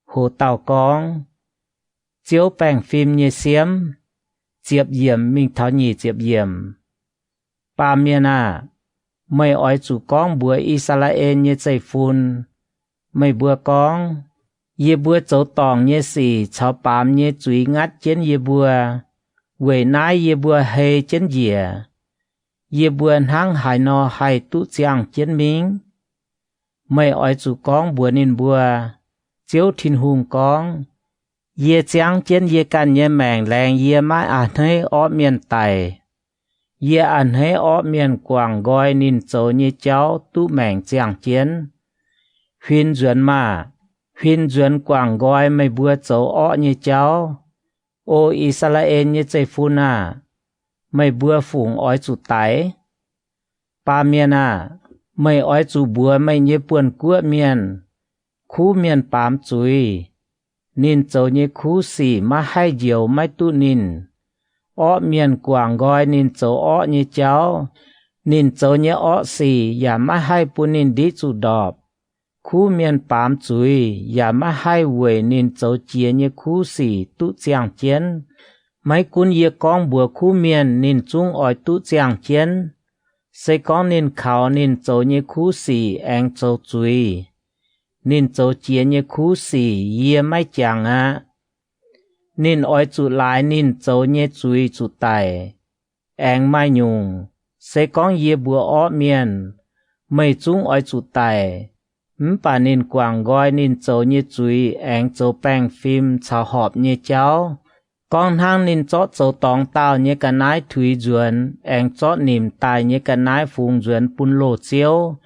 hồ tàu con chiếu bèn phim như xiêm diệp diệm mình tháo nhì diệp diệm ba miền à mày ói chủ con bữa Israel như chạy phun mày bữa con ye bữa châu tòng như xì cháu bám như chuối ngắt trên ye bữa về nái ye bữa hay trên dìa ye bữa hang hải nọ hải tu giang trên miếng mày ói chủ con bữa nên bữa chiếu thiên hùng con ye giang trên ye can ye mèng lèng ye mãi ảnh hay ó miền tài ye ảnh hay ó miền quảng gọi nín châu như cháu tu mèng giang chiến huyên duyên quảng gọi mày bùa châu ó như cháu ô Israel như chạy phun à mày bùa phụng ói chủ tái ba miền à mày ói chủ bùa mày như buồn cua miền khu miền bám chuối nín châu như khu xỉ mà hai diều mai tu nín ó miền quảng gọi nín châu ó như cháu nín châu như ó xỉ và mà hai bún nín đi chủ đọp khu miền bám chuối và mà hai về nín châu chia như khu xỉ tu giang chiến mấy cuốn ye con bùa khu miền nín chung ỏi tu giang chiến sẽ có nín khảo nín châu như khu xỉ anh châu chuối nên châu chia như khu xỉ ye mai chẳng á nên ói chủ lại nên châu như chuối chủ tài anh mai nhung sẽ có ye bùa ó miền mây chung ói chủ tài bà nên quảng gọi nên châu như chuối anh châu bèn phim chào họp như cháu con hang nên chót châu tòng tao như cái nái thủy duẩn anh chót niềm tài như cái nái phùng duẩn bún lô chiếu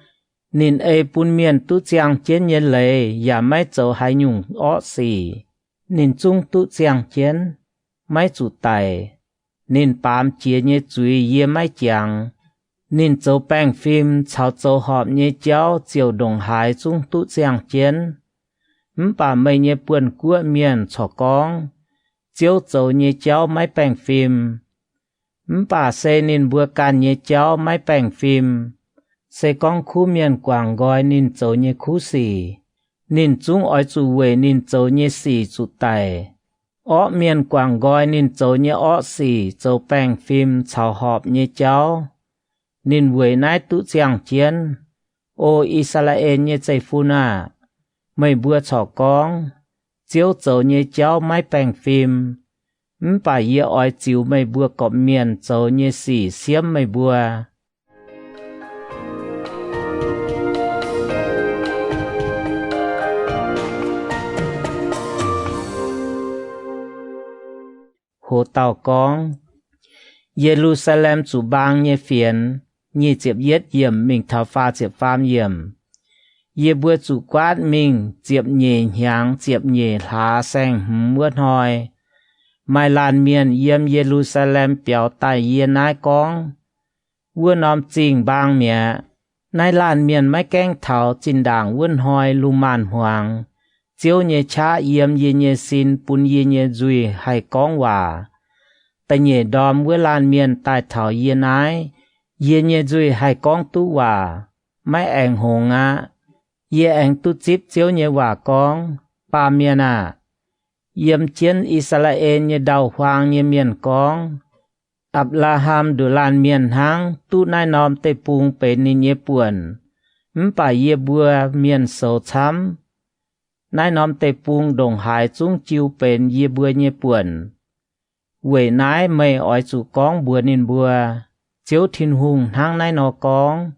nên ê bún miền tu giang chiến như lệ và mấy châu hai nhung ó xì nên chung tu giang chiến mấy chủ tài nên bám chia như chuối ye mấy chẳng nên châu bèn phim chào châu họp như cháu chiều đồng hải chung tu giang chiến bà mây như buồn của miền cho con chiếu châu như cháu mấy bèn phim bà xe nên bữa can như cháu mấy bèn phim sẽ con khu miền quảng gọi nên châu như khu xỉ nên chúng ói chủ về nên châu như xỉ chủ tài ó miền quảng gọi nên châu như ó xỉ châu bèn phim chào họp như cháu nên về nái tu giang chiến ô Israel như chạy phun à mày bữa cho con chiếu châu như cháu mấy bèn phim bà ye ói chiếu mày bữa cọp miền châu như xỉ xiêm mày bữa hồ tàu con Jerusalem chủ bang nhé phiền nhé chiếp yết yểm mình thảo pha chiếp pham yểm ye bữa chủ quát mình chiếp nhẹ nhàng chiếp nhẹ lá xanh mướt hoi mai lan miền yếm Jerusalem biểu tại ye nai con vua nóm trình bang mẹ nai lan miền mai keng thảo trình đảng vun hoi lu man hoàng chiếu nhẹ cha yếm ye nhẹ xin pun ye nhẹ duy hay con hòa tại nhẹ đom vua lan miền tại thảo ye nai ye nhẹ duy hay con tu hòa mai ảnh hồng á ye ảnh tu chip chiếu nhẹ hòa con pa miền à yếm chiến Israel nhẹ đầu hoàng nhẹ miền con Abraham du lan miền hang tu nai nom tê pung bên ni nhẹ buồn pa ye bua miền sầu chăm nai nom tê pung đồng hải chung chiu bên ye bua nhẹ buồn quỷ nái mây ỏi chủ con bùa nín bùa chiếu thiên hùng hang nái nó con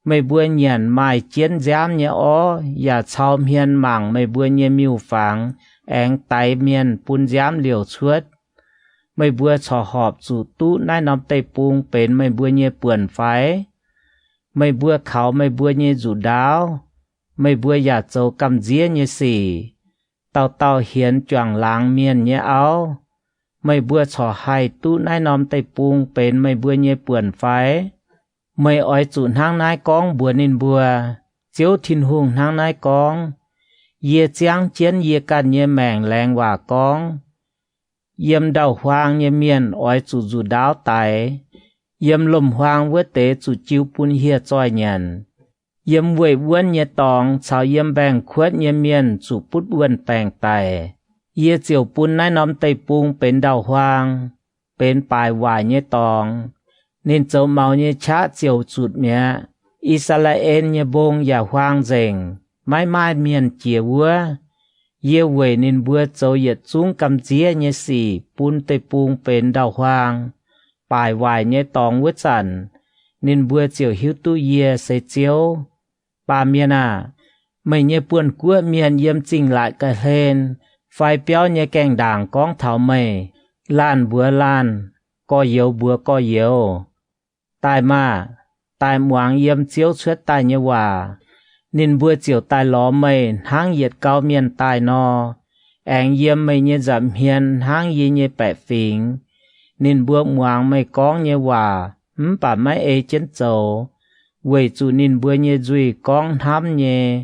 mây bùa nhàn mai chiến giám nhẹ ó và chào miền mảng mây bùa nhẹ miêu phẳng anh tay miền pun giám liều chuốt mây bùa trò họp chủ tú nái nóm tây pung bên mây bùa nhẹ buồn phái mây bùa khảo mây bùa nhẹ rủ đáo mây bùa giả châu cầm dĩa nhẹ xỉ tàu tàu hiến choàng láng miền nhẹ áo mây bùa trò hai tu nai nóm tây pung bên mây bùa nhẹ buồn phái mây ói chụn hang nai con bùa nín bùa chiếu thiên hùng hang nai con ye chiang chiến ye can ye mèng leng hòa con yếm đầu hoang ye miền ói chụt dù đáo tài yếm lùm hoang vớt tế chụt chiếu pun hia choi nhàn yếm vội buôn ye tòng chào yếm bèng khuất ye miền chụt put buôn bèng tài ye chiều pun nai nóm tây pung bên đầu hoang bên bài vải nhé tòng nên châu màu nhé chá chiều chuột mẹ Israel nhé bông và hoang rèn mãi mãi miền chia vua ye về nên bữa châu yết xuống cầm dĩa nhé xì pun tây pung bên đầu hoang bài vải nhé tòng vứt sẵn nên bữa chiều hiếu tu ye sẽ chiếu ba miền à mày nhé buồn của miền yếm chỉnh lại cái lên phải béo nhé kèng đảng con thảo mày lan bữa lan có yếu bữa có yếu tai mà tai muang yếm chiếu suốt tai nhé hòa nên bữa chiều tai ló mày hang yết cao miền tai no anh yếm mày nhé giảm hiền hang yê nhé bẻ phình nên bữa muang mày con nhé hòa bà mày ê chân châu vậy chủ nên bữa nhé duy con ham nhé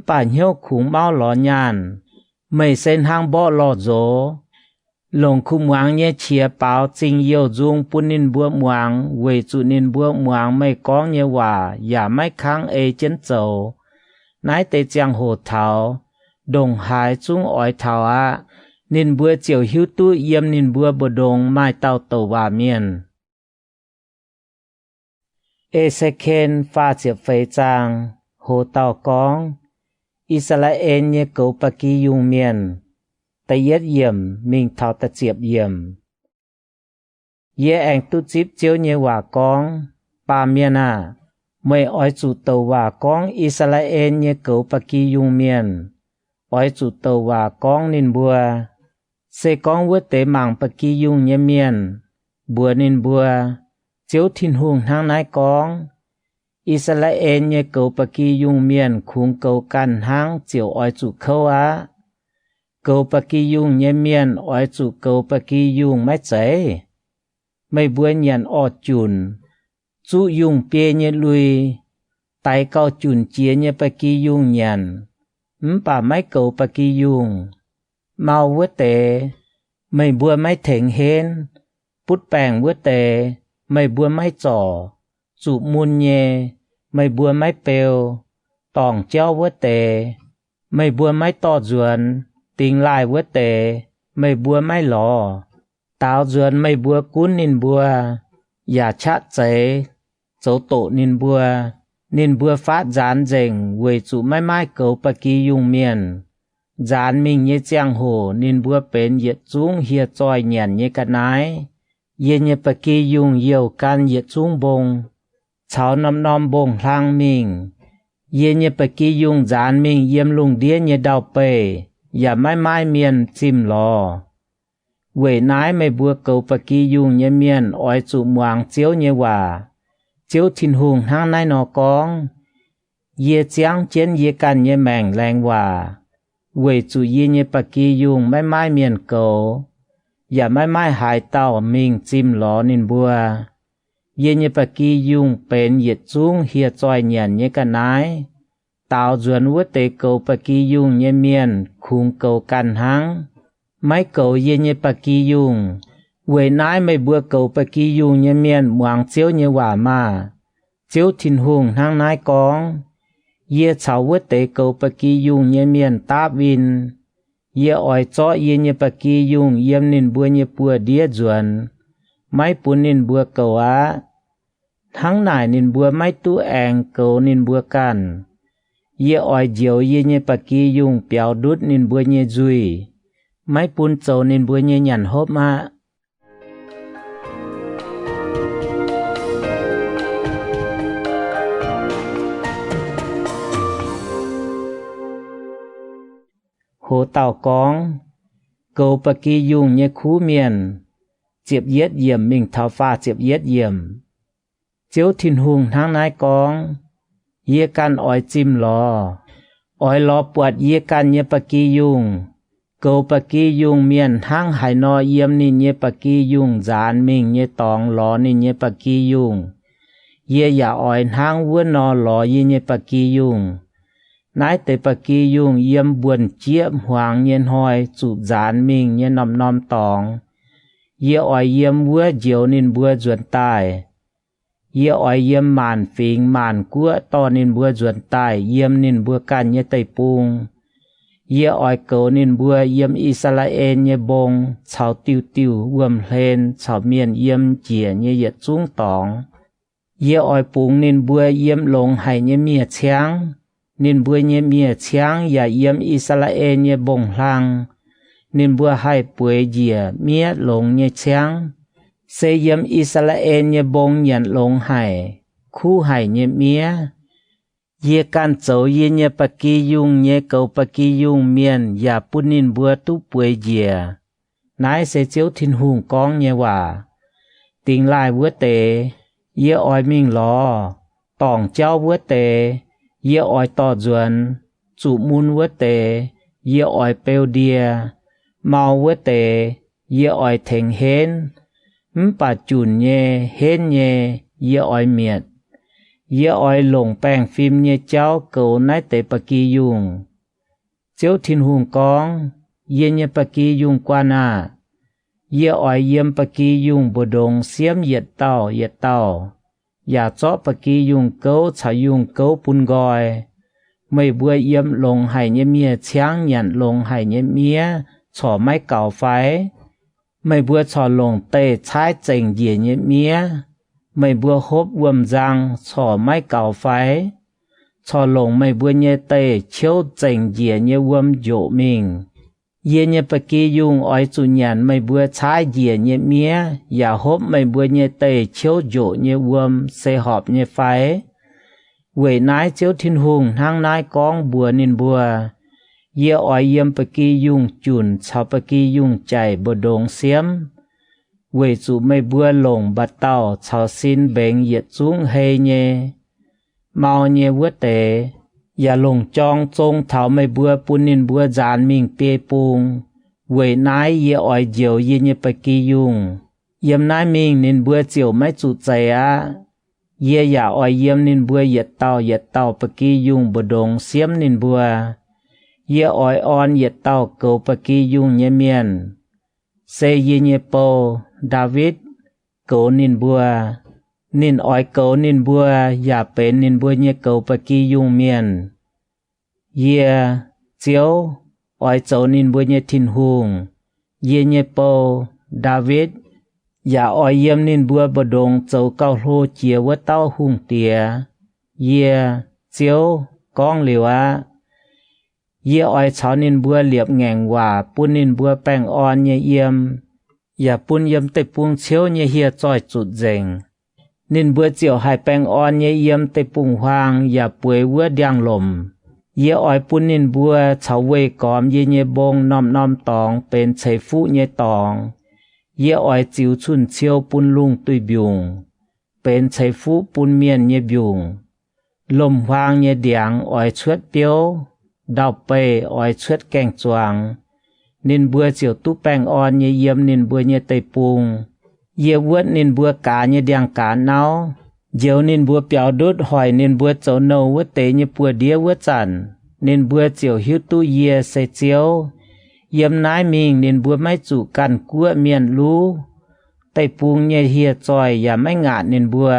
bà nhiêu khủng bao ló nhàn mày sen hang bỏ lọt gió lồng khu muang nhé chia báo trình yêu dung pun nín bữa muang về chủ nín bữa muang mày có nhé hòa giả mày kháng ê chân châu nái tê giang hồ thảo đồng hải chung ói thảo á nín bữa chiều hiếu tu yếm nín bữa bờ đồng mai tàu tàu hòa miền ê sẽ khen pha chiệp phê trang hồ tàu con Israel nhé cấu bà kỳ dùng miền tay yết yểm mình thảo ta chiệp yểm ye anh tu chip chiếu nhé hòa con ba miền à mày ói chủ tàu hòa con Israel nhé cấu bà kỳ dùng miền ói chủ tàu hòa con nín bùa sẽ con vớt tế mạng bà kỳ dùng nhé miền bùa nín bùa chiếu thiên hùng hang nái con Israel nhé cấu bà kỳ dùng miền khung cấu căn hang chiều ói chủ khâu á cấu bà kỳ dùng nhé miền ói chủ cấu bà kỳ dùng mái cháy mày bữa nhận ọt chùn chú dùng bê nhé lùi tay cao chùn chia nhé bà kỳ dùng nhận bà mái cấu bà kỳ dùng mau vớt tế mày bữa mái thỉnh hên bút bèng vớt tế mày bữa mái trò chủ muôn nhé mày bùa máy bèo tòng treo vớt tề mày bùa máy to ruồn tình lại vớt tề mày bùa máy lò tao ruồn mày bùa cún nín bùa giả chát chế dấu tổ nín bùa phát dán dành về chủ máy mai cầu bà kỳ dùng miền dán mình như giang hồ nín bùa bến yết xuống hiệt tròi nhàn như cả nái yết như bà kỳ dùng nhiều can yết xuống bông cháu nôm bông lang mình ye nhé bà kỳ dùng dán mình yếm lùng đĩa nhé đào bề và mai mai miền chìm lò Quỷ nái mày bùa cầu bà kỳ dùng nhé miền ỏi chủ muang chiếu nhé hòa. Chiếu thìn hùng hang nai nó con. Yê chiang chén yê can nhé mèng lèng hòa. Quỷ chủ yê nhé bà kỳ dùng mãi mãi miền cầu. Và mãi mãi hại tàu mình chim ló nín bùa. Yê nhé bà kỳ dùng bền yết chung hiệt choi nhàn nhé ca nái. Tàu duẩn vứt tế cầu bà kỳ dùng nhé miền khung cầu can hăng. Mấy cầu yê nhé bà kỳ dùng. Quỷ nái mày bùa cầu bà kỳ dùng nhé miền muang chiếu nhé hòa mà. Chiếu thìn hùng hang nái con. Yê cháu vứt tế cầu bà kỳ dùng nhé miền táp vinh. Yê ỏi cho yê nhé bà kỳ dùng yếm nín bùa nhé bùa đĩa duẩn. Mấy bùa nín bùa cầu á. Thắng nải nín bùa mấy tú eng cầu nín bùa can. Yê ỏi diệu yê nhé bà kỳ dùng béo đút nín bùa nhé dùi. Mấy bùn châu nín bùa nhé nhằn hốp mà. Hồ tàu con. Cầu bà kỳ dùng nhé khú miền. Chiếp yết yểm mình thảo pha chiếp yết yểm. Chiếu thìn hùng hang nái con. Yê can ỏi chim lò. Ỏi lò buat yê can nhé bà kỳ dùng. Cầu bà kỳ dùng miền hang hải nò yếm nín nhé bà kỳ dùng dán mình nhé tòng lò nín nhé bà kỳ dùng. Yê ya ỏi hang vua nò lò yê nhé bà kỳ dùng. Nái tế bà kỳ dùng yếm buồn chiếp hoàng nhiên hoi chụp dán mình nhé nòm tòng. Yê ỏi yếm vua diệu nín bùa duẩn tài. Yê ỏi yếm màn phình màn cua to nín bùa duẩn tài yếm nín bùa can nhé tây pung. Yê ỏi cầu nín bùa yếm Israel nhé bông chào tiêu tiêu vườm lên chào miền yếm chìa nhé yết chung tòng. Yê ỏi pung nín bùa yếm lông hay nhé mìa cháng. Nín bùa nhé mìa cháng ya yếm Israel nhé bông lăng. Nín bùa hay bùa dìa mìa lông nhé cháng. Sẽ yếm Israel nhé bông nhận lông hay. Khu hay nhé mìa. Yê can châu yê nhé bà kỳ dùng nhé cầu bà kỳ dùng miền ya bún nín bùa tú bùa dìa. Nái sẽ chiếu thìn hùng con nhé hòa. Tình lại bùa tế. Yê ỏi mình lò. Tòng cháu bùa tế. Yê ỏi tỏ duẩn. Chủ môn bùa tế. Yê ỏi bèo đìa. Màu bùa tế. Yê ỏi thèng hên. Bà chùn nhé hên nhé. Yê ỏi miệt. Yê ỏi lồng bèng phim nhé cháu cầu nái tế bà kỳ dùng. Chiếu thìn hùng con. Yê nhé bà kỳ dùng quan à. Yê ỏi yếm bà kỳ dùng bồ đồng xiêm yết tàu. Yà chó bà kỳ dùng cấu chả dùng cấu bùn gọi. Mày bùa yếm lồng hay nhé mìa cháng nhận lồng hay nhé mìa. Chỏ máy cào phái. Mày bùa chỏ lồng tê trái chành dìa nhé mìa. Mày bùa hốp vườm răng chỏ máy cào phái. Chỏ lồng mày bùa nhé tê chiếu chành dìa nhé vườm dỗ mình. Yê nhé bà kỳ dùng ỏi chủ nhàn mày bùa trái dìa nhé mía. Yà hốp mày bùa nhé tê chiếu dỗ nhé vườm xe họp nhé phái. Quỷ nái chiếu thìn hùng hang nái con bùa nín bùa. Yê ỏi yếm bà kỳ dùng chùn chào bà kỳ dùng chảy bồ đồng xiêm. Quỷ chủ mày bùa lồng bát tàu chào xin bèng yết chung hê nhé. Màu nhé vua tế. Yà lồng chong chong thảo mày bùa bùn nín bùa dàn mình bê bùng. Quỷ nái yê ỏi diệu yê nhé bà kỳ dùng. Yếm nái mình nín bùa chiều mấy chủ chạy á. Yê yà ỏi yếm nín bùa yết tàu bà kỳ dùng bồ đồng xiêm nín bùa. Yê ỏi on yết tàu cầu bà kỳ dùng nhé miền. Sẽ yê nhé bồ, David, cầu nín bùa. Nín ỏi cầu nín bùa, yà bến nín bùa nhé cầu bà kỳ dùng miền. Yê, chiếu, ỏi châu nín bùa nhé thìn hùng. Yê nhé bồ, David, yà ỏi yếm nín bùa bà đồng châu cao hô chìa vỡ tao hùng tìa. Yê, chiếu, con liều á. Yê ỏi cháu nín bùa liệp ngẹn hòa bún nín bùa bèng on nhé yếm. Yà bún yếm tê bùng chiếu nhé hiê choi chụt dành. Nín bùa chiều hai bèng on nhé yếm tê bùng hoang yà bùi vua điang lồm. Yê ỏi bún nín bùa cháu vây còm yê nhé bông nòm tòng bên cháy phụ nhé tòng. Ye oi chiu chun chiêu pun lung tui biung, bên chai phu pun miên nhé biung. Lùm hoang nhé điang oi chuất biếu, đào bê oi chuất keng choang. Nên bữa chiều tu bèng on nhé yếm nên bữa nhé tây pung. Ye vượt nên bữa cá nhé điang cá náo. Diếu nên bữa béo đốt hỏi nên bữa cháu nâu vượt tế nhé bữa đĩa vượt chẳng. Nên bữa chiều hiếu tu ye xây chiếu. Yếm nái mình nên bữa máy chủ cằn cua miền lú. Tây pung nhé hìa tròi và máy ngạt nên bữa.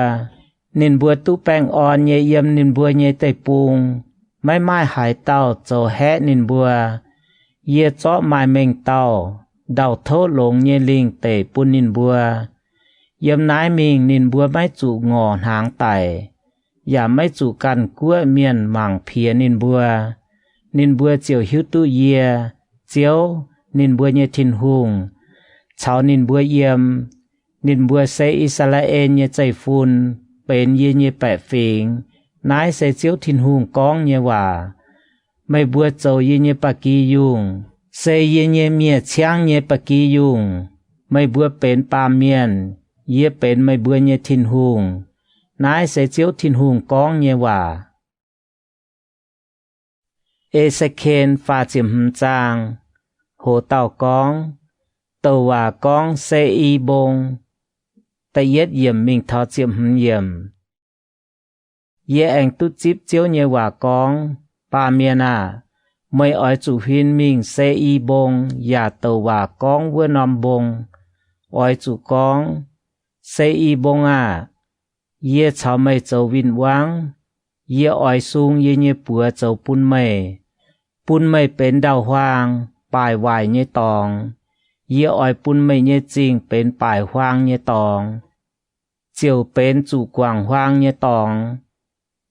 Nên bữa tu bèng on nhé yếm nên bữa nhé tây pung. Máy mai hải tàu cháu hét nên bữa. Ye chó mai mình tàu. Đào thô lông nhé linh tây pun nên bữa. Yếm nái mình nên bữa máy chủ ngò hàng tài. Và máy chủ cằn cua miền mảng phía nên bữa. Nên bữa chiều hiếu tu ye. Chiếu nên bữa nhé thìn hùng. Cháu nên bữa yếm. Nên bữa xây Israel nhé chạy phun. Bên ye nhé bẻ phình. Nái xây chiếu thìn hùng con nhé hòa. Mấy bữa cháu ye nhé bà kỳ dùng. Xây ye nhé mía chang nhé bà kỳ dùng. Mấy bữa bên bà miền. Ye bên mấy bữa nhé thìn hùng. Nái xây chiếu thìn hùng con nhé hòa. Ezekiel pha chiếm hâm trang. Hồ tàu con. Tàu hòa con xe y bông. Ta yết yểm mình thọ chiếm hâm yểm. Ye anh tu chip chiếu nhé hòa con. Ba miền à. Mấy ỏi chủ huyên mình xe y bông. Và tàu hòa con với nòm bông. Ỏi chủ con. Xe y bông à. Ye cháu mây cháu vinh vang. Ye ỏi sung ye nhé bùa cháu pun mây. Pun mây bên đào hoang. Bài hoài nhé tòng. Ye ỏi pun mây nhé chinh bên bài hoang nhé tòng. Chiều bên chủ quảng hoang nhé tòng.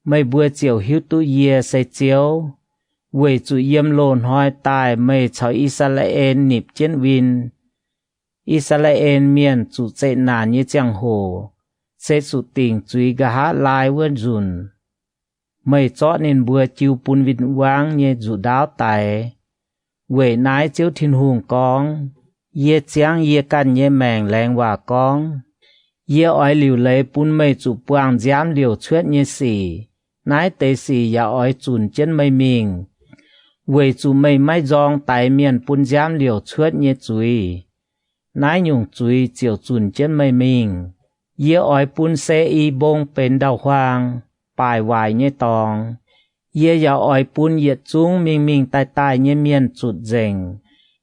Mấy bữa chiều hiếu tu ye xây chiếu. Quỷ chủ yếm lồn hỏi tài mấy cháu Israel nịp chiến vinh. Israel miền chủ chạy nản như chẳng hồ. Sẽ chủ tình chúy gà hát lai vươn dùn. Mấy chó nên bữa chiều pun vinh vang như chủ đáo tài. Quỷ nái chiếu thiên hùng con. Ye chang ye căn ye mèng lèng hòa con. Ye ỏi liều lấy pun mấy chủ quang giám liều chuết như xỉ. Nái tế xỉ ya ỏi chùn chân mấy mình. Quỷ chủ mấy máy dòng tài miền pun giám liều chuết như chúy. Nái nhung chúy chiều chùn chân mấy mình. Ye ỏi pun xe y bông bên đào hoang. Bài hoài như tòng. Ye ya ỏi pun yết chung mình tai tai như miền chụt dành.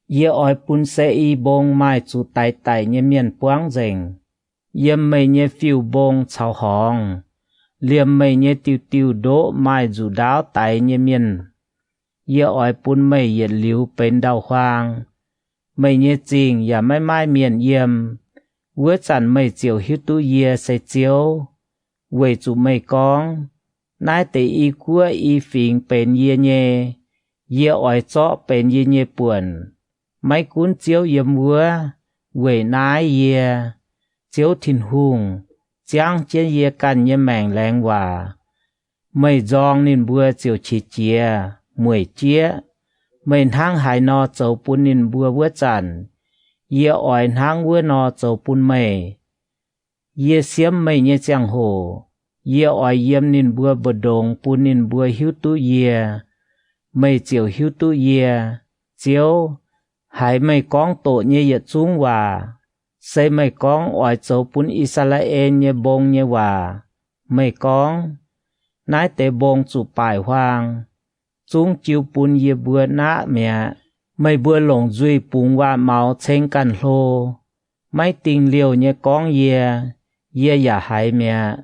Ye ỏi pun xe y bông mai chụt tai tai như miền quang dành. Ye mây như phiêu bông chào hong. Liêm mây như tiêu tiêu đỗ mai dù đáo tai như miền. Ye ỏi pun mây yết liu bên đào hoang. Mây như chinh ya mai mai miền yếm. Vữa chẳng mây chiều hiếu tu ye xây chiếu. Quầy chủ mây con. Nái tế y cua y phình bên ye nhé. Ye ỏi chó bên ye nhé buồn. Mấy cuốn chiếu yếm vữa. Quầy nái ye. Chiếu thìn hùng. Chang trên ye căn ye mèng lèng hòa. Mây dòng nên bữa chiều chỉ chia. Mùi chia. Mây hang hải nò cháu pun nên bữa vữa chẳng. Ye ỏi hang vữa nò cháu pun mây. Ye xiêm mây nhé chẳng hồ. Ye ỏi yếm nên bữa bờ đồng pun nên bữa hiếu tu ye. Mây chiều hiếu tu ye. Chiếu. Hải mây con tổ nhé yết chung hòa. Xây mây con ỏi cháu pun Israel nhé bông nhé hòa. Mây con. Nái tế bông chủ bài hoang. Chung chiếu pun ye bữa nã mẹ. Mây bữa lồng duy bùng hòa máu chênh căn lô. Mấy tình liều nhé con ye. Ye ya hải mẹ.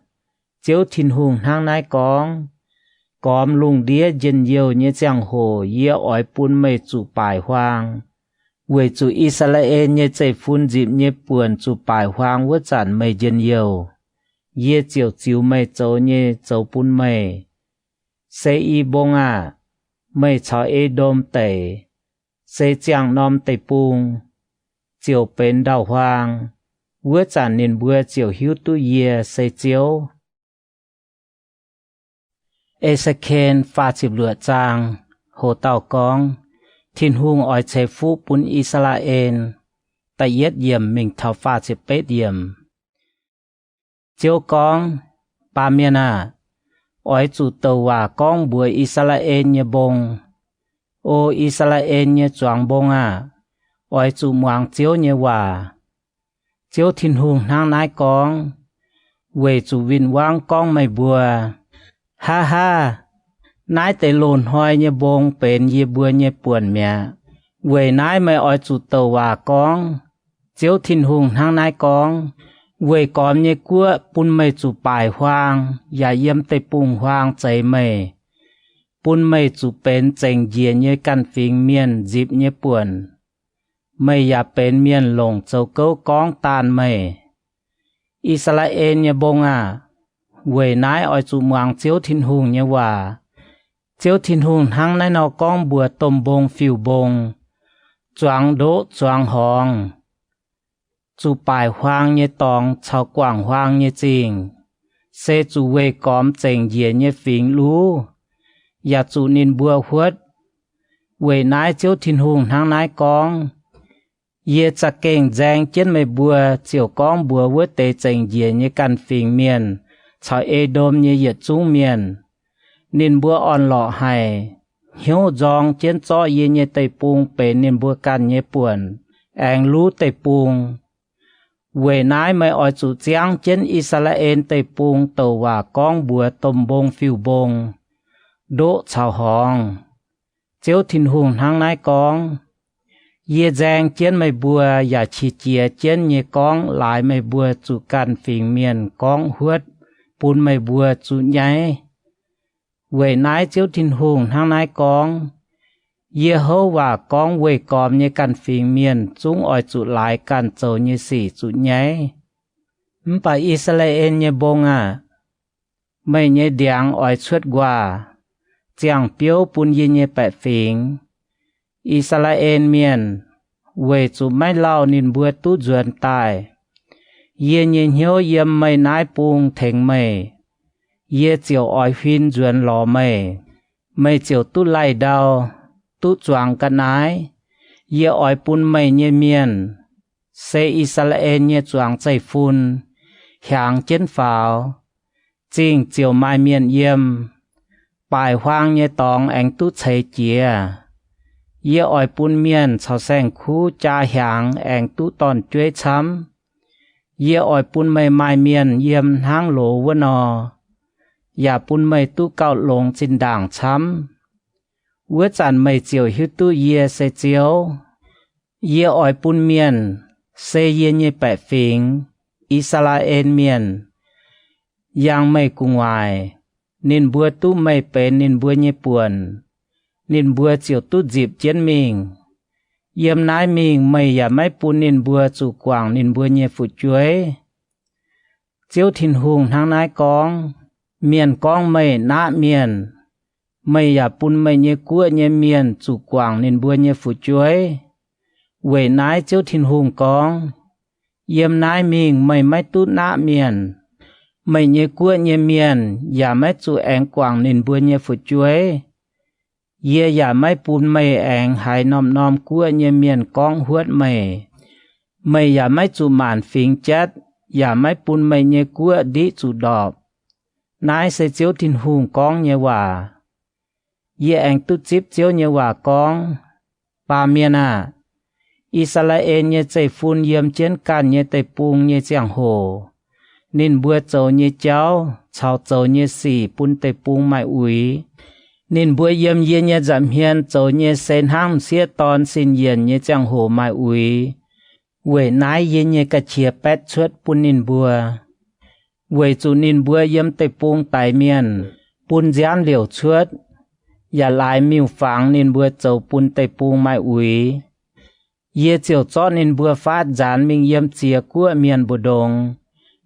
Chiếu thìn hùng hang nái con. Cóm lùng đĩa dân yêu như chẳng hồ. Ye ỏi pun mây chủ bài hoang. Quỷ chủ Israel như chạy phun dịp như buồn chủ bài hoang vớt chẳng mây dân yêu. Ye chiều chiếu mây cháu như cháu pun mây. Xe y bông à. Mây cháu ê đôm tẩy. Xe chẳng nòm tẩy bùng. Chiều bên đào hoang. Vữa chẳng nên bữa chiều hiếu tu ye xây chiếu. Ezekiel pha chịp lửa trang. Hồ tàu con. Thiên hùng ỏi chế phú pun Israel. tại yết yếm mình thảo pha sẽ bết yếm chiếu con ba miền ỏi chủ tàu và con bùi Israel nhé bông ô Israel nhé choàng bông ỏi chủ muang chiếu nhé hòa chiếu thiên hùng nang nái con về chủ vinh quang con mày bùa ha ha nái tê lồn hoài nhé bông bền nhé bùa nhé buồn mẹ về nái mày ỏi chủ tàu và con chiếu thiên hùng nang nái con về con nhé cua bún mày chủ bài hoang ya yếm tê bùng hoang chạy mày bún mày chủ bền chành dìa nhé căn phình miền dịp nhé buồn mày ya bền miền lồng châu câu con tàn mày Israel nhé bông về nái ỏi chủ muang chiếu thiên hùng nhé hòa chiếu thiên hùng hăng nái nó con bùa tôm bông phiêu bông choáng đỗ choáng hòn chủ bài hoang nhé tòng chào quảng hoang nhé trình xe chủ về cóm chành dìa nhé phình lú ya chủ nín bùa huất về nái chiếu thiên hùng hăng nái con ye cha keng giang trên mày bùa chiều con bùa vớt tê chành dìa nhé căn phình miền chào Edom nhé yết trung miền nín bùa on lọ hài hiếu dòng trên cho ye nhé tây pung bể nín bùa căn nhé buồn anh lú tây pung về nái mày ỏi chủ giang trên Israel tây pung tàu và con bùa tôm bông phiêu bông đỗ chào hòn chiếu thiên hùng hăng nái con ye giang trên mày bùa ya chi chia trên nhé con lại mày bùa chủ căn phình miền con huất bún mày bùa chủ nháy về nái chiếu thiên hùng hăng nái con ye hô và con về còm nhé căn phình miền chúng ỏi chủ lại căn châu nhé xỉ chủ nháy bà Israel nhé bông mày nhé điang ỏi xuất qua chẳng biếu bún ye nhé bẹ phình Israel miền về chủ máy lao nín bùa tu duyên tài ye nhé hiếu yếm mày nái bung thèn mày ye chiều ỏi huyên duyên lò mày chiều tu lại đau tu choàng cả nái ye ỏi bún mày nhé miền xe Israel nhé choàng chạy phun hàng trên pháo chính chiều mai miền yếm bài hoang nhé tòng anh tu chạy chia ye ỏi bún miền chào sang khu cha hàng anh tu tòn chuối chấm ye ỏi bún mày mai miền yếm hang lỗ vân ya bún mày tu cao lồng trên đảng chấm vữa chản mày chiều hiu tu ye se chiều ye ỏi bún miền se ye nhé bẹ phình Israel miền yang mày cùng ngoài nên bữa tu mày bén nên bữa nhé buồn nên bữa chiều tu dịp chiến mình yếm nái mình mày ya mày bún nên bữa chủ quảng nên bữa nhé phụ chuối chiếu thiên hùng hăng nái con miền con mày nã miền mày ya bún mày nhé cua nhé miền chủ quảng nên bữa nhé phụ chuối về nái chiếu thiên hùng con yếm nái mình mày mày tu nã miền mày nhé cua nhé miền ya mày chủ anh quảng nên bữa nhé phụ chuối ye ya mày bún mày anh hay nom cua nhé miền con huất mày ya mày chủ màn phình chết ya mày bún mày nhé cua đi chủ đọp nái sẽ chiếu thiên hùng con nhé hòa ye anh tu chip chiếu nhé hòa con ba miền Israel nhé chạy phun yếm trên can nhé tây pung nhé chẳng hồ nên bữa châu nhé cháu chào châu nhé xỉ bún tây pung mai úy nên bữa yếm ye nhé giảm hiền châu nhé sen ham xía ton xin yên nhé chẳng hồ mai úy về nái ye nhé cả chia pet chuất bún nên bữa về chủ nên bữa yếm tây pung tại miền bún gián liều chuất ya lại miêu phẳng nên bữa châu bún tây pung mai úy ye chiều cho nên bữa phát gián mình yếm chia của miền bồ đông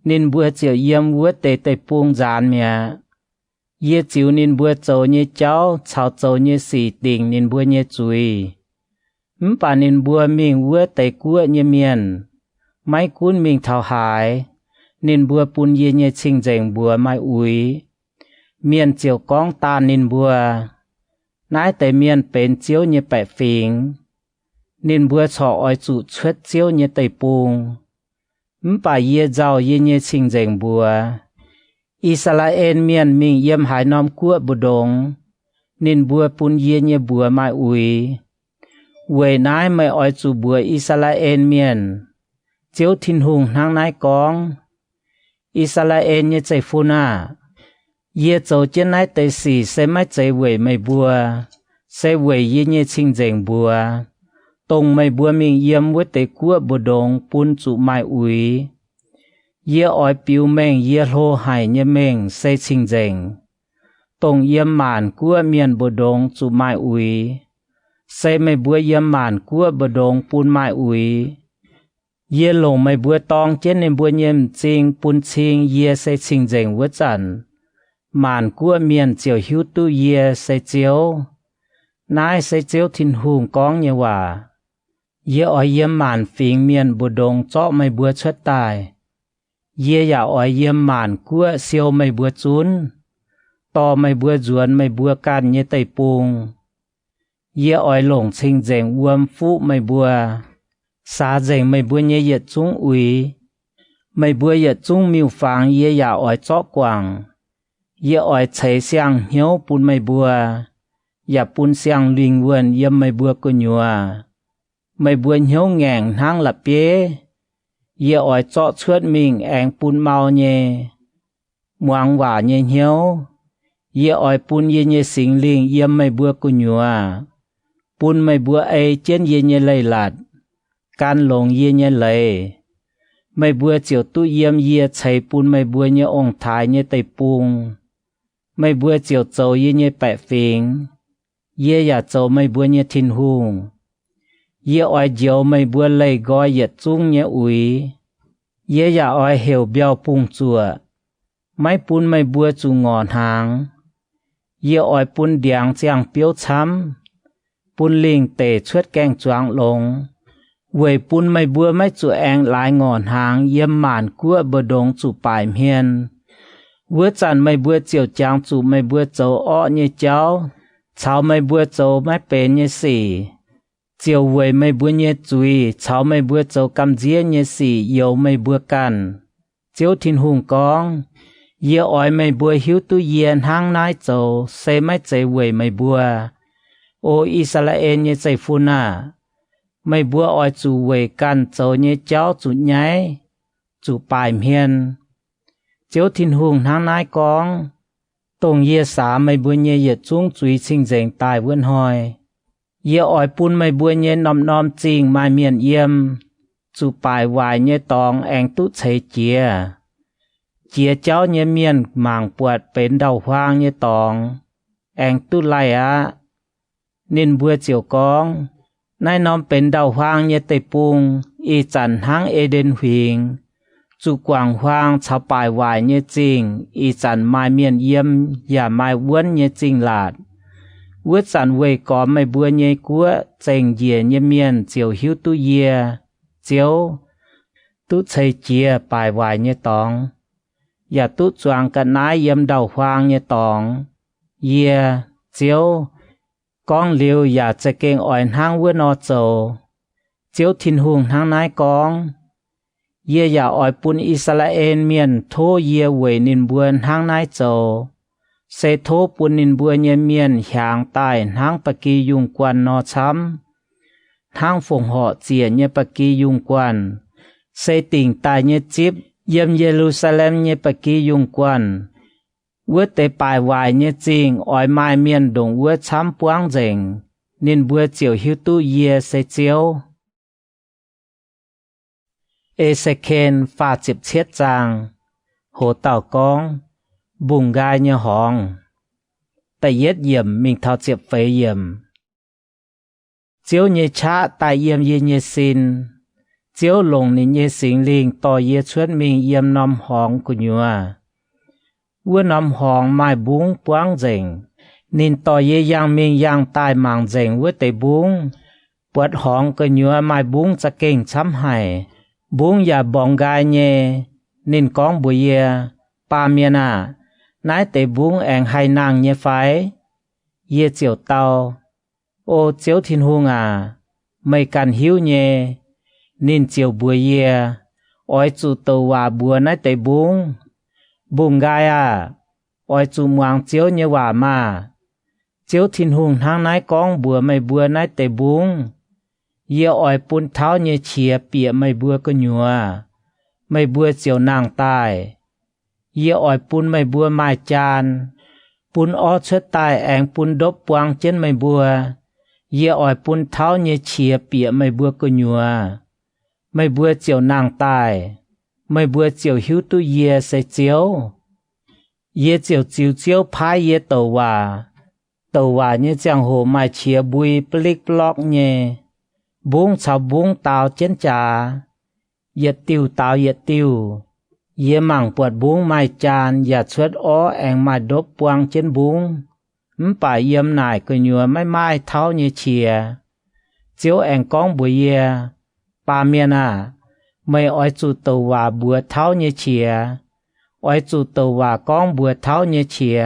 nên bữa chiều yếm vua tây tây pung gián mẹ ye chiều nên bữa châu như cháu chào châu như xì tình nên bữa như chui bà nên bữa mình vua tây của như miền mấy cuốn mình thảo hải nên bữa bún ye như chinh dành bữa mai úy miền chiều con ta nên bữa nái tây miền bên chiếu như bẹ phình nên bữa trọ oi chủ chuết chiếu như tây bùng bà ye giàu ye như sinh dành bùa Israel miền mình yếm hải nom cua bù đông nên bùa pun ye như bùa mai ui về nái mày oi chủ bùa Israel miền chiếu thiên hùng nang nái con Israel như chạy phu na ye châu trên nái tây xì sẽ mãi chạy về mày bùa sẽ về ye như sinh dành bùa tông mày bùa mình yếm với tây cua bù đông pun chủ mai ui ye oi piu meng ye lô hải như meng sẽ sinh dành tông yếm màn cua miền bù đông chủ mai ui sẽ mày bùa yếm màn cua bù đông pun mai ui ye lồng mày bùa tong trên nên bùa yếm chinh pun chinh ye sẽ sinh dành với chẩn màn cua miền chiều hiu tu ye sẽ chiếu nái sẽ chiếu thiên hùng con như hòa ye oi yếm màn phình miền bù đông cho mày bùa xuất tài ye ya oi yếm màn cua siêu mày bùa chún to mày bùa duan mày bùa can như tây pung ye oi lồng sinh dành uom phụ mày bùa xa dành mày bùa như yết chung ui mày bùa yết chung miêu phang ye ya oi chó quảng ye oi chạy xiang hiếu pun mày bùa ya pun xiang linh vườn yếm mày bùa cô nhùa mày bùa hiếu ngàng hang là bế ye oi chó chuốt mình anh pun mau nhé muang quả nhé hiếu ye oi pun ye nhé sinh linh yếm mày bùa cô nhùa pun mày bùa ấy trên ye nhé lầy lạt can lồng ye nhé lầy mày bùa chiều tu yếm ye chạy pun mày bùa nhé ông thái nhé tây pung mày bùa chiều châu ye nhé bẹ phình ye ya châu mày bùa nhé thiên hùng ye oi diều mày bùa lầy gói ye chung nhé ui ye ya oi hiểu biao pung chùa mày pun mày bùa chu ngọn hàng ye oi pun điang chiang piao chăm pun linh tề chuết keng choang lông về pun mày bùa mày chu anh lại ngọn hàng yếm màn cua bờ đông chu bài miền bữa chăn mày bùa chiều chang chu mày bùa châu ọ như cháu cháu mày bùa châu mày bền như xì chiều về mày bùa như chui cháu mày bùa châu cầm dĩa như xì yêu mày bùa can chiếu thiên hùng con ye oi mày bùa hiếu tu yên hang nái châu sẽ mày chạy về mày bùa ô Israel như chạy phu na mày bùa oi chủ về can châu như cháu chủ nhái chủ bài miền chiếu thiên hùng hang nái con tông ye xá mày bùa như ye chung chui sinh dành tài vươn hỏi ye oi pun mày bùa như nom nom chinh mai miền yếm chủ bài vài như tòng anh tút chạy chia cháu như miền màng buột bên đầu hoang như tòng anh tút lại á nên bùa chiều con nai nom bên đầu hoang như tây pung y chăn hang Eden huỳnh chủ quảng hoang chào bài vài như chinh y chăn mai miền yếm ya mai vốn như chinh lạt vứt chăn về có mày bùa như cua chành dìa như miền chiều hiếu tu ye chiếu tu chạy chia bài vài như tòng ya tu choang cả nái yếm đầu hoang như tòng ye chiếu con liu ya chạy keng ỏi hang vươn nó châu chiếu thiên hùng hang nái con ye ya ỏi pun Israel miền thô ye về nín buồn hang nái châu sẽ thô pun nín buồn ye miền hàng tai hang bạc kỳ dùng quan nó chấm hang phồng họ chia ye bạc kỳ dùng quan sẽ tỉnh tai ye chip yếm Jerusalem ye bạc kỳ dùng quan vớt tế bài vài như chinh ỏi mai miền đồng vớt chăm quang dành nên bữa chiều hiếu tu ye sẽ chiếu Ezekiel pha chịp chết trang hồ tàu con bùng gai như hòn tại yết yểm mình thao chịp phế yểm chiếu như cha tại yểm ye như xin chiếu lồng ní như sinh linh tỏ ye chuốt mình yểm nom hòn của nhua vua nằm hòn mai búng quang dành nên tỏ ye yang mình yang tai mang dành với tây búng bớt hòn cái nhua mai búngจะเก่งช้ำให้búng ya bong gai nhé nên con bùi ye pa miền à nái tây búng anh hay nàng nhé phái ye chiều tàu ô chiếu thiên hùng à mày can hiếu nhẹ nên chiều bùa ye oi chủ tàu hòa bùa nãy tây bung gai à oi chủ muang chiếu như hòa mà chiếu thiên hùng hang nãy con bùa nãy tây bung ye oi pun tháo như chia bịa mày bùa có nhua mày bùa chiều nàng tai ye oi pun mày bùa mai chan pun ó chết tai anh pun đốt quang trên mày bùa ye oi pun tháo như chia bịa mày bùa có nhua mày bùa chiều nàng tai mày bùa chiều hiếu tu ye sẽ chiếu ye chiều chiếu phái ye tàu hòa như chẳng hồ mai chia bùi plic block nhé buông chào buông tàu chén trà ye tiêu tàu ye tiêu ye mảng bọt buông mai chan ya xuất ó anh mai đốt quang trên buông phải yếm nải cứ nhua mai tháo như chia chiếu anh con bùi ye ba miền à mày oi chủ tàu hòa bùa tháo như chia oi chủ tàu hòa con bùa tháo như chia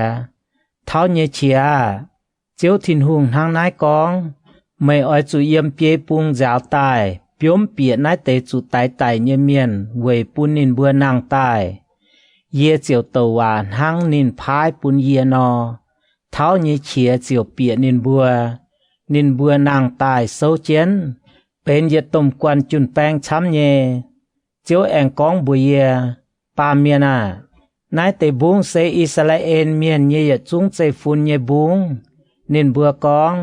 chiếu thiên hùng hang nái con mày oi chủ yếm bia bung giáo tài biếm bia nái tế chủ tài như miền về bún nín bùa nàng tài ye chiều tàu hòa hang nín phái bún ye no tháo như chia chiều bia nín bùa nàng tài sâu chénเป็นยตมกวนจุนแป้งช้ำเยเจียวแองกองบุยปาเมียนานายเตบุงเซอิสราเอลเมียนเยจุงใจฟุนเยบุงนินบัวกอง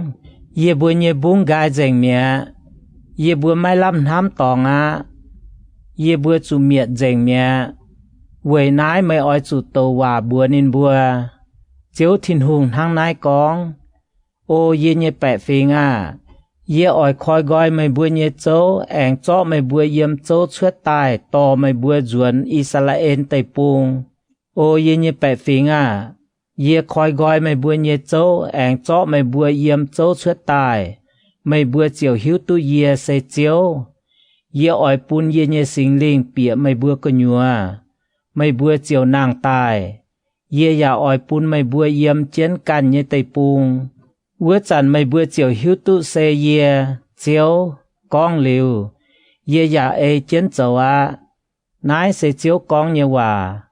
เยบัวเยบุงกายเจงเมียเยบัวไม่ล้ำน้ำตองเยบัวจุเมียเจงเมียเวยนายไม่อ้อยจุโตว่าบัวนินบัวเจียวทินหุงทางนายกองโอเยเยแปะฟิงye oi khoi goi mai bua nye châu anh cho mai bua yếm châu xuất tai to mai bua duan Israel tây pung o ye nye pe phing ye khoi goi mai bua nye châu anh cho mai bua yếm châu xuất tai mai bua chiều hiếu tu ye se chiếu ye oi pun ye nye sinh linh bịa mai bua có nhua mai bua chiều nàng tai ye ya oi pun mai bua yếm chiến can nye tây pung vua chăn mày bữa chiều hiếu tu xe ye chiếu con liu ye ya e chiến châu nái sẽ chiếu con như hòa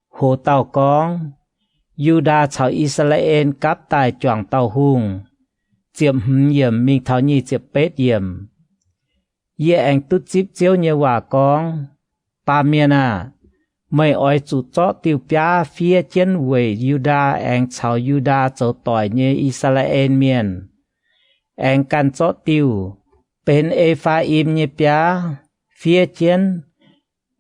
hồ tàu con Juda chào Israel cáp tài choàng tàu hùng chiếm hiểm mình thảo nhi chiếm bết hiểm ye anh tút chip chiếu như hòa con ba miền mày oi chủ chó tiêu pia phía trên về Juda anh chào Juda cho tỏi như Israel miền anh can chó tiêu bên Ephraim như pia phía trên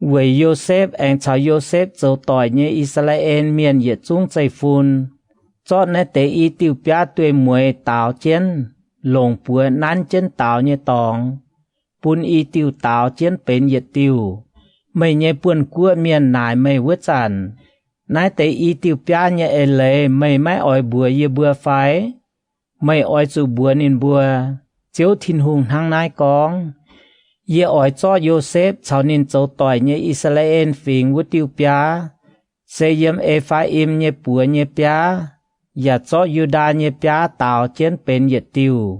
về Joseph anh chào Joseph cho tỏi như Israel miền ye chung chạy phun chó nè tế y tiêu pia tuổi mùi tảo trên lồng bùa nán trên tảo như tòng pun y tiêu táo chiếnเป็นยtiêu mày nhẹ buồn cua miền nải mày vứt sẵn nái tế y tiêu pia nhẹ lệ mày mãi ỏi bùa ye bùa phái mày ỏi chủ bùa nín bùa chiếu thiên hùng hang nái con ye ỏi cho Joseph chào nín châu tỏi nhẹ Israel phình vứt tiêu pia se yếm Ephraim nhẹ bùa nhẹ pia ya cho Juda nhẹ pia táo chiếnเป็นยtiêu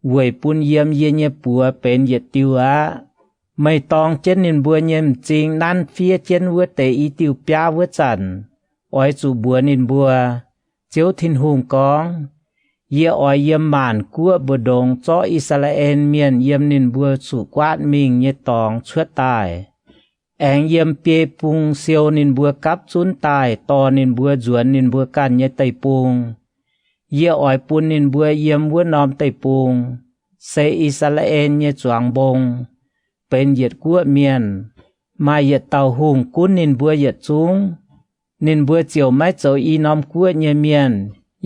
về pun yếm ye nhẹ bùaเป็นยtiêuไม่ต้องเจนนินบัวเยี่ยมจริงนั่นเฟียเจนวัวเตอีติวปยาวัวจันอ้อยจูบัวนินบัวเจียวทินหุงกองเยี่ยอ้อยเยี่ยมหมานกัวบดงจ้ออิสราเอลเมียนเยี่ยมนินบัวสุกวาดมิงเยี่ยตองชั่วตายแองเยี่ยมเปียปุงเซียวนินบัวกับจุนตายตอนินบัวจวนนินบัวกันเยี่ยไตปุงเยี่ยอ้อยปุนนินบัวเยี่ยมวัวนอมไตปุงเซอิสราเอลเยี่ยจวงบงเป็นเหยียดกัวเมียนมาเหยียดเต่าหุงกุ้นนินบัวเหยียดจุงนินบัวเจียวไม่เจ้าอีน้อมกัวเนียเมียน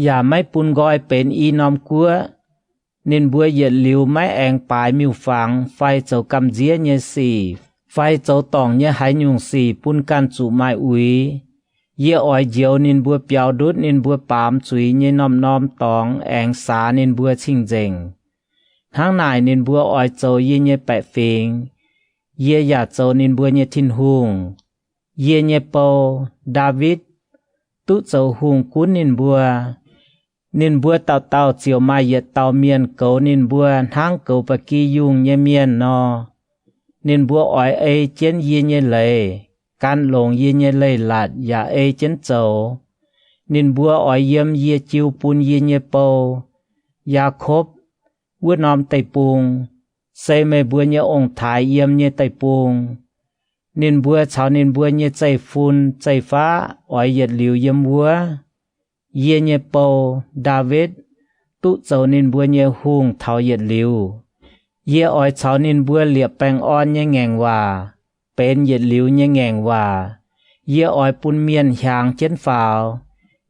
อย่าไม่ปุนกอยเป็นอีน้อมกัวนินบัวเหยียดหลิวไม่แองปลายมิวฝังไฟเจ้ากำเจียเนียสี่ไฟเจ้าตองเนียหายยุงสี่ปุนกันจุไม้อุยเยี่ยอ้อยเจียวนินบัวเปียวดุดนินบัวปามจุยเนียน้อมตองแองสานินบัวชิงเจงทั้งนายนินบัวอ้อยเจ้ายี่เนียแปะเฟงเยี่ยอยากเจ้านินบัวเนียทินหุง Ye nhẹ bầu David tụ dầu hùng cún nín bùa tàu chiều mai yết tàu miền cầu nín bùa hang cầu bạc kỳ dùng nhẹ miền nọ nín bùa ỏi ấy chiến ye nhẹ lệ can lồng ye nhẹ lệ lạt ya ấy chiến dầu nín bùa ỏi yếm ye chiu pun ye nhẹ bầu Jacob vua nòm tây puông xây mê bùa nhẹ ông thái yếm nhẹ tây puông nín bùa chào nín bùa nhẹ chạy phun chạy phá ỏi yết liu yếm bùa ye nhẹ bầu David tụ dầu nín bùa nhẹ hùng thảo yết liu ye ỏi chào nín bùa liệp bèng on nhẹ ngèng hòa bên yết liu nhẹ ngèng hòa ye ỏi pun miên hàng chén phào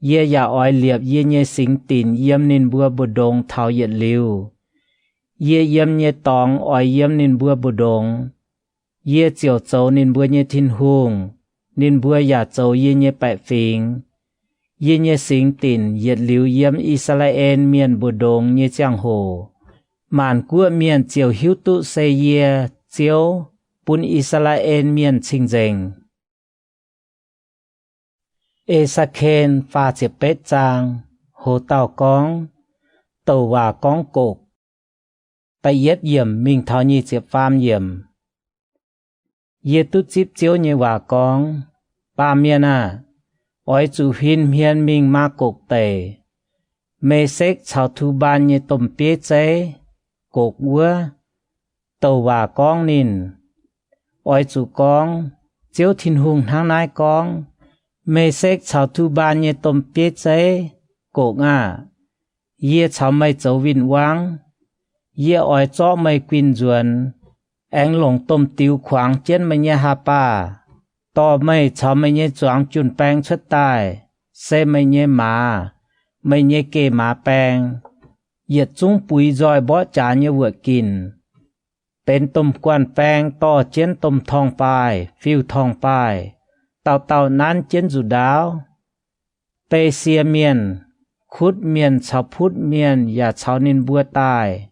ye ya ỏi liệp ye nhẹ sinh tìn yếm nín bùa bù đông thảo yết liu ye yếm nhẹ tòng ỏi yếm nín bùa bù đông ye chiều dầu nín bùa nhẹ thiên hùng nín bùa ya dầu ye nhẹ bại phình ye nhẹ sinh tìn yết liu yếm Israel miền bù đông nhẹ giang hồ màn của miền chiều hiếu tụ xây ye chiều bún Israel miền chinh dành Esakhen pha chiếc bết trang hồ tàu con tàu và con cột tại yết yểm mình thảo nhi chiếc pham yểm ye tút chip chiếu như và con ba miền ỏi chủ hiên mình ma cột tề mê xếch chào thu ban như tôm bế chế cột vua tàu và con nín ỏi chủ con chiếu thiên hùng tháng nái con mê xếch chào thu ban như tôm bế chế cột ye chào mây dấu vinh quang ye ỏi cho mây quyên duẩn anh lồng tôm tiêu khoáng trên mây nhé hà pa to mây chào mây nhé choáng chun bang xuất tài xe mây nhé mây nhé kê má bang yết chúng bùi roi bó trả như vừa kín bên tôm quan bang to trên tôm thong pai phiêu thong pai tàu nán trên dù đáo tê xia miền khút miền chào phút miền ya chào nín bùa tài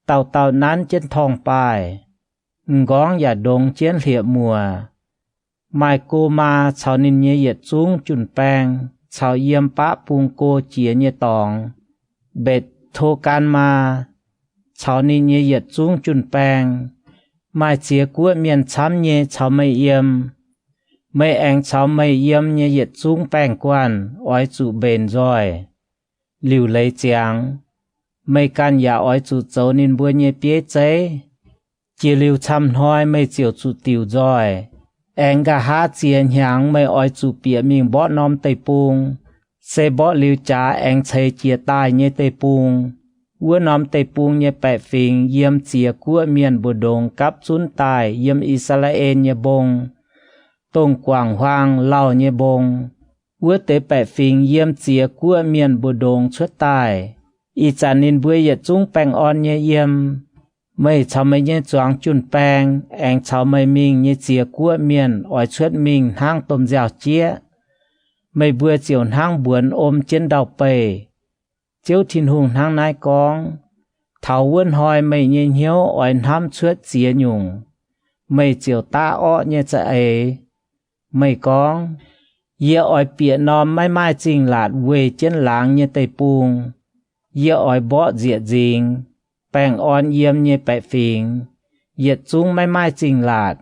tàu nán trên thong pai ngón ya đông trên liệp mùa mai cô ma chào nín nhé yết chúng chun bang chào yếm bá pung cô chia nhé tòng bệt thô can ma chào nín nhé yết chúng chun bang mai chia của miền chám nhé chào mây yếm mây anh chào mây yếm nhé yết chúng bang quan ỏi chủ bền rồi liu lấy chàng mây can ya ỏi chủ dấu nín bùa nhé bế chế chia liu chăm hoi mây chiều chủ tiểu rồi anh gà hát chiên nhang mây ỏi chủ bịa mình bó nóm tây puông xe bó liu trả anh xây chia tai nhé tây puông vua nóm tây puông nhé bẹ phình yếm chia của miền bồ đông cắp chun tài yếm Israel nhé bông tông quảng hoang lao nhé bông vua tế bẹ phình yếm chia của miền bồ đông xuất tài y chán nín bùa yết chung bèng on nhé yếm mây chào mây nhé choáng chun bèng anh chào mây mình nhé chia của miền ỏi xuất mình hang tôm dẻo chia mây bùa chiều hang buồn ôm trên đầu bề chiếu thiên hùng hang nai con thảo vươn hoi mây nhé hiếu ỏi ham xuất chia nhung mây chiều ta ọ nhé chạy ấy mây con ye ỏi bịa nòm mai chinh lạt về trên láng nhé tây puông ye ỏi bó diệt dình bèng on yếm nhé bẹ phình yết chúng mai chinh lạt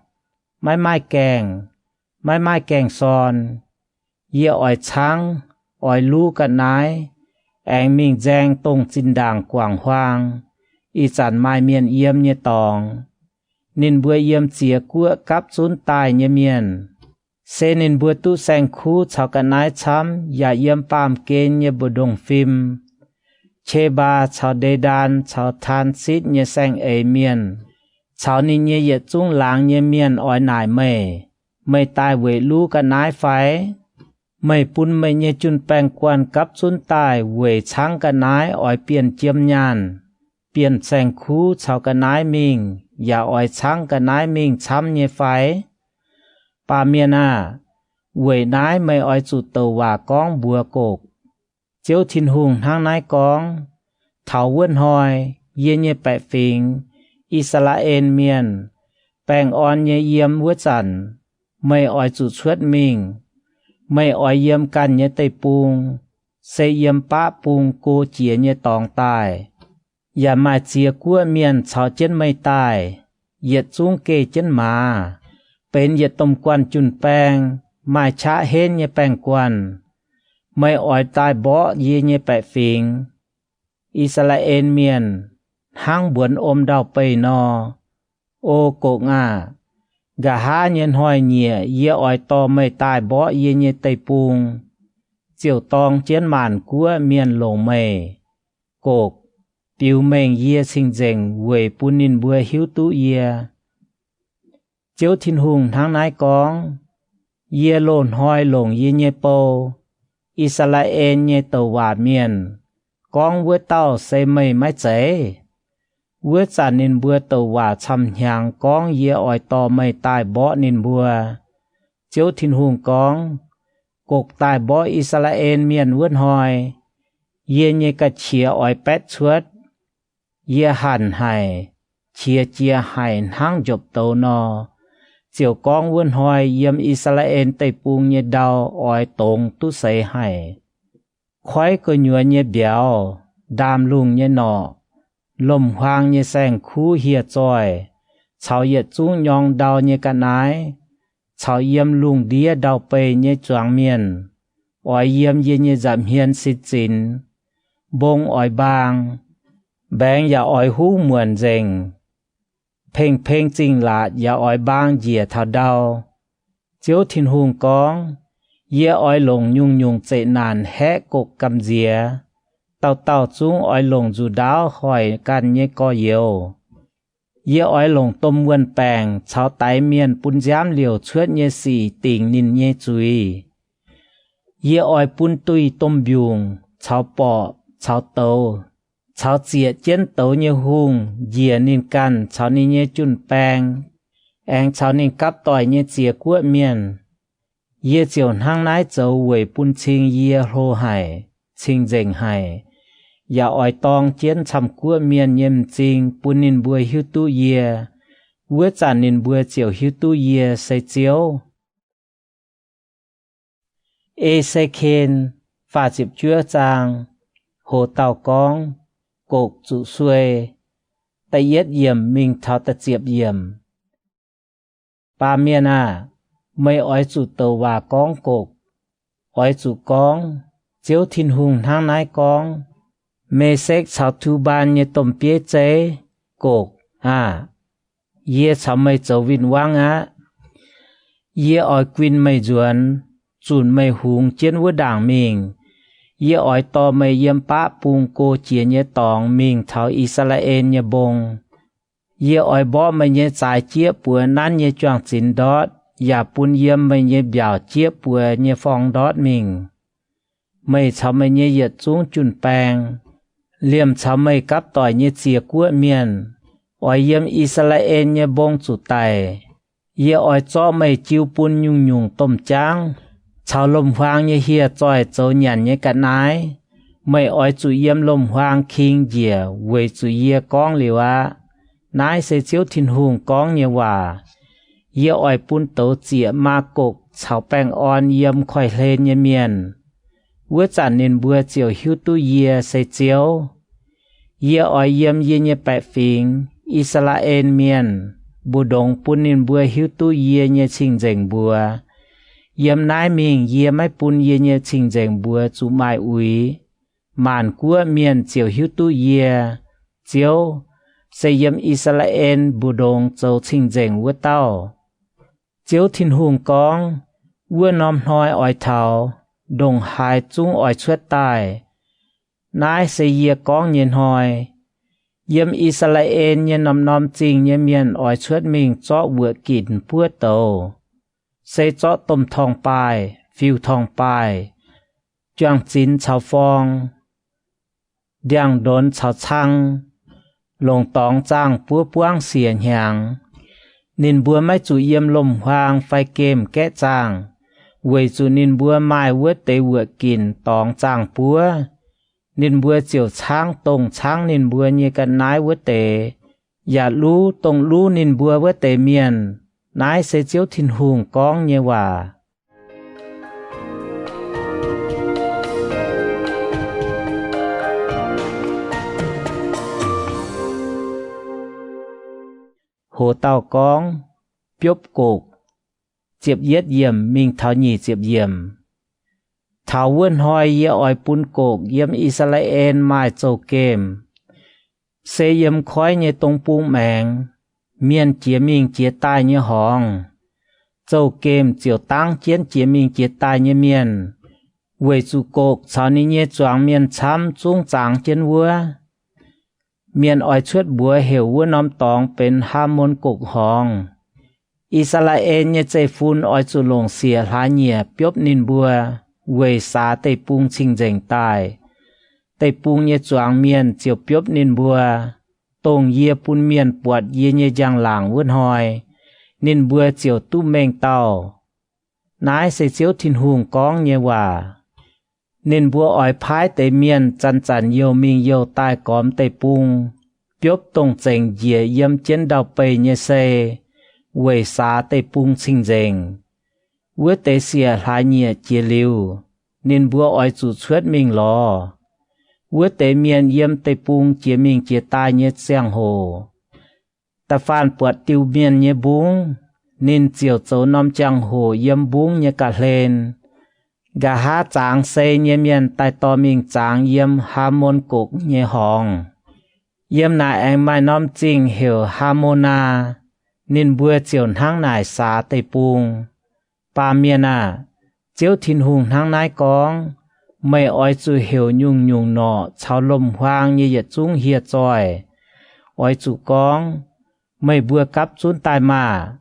mai kèng son ye ỏi trắng ỏi lu cả nái anh mình giang tông chinh đàng quảng hoang y chán mai miền yếm nhé tòng nín bùa yếm chia của cắp chun tài nhé miền xe nín bùa tu sang khu chào cả nái chăm ya yếm pam kên nhé bùa đông phim chê ba chào đê đan chào than xít nhé sang ấy miền chào nín nhé yết chung láng nhé miền ỏi nải mây tai về lu cả nái phái mây pun mây nhé chun bèng quan cắp chun tài về trắng cả nái ỏi biển chiêm nhàn biển sang khu chào cả nái mình ya ỏi trắng cả nái mình chăm nhé phái ba miền về nái mây ỏi chủ tàu và con bùa cột chiếu thiên hùng hang nái con thảo vươn hoi ye nhé bẹ phình Israel miền bèng on nhé yếm vua chẩn mày ỏi chủ suốt mình mày ỏi yếm căn nhé tây pung xây yếm bá pung cô chia nhé tòng tàiอย่ามาเจียกัวเมียนชาวเจนไม่ตายเหยียดจุ้งเกเจนมาเป็นเหยียดตมกวนจุนแปงไม่ชะเห็นเยแปงกวนไม่อ่อยตายบ่เยเยแปะฟิงอิสราเอลเมียนห้างบวนอมดาวไปนอโอโกงากะหาเย็นหอยเนียเยอ่อยตอไม่ตายบ่เยเยไตปุงเจียวตองเจียนหมานกัวเมียนหลงไม่โกกปิวเมงเยียสิงเจงเวยปุนินบัวหิวตุเยียเจ้าทินหุงทางนายกองเยียโลนหอยหลงเยียเยโปอิสราเอลเยตวาเมียนกองเวเต้าเซไม่ไม่เจเวจานินบัวตวาชำหางกองเยียอ่อยต่อไม่ตายบ่นินบัวเจ้าทินหุงกองกกตายบ่อิสราเอลเมียนเวหอยเยียเยกะเฉียอ่อยแปดชวดเยียหันไห้เชียเจียไห้ทั้งจบโตนอเจียวกองวนหอยเยี่ยมอิสราเอลไตปุงเยดาวออยตงตุใส่ไห้ควายก็หยัวเยเบียวดามลุงเยนอลมหวางเยแสงคู่เฮียจอยชาวเยจุ้งยองดาวเยกันนายชาวเยี่ยมลุงเดียดาวไปเยจวงเมียนออยเยี่ยมเยเยจำเฮียนสิจินบงออยบางแบงอย่าอ้อยหูเหมือนเจงเพ่งเพ่งจริงละอย่าอ้อยบางเหยียเท่าดาวเจียวทินหุงกองเยี่ยอ้อยหลงยุงยุงเจนานแหกกกำเจียเต่าเต่าจุ้งอ้อยหลงจูดาวคอยกันเยก็เยียวเยี่ยอ้อยหลงต้มเวนแปงชาวไตเมียนปุนย้ำเหลียวเชือดเยสีติ่งนินเยจุยเยี่ยอ้อยปุนตุยต้มยุงชาวปอชาวโตชาวเจียเจียนโตเยหุงเหยียนินกันชาวนี้เยจุนแปงแองชาวนี้กับต่อยเยเจียกัวเมียนเยเจียวห้างนายเจ้าเวยปุนชิงเยโรไห้ชิงเจงไห้อย่าอ่อยตองเจียนชำกัวเมียนเยมจริงปุนินบัวหิวตุเยเวจานินบัวเจียวหิวตุเยใส่เจียวเอเซเคนฝ่าจิบเจื้อจางโหเต่ากองกกจุซวยตะเย็ดเยี่ยมมิงเท้าตะเจียบเยี่ยมปาเมียนาไม่อ้อยจุเตวากองกกอ้อยจุกองเจียวทินหุงทางนายกองเมเซกชาวทูบานเยตมเปียเจกกเยชาวไม่เจ้าวินว่างเยอ้อยกวินไม่จวนจุนไม่หุงเจียนวัวด่างมิงเยอ้อยต่อไม่เยี่ยมปะปุงโกเจียนเยตองมิงเท่าอิสราเอลเยบงเยอ้อยบ่ไม่เยจ่ายเจียปัวนั้นเยจวงจินดอดอย่าปุนเยี่ยมไม่เยเบียวเจียปัวเยฟองดอดมิงไม่ชาวไม่เยเหยียดจุ้งจุนแปงเลี่ยมชาวไม่กับต่อยเยเจียกัวเมียนอ้อยเยี่ยมอิสราเอลเยบงจุไตเยอ้อยจ้อไม่จิวปุนยุงยุงต้มจางชาวลมหวางเยเฮียจอยโจหยันเยกันนายไม่อ้อยจุเยี่ยมลมหวางคิงเหยียเวจุเยียกองหรือว่านายเสเจียวทินหุงกองเยว่าเยี่ยอ้อยปุนโตเจียมากกชาวแป้งอ่อนเยี่ยมค่อยเลนเยเมียนเวจันนินบัวเจียวหิวตุเยียเสเจียวเยี่ยอ้อยเยี่ยมเยเยแปะฟิงอิสราเอลเมียนบุดงปุนนินบัวหิวตุเยียเยชิงเจงบัวเยี่ยมนายมิงเยี่ยไม่ปุนเยเยชิงเจงบัวจุไมอุยมานกัวเมียนเจียวหิวตุเยียเจียวเสยมอิสราเอลบุดงโจชิงเจงวัวเต้าเจียวทินหุงกองวัวนอมน้อยอ้อยเทาดงหายจุ้งอ้อยชวดตายนายเสยเยกองเย็นหอยเยี่ยมอิสราเอลเยนนอมจริงเยเมียนอ้อยชวดมิงเจาะวัวกินพัวโตเสเจาะต้มทองปลายฟิวทองปลายจวงจินชาวฟองเดียงโดนชาวช่างลงตองจ้างปัวป้วงเสียหยังนินบัวไม่จุเยี่ยมลมหวางไฟเกมแก้จ้างเวยจุนินบัวไม้เวเตเวกินตองจ้างปัวนินบัวเจียวช้างตรงช้างนินบัวเยกันนายเวเตอย่ารู้ตรงรู้นินบัวเวเตเมียน nái sẽ chiếu thiên hùng con như hòa. Hồ tàu con, biốp cột, chiếp yết yếm mình thảo nhì chiếp yếm. Thảo vươn hoi yê oi pun cột yếm Israel mai châu kem. Xe yếm khói như tông pung mẹng, miền chia mình chia tai như hòn. Châu kem chiều tăng chiến chia mình chia tai như miền. Quầy chủ cột sau ní như choáng miền chăm chung tráng trên vua. Miền oi chuốt búa hiểu vua nóm tòng bên hà môn cột hòn. Israel như chạy phun oi chủ lồng xìa lá nhẹ biốp nín bùa, quầy xá tây pung chinh dành tài. Tây pung như choáng miền chiều biốp nín bùa, tông yê pun miền bọt yê như giang làng vươn hoi, nín bùa chiều tu mênh tàu. Nái sẽ chiếu thiên hùng con như hòa. Nín bùa oi phái tây miền chăn chăn yêu mình yêu tai cóm tây pung, biốp tông chành dìa yếm chiến đào bầy như xe, quầy xá tây pung chinh dành. Vua tế xìa lá nhẹ chia liu, nên búa oi chủ chuốt mình lò. Vua tế miền yếm tây pung chia mình chia tai như giang hồ. Ta phản bọt tiêu miền như búng, nên chiều châu nóm giang hồ yếm búng như cả lên. Gà há tráng xây như miền tai to mình tráng yếm hà môn cục như hòn. Yếm nại anh mai nóm chinh hiểu hà môn à, nên bùa chiều hang nải xá tây pung. Bà miền à, chiếu thiên hùng hang nái con, mày oi chủ hiểu nhung nhung nọ, chào lùm hoang như yết chung hiệt rồi. Oi chủ con, mày bùa cắp chún tai mà.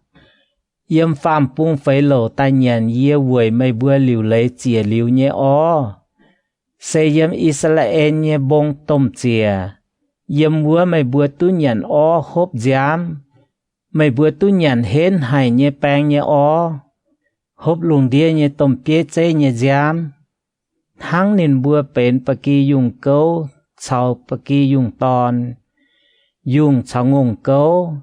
Yếm phàm pung phấy lỗ tai nhàn yê vùi mày bùa liu lấy chìa liu nhé ó. Xe yếm Israel nhé bông tôm chìa. Yếm bùa mày bùa tu nhàn ó hốp giám. Mày bùa tu nhàn hên hay nhé bang nhé ó. Hốp lùng đĩa nhé tôm bia chế nhé giám. Hăng nín bùa bến bà kỳ dùng câu, chào bà kỳ dùng tòn. Dùng chào ngùng câu.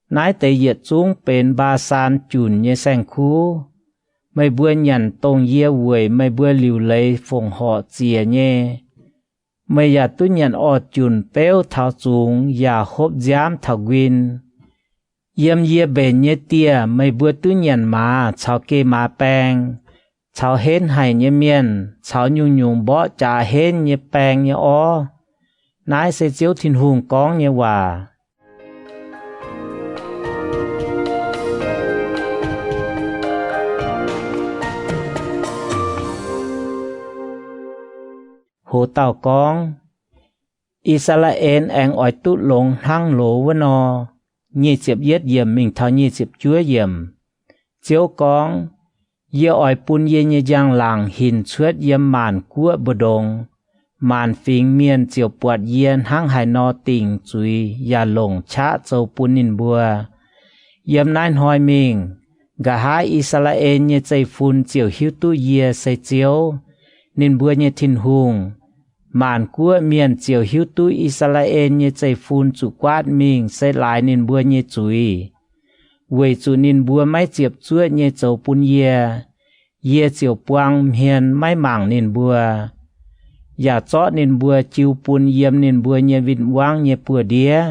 Nái tế yết chung bến ba san chùn nhé sang khu. Mày bùa nhàn tông yê vùi mày bùa liu lấy phồng họ chìa nhé. Mày yà tu nhàn ọ chùn béo thảo chung yà hốp giám thảo quyên. Yếm yê bền nhé tia mày bùa tu nhàn mà chào kê mà bang. Chào hên hay nhé miền, chào nhung nhung bó trả hên nhé bang nhé ó. Nái sẽ chiếu thiên hùng con nhé hòa. Hồ tàu con, Israel anh oi tút lông hăng lỗ với nó. Nhị chiếp yết yếm mình thảo nhị chiếp chúa yếm. Chiếu con, yê oi pun yê như giang làng hình chuốt yếm màn của bờ đông. Màn phình miền chiều bọt yên hăng hải no tình chui yà lồng chá châu pun nín bùa. Yếm nайн hoi mình, gà hái Israel như chạy phun chiều hiếu tu yê xây chiếu. Nín bùa như thiên hùng. Màn của miền chiều hiếu tu Israel như chạy phun chủ quát mình xây lại nín bùa như chui. Vậy chủ nín bùa máy chiếp chúa như châu pun yê. Yê chiều buang hiền máy mảng nín bùa. Yà chó nín bùa chiều pun yếm nín bùa như vịn quang như bùa đĩa.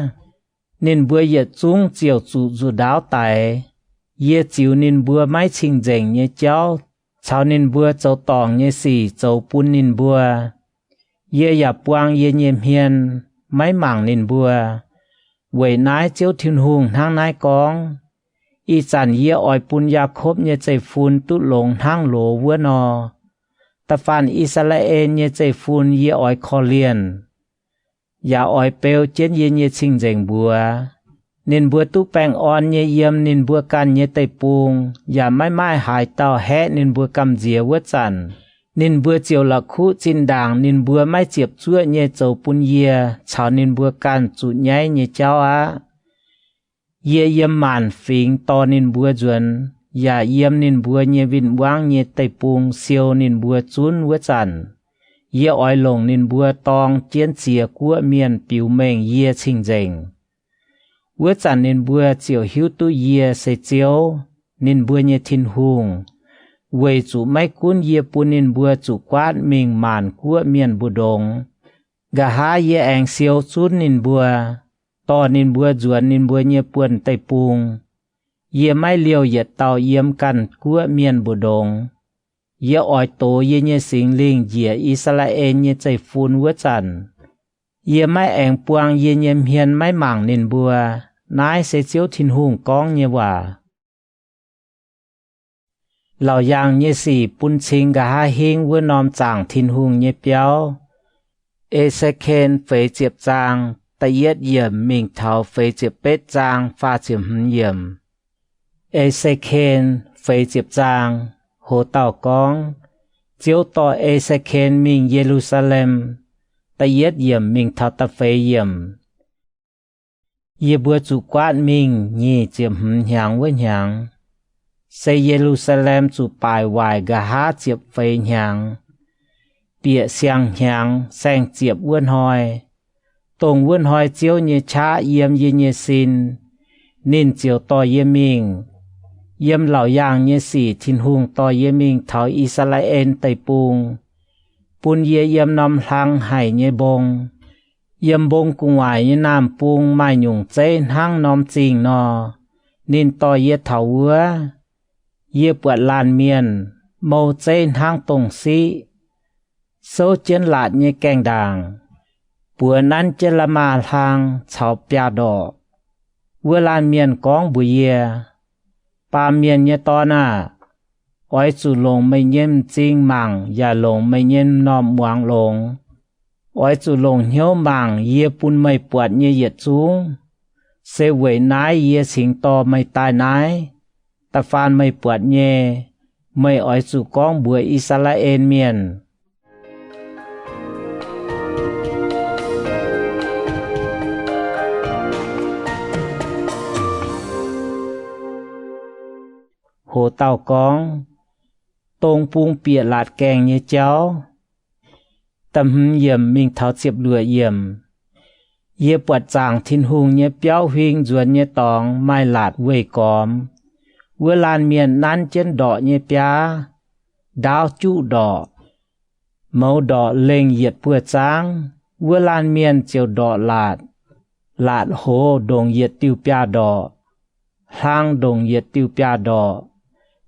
Nín bùa yết chung chiều chủ dù đáo tài. Yê chiều nín bùa máy chinh dành như cháu. Cháu nín bùa châu tòng như xì châu pun nín bùa. Yê yà buang yê nhiêm hiền máy mảng nín bùa. Vậy nái chiếu thiên hùng hang nái con. Y chàn yê oi pun yà khốp như chạy phun tút lồng hang lỗ vua nò. Ta phản Israel như chạy phun yê oi khó liền. Yà oi bèo chết yê như chinh dành bùa. Nên bùa tu bèng on như yếm nên bùa can như tây pung. Yà mãi mãi hải tàu hẹ nên bùa cầm dìa vua chàn. Nên bùa chiều là khu chín đàng nên bùa mãi chiếp chúa như châu pun yê. Chào nên bùa can chủ nháy như cháu á. Yê yếm màn phình to nên bùa duẩn. Yà yếm nên bùa như vịn quang như tây pung siêu nên bùa chún vua chàn. Yê oi lồng nên bùa tong chiến xìa của miền biểu mệnh yê chinh dành. vữa chăn nên bữa chiều hiếu tu ye sẽ chiếu nên bữa như thiên hùng về chủ mấy cuốn ye bún nên bữa chủ quát mình màn của miền bù đông gà há ye anh siêu chút nên bữa to nên bữa ruột nên bữa như buồn tây pung ye mai liều ye tàu yếm căn của miền bù đông ye ỏi tổ ye như sinh linh ye Israel như chạy phun vữa chăn ye mai anh buang ye như hiền mai mảng nên bữa nái sẽ chiếu thiên hùng con nhưว่าเรายังเยสีปุนชิงกะหาเฮงเวนอมจางทินหุงเยเปียวเอเซเคนเฟยเจียบจางตะเย็ดเยี่ยมมิงเทาเฟยเจียบเป็ดจางฟ้าเจียมหเยี่ยมเอเซเคนเฟยเจียบจางโหเต่ากองเจียวต่อเอเซเคนมิงเยรูซาเล็มตะเย็ดเยี่ยมมิงเทาตะเฟยเยี่ยมเยบัวจุกวาดมิงยี่เจียมหหยังเว้นหยังเซเยรูซาเล็มจุปายวายกะหาเจียบเฟยหยังเปียเสียงหยังแสงเจียบเว้นหอยตรงเว้นหอยเจียวเยช้าเยี่ยมเยเยซินนินเจียวต่อเยมิงเยี่ยมเหล่าย่างเยสีทินหุงต่อเยมิงเถาอิสราเอลไตปุงปุนเยเยี่ยมนำทางให้เยบงเยี่ยมบงกุงไหวเยน้ำปุงไม่หยุ่งเจนห้างนอมจริงนอนินต่อเยเถาเวเยี่ยปวดลานเมียนโมเจนห้างตรงซีโซเจนหลาดเยแกงด่างปัวนั้นเจละมาทางชาวปยาดอกเวลานเมียนกองบุเยปาเมียนเยตอนาอ้อยจุลงไม่เยี่ยมจริงมังอย่าลงไม่เยี่ยมนอมหวางลงอ้อยจุลงเหี่ยวมังเยี่ยปุ่นไม่ปวดเยเหยียดสูงเสวยนายเยี่ยสิงต่อไม่ตายนายตะฟานไม่ปวดเย่ไม่อ้อยสู่กองบัวอิสราเอลเมียนโหเต่ากองตรงปุงเปียหลาดแกงเย่เจ้าตำหึเยี่ยมมิงเท้าเสียบเหลือเยี่ยมเย่ปวดจางทินหุงเย่เปียวหิงจวนเย่ตองไม่หลาดเวยกอมเวลานเมียนนั้นเจนดอกเยปยาดาวจูดอกเมาดอกเล็งเหยียดเพื่อจางเวลานเมียนเจียวดอกหลาดโหดงเหยียดติวปยาดอกทางดงเหยียดติวปยาดอก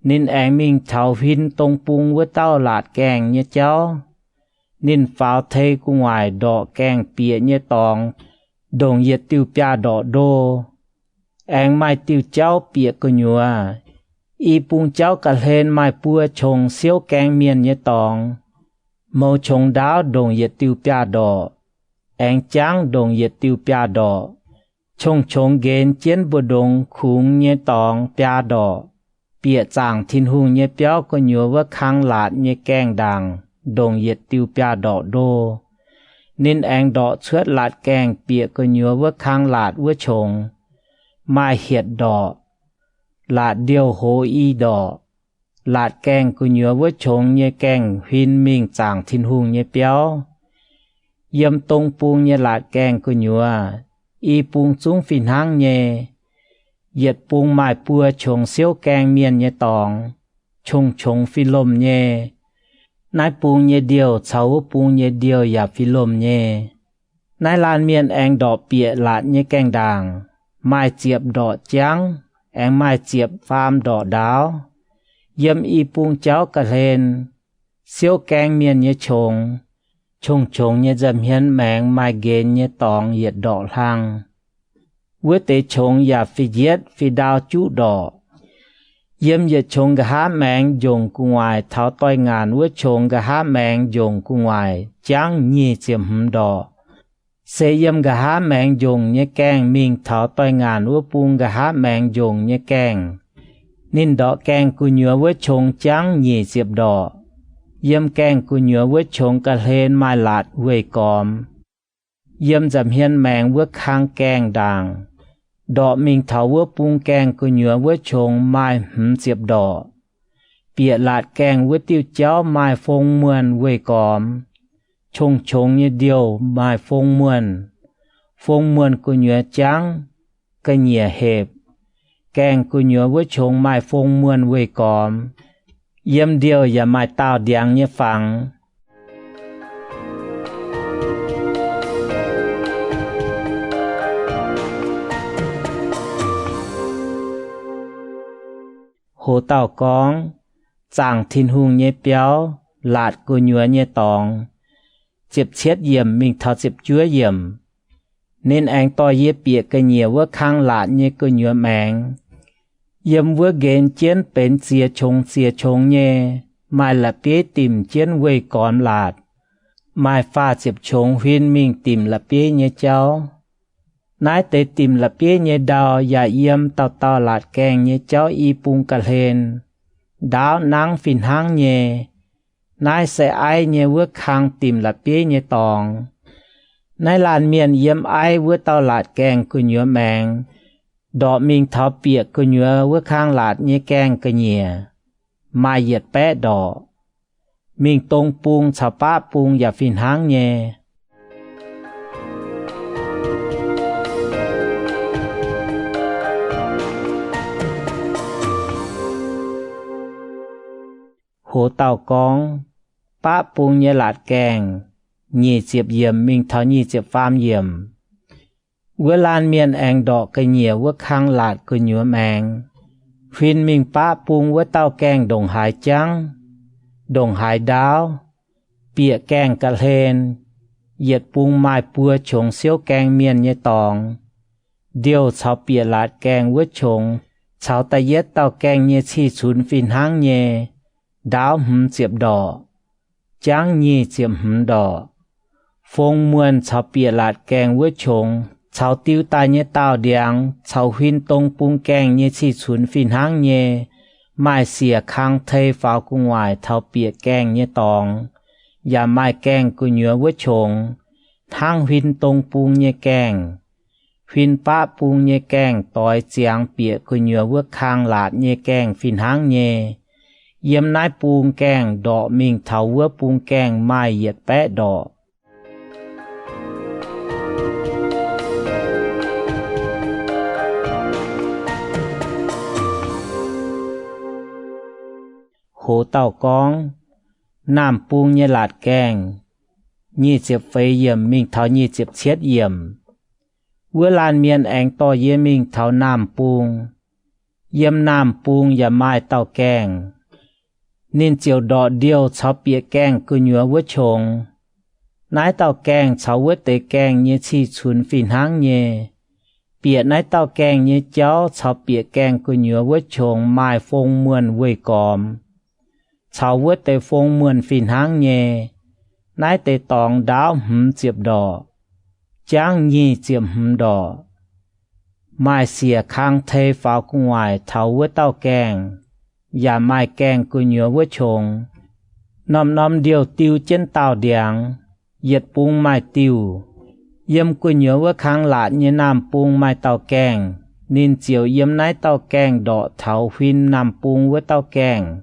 นินแองมิงเถาหินตรงปุงเวเต้าหลาดแกงเยเจ้านินฟ้าวเทกุงไหวดอกแกงเปียเยตองดงเหยียดติวปยาดอกโดแองไม่ติวเจ้าเปียกญัวอีปุงเจ้ากะเลนไม่ปัวชงเสียวแกงเมียนเยตองโมชงดาวดงเยติวปยาดอแองจางดงเยติวปยาดอชงเกนเจียนบดงขุงเยตองปยาดอเปียจางทินหุงเยเปียวกญัวว่าคังหลาดเยแกงดังดงเยติวปยาดอโดนินแองดอเชือดหลาดแกงเปียกญัวว่าคังหลาดว่าชงมาเหียดดอกหลาดเดียวโหอีดอกหลาดแกงกุญยัวว่าชงเยแกงหินมิงจางทินหุงเยเปียวเยี่ยมตรงปุงเยหลาดแกงกุญยัวอีปุงจุ้งฟินหางเยเหยียดปุงไม้ปัวชงเสียวแกงเมียนเยตองชงฟิลมเยนายปุงเยเดียวเฉาปุงเยเดียวอย่าฟิลมเยนายลานเมียนแองดอกเปียหลาดเยแกงด่างไม้เจียบดอกจังแองไม้เจียบฟามดอกดาวเยี่ยมอีปุงเจ้ากะเลนเสียวแกงเมียนเยชงเยจำเฮียนแมงไม้เกนเยตองเหยียดดอกทางเวเตชงอย่าฟิเย็ดฟิดาวจุดอกเยี่ยมเหยียดชงกะหาแมงยงกุงไวเท้าต้อยงานเวชงกะหาแมงยงกุงไวจังยี่เจียมหดอกเสยมกะหาแมงยงเยแกงมิงเถาต้อยงานวัวปุงกะหาแมงยงเยแกงนินดอกแกงกุญยัววัวชงจังยี่เสียบดอกเยี่ยมแกงกุญยัววัวชงกะเลนไม้หลาดเวยกอมเยี่ยมจำเฮียนแมงวัวคางแกงด่างดอกมิงเถาวัวปุงแกงกุญยัววัวชงไม้เสียบดอกเปียหลาดแกงวัวติ้วเจ้าไม้ฟงเมือนเวยกอมชงเยเดียวไม้ฟงเมือนกุญยัวจัง cái nhẹ hẹp kèn của nhớ với chồng mai phong muôn với còm yếm điều và mai tao điang như phẳng hồ tàu con chàng thiên hùng như béo lạt của nhớ như tòng chịp chết yểm mình thọ chịp chúa yểm nên anh to yếp bịa cái nhiều với khang lạt như cái nhớ mẹng yếm với ghen chiến bên xìa chồng nhé mai là bế tìm chiến với con lạt mai pha chịp chồng huyên mình tìm là bế như cháu nái tế tìm là bế như đào và yếm tao lạt kèng như cháu y bung cả lên đáo nắng phìn hang nhé nái sẽ ai như với khang tìm là bế như tòng nái làn miền yếm ai với tao lạt kèng của nhớ mẹng đọ mình thọ bịa của nhớ với khang lạt như kèng cái nhẹ mai yết bé đọ mình tông bung chào bá bung và phìn hang nhé hồ tàu con bá bung như lạt kèng nhị chiệp yểm mình thọ nhị chiệp pham yểm với lan miền anh đọ cái nhiều với khang lạt của nhớ mẹng phiên mình bá bung với tàu kèng đồng hải trắng đồng hải đáo bịa kèng cả lên yết bung mai bùa chồng siêu kèng miền như tòng điều chào bịa lạt kèng với chồng chào ta yết tàu kèng như chi chun phiên hang nhé đáo chiệp đỏ trắng nhị chiệp đỏ phong muôn chào bịa lạt kèng với chồng chào tiêu tai như tao điang chào huyên tông bung kèng như chi chun phiên hang nhé mai xìa khang thây vào cung ngoài thao bịa kèng như tòng và mai kèng của nhớ với chồng thang huyên tông bung như kèng huyên bá bung như kèng tỏi chiang bịa của nhớ với khang lạt như kèng phiên hang nhé yếm nái bung kèng đọ mình thao với bung kèng mai yết bé đọ hồ tàu con nam bung như lạt kèng nhị chiệp phê yểm mình thao nhị chiệp chết yểm với lan miền anh to yếm mình thao nam bung yếm nam bung và mai tàu kèng nên chiều đọ điều cháu bịa kèng cứ nhớ với chồng nái tàu kèng cháu với tế kèng như chi chun phìn hang nhé bịa nái tàu kèng như cháu bịa kèng cứ nhớ với chồng mai phong muôn với còm cháu với tế phong muôn phìn hang nhé nái tế tòng đáo chiệp đỏ tráng nhi chiệp đỏ mai xìa khang thê vào cung ngoài cháu với tàu kèng và mai kèng cứ nhớ với chồng nòm điều tiêu trên tàu điang yết bung mai tiêu yếm cứ nhớ với khang lạt như nam bung mai tàu kèng nên chiều yếm nái tàu kèng đỏ thảo huyên nam bung với tàu kèng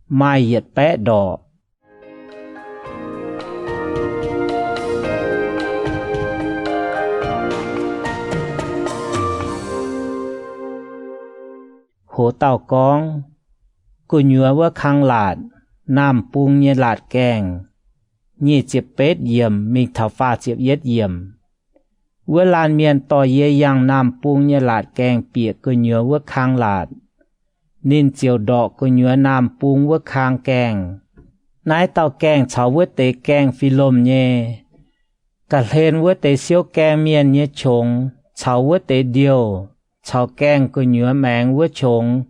mai yết bé đỏ hồ tàu con cứ nhớ với khang lạt nam bung như lạt kèng nhị chiệp bết yểm mình thảo pha chiệp yết yểm với lan miền to ye yang nam bung như lạt kèng bịa cứ nhớ với khang lạt nên chiều đỏ cứ nhớ nam bung với khang kèng nái tàu kèng cháu với tế kèng phi lôm nhé cả lên với tế siêu kèng miền như chồng cháu với tế điều cháu kèng cứ nhớ mẹng với chồng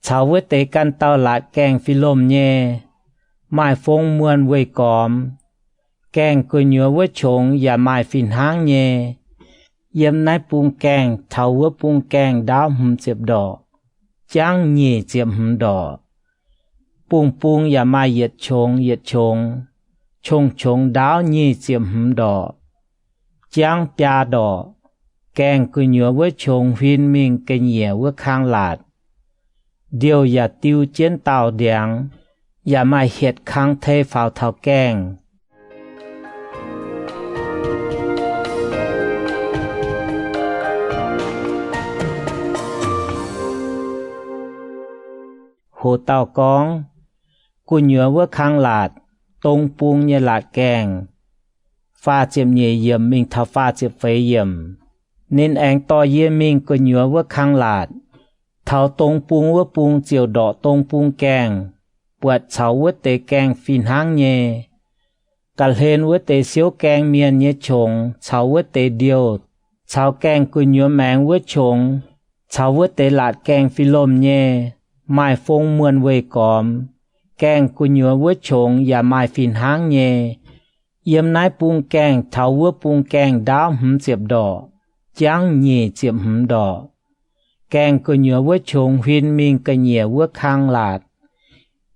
cháu với tế căn tàu lạt kèng phi lôm nhé mai phong muôn với còm kèng cứ nhớ với chồng và mai phìn hang nhé yếm nái bung kèng thảo với bung kèng đáo chiệp đỏ trắng nhị chiệp đỏ bung và mai yết chồng đáo nhị chiệp đỏ trắng bia đỏ kèng cứ nhớ với chồng huyên mình cái nhiều với khang lạt điều và tiêu chiến tàu điang và mai hiệt khang thê vào thảo kèng hồ tàu con cú nhớ vỡ khang lạt tông buông như lạt kèng pha chiếm nhẹ yếm mình thao pha chiếm phế yếm nên anh to yếm mình cú nhớ vỡ khang lạt thao tông buông vỡ buông chiều đỏ tông buông kèng bọt cháu vỡ tê kèng phìn hang nhẹ cả lên vỡ tê xíu kèng miền nhẹ trống cháu vỡ tê điều cháu kèng cú nhớ mẹng vỡ trống cháu vỡ tê lạt kèng phi lôm nhẹ mai phong mượn về còm kèng cú nhớ vỡ trống và mai phìn hang nhẹ yếm nái buông kèng tháo vỡ buông kèng đáo hấm chiệp đỏ cháng nhẹ chiệp hấm đỏ kèng cú nhớ vỡ trống huyên mình cả nhẹ vỡ khang lạt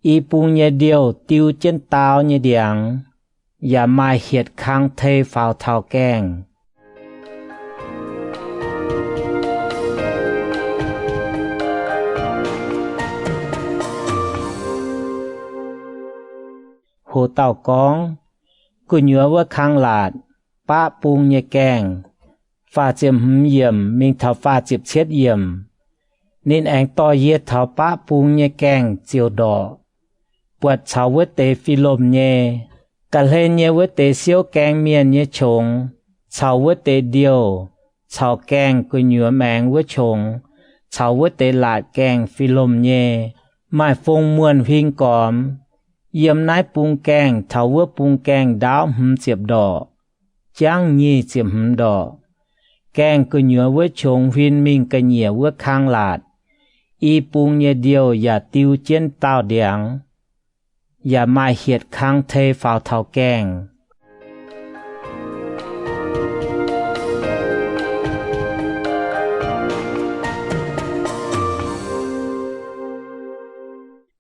y buông nhẹ điều tiêu trên tao nhẹ điảng và mai hiệt khang thê phao thao kèng hồ tàu con cú nhớ vỡ khang lạtป้า buông nhẹ kèng pha chiếm hấm yếm mình thao pha chiếm chết yếm nên anh to yết thaoป้า buông nhẹ kèng chiều đỏ bọt cháu vỡ tê phi lôm nhẹ cả lên nhẹ vỡ tê xíu kèng miền nhẹ trống cháu vỡ tê điều cháu kèng cú nhớ mẹng vỡ trống cháu vỡ tê lạt kèng phi lôm nhẹ mai phong mượn huynh còm yếm nái buông kèng tháo vỡ buông kèng đáo hấm chiệp đỏ cháng nhì chiệp hấm đỏ kèng cú nhớ vỡ trống huynh mình cả nhẹ vỡ khang lạt y buông nhẹ điều và tiêu trên tao điảng và mai hiệt khang thê phao thao kèng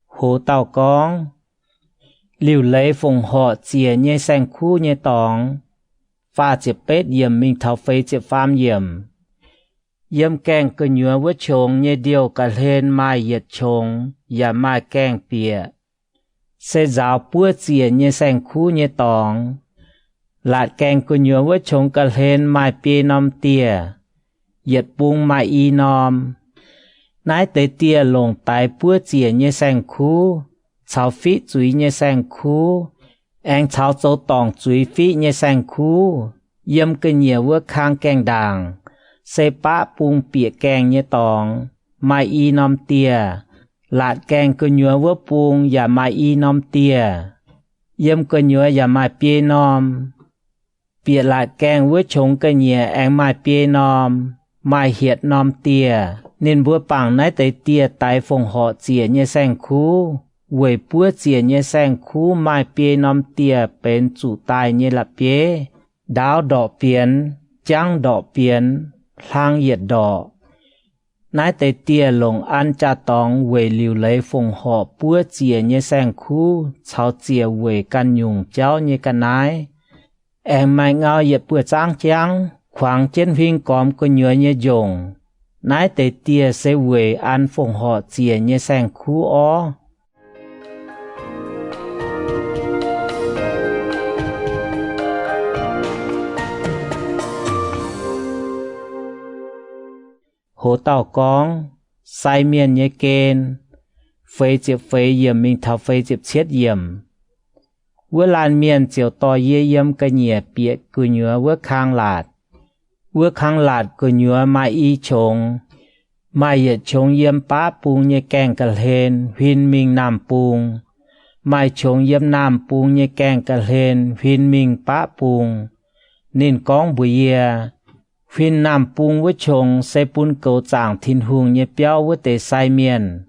hồ tàu con liu lấy phùng họ chìa nhẹ sang khu nhẹ tòng pha chiệp bết yếm mình thao phê chiệp pham yếm kèng cú nhớ vỡ trống nhẹ điều cả lên mai hiệt trống và mai kèng bìa sẽ giáo bữa chìa nhẹ sang khu nhẹ tòng lạt kèng cú nhớ vỡ trống cả lên mai bìa nòm tìa hiệt buông mai y nòm nái tế tìa lồng tài bữa chìa nhẹ sang khu cháu phí chuối nhẹ sang khu anh cháu châu tòng chuối phí nhẹ sang khu yếm cơ nhiều vỡ khang kèng đàng sẽป้า buông bịa kèng nhẹ tòng mai y nòm tìa lạt kèng cơ nhớ vỡ buông và mai y nòm tìa yếm cơ nhớ và mai bịa nòm bịa lạt kèng vỡ trống cơ nhẹ anh mai bịa nòm mai hiệt nòm tìa nên vỡ bằng nái tế tìa tại phòng họ chìa nhẹ sang khu với bữa chìa nhẹ sang khu mai bịa nòm tìa bên chủ tài nhẹ là bịa đáo đỏ biến trắng đỏ biến lang hiệt đỏ nái tế tìa lồng ăn cha tòng với liu lấy phòng họ bữa chìa nhẹ sang khu cháu chìa với căn nhung cháu nhẹ căn nái em mai ngao hiệt bữa trắng trắng khoảng trên huynh còm có nhớ nhẹ dùng nái tế tìa sẽ với ăn phòng họ chìa nhẹ sang khu ó hồ tàu con sai miền nhẹ kên phê chiệp phê yếm mình thao phê chiệp chết yếm vỡ lan miền chiều to yếm cả nhẹ bịa cú nhớ vỡ khang lạt cú nhớ mai y trống mai hiệt trống yếmป้า buông nhẹ kèng cả lên huynh mình nam buông mai trống yếm nam buông nhẹ kèng cả lên huynh mìnhป้า buông nên con bùi huynh nam buông với trống sẽ buôn cầu chẳng thiên hùng nhẹ béo với tề sai miền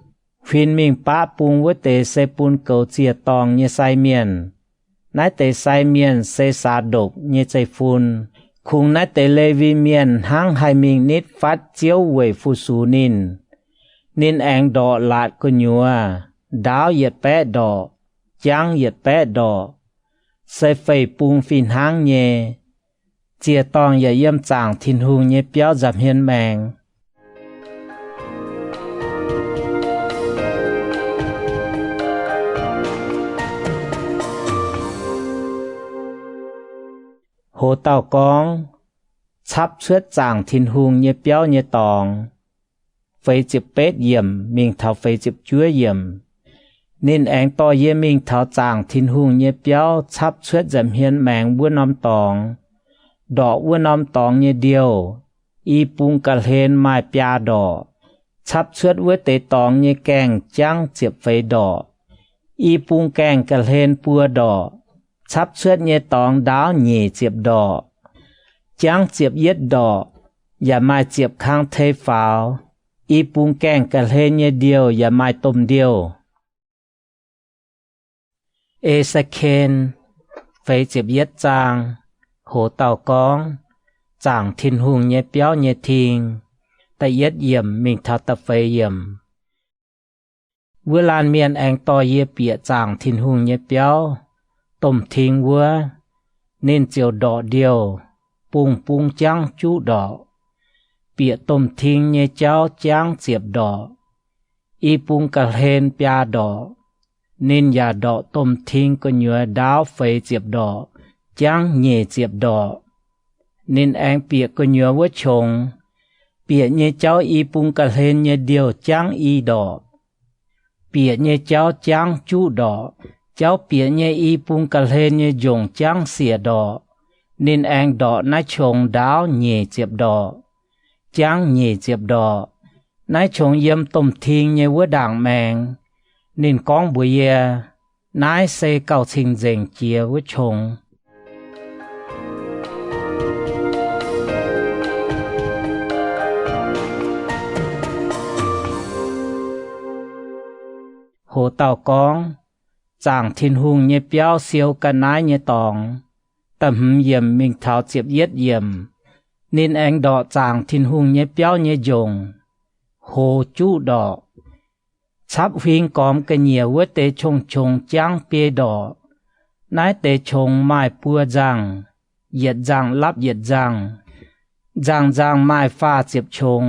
huynh mìnhป้า buông với tề sẽ buôn cầu chia tòng nhẹ sai miền nái tề sai miền sẽ xả độc nhẹ chạy phun khung nái tề lê vi miền hang hai mình nít phát chiếu về phu sú nên anh đỏ lạt có nhua đáo hiệt bé đỏ trắng hiệt bé đỏ sẽ phải buông phìn hang nhẹ chia tòng và yếm chẳng thiên hùng nhẹ béo giảm hiên mèng hồ tàu con chắp suốt chẳng thiên hùng nhẹ béo nhẹ tòng phê chịp bết yếm mình thao phê chịp chúa yếm nên anh to ye mình thảo chàng thiên hùng ye béo chắp suốt dầm hiên màng vua nom tòng đỏ vua nom tòng ye điều y pung cà hên mai pia đỏ chắp suốt vua tế tòng ye kèng trắng chiệp phây đỏ y pung kèng cà hên pua đỏ chắp suốt ye tòng đáo nhì chiệp đỏ trắng chiệp yết đỏอย่ามาเจียบข้างเทฝาวอีปุงแกงกะเลเยเดียวอย่ามาต้มเดียวเอสเคนไฟเจียบเย็ดจางโหเต่ากองจางทินหุงเยเปียวเยทิงแต่เย็ดเยี่ยมมิงทัดตะไฟเยี่ยมเวลาเมียนแองต่อเยเปียจางทินหุงเยเปียวต้มทิ้งวัวเน้นเจียวดอกเดียวปุงจังจูดอกเปียต้มทิ้งเยเจ้าจางเจียบดอกอีปุงกะเลนปยาดอกนินยาดอกต้มทิ้งก็เหนือดาวไฟเจียบดอกจังเย่เจียบดอกนินแองเปียก็เหนือวัวชงเปียเยเจ้าอีปุงกะเลนเยเดียวจังอีดอกเปียเยเจ้าจังจูดอกเจ้าเปียเยอีปุงกะเลนเยยงจังเสียดอกนินแองดอกนายชงดาวเย่เจียบดอกจังเย่เจียบดอกนายชงเยี่ยมต้มทิ้งเยวัวด่างแมงนินก้องบุยนายเซเก่าชิงเจงเจียวัวชงโหเต่ากองจางทินหุงเยเปียวเซียวกันนายเยตองตำหเยี่ยมมิงเท้าเจียบเย็ดเยี่ยมนินแองดอกจางทินหุงเยเปียวเยยงโหจูดอกชับหิงกอมกะเหนียวเตชงจางเปียดอกนายเตชงไม้ปัวจังเหยียดจังรับเหยียดจังไม้ฟ้าเจียบชง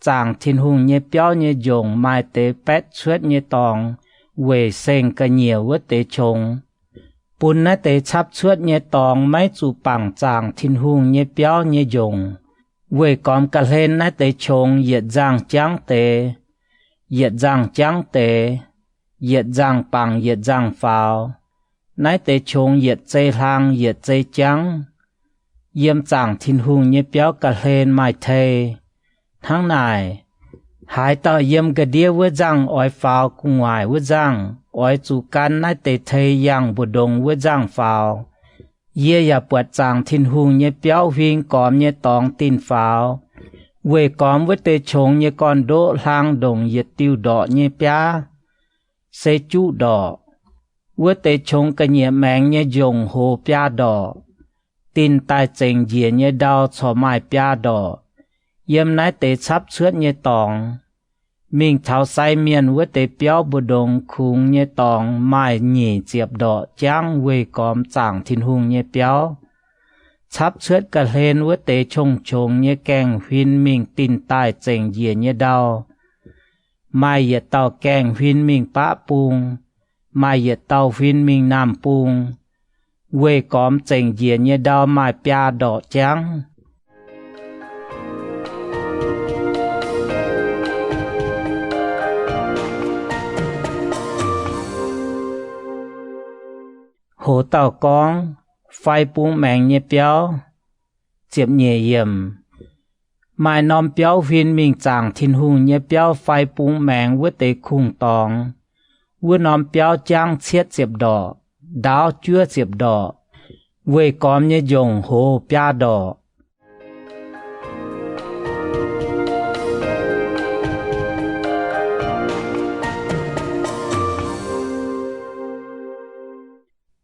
จางทินหุงเยเปียวเยยงไม้เตเป็ดชวดเยตองเวเซงกะเหนียวเตชงปุณนเตชับชวดเยตองไม่จูปังจางทินหุงเยเปียวเยยงเวกอมกะเลนนเตชงเหยียดจังจังเตเหยียดจังจังเตเหยียดจังปังเหยียดจังฟาวนายเตชงเหยียดเจทางเหยียดเจจังเยี่ยมจางทินหุงเยเปียวกะเลนไม่เททั้งนายหายต่อเยี่ยมกะเดียววัวจังอ้อยฟาวกุงวายวัวจังอ้อยจูกันนายเตเทยังบุดงวัวจังฟาวเยี่ยอย่าปวดจางทินหุงเยเปียวหิงกอมเยตองตินฟาวเวกอมวัเตชงเยกอนโดลางดงเยติวดอกเยปยาเซจูดอกวัเตชงกะเยแมงเยยงโหปยาดอกตินตายเจงเยียเยดาวชอไม้ปยาดอกเยี่ยมนายเตชับเชื้อเยตองมิงเท้าไซเมียนวัเตเปียวบุดงคุงเยตองไม้หนีเจียบดอกจ้างเวกอมจางทินหุงเยเปียวชับเชื้อกะเลนวัเตชงเยแกงหินมิงตินใต้เจงเยียเยดาวไม่เยเต้าแกงหินมิงปะปุงไม่เยเต้าหินมิงน้ำปุงเวกอมเจงเยียเยดาวไม่ปยาดอกจังโหเต่ากองไฟปุงแมงเยเปียวเจ็บเยเยี่ยมไม้นอมเปียวหินมิงจางทินหุงเยเปียวไฟปุงแมงวัเตคุงตองวัวนอมเปียวจางเชียดเจ็บดอกดาวเจื้อเจ็บดอกเวกอมเยยงโหปยาดอก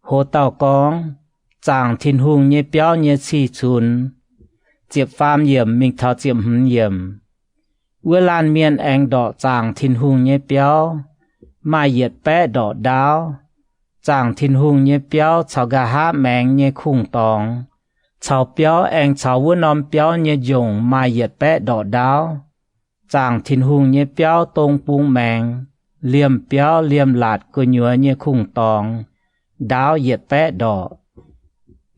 โหเต่ากองจางทินหุงเยเปียวเยชีชุนเจียบฟามเยี่ยมมิงเท้าเจียมหืนเยี่ยมเวลานเมียนแองดอกจางทินหุงเยเปียวมาเหยียดแปะดอกดาวจางทินหุงเยเปียวชาวกะหาแมงเยคุงตองชาวเปียวแองชาววัวนอมเปียวเยยงมาเหยียดแปะดอกดาวจางทินหุงเยเปียวตรงปุงแมงเหลี่ยมเปียวเหลี่ยมหลาดกุญยัวเยคุงตองดาวเหยียดแปะดอก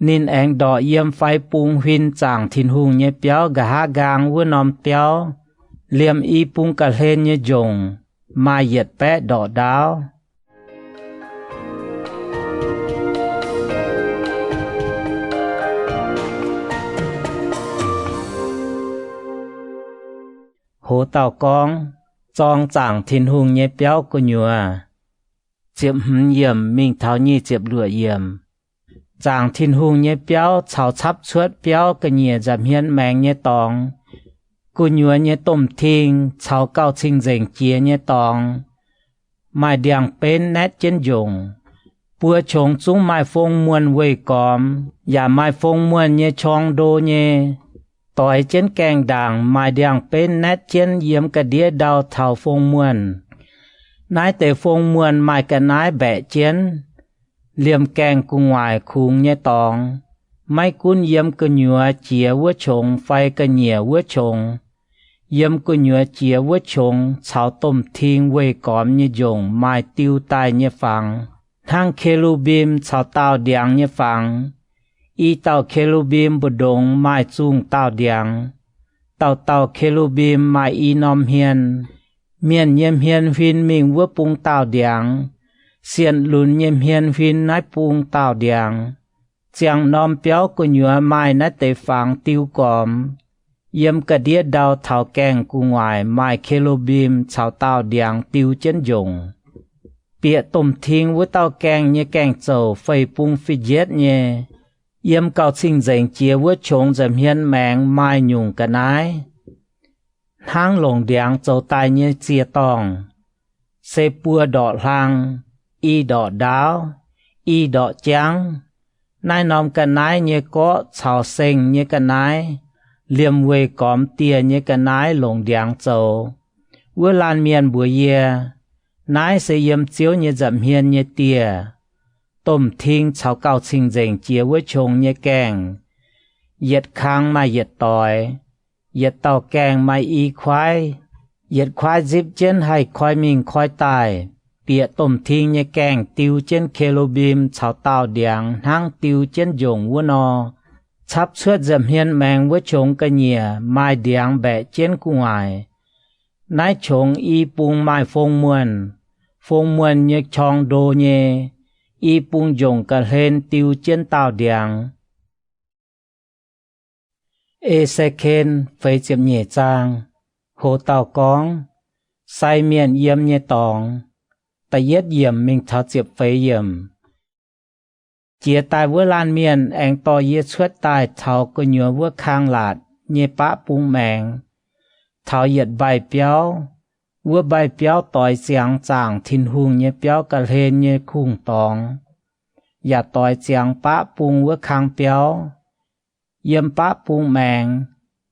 นินแองดอกเยี่ยมไฟปุงหินจางทินหุงเยเปียวกะหากางวัวนอมเปียวเหลี่ยมอีปุงกะเลนเยยงมาเหยียดแปะดอกดาว hồ tàu con trong chẳng thiên hùng nhé béo của nhùa chiếm hứng yểm mình tháo nhi chiếm lửa yểm chẳng thiên hùng nhé béo chào chắp suốt béo cái nhẹ giảm hiến mẹng nhé tòng của nhùa nhé tôm thiên chào cao trình dành chia nhé tòng mai điang bên nét trên dùng bữa trống chúng mai phong muôn vây còm và mai phong muôn nhé chong đô nhé tỏi trên kèng đàng mai điang bên nét trên yếm cái đĩa đào thảo phong muôn nái tề phong muôn mai cái nái bẻ chén liềm kèng cùng ngoài khung nhé tòng mai cún yếm cái nhựa chia vữa trống phai cái nhẹ vữa trống yếm cái nhựa chia vữa trống cháo tôm thiên vây còm nhé dùng mai tiêu tai nhé phẳng thang Kerubim chào tao điang nhé phẳng y tao Kerubim bù đông mai chung tao điang tao Kerubim mai y nom hiền miền nhiêm hiền phim mình vua pung tao điang xiên lún nhiêm hiền phim nái pung tao điang chàng nom béo của nhựa mai nái tề phẳng tiêu còm yếm cả đĩa đào thảo kèng của ngoài mai Kerubim chào tao điang tiêu chân dùng bịa tôm thiên với tao kèng như kèng dầu phây pung phi giết nhé yếm cao sinh dành chia với trống giảm hiên mẹng mai nhung cả nái hang lồng điang dầu tai như chia tòng xê bùa đỏ lang y đỏ đáo y đỏ trắng nai nòm cả nái như có chào sinh như cả nái liềm quê cóm tia như cả nái lồng điang dầu với lan miền bùa yê nái sẽ yếm chiếu như giảm hiên như tia tôm thiên cháo cao trình dành chia với chồng như kèng yết khang mai yết tỏi yết tàu kèng mai y khoai yết khoai dịp trên hay khoai mình khoai tài bịa tôm thiên như kèng tiêu trên Kerubim cháo tàu điang hang tiêu trên dùng với nó chắp suốt giảm hiên mẹng với chồng cái nhẹ mai điang bẻ trên của ngoài nái chồng y bung mai phong muôn như chong đô nhé y bung dùng cả lên tiêu trên tàu điang Ezekiel phải chiếm nhẹ trang hồ tàu con sai miền yếm nhé tòng ta yết yếm mình tháo chiếm phải yếm chia tài với lan miền anh to yết suốt tài tháo có nhớ với khang lạt nhé bá bung mẹng tháo yết bài béo vua bài béo tỏi xiang chàng thiên hùng nhé béo cả lên nhé khung tòngอย่าต่อยเสียงปะปุงว่าคางเปียวเยี่ยมปะปุงแมง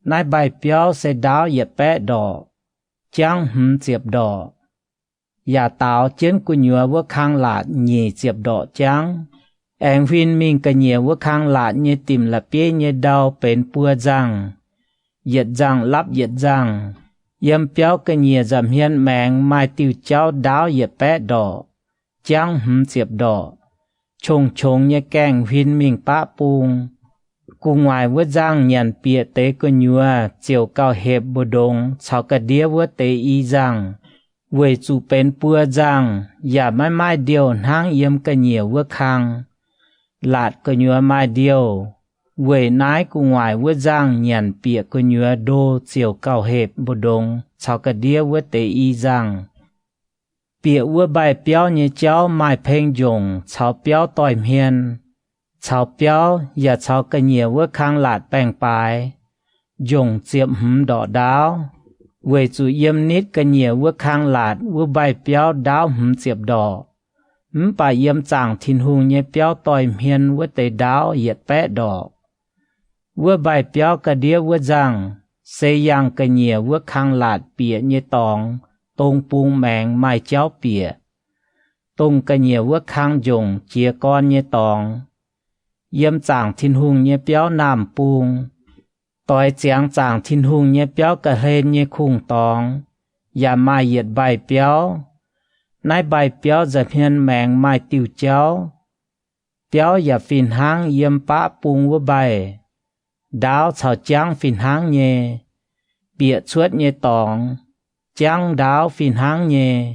นายใบเปียวเสดาวเหยียดแปะดอกจ้างหืมเจียบดอกอย่าตาวเจนกุญยัวว่าคางหลาดหยี่เจียบดอกจ้างแองฟินมิงกะเหยียว่าคางหลาดเหยียติ่มละเปี้ยเหยียดาวเป็นปัวจังเหยียดจังรับเหยียดจังเยี่ยมเปียวกะเหยียจำเฮียนแมงไม้ติวเจ้าดาวเหยียดแปะดอกจ้างหืมเจียบดอกchồng như kèng huyên mình bá bùng cùng ngoài với giang nhận bịa tế cơ nhua chiều cao hẹp bồ đông chào cả đĩa với tế y giang với chủ bên bùa giangอย่าmai điều hang yếm cả nhiều với khang lạt cơ nhua mai điều với nái cùng ngoài với giang nhận bịa cơ nhua đô chiều cao hẹp bồ đông chào cả đĩa với tế y giang bịa với bài béo như cháu mai phênh dùng cháu béo tỏi miên cháu béo và cháu cái nhiều với khang lạt bèng bài dùng chiếm hùm đỏ đáo với chủ yếm nít cái nhiều với khang lạt với bài béo đáo hùm chiếm đỏ bà yếm chẳng thiên hùng như béo tỏi miên với tế đáo yết bẽ đỏ với bài béo cái đĩa với rằng xây yang cái nhiều với khang lạt bịa như tòng tông bung mẹng mai cháu bịa tông cái nhiều với khang dùng chia con như tòng yếm chẳng thiên hùng như béo nam bung tỏi chẳng thiên hùng như béo cả lên như khung tòng và mai yết bài béo nái bài béo giờ hiên mẹng mai tiêu cháu béo và phìn hang yếm bá bung với bài đáo chào chẳng phìn hang nhé bịa chuốt như tòng chẳng đáo phìn hang nhé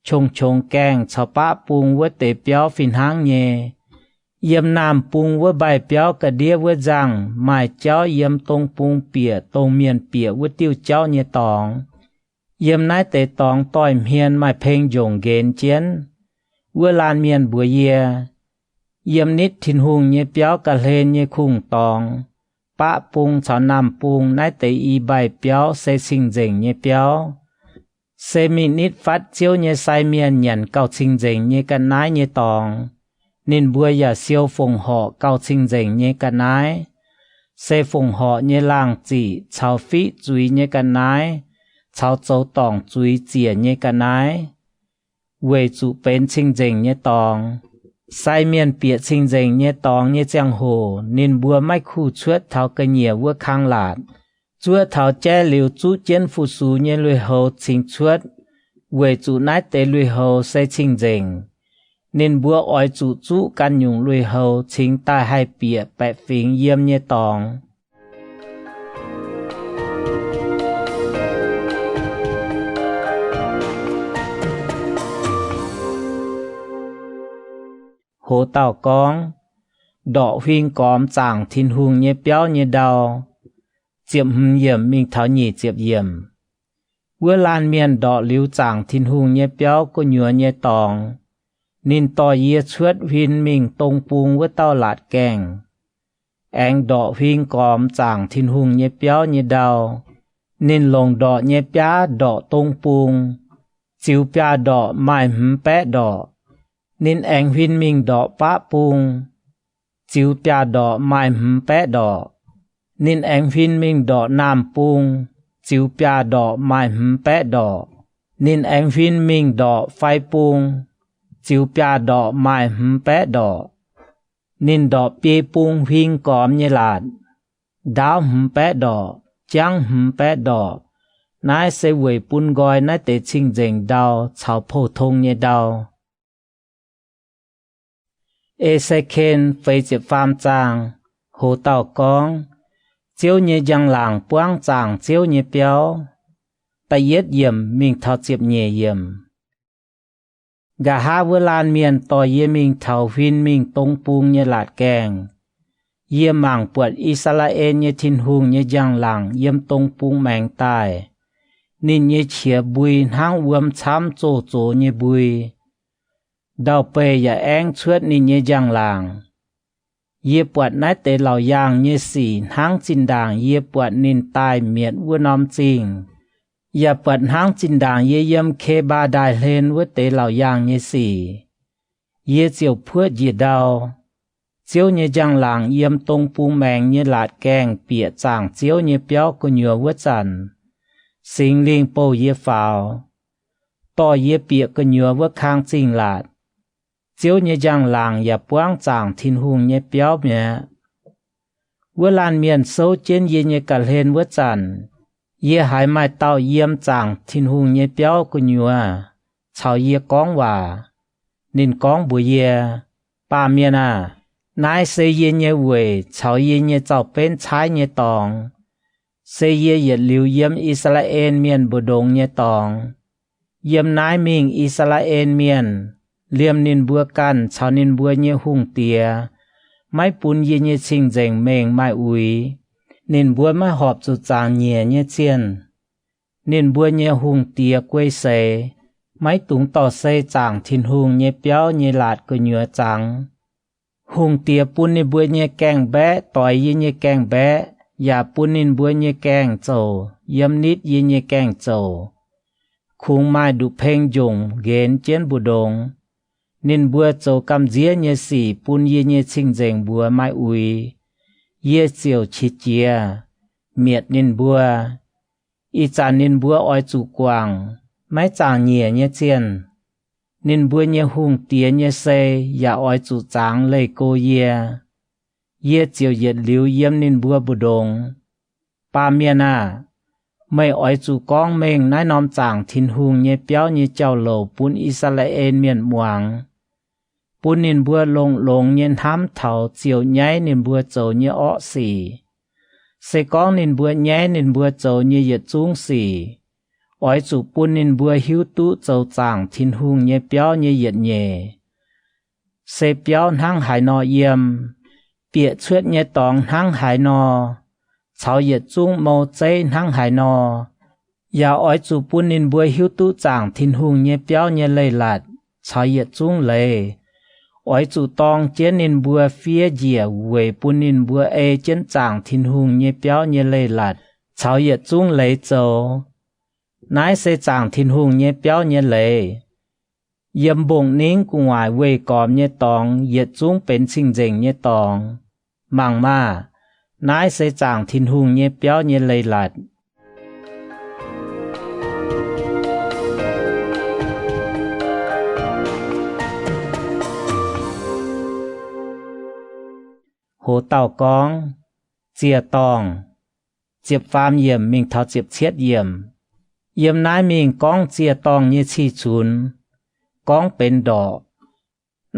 chồng kèng chào bá bung với tế béo phìn hang nhé yếm nam bung với bài béo cả đĩa với rằng mai cháu yếm tông bung bịa tông miền bịa với tiêu cháu như tòng Yếm nái tê tòng tòi miền mai phênh dòng ghen chiến. Vua lan miền bùa yê. Yếm nít thìn hùng nhé béo cả lên nhé khung tòng. Bạ bùng chào nằm bùng nái tê y bài béo sẽ sinh dình nhé béo. Sẽ mì nít phát chiếu nhé sai miền nhận cao sinh dình nhé cả nái nhé tòng. Nên bùa yà siêu phùng họ cao sinh dình nhé cả nái. Sẽ phùng họ nhé làng chỉ chào phí chuối nhé cả nái. Chào châu tòng chuối chìa nhé cả nái. Về chủ bên sinh dình nhé tòng. Sai miền biệt sinh dình nhé tòng nhé giang hồ. Nên bùa mách khu chuốt thảo cơ nhẹ vua khang lạt. Chúa thảo chế liều chú chiến phụ xú nhé lùi hầu sinh chuốt. Về chủ nái tế lùi hầu sẽ sinh dình. Nên bùa ỏi chủ chú căn nhung lùi hầu sinh tai hai biệt bẹ phình yếm nhé tòng. Hồ tàu con, đọ huynh cóm chàng thiên hùng nhé béo nhé đau. Chiếm hừm yểm mình thảo nhị chiếp yểm. Vua lan miền đọ liu chàng thiên hùng nhé béo có nhua nhé tòng. Nên tỏ yê chuốt huynh mình tông bùng với tao lạt kèng. Anh đọ huynh cóm chàng thiên hùng nhé béo nhé đau. Nên lồng đọ nhé béo đọ tông bùng. Chiếu béo đọ mai hừm bé đọ. Nên anh huynh mình đọ bá bùng. Chiếu béo đọ mai hừm bé đọ. Nên anh huynh mình đọ nam bùng. Chiếu béo đọ mai hừm bé đọ. Nên anh huynh mình đọ phai bùng. Chiếu béo đọ mai hừm bé đọ. Nên đọ bê bùng huynh cóm nhé lạt. Đáo hừm bé đọ. Chang hừm bé đọ. Nái sẽ về bún gọi nái tế chinh dình đau. Chào phổ thông nhé đau. Ê sẽ khen phê chế phàm chàng. Hồ tàu con. Chiếu nhé giang làng buông chàng chiếu nhé béo. Ta yết yểm mình thảo chiếp nhé yểm. Gà hạ vua lan miền tỏ yê mình thảo huynh mình tông bùng nhé lạt kèng. Yê màng buộc Israel nhé thiên hùng nhé giang làng yếm tông bùng màng tài. Nên nhé chìa bùi hang uâm chám chô chô nhé bùi. Đào bê ya anh chuốt nên nhé giang làng. Yê buộc nái tế lào yang nhé xỉ hang chinh đàng yê buộc nên tài miệt vua nóm chinh. Yê buộc hang chinh đàng yê yếm khê ba đài lên vua tế lào yang nhé xỉ. Yê chiều phước yê đào. Chiếu nhé giang làng yếm tông bùng màng nhé lạt kèng bịa chàng chiếu nhé béo của nhua vua chằn. Sinh linh bầu yê phào. Tỏ yê bịa của nhua vua khang chinh lạt. Chiếu nhé giang làng yà buông chàng thiên hùng nhé béo mẹ. Vua lan miền sâu trên yê nhé cả lên vua chằn. Yê hải mai tàu yếm chàng thiên hùng nhé béo của nhua. Chào yê con hòa. Nên con bùi yê. Bà miền à. Nái sẽ yê nhé về. Chào yê nhé chào bên trái nhé tòng. Sẽ yê yết liu yếm Israel miền bồ đông nhé tòng. Yếm nái mình Israel miền. Liêm nên bùa căn chào nên bùa nhé hung tìa. Máy bún yê nhé chinh dành mềng mai ui. Nên bùa mai họp dù chàng nhẹ nhé chiên. Nên bùa nhé hung tìa quê xê. Máy túng tỏ xê chàng thiên hung nhé béo nhé lạt của nhựa chàng. Hung tìa bún nên bùa nhé kèng bé tỏi yê nhé kèng bé. Yà bún nên bùa nhé kèng chầu. Yếm nít yê nhé kèng chầu. Khung mai đủ phênh dùng ghen chén bù đông. Nên bùa châu cầm dĩa nhé xỉ bún yê nhé chinh dành bùa mai ui. Yê chiều chít chìa. Miệt nên bùa. Y chàng nên bùa oi chủ quảng. Máy chàng nhẹ nhé chiên. Nên bùa nhé hung tía nhé xê. Yà oi chủ chàng lây cô yê. Yê chiều yết liu yếm nên bùa bù đông. Bà miền à. Mày oi chủ con mình nái nóm chàng thiên hung nhé béo nhé chào lầu bún Israel miền muang. Bún nên bùa lông nhé hám thảo chiều nháy nên bùa châu nhé ọ xỉ. Sẽ con nên bùa nháy nên bùa châu nhé yết chung xỉ. Oi chủ bún nên bùa hiếu tú châu chàng thiên hung nhé béo nhé yết nhé. Sẽ béo hang hải nọ yếm. Bịa chuốt nhé tòng hang hải nọ. Chào yết chung màu cháy hang hải nọ. อย่าอ้อยจูปุนนินบัวหิวตู้จางทินหุงเยเปียวเยเลยหลัดชายเยจุงเลยอ้อยจูตองเจยนินบัวเฟียเจียเวยปุนนินบัวเอเจนจางทินหุงเยเปียวเยเลยหลัดชาวเยจุงเลยโจนายเสจางทินหุงเยเปียวเยเลยเยี่ยมบงนิ้งกุงหวายเวยกอมเยตองเยจุงเป็นชิงเจงเยตองมังมานายเสจางทินหุงเยเปียวเยเลยหลัดโหเต่ากองเจียตองเจียบฟามเยี่ยมมิงเท่าเจียบเชียดเยี่ยมนายมิงกองเจียตองเยชีชุนกองเป็นดอก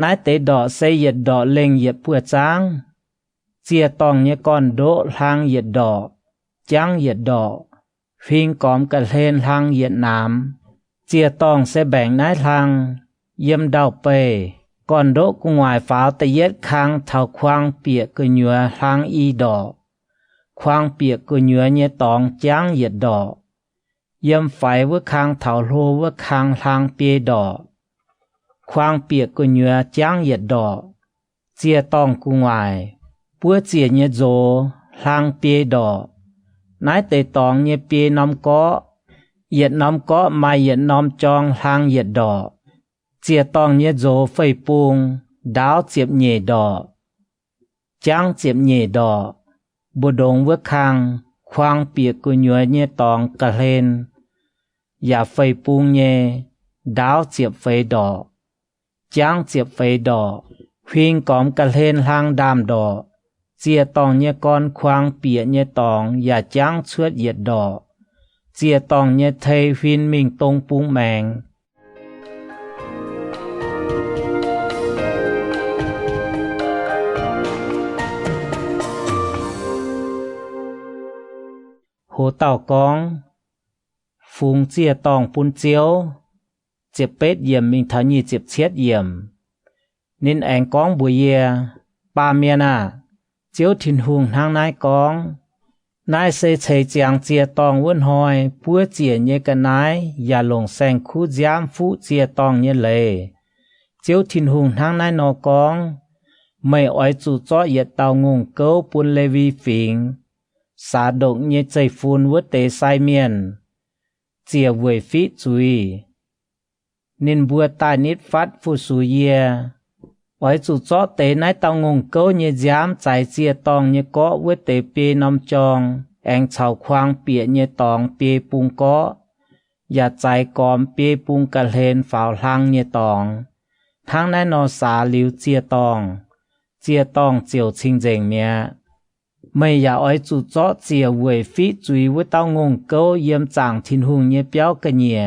นายเตดอกเสยเหยียดดอกเล็งเหยียดเพื่อจ้างเจียตองเยก้อนโดทางเหยียดดอกจ้างเหยียดดอกพิงกอมกระเลนทางเหยียดน้ำเจียตองเสแบ่งนายทางเยี่ยมดาวเปก่อนโดกุงหวายฟ้าวตะเย็ดคางเท่าควางเปียกกะเหนือทางอีดอกควางเปียกกะเหนือเยตองจ้างเหยียดดอกเยี่ยมไฟเวคางเท่าโลเวคางทางเปียดอกควางเปียกกะเหนือจ้างเหยียดดอกเจียตองกุงหวายปัวเจียเยโจทางเปียดอกนายเตตองเยเปียน้ำเกาะเหยียดน้ำเกาะมาเหยียดน้ำจองทางเหยียดดอกเจียตองเยโจไฟปุงดาวเจียบเยดอกจ้างเจียบเยดอกบุดงเวคางควางเปียกกุญยเยตองกะเลนอย่าไฟปุงเยดาวเจียบไฟดอกจ้างเจียบไฟดอกพิงกอมกะเลนทางดามดอกเจียตองเยก้อนควางเปียเยตองอย่าจ้างเชือดเหยียดดอกเจียตองเยเทฟินมิงตงปุงแมงโหเต่ากองฟูงเจียตองปุนเจียวเจ็บเป็ดเยี่ยมมิงทานีเจ็บเชียดเยี่ยมนินแองกองบุยเยปาเมียนาเจียวถินหุงทางนายกองนายเซเฉยจางเจียตองวุ่นหอยปัวเจียเยกันนายอย่าลงแซงคู่ยามฟูเจียตองเยเลยเจียวถินหุงทางนายนอกองไม่อ้อยจู่จ้อเหยียดเตางงเก้าปุนเลวีฟิงสาดกเยใจฟูนวัดเตไซเมียนเจียเวยฟิจุยนินบัวตานิดฟัดฟูสุเยอ้อยจู่จ้อเตนายเตางงเก้าเยยามใจเจียตองเยเกาะวัดเตเปียนำจองแองเฉาควางเปียเยตองเปียปุงเกาะอย่าใจกอมเปียปุงกะเลนฝ่าวทางเยตองทางนายนอสาลิวเจียตองเจียวชิงเจงเมียไม่อยากอ้อยจู่จ้อเจียเวยฟิจุยว่าเต้างงเก้าเยี่ยมจางทินหุงเยเปียวกะเนีย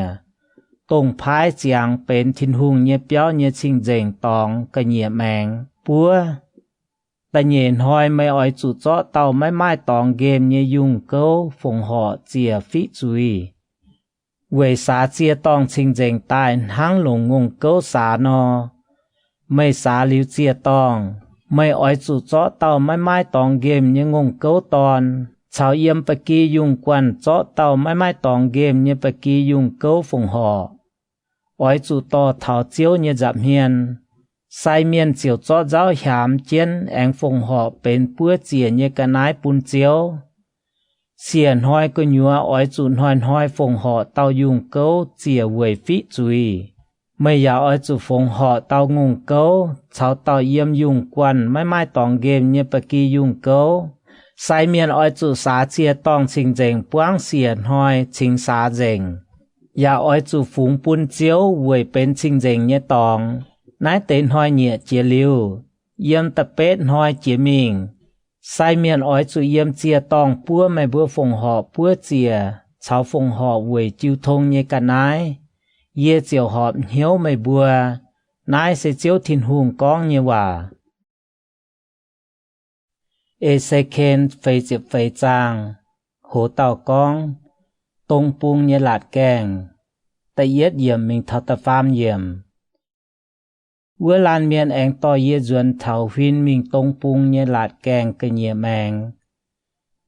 ตรงพายเจียงเป็นทินหุงเยเปียวเยชิงเจงตองกะเนียแมงปัวแต่เย็นหอยไม่อ้อยจู่จ้อเต้าไม่ตองเกมเยยุงเก้าฝงห่อเจียฟิจุยเวยสาเจียตองชิงเจงตายหังหลงงงเก้าสานอไม่สาลิวเจียตองไม่อ้อยจู่จ้อเต่าไม่ตองเกมยังงงเก้าตอนชาวเยี่ยมปะกียุงกวนจ้อเต่าไม่ตองเกมยังปะกียุงเก้าฝงห่ออ้อยจู่ต่อเท่าเจียวเนี่ยจับเฮียนไซเมียนเจียวจ้อเจ้าหามเจียนแองฝงห่อเป็นเปื้อเจียเนี่ยกะนายปุนเจียวเสียนห้อยก็ยัวอ้อยจู่ห้อยฝงห่อเต่ายุงเก้าเจียเวยฟิจุยไม่อยากอ้อยจู่ฝงห่อเต่างงเก้าชาวเต่าเยี่ยมยุงกวนไม่ตองเกมเนี่ยปะกียุงเก้าไซเมียนอ้อยจู่สาเจียตองชิงเจงปวงเสียนห้อยชิงสาเจงอย่าอ้อยจู่ฝูงปุนเจียวเวยเป็นชิงเจงเนี่ยตองนายเต็นห้อยเนี่ยเจียลิวเยี่ยมตะเป็ดห้อยเจียมิงไซเมียนอ้อยจู่เยี่ยมเจียตองปัวไม่บัวฝงห่อปัวเจียชาวฝงห่อเวยจิวทงเนี่ยกันนายเย่เจียวหอบเหี่ยวไม่บัวนายเสเจียวทินหุงกองเยว่าเอเซเคนไฟเจ็บไฟจางโหเต่ากองตรงปุงเยหลาดแกงแต่เย็ดเยี่ยมมิงเท่าตะฟามเยี่ยมเวลานเมียนแองต่อเยจวนเท่าฟินมิงตรงปุงเยหลาดแกงกะเยแมง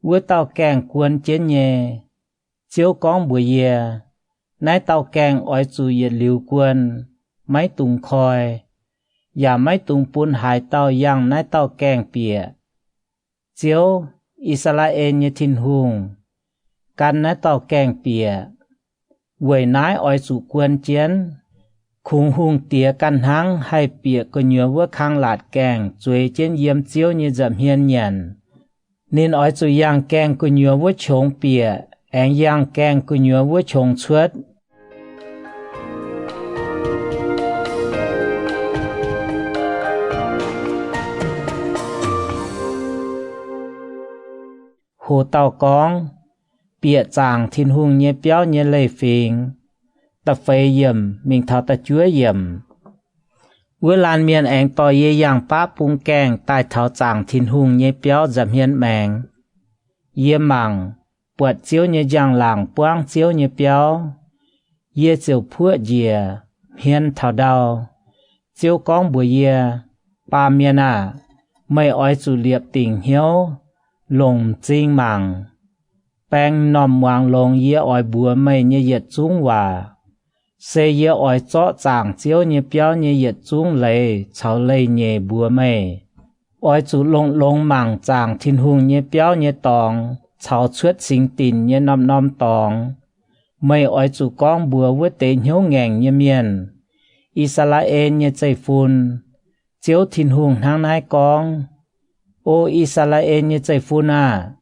เวเต่าแกงกวนเจนเย chiếu con bùa dìa, nái tàu kèng ỏi chủ yết liu quân, máy tung khoi, và máy tung pun hải tàu yang nái tàu kèng bìa. Chiếu Israel như thiên hùng, căn nái tàu kèng bìa, quầy nái ỏi chủ quân chiến, khung hùng tía căn hăng hay bìa có nhớ vỡ khang lạt kèng, chuối trên yếm chiếu như dậm hiên nhận. Nên ỏi chủ yang kèng có nhớ vỡ chống bìa, anh yang kèng có nhớ vỡ chống chuốt. Hồ tàu con, bịa chàng thiên hùng nhé béo nhé lây phình, ta phê yểm, mình thảo ta chúa yểm. Với lan miền anh tỏ yê yang bá bung kèng tại thảo chàng thiên hùng nhé béo dầm hiên mèng. Yê màng, bọt chiếu nhé yang làng buang chiếu nhé béo. Yê chiếu phua dìa, hiên thảo đau. Chiếu con bùa yê, ba miền à, mây ói chủ liệp tình hiếu. Lồng chinh màng, bèn nòm hoàng lồng yê ỏi bùa mây như yết trung hòa. Xe yê ỏi chó chàng chiếu như béo như yết trung lầy, cháu lầy nhẹ bùa mây. Ỏi chủ lồng màng chàng thiên hùng như béo như tòng, cháu chuốt sinh tình như nòm tòng. Mây ỏi chủ con bùa với tế hiếu ngành như miền. Israel như chạy phun, chiếu thiên hùng hàng nái con. Ô Israel như chạy phun à,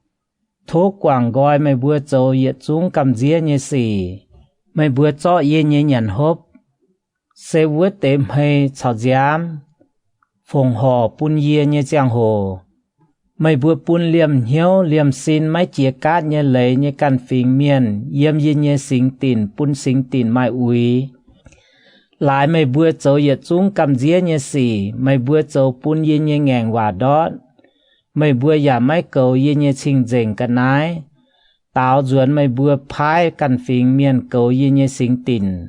thố quảng gọi mày bùa châu yết chúng cầm dĩa như xì, mày bùa cho yê như nhận hốp, xe vượt tếm hay chào giám, phồng hò bún yê như giang hồ, mày bùa bún liềm hiếu liềm xin máy chìa cát như lấy như căn phình miền, yếm yê như sinh tìn bún sinh tìn mai uy. Lại mày bùa châu yết chúng cầm dĩa như xì, mày bùa châu bún yê như ngàng hòa đót. Mày bùa giả máy cầu yê nhé trình dành cả nái. Táo duẩn mày bùa phái căn phình miền cầu yê nhé sinh tình.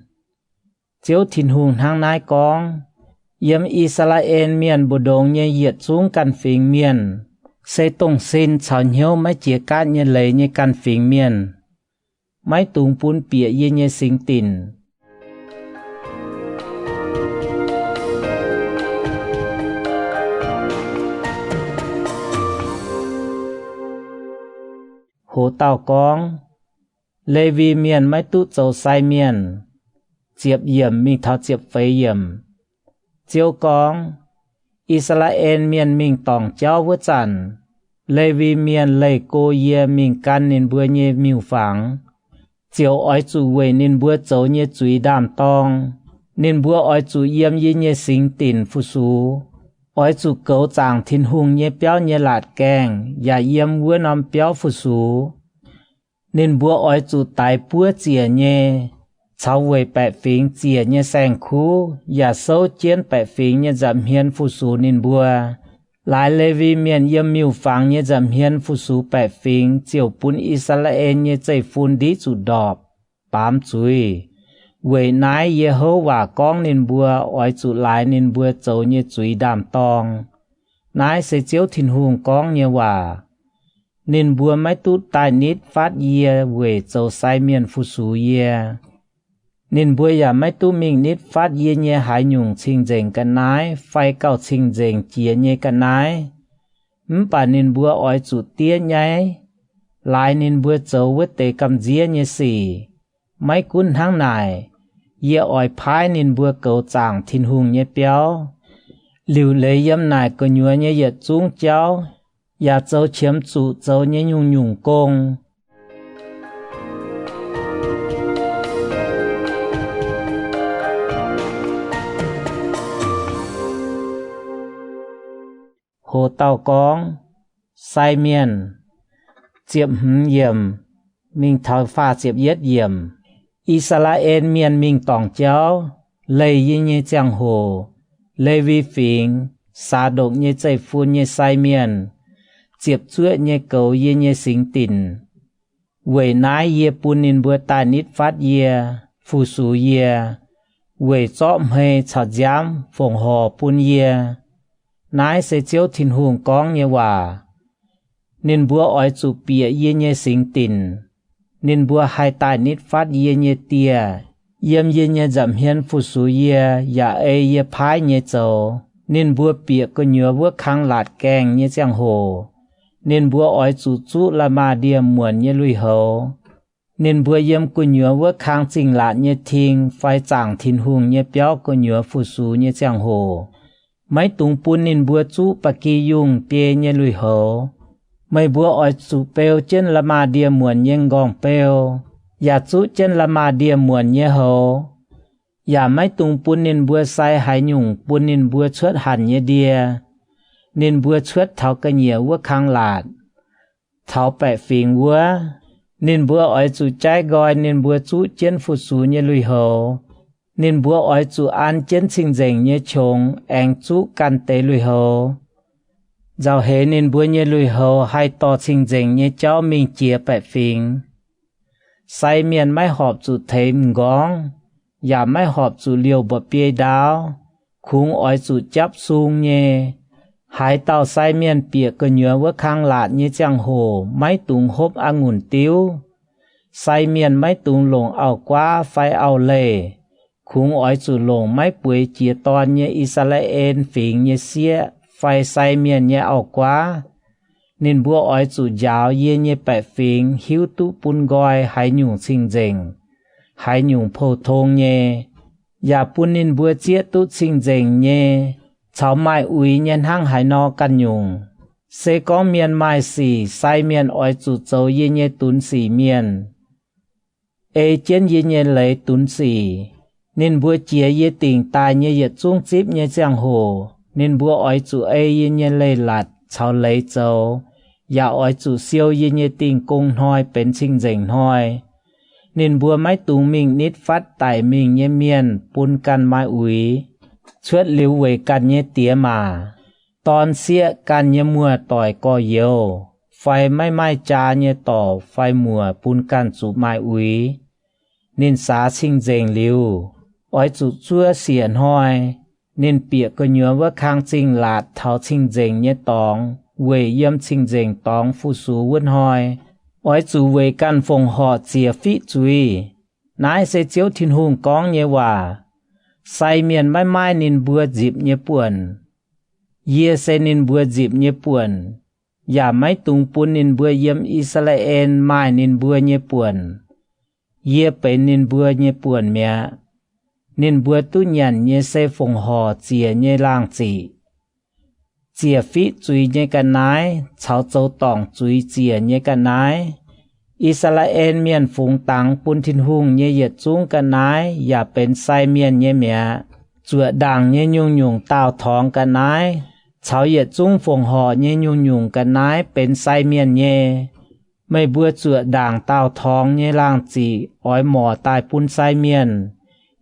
Chiếu thiên hùng hàng nái con. Yếm Israel miền bồ đông nhé yết xuống căn phình miền. Xây tông xin cháu nhiêu máy chìa cát nhé lấy nhé căn phình miền. Máy tung bún bịa yê nhé sinh tình. Hồ tàu con, Lê Vi miền máy tút dầu sai miền, Chiệp yểm mình thảo chiệp phế yểm. Chiếu con, Israel miền mình tòng cháu với chẳng, Lê Vi miền lây cô yê mình căn nên bữa nhé miêu phẳng. Chiếu ói chủ quê nên bữa dấu nhé chúy đàm tòng, nên bữa ói chủ yếm yê nhé sinh tình phu xú. Ói chủ cấu chàng thiên hùng nhé béo nhé lạt kèng, và yếm vua nòm béo phu xú. Nên búa ói chủ tài búa chìa nhé, cháu về bẹ phình chìa nhé sàng khu, và sâu chiến bẹ phình nhé dầm hiên phu xú nên búa. Lại lê vi miền yếm miêu phang nhé dầm hiên phu xú bẹ phình, chiều bún Israel nhé chạy phun đi chủ đọp, bám chúi. Quầy nái yê hô và con nên bùa, ói chủ lại nên bùa châu như chúi đàm tòng. Nái sẽ chiếu thiên hùng con như hòa. Nên bùa máy tút tài nít phát yê quầy châu sai miền phu xú yê. Nên bùa giả máy tút mình nít phát yê nhé hải nhung trình dành cả nái, phai cao trình dành chìa nhé cả nái. Bà nên bùa ói chủ tía nhé. Lại nên bùa châu với tế cầm dĩa nhé xì. Máy cún hàng này, yê ói phái nên bùa cầu chàng thiên hùng nhé béo. Liu lấy yếm này có nhua nhé yết trung cháu, và châu chiếm chủ châu nhé nhung công. Hồ tàu con, sai miền, chiếm hứng yểm, mình thảo pha chiếm yết yểm. Israel miền mình tòng cháu, lây yê nhé giang hồ, lây vi phình, xa động nhé chạy phun nhé sai miền, chiếp chuỗi nhé cầu yê nhé sinh tình. Quầy nái yê bún nên bữa tài nít phát yê, phu xú yê, quầy chọm hê chào giám, phồng hò bún yê. Nái sẽ chiếu thiên hùng con nhé hòa. Nên bữa ói chủ bịa yê nhé sinh tình. nên bùa hai tài nít phát ye nhé tia yếm ye nhé dặm hiên phụ sú ye ya ye phái nhé châu nên bùa bịa có nhớ bùa khang lạt kèng nhé giang hồ nên bùa ói chú chú là mà địa muộn nhé lùi hậu nên bùa yếm có nhớ bùa khang trình lạt nhé thiên phái chẳng thiên hùng nhé béo có nhớ phụ sú nhé giang hồ mấy tung pun nên bùa chú bà kỳ dùng bia nhé lùi hậu mấy bùa ói chú bèo trên là mà địa muộn nhé gong bèo ya chú trên là mà địa muộn nhé hậu ya mấy tung pun nên bùa sai hải nhung pun nên bùa chuất hẳn nhé địa nên bùa chuất thảo cái nhiều bùa khang lạt thảo bẹ phiền bùa nên bùa ói chú trái gọi nên bùa chú trên phụ sú nhé lùi hậu nên bùa ói chú an trên sinh dành nhé chồng anh chú can tế lùi hậu giàu hế nên bùa nhé lùi hậu hay to sinh dành nhé cháu mình chia bẹ phiền say miền máy họp chú thấy ngóng ya máy họp chú liều bờ bia đáo khung ói chú chấp sung nhé hai tàu say miền bịa cơ nhớ với khang lạt như giang hồ máy tung hốp ăn ngùn tiêu say miền máy tung lồng ao quá phai ao lề khung ói chú lồng máy bưởi chia toàn như Israel phiền như xía phai say miền như ao quá nên bùa ói chú giáo ye như bẹ phiền hiếu tu pun gọi hai nhung sinh dành hai nhung phô thông nhé ya pun nên bùa chia tu sinh dành nhé cháu mai uy nhân hang hải no căn nhung sẽ có miền mai xì sai miền ói chú châu ye nhé tún xì miền trên ye nhé lấy tún xì nên bùa chia ye tình tài nhé ye trung chip nhé giang hồ nên bùa ói chú ye nhé lấy lạt cháu lấy châu ya ói chú siêu ye nhé tình cung hoi bên sinh dành hoi nên bùa máy tung mình nít phát tại mình nhé miền pun căn mai uy chuất liu về căn nhé tía mà tòn xía căn nhé mùa tỏi co yếu phai mai cha nhé tỏ phai mùa pun căn chú mai uy nên xá sinh dành liu ói chú chúa xiển hoi nên bịa có nhớ với khang trình lạt thảo sinh dành nhé tòng về yếm sinh dành tòng phụ sú vân hoi ói chú về căn phòng họ chia phí chui nái sẽ chiếu thiên hùng con nhé hòa sai miền mai nên bùa dịp nhé buồn ye sẽ nên bùa dịp nhé buồn ya máy tung pun nên bùa yếm Israel mai nên bùa nhé buồn ye bể nên bùa nhé buồn mẹ nên bùa tu nhận nhé sẽ phòng họ chia nhé lang chỉ chia phí chui nhé cái nái cháu châu tòng chui chia nhé cái nái Israel miền phùng tăng pun thiên hùng nhé yết chung cái nái ya bên sai miền nhé mẹ chùa đàng nhé nhung tao thong cái nái cháu yết chung phòng họ nhé nhung cái nái bên sai miền nhé mấy bữa chùa đàng tao thong nhé lang chỉ ói mò tai pun sai miền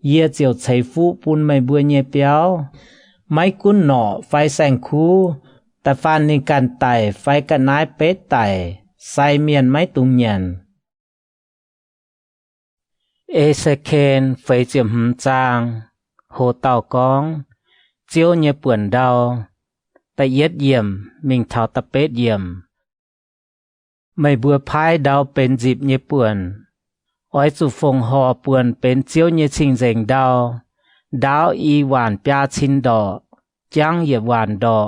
ye chiều chạy phụ pun mấy bữa nhé béo mấy cún nọ phải sành khuแต่ฟันในการไต่ไฟกันนายเป็ดไต่ใส่เมียนไม้ตุงเงียนเซเคนไฟเจียมหจางโหเต่ากองเจียวเงียป่วนดาวแต่เย็ดเยี่ยมมิงเท่าตะเป็ดเยี่ยมไม่บัวพายดาวเป็นจีบเงียป่วนอ้อยจุฟงหอป่วนเป็นเจียวเงียชิงเร่งดาวอีหวานปยาชินดอจังเหยียบหวานดอ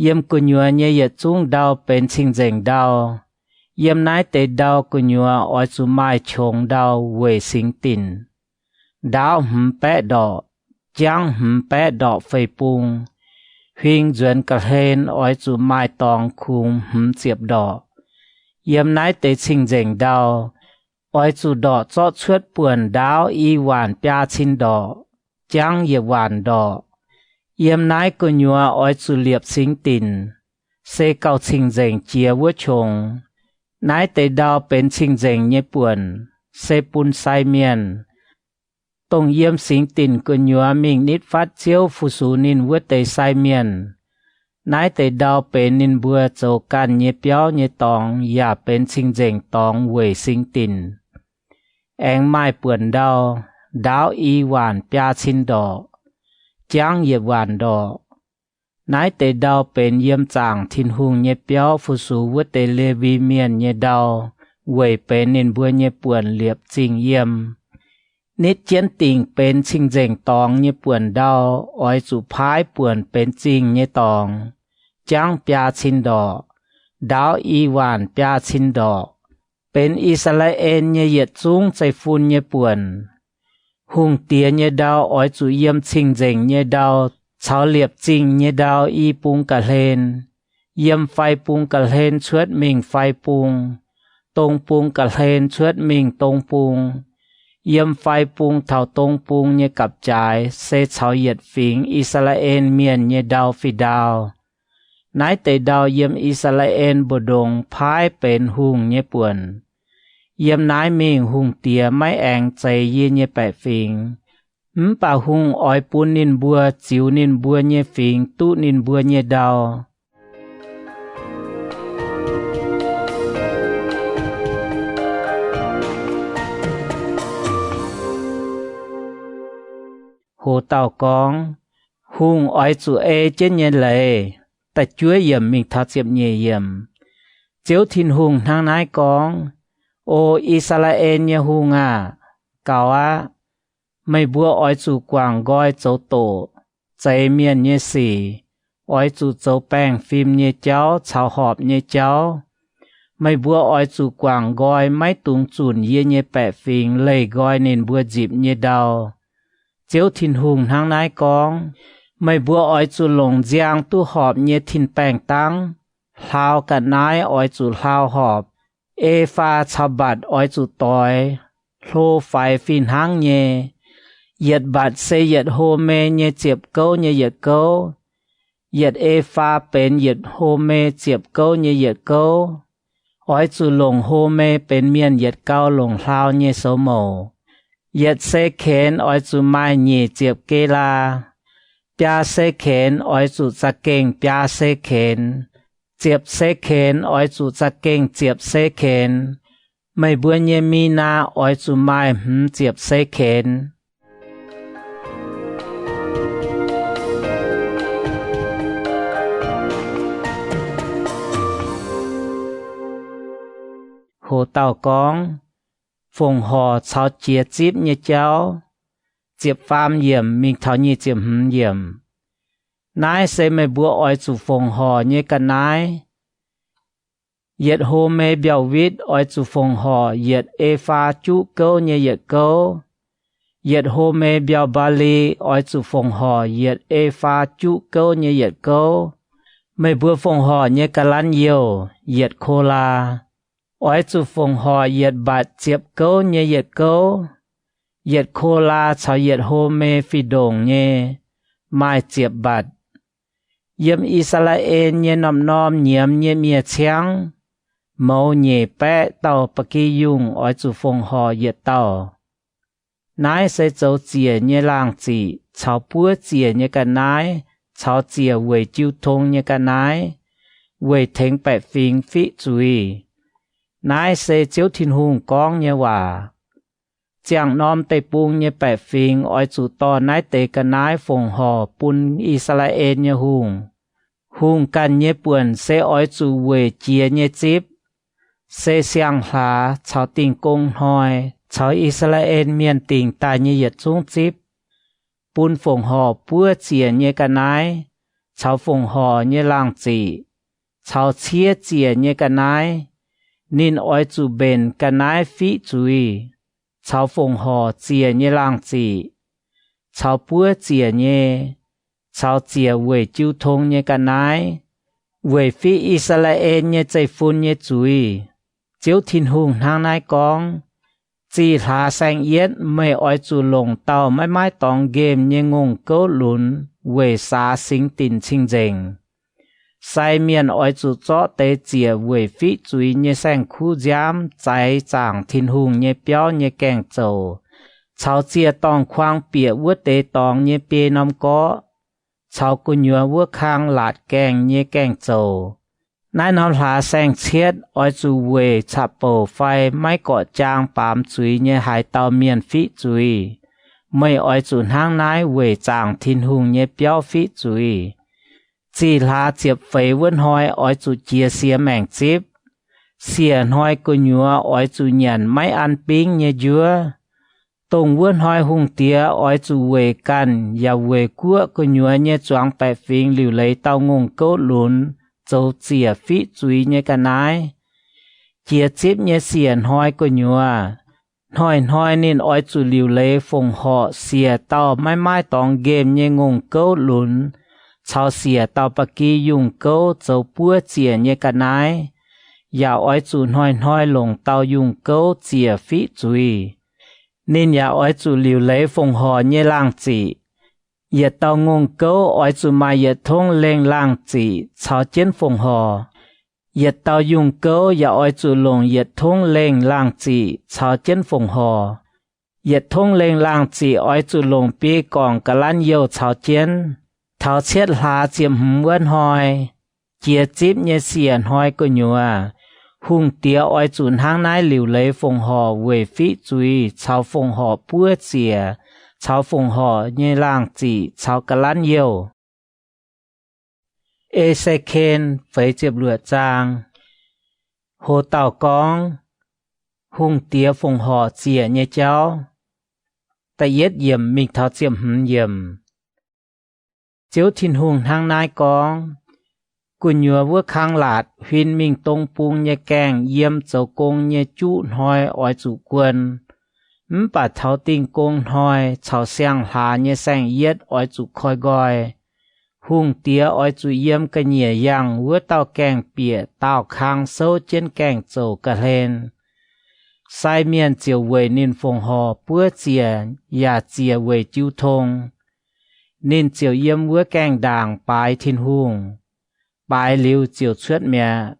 เยี่ยมกุญยัวเนียจุงดาวเป็นชิงเร่งดาวเยี่ยมนายเตดาวกุญยัวอ้อยจุไม้ชงดาวเวสิงตินดาวหืมแปะดอจังหืมแปะดอไฟปุงหิงจวนกระเทนอ้อยจุไม้ตองคุงหืมเจียบดอเยี่ยมนายเตชิงเร่งดาวอ้อยจุดอจอดชวดป่วนดาวอีหวานปยาชินดอจังเหยียบหวานดอเยี่ยมนายกุญยัวอ้อยจุเลียบสิงตินเซเก่าชิงเร่งเจียวัวชงนายเตดาวเป็นชิงเร่งเยป่วนเซปุนไซเมียนตรงเยี่ยมสิงตินกุญยัวมิงนิดฟัดเจียวฟุสูนินวัวเตไซเมียนนายเตดาวเป็นนินบัวโจกันเยเปียวเยตองอย่าเป็นชิงเร่งตองเวยสิงตินแองไม้ป่วนดาวอีหวานปยาชินดอจังเหยียบหวานดอนายเตดาวเป็นเยี่ยมจางทินหุงเยเปียวฟุสูวัวเตเลวีเมียนเยดาว Quầy bên nên bùa nhé buồn liệp trình yếm. Nít chiến tình bên trình dành tòng nhé buồn đau, oi chủ phái buồn bên trình nhé tòng. Giang bia chín đỏ, đáo y hoàn bia chín đỏ. Bên Israel nhé yết dung chạy phun nhé buồn. Hùng tía nhé đau oi chủ yếm trình dành nhé đau, cháu liệp trình nhé đau y bung cả lên. Yếm phai bung cả lên chuốt mình phai bung. Tông bung cả lên chuốt mình tông bung. Yếm phai bung thảo tông bung nhé cặp trái, sẽ cháu yết phính Israel miền nhé đau phi đau. Nái tế đau yếm Israel bồ đồng phái bên hùng nhé buồn. Yếm nái mình hùng tía máy ảnh chạy yê nhé bẻ phính. Bà hùng oi bún nín bùa, chiếu nín bùa nhé phính, tụ nín bùa nhé đau. Hồ tàu con, hùng oi chủ ê chết nhé lệ, ta chúa yếm mình thật diệp nhé yếm. Chiếu thìn hùng thang nái con, ô Israel nhé hùng à, cao á, mày bùa oi chủ quảng gọi dấu tổ, chạy miền nhé xỉ, oi chủ dấu bèng phim nhé cháu, cháu họp nhé cháu. Mày bùa oi chủ quảng gọi máy tung chùn yê nhé bẻ phình lầy gọi nên bùa dịp nhé đau. Chiếu thìn hùng thang nái con, mày bùa oi chủ lồng giang tu họp nhé thìn bèng tăng, lao cả nái oi chủ lao họp, ê pha chào bạt oi chủ tòi, lô phai phìn hang nhé, yết bạt xây yết hô mê nhé chiếp câu nhé yết câu, yết ê pha bên yết hô mê chiếp câu nhé yết câu, oi chủ lồng hô mê bên miền yết cao lồng lao nhé số mồ. Yết xe khen oi chủ mai nhị chiếp kê la. Bia xe khen oi chủ cha kênh bia xe khen. Chiếp xe khen oi chủ cha kênh chiếp xe khen. Mày bùa nhé mi na oi chủ mai chiếp xe khen. Hồ tàu con, phùng hò cháu chia chíp như cháu, chiếp phàm yểm mình thảo như chiếp yểm. Nái sẽ mày bùa oi chủ phùng hò như cả nái. Yết hồ mê biểu vít oi chủ phùng hò yết ê pha chú câu như yết câu. Yết hồ mê biểu bà lì oi chủ phùng hò yết ê pha chú câu như yết câu. Mày bùa phùng hò như cả lăn yêu yết khô la. Oi chủ phùng hò yết bạt chiếp câu như yết câu. Yết khô la cháu yết hồ mê phi đồng nhé, mai chiếp bạt. Yếm Israel nhé nòm nòm nhiễm nhé mìa cháng. Mâu nhé bẹ tàu bà kỳ dùng oi chủ phùng hò yết tàu. Nái sẽ dấu chìa nhé làng chỉ, cháu búa chìa nhé cả nái, cháu chìa quầy chiêu thông nhé cả nái. Quầy thính bẹ phình phí chúi. Nái sẽ chiếu thìn hùng con nhé hòa. Chẳng nòm tây bung nhé bẻ phình oi chủ to nái tê cả nái phùng hò bún Israel nhé hùng. Hùng căn nhé buồn sẽ oi chủ về chia nhé chíp. Sẽ xiang lá cháu tình công hỏi cháu Israel miền tình tài nhé yết chung chíp. Bún phùng hò búa chia nhé cả nái. Cháu phùng hò nhé làng chỉ. Cháu chia chia nhé cả nái. Nên oi chủ bền cả nái phí chúi. Cháu phùng hò chia nhé làng chỉ. Cháu búa chia nhé. Cháu chia về chiêu thông nhé cả nái. Về phí Israel nhé chạy phun nhé chúi. Chiếu thìn hùng thang nái con. Chỉ thả sang yết mê oi chủ lồng tàu mãi mãi tòng game nhé ngông câu lún. Về xa sinh tình chinh dành. Sai miền oi chủ chó tế chìa về phí chúi nhé sang khu giám. Trái chẳng thìn hùng nhé béo nhé kèng chầu. Cháu chìa tòng khoang bịa vứt tế tòng nhé bê nông có. Cháu cô nhua vứt khang lạt kèng nhé kèng chầu. Nái nông lá sang chết oi chủ về chạp bầu phai máy cọ trang bám chúi nhé hai tàu miền phí chúi. Mấy oi chủ hang nái về chẳng thìn hùng nhé béo phí chúi. Chỉ là chiếp phế vươn hỏi oi chủ chia xìa mẹng chíp. xìa hoi cô nhúa ỏi chủ nhận máy ăn pính nhé dúa. Tông vươn hoi hung tía ỏi chủ về căn và về cua cô nhúa nhé choáng bẻ phình liu lấy tao ngông cốt lún châu xìa phí chúi nhé cả nái. Chia chếp nhé xìa hoi cô nhúa. Hoi nên ỏi chủ liu lấy phùng họ xìa tao mãi tòng game nhé ngông cốt lún. Chào xìa tao bà kì dùng câu châu búa chìa nhé cả nái. Và ỏi chủ hoi lồng tao dùng câu chìa phí chúi. Nên nhà ỏi chủ liu lấy phùng họ nhé làng chỉ. Giờ tao ngôn câu ỏi chủ mà giờ thông lên làng chỉ chào chén phùng họ. Giờ tao dùng câu và ỏi chủ lồng giờ thông lên làng chỉ chào chén phùng họ. Giờ thông lên làng chỉ ỏi chủ lồng bì còn cả lăn yêu chào chén. Thảo chết lá chiếm hùm vân hoi. Chia chếp nhé xiên hoi cô nhúa. Hùng tía ỏi chủ hàng nái liu lấy phùng họ về phí chúi chào phùng họ búa chìa. Chào phùng họ nhé làng chỉ chào cả lăn yêu. Ê xe khen phải chiếp lụa trang. Hồ tàu con. Hùng tía phùng họ chìa nhé cháu. Ta yết yểm mình thảo chiếm hùm yểm. Chiếu thiên hùng hàng nái con. Cô nhúa vua khang lạt huyên mình tông pung nhé kèng yếm châu công nhé chú hoi ỏi chủ quân. Bà thảo tình công hoi chào sang hà nhé sang yết ỏi chủ khoi gọi. Hùng tía ỏi chủ yếm cái nhẹ yang vua tao kèng bịa tao khang sâu trên kèng châu cả lên. Sai miền chiều về nên phùng họ bữa chìa và chìa về chú thông. Nên chiều yếm vua kèng đàng bài thiên hùng. Bài liu chiều suốt mẹ.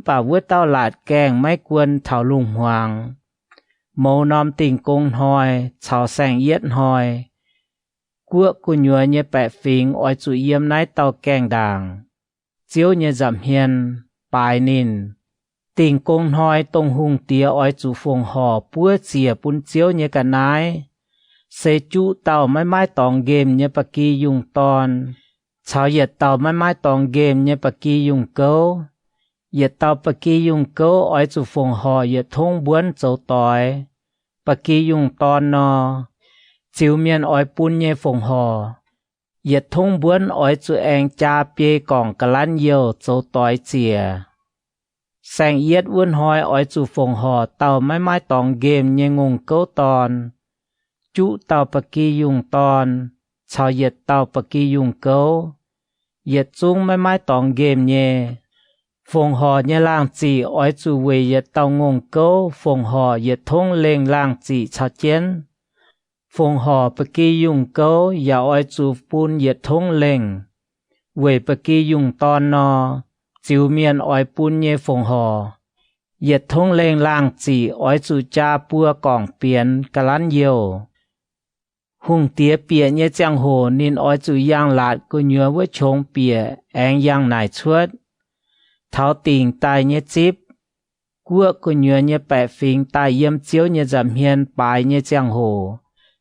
Bà vua tao lạt kèng mấy quân thảo lùng hoàng. Mâu nòm tình công hoi, chào sang yết hoi. Quốc cô nhúa nhé bẹ phình ỏi chủ yếm nái tao kèng đàng. Chiếu nhé giảm hiền, bài nín. Tình công hoi tông hùng tía ỏi chủ phùng hò búa chìa bún chiếu nhé cả nái. Xê chú tao mãi tòng game nhé bà kì dùng tòn. Chào yết tao mãi tòng game nhé bà kì dùng câu. Yết tao bà kì dùng câu ỏi chủ phùng hò yết thông buôn châu tòi. Bà kì dùng tòn nò. Chiếu miền ỏi bún nhé phùng hò. Yết thông buôn ỏi chủ anh cha bê còng cả lăn yêu châu tòi chìa. Sang yết vươn hoi ỏi chủ phùng hò tao mãi tòng game nhé ngùng câu tòn. Chú tao bà kì dùng tòn. Chào yết tao bà kì dùng câu. Yết chung mãi tòng game nhé. Phùng họ nhé làng chỉ ỏi chủ về yết tao ngùng câu. Phùng họ yết thông lên làng chỉ chào chén. Phùng họ bà kì dùng câu và ỏi chủ bún yết thông lên. Về bà kì dùng tòn nò. Chiếu miền ỏi bún nhé phùng họ. Yết thông lên làng chỉ ỏi chủ cha bùa còng biển cả lăn yêu. Hùng tía bịa nhé chàng hồ nên ỏi chủ yang lạt cô nhúa với chông bịa anh yang nải chuốt. Thảo tình tài nhé chếp. Quốc cô nhúa nhé bẹ phình tài yếm chiếu nhé giảm hiền bài nhé chàng hồ.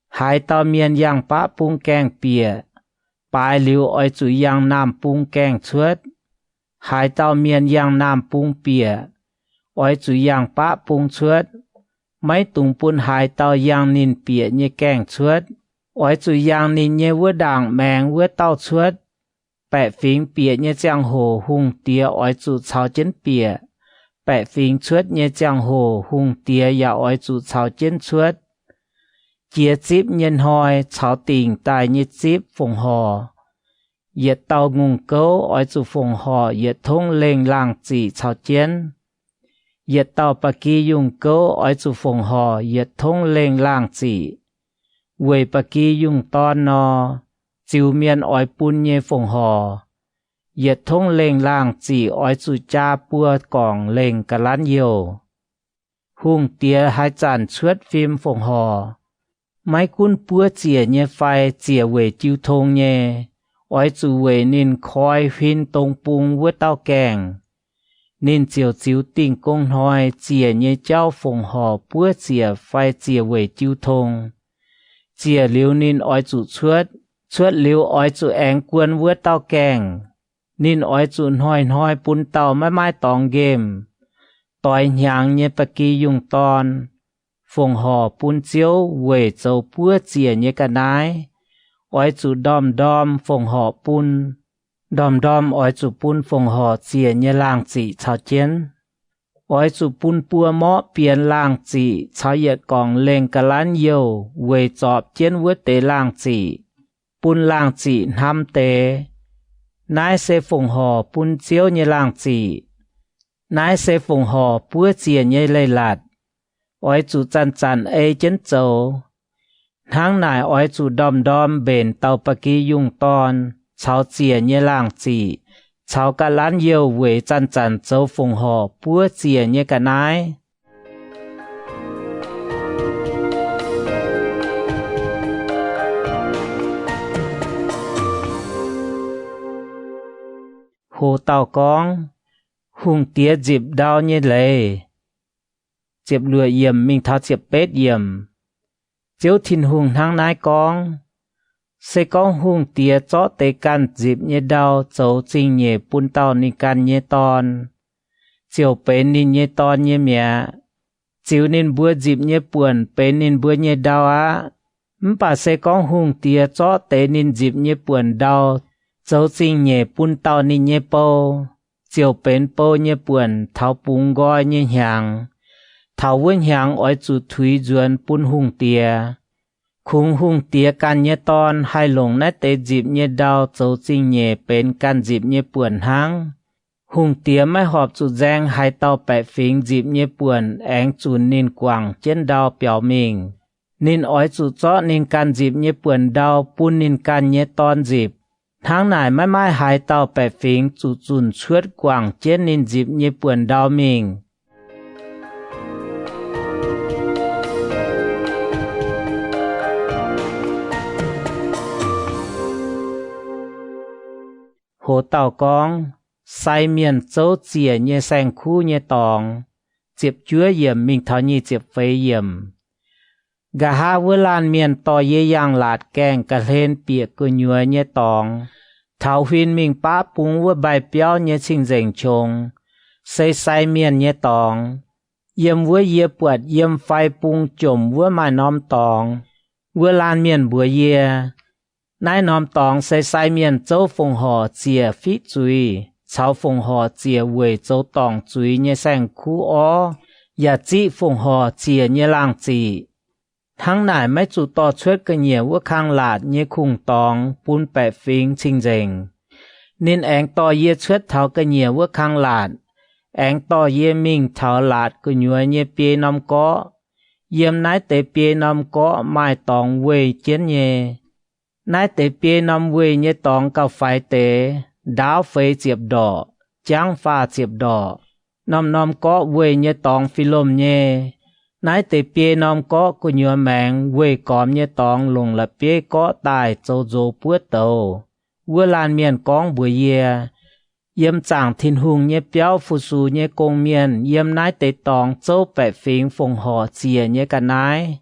Hai tao miền yang bá bung kèng bịa. Bài liu ỏi chủ yang nam bung kèng chuốt. Hai tao miền yang nam bung bịa. Ỏi chủ yang bá bung chuốt. Mấy tung bún hai tao yang nín bịa nhé kèng chuốt. Ỏi chủ yang nín nhé vua đảng mẹng vua tao chuốt. Bẹ phình bịa nhé chàng hồ hùng tía ỏi chủ chào chén bịa. Bẹ phình chuốt nhé chàng hồ hùng tía và ỏi chủ chào chén chuốt. Chia chếp nhân hoi chào tình tài nhé chếp phùng hò. Yết tao ngùng câu ỏi chủ phùng hò yết thông lên làng chỉ chào chén. Yết tao bà kì dùng câu ỏi chủ phùng hò yết thông lên làng chỉ. Về bà kì dùng tòn nò. Chiếu miền ỏi bún nhé phùng hò. Yết thông lên làng chỉ ỏi chủ cha bùa còng lên cả lăn yêu. Hùng tía hai chàn chuốt phim phùng hò. Mấy quân bùa chìa nhé phai chìa về chiêu thông nhé. Ỏi chủ về nên khói huyên tông bung với tao kèng. Nên chiều tình công hoi chìa nhé cháu phùng hò bùa chìa phai chìa về chiêu thông. Chìa liu nên ỏi chủ chuốt. Chuốt liu ỏi chủ anh quân với tao kèng. Nên ỏi chủ hoi bún tao mãi tòng game. tỏi nhang nhé bạc kỳ dùng tòn phồng hò pun chiếu về châu búa chìa nhé cả nái ói chủ đom phồng hò pun đom ói chủ pun phồng hò chìa nhé làng chỉ chào chiến ói chủ pun pua mõ biển làng chỉ chào yết gong lên cả lán yêu về chọp chiến vớt tế làng chỉ pun làng chỉ ham tế nái sẽ phồng hò pun chiếu nhé làng chỉ nái sẽ phồng hò búa chìa nhé lây lạt ói chủ chăn ê chén châu tháng nải ói chủ đom bền tàu bạc kỳ dùng tòn cháu chìa nhé làng chỉ cháu cả lán yêu về chăn châu phồng hò búa chìa nhé cả nái hồ tàu con hùng tía dịp đau như lệ dịp lùa yểm mình thao dịp bết yểm chiếu thìn hùng tháng nái con sẽ có hùng tía chó tế can dịp như đau dấu trình nhẹ bún tàu ni can như tòn chiều bế nín như tòn như mẹ chiếu nên bữa dịp như buồn bế nín bữa như đau á bà sẽ có hùng tía chó tế nín dịp như buồn đau dấu trình nhẹ bún tàu ni như bô chiều bến bô như buồn tháo bún gói như hàng thảo vươn hàng ói chủ thúy duân bún hùng tía khung hùng tía can như ton hai lồng nét tế dịp như đau dấu trình nhẹ bến can dịp như buồn háng hùng tía mai họp chủ giang hai tàu bẻ phính dịp như buồn ánh chủ nín quảng trên đau biểu mình nín ói chủ chó nín can dịp như buồn đau bún nín can như ton dịp tháng này mai hai tàu bẻ phính chủ chùn chuốt quảng trên nín dịp như buồn đau mình hồ tàu con sai miền châu chìa như sang khu như tòng dịp chúa yểm mình thảo như dịp phế yểm gà ha với lan miền to ye yang lạt kèng cả lên bịa cơ nhua như tòng thảo huyên mình bá búng với bài béo như trình dành chồng xây sai miền như tòng yểm với ye bụt yểm phai búng chồm với mai nóm tòng với lan miền bùa ye nái nóm tòng xây sai miền châu phồng hò chìa phí chuối cháu phồng hò chìa về châu tòng chuối như sang khu ó và chị phồng hò chìa như làng chỉ tháng này mấy chủ tỏ chuốt cái nhiều với khang lạt như khung tòng bún bẻ phính trình dành nên anh tỏ ye chuốt thảo cái nhiều với khang lạt anh tỏ ye mình thảo lạt cái nhua như bia nóm có yếm nái tế bia nóm có mai tòng về chiến nhé nái tế bia nóm về như tòng cao phải tế đáo phê chiếp đỏ tráng pha chiếp đỏ nóm có về như tòng phi lôm nhé nái tế bia nóm có của nhua mạng về còm như tòng lùng là bia có tài châu dô bữa tàu vừa lan miền con bữa ye yếm chẳng thiên hùng như béo phu su như công miền yếm nái tế tòng châu bẻ phính phồng hò chìa như cả nái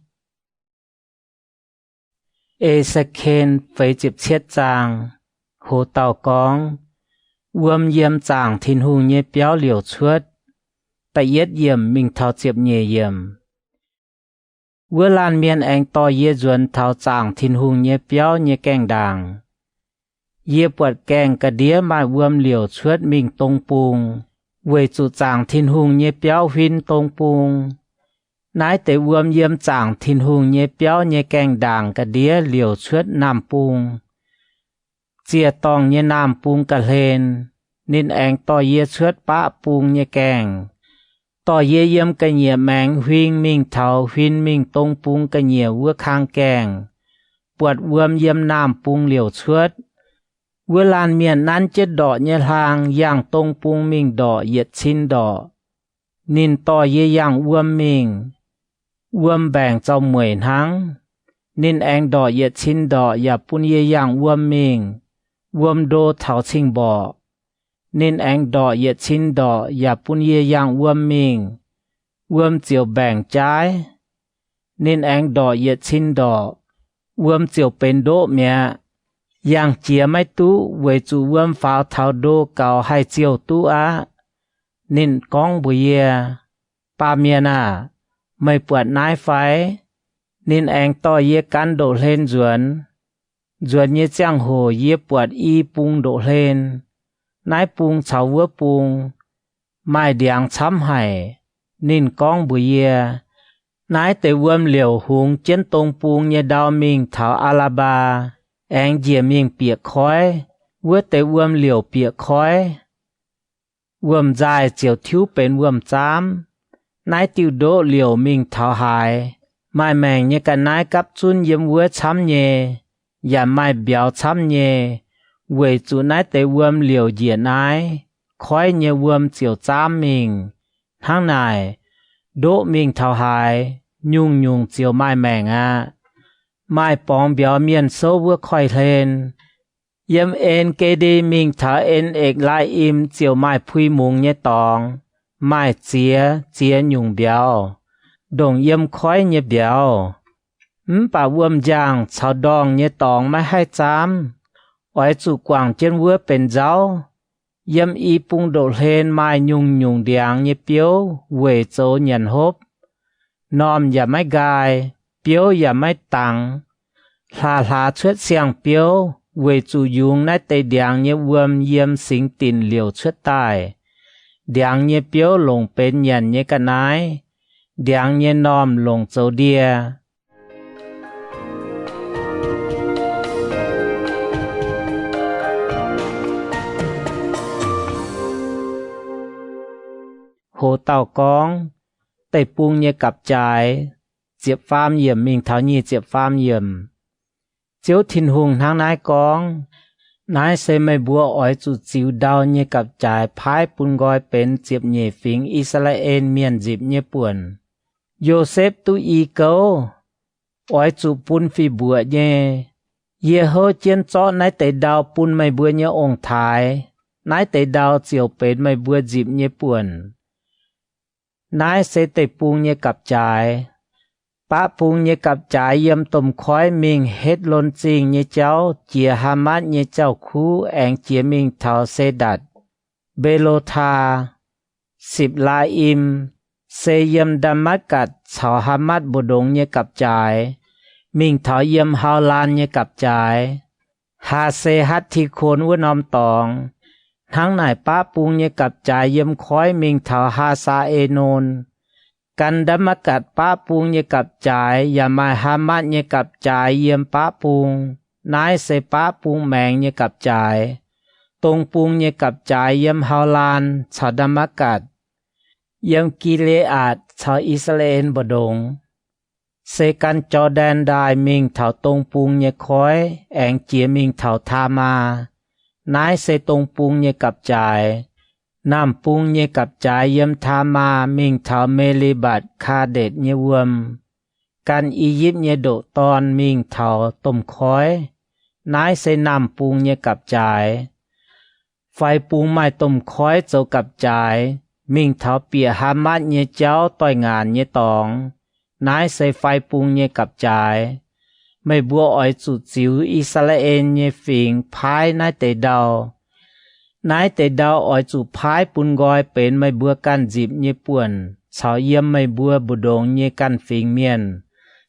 ê sa khen phế dịp chiết chàng hồ tàu con yếm chẳng thiên hùng như béo liều chuốt tại yết yếm mình thao dịp nhẹ yếm vừa lan miền anh to ye duân thao chẳng thiên hùng như béo như keng đàng ye bọt keng cả đĩa mai vườm liều chuốt mình tông pung về chủ chẳng thiên hùng như béo huyên tông pung nái tế vườm yếm chẳng thiên hùng như béo như keng đàng cả đĩa liều chuốt nam pung chia tòng như nam pung cả lên nên anh to ye chuốt bã pung như keng to ye yếm cả nhẹ mạng huyên mình thảo huyên mình tông pung cả nhẹ vữa khang keng bọt vườm yếm nam pung liều chuốt vừa lan miền nan chết đỏ như hàng yang tông pung mình đỏ yết chín đỏ nín to ye yang uom bèng trong 10 tháng nín anh đỏ yết chín đỏ ya pun ye yang uom đô thảo trình bỏ nín anh đỏ yết chín đỏ ya pun ye yang uom chiều bèng trái nín anh đỏ yết chín đỏ uom chiều bên đỗ mẹ yang chia mai tu về chủ vườn pháo thảo đô cao hai chiều tu á nên con bùi ye ปาเมียน่ะไม่ปวดนายไฟนินแองต่อเยกันโดเล่นจวนเยจ้างโหเยปวดอีปุงโดเล่นนายปุงเฉาวัวปุงไม่เดียงช้ำให้นินก้องบุเยนายแต่วมเหลียวหุงเจนตรงปุงเยดาวมิงเถาอาลาบาแองเจียมิงเปียกคอยเวแต่วมเหลียวเปียกคอยวมใจเจียวทิวเป็นวมจามนายติวโดเหลียวมิงเถาหายไม่แมงเยกันนายกับจุนเยี่ยมวัวช้ำเยอย่าไม่เบียวช้ำเยเวจูนายแต่วมเหลียวเยียนายคอยเยวมเจียวจามมิงทั้งนายโดมิงเถาหายยุงเจียวไม่แมงไม่ปองเบียวเมียนโซวัวคอยเลนเยี่ยมเอ็นเกดีมิงเถาเอ็นเอกลายอิมเจียวไม่พุยมุงเยตองไม่เจียยุงเบียวดงเยี่ยมคอยเยเบียวป่าวมยางชาวดองเยตองไม่ให้จามไว้จู่กวางเจนวัวเป็นเจ้าเยี่ยมอีปุงโดเฮนไม่ยุงเดียงเยเปียวเวโจเนียนฮบนอมอย่าไม่กายเปียวอย่าไม่ตังลาเชือดเสียงเปียวเวจู่ยุงในเตเดียงเยวมเยี่ยมสิงตินเหลียวเชือดตายเดียงเยเปียวลงเป็นยันเยกันนายเดียงเยนอมลงโจเดียโหเต่ากองไต่ปุงเยกับจ่ายเจียบฟามเยี่ยมมิงเท่านี้เจียบฟามเยี่ยมเจียวทินหุงทางนายกองนายเซไม่บัวอ้อยจุดจิวดาวเยกับจ่ายพายปุนกอยเป็นเจียบเยฟิงอิสราเอลเมียนจิบเยป่วนโยเซฟตุอีเกาอ้อยจุปุนฟีบัวเยโฮเจียนจ้อนายแต่ดาวปุนไม่บัวเยองทายนายแต่ดาวเจียวเป็นไม่บัวจิบเยป่วนนายเสแต่ปุงเยกับจ่ายปะปุงเยกับจ่ายเยี่ยมต้มคอยมิงเฮ็ดลนจริงเยเจ้าเจียฮามัดเยเจ้าคูแองเจียมิงเทาเซดัดเบโลทา10 ลาอิมเซเยี่ยมดามัดกัดเฉาฮามัดบุดงเยกับจ่ายมิงเทาเยี่ยมฮาวลานเยกับจ่ายฮาเซฮัตที่โคนวนอมตองทั้งนายป้าปุงเยกับจ่ายเยี่ยมคอยมิงเถาฮาซาเอโนนกันดมกัดป้าปุงเยกับจ่ายอย่ามาฮามัดเยกับจ่ายเยี่ยมป้าปุงนายเสป้าปุงแมงเยกับจ่ายตรงปุงเยกับจ่ายเยี่ยมฮาวลานชาวดมกัดเยี่ยมกิเลอาดชาวอิสราเอลบดงเซกันจอแดนได้มิงเถาตรงปุงเยคอยแองเจียมิงเถาทามานายเสตรงปุงเยกับจ่ายน้ำปุงเยกับจ่ายเยี่ยมทามามิงเถาเมลิบัดคาเดดเยวมกันอียิปต์เยโดตอนมิงเถาต้มคอยนายเสน้ำปุงเยกับจ่ายไฟปุงไม้ต้มคอยเจ้ากับจ่ายมิงเถาเปียฮามัดเยเจ้าต่อยงานเยตองนายเสไฟปุงเยกับจ่ายไม่บัวอ้อยจุดจิวอิสราเอลเยฟิงพายนายเตดาวนายเตดาวอ้อยจุพายปุนกอยเป็นไม่บัวกันจีบเยป่วนสาวเยี่ยมไม่บัวบุดงเยกันฟิงเมียน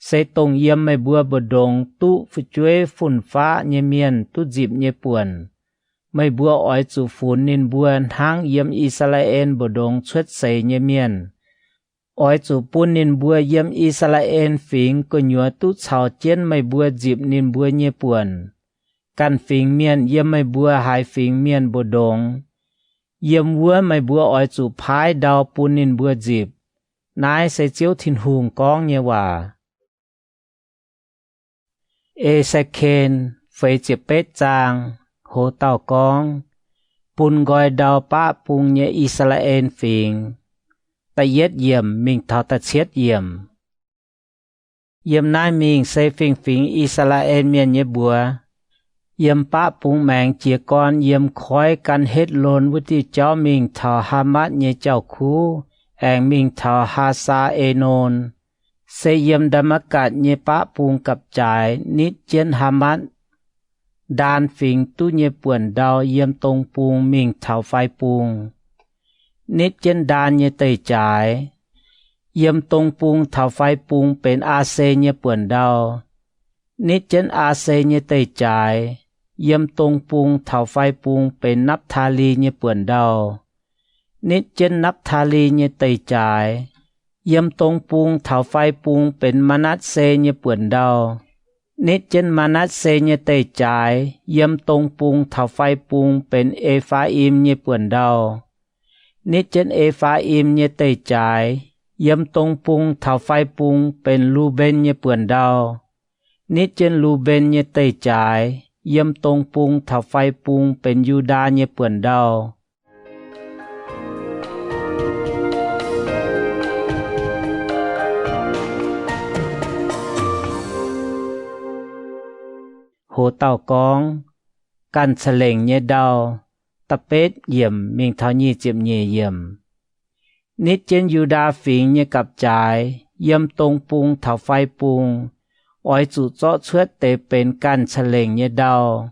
เสตงเยี่ยมไม่บัวบุดงตุฝุจวยฝุ่นฟ้าเยเมียนตุจีบเยป่วนไม่บัวอ้อยจุฝุ่นนินบัวทางเยี่ยมอิสราเอลบุดงชดใส่เยเมียนอ้อยจูปุนนินบัวเยี่ยมอิสราเอลฟิงก็หยัวตุชาวเจียนไม่บัวจีบนินบัวเยป่วนกันฟิงเมียนเยี่ยมไม่บัวหายฟิงเมียนบุดงเยี่ยมวัวไม่บัวอ้อยจูพายดาวปุนนินบัวจีบนายเสเจียวทินหุงกองเยว่าเอเซเคนเฟยเจเป็ดจางโหเต่ากองปุนกอยดาวป้าปุงเยอิสราเอลฟิงตะเย็ดเยี่ยมมิงเท่าตะเชียดเยี่ยมนายมิงเซฟิงอิสราเอลเมียนเยบัวเยี่ยมป้าปุงแมงเจียกอนเยี่ยมคอยกันเฮ็ดโลนวุติเจ้ามิงเท่าฮามัดเยเจ้าคูแองมิงเท่าฮาซาเอโนนเซเยี่ยมดามกัดเยป้าปุงกับจ่ายนิดเจียนฮามัดดานฟิงตุเยป่วนดาวเยี่ยมตรงปุงมิงเท่าไฟปุงนิดเจนดานเยเตยจ่าย yếm tông pung thảo phai pung bên a xê nhé buồn đau nít chân a xê nhé tây trái yếm tông pung thảo phai pung bên nắp tha ly nhé buồn đau nít chân nắp tha ly nhé tây trái yếm tông pung thảo phai pung bên manat xê nhé buồn đau nít chân manat xê nhé tây trái yếm tông pung thảo phai pung bên Ephraim nhé buồn đau nít chân Ephraim nhé tây trái yếm tông pung thảo phai pung bên Ruben nhé buồn đau nít chân Ruben nhé tây trái yếm tông pung thảo phai pung bên Juda nhé buồn đau hồ tàu con căn sờ lệnh nhé đau tập bết yểm mình tháo nhi chiếm nhẹ yểm nít trên Juda phình nhé cặp trái yếm tông pung thảo phai pung ỏi chủ chó chuết tế bên căn sờ lệnh nhé đau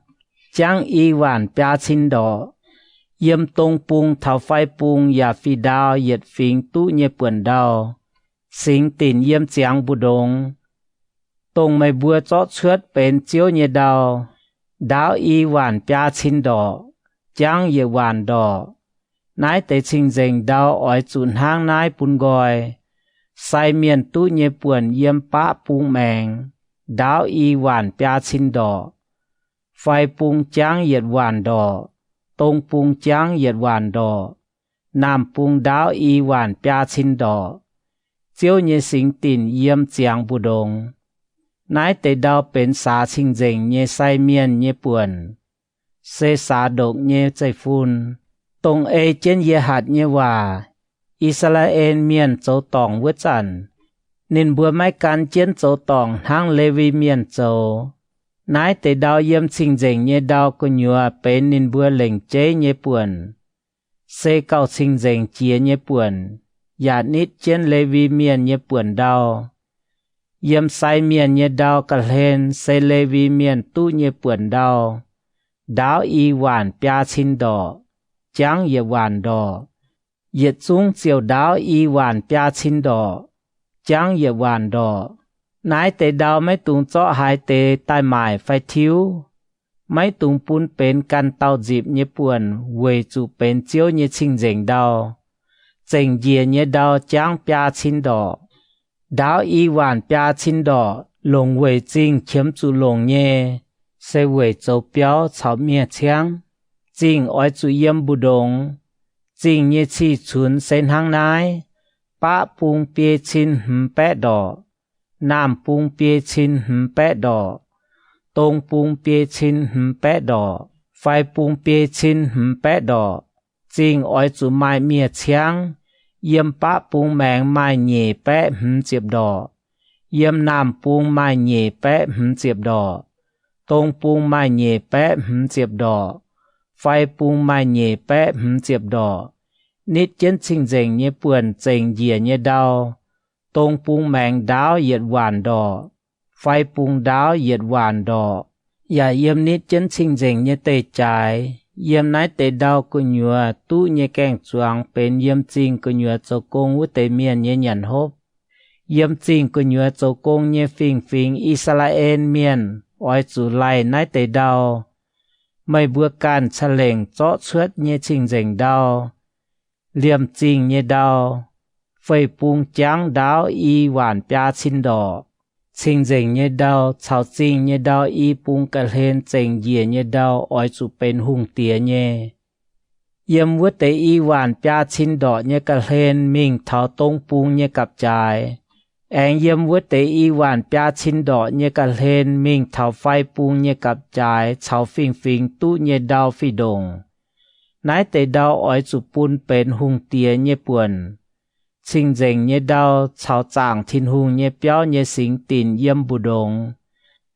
chẳng y hoàn bia xin đỏ yếm tông pung thảo phai pung ya phi đau yết phình tu nhé buồn đau sinh tình yếm chẳng bù đông tông mày bùa chó chuết bên chiếu nhé đau đau y hoàn bia xin đỏ chẳng y hoàn đỏ nái tế trình dành đau ỏi chùn hang nái bùn gọi sai miền tu nhé buồn yếm bá pung mèng đau y hoàn bia xin đỏ phai pung chẳng y hoàn đỏ tông pung chẳng y hoàn đỏ nam pung đau y hoàn bia xin đỏ chiếu nhé sinh tình yếm chẳng bù đông nái tế đau bên xá trình dành nhé sai miền nhé buồn xê xá động nhé chạy phun tông ê trên yê hạt nhé hòa Israel miền châu tòng vứt chẳng nên bùa máy can trên châu tòng hang Levi miền châu nái tế đau yếm trình dành nhé đau của nhua bên nên bùa lệnh chế nhé buồn xê cao trình dành chia nhé buồn yạt nít trên Levi miền nhé buồn đau yếm sai miền nhé đau cả lên xê Levi miền tu nhé buồn đau đau y hoàn bia xin đỏ chẳng y hoàn đỏ yết xuống chiều đau y hoàn bia xin đỏ chẳng y hoàn đỏ nái tế đau mấy tung chó hai tế tai mải phải thiếu mấy tung pun bên căn tàu dịp nhé buồn quê chủ bên chiếu nhé trình dành đau dành dìa nhé đau chẳng bia xin đỏ đau y hoàn bia xin đỏ lồng quê chính chiếm chủ lồng nhé sẽ quê châu béo cháo mía chang chính ỏi chủ yếm bù đông chính nhé chi chuốn sen hang nái bá pung bia chín bé đỏ nam pung bia chín bé đỏ tông pung bia chín bé đỏ phai pung bia chín bé đỏ chính ỏi chủ mai mía chang yếm bá pung mèng mai nhẹ bé chiệp đỏ yếm nam pung mai nhẹ bé chiệp đỏ tông pung mai nhẹ bé chiệp đỏ phai pung mai nhẹ bé chiệp đỏ nít chân trình dành nhé buồn dành dìa nhé đau tông pung mèng đáo yết hoàn đỏ phai pung đáo yết hoàn đỏ ya yếm nít chân trình dành nhé tê trái yếm nái tê đau của nhua tu nhé keng chuang bên yếm chinh của nhua châu công với tê miền nhé nhận hốp yếm chinh của nhua châu công nhé phình phình Israel miền ỏi chủ lại nái tê đau mày bữa can cha lệnh chó chuết nhé trình dành đau liềm chinh nhé đau phơi pung trắng đau y hoàn bia xin đỏ trình dành nhé đau chào chinh nhé đau y pung cả lên trình dìa nhé đau ỏi chủ bên hung tía nhé yếm vứt tế y hoàn bia xin đỏ nhé cả lên mình tháo tông pung nhé cặp trái anh yếm vứt tế y hoàn bia xin đỏ nhé cả lên mình tháo phai pung nhé cặp trái chào phình phình tu nhé đau phi đồng nái tế đau ỏi chủ pun bên hung tía nhé buồn trình dành nhé đau chào chàng thiên hung nhé béo nhé sinh tình yếm bù đông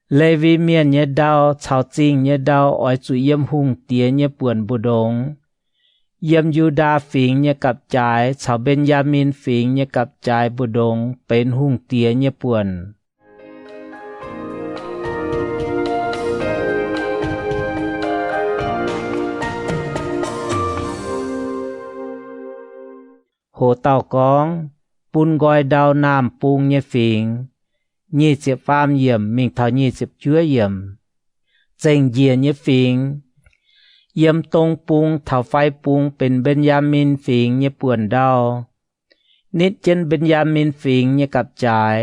Levi miền nhé đau chào chinh nhé đau ỏi chủ yếm hung tía nhé buồn bù đông yếm Juda phình nhé cặp trái chào Benjamin phình nhé cặp trái bù đông bên hung tía nhé buồn hồ tàu con Pun gọi đào nam pung nhé phình, nhị chiếc phàm yếm mình thảo nhị chiếc chúa yếm. Dành dìa nhé phình, yếm tông pung thảo phai pungเป็นเบนยามินฝิงเนี่ยป่วนดาวนิดเจนเบนยามินฝิงเนี่ยกับจ่าย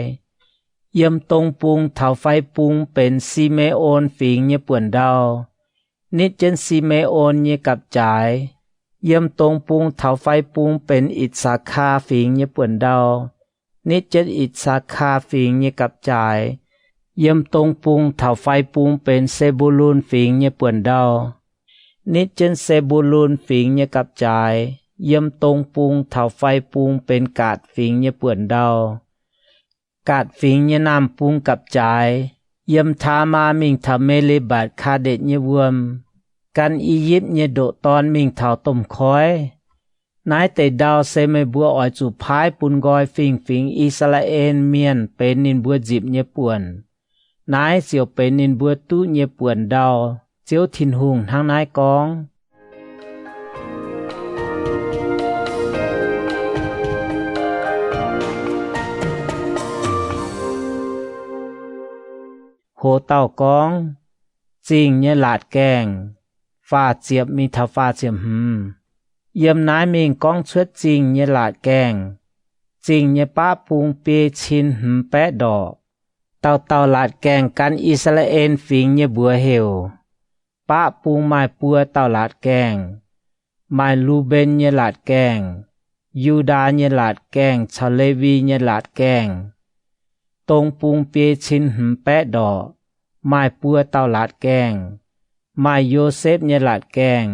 เยี่ยมตรงปรุงเถาไฟปรุงเป็นซีเมโอนฝิงเนี่ยป่วนดาวนิดเจนซีเมโอนเนี่ยกับจ่ายเยี่ยมตรงปรุงเถาไฟปรุงเป็นอิสาคาฝิงเนี่ยป่วนดาวนิดเจนอิสาคาฝิงเนี่ยกับจ่ายเยี่ยมตรงปรุงเถาไฟปรุงเป็นเซบูลูนฝิงเนี่ยป่วนดาวนิดเจนเซบูลูนฝิงเนี่ยกับจ่ายเยี่ยมตรงปรุงเถาไฟปรุงเป็นกาดฝิงเนี่ยป่วนดาวกาดฝิงเนี่ยนำปรุงกับจ่ายเยี่ยมทามามิงทำเมลิบาดคาเดเนี่ยวมกันอียิปต์เนี่ยโดตอนมิงเถาต้มคอยนายแต่ดาวเซไม่บัวอ่อยจูพายปุนกอยฝิงอิสราเอลเมียนเป็นนินบัวจิบเนี่ยป่วนนายเสียวเป็นนินบัวตู้เนี่ยป่วนดาวเจียวทินหุงทางนายกองโหเต้ากองจริงเนี่ยหลาดแกงฟ้าเจียบมีทาฟ้าเจียมเยี่ยมนายมิงกองชวดจริงเนี่ยหลาดแกงจริงเนี่ยป้าปุงเปียชินแปะดอกเต้าหลาดแกงกันอิสราเอลฝิงเนี่ยบัวเฮวป้าปูไม้ปัวเต้าหลาดแกงไม้ลูเบนเนี่ยหลาดแกงยูดาเนี่ยหลาดแกงชาเลวีเนี่ยหลาดแกงตรงปุงเปียชินแปะดอกไม้ปัวเต้าหลาดแกงไม้โยเซฟเนี่ยหลาดแกง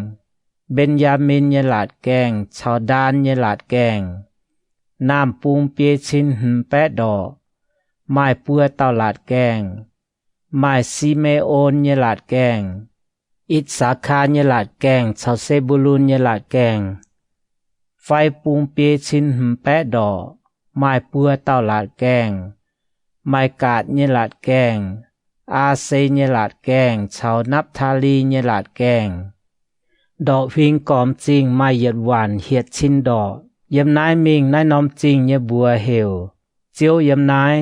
เบนยามินเนี่ยหลาดแกงชาวดานเนี่ยหลาดแกงน้ำปุงเปียชินแปะดอกไม้ปัวเต้าหลาดแกงไม้ซีเมโอนเนี่ยหลาดแกงอิสาคาเนี่ยหลาดแกงชาวเซบูลูนเนี่ยหลาดแกงไฟปุงเปียชินแปะดอกไม้ปัวเต้าหลาดแกงไม้กาดเนี่ยหลาดแกงอาเซเนี่ยหลาดแกงชาวนับทาลีเนี่ยหลาดแกงดอกพิงกอมจริงไม่เหยียดหวานเหียดชินดอกเยี่ยมนายมิงนายน้อมจริงเนี่ยบัวเฮวเจียวเยี่ยมนาย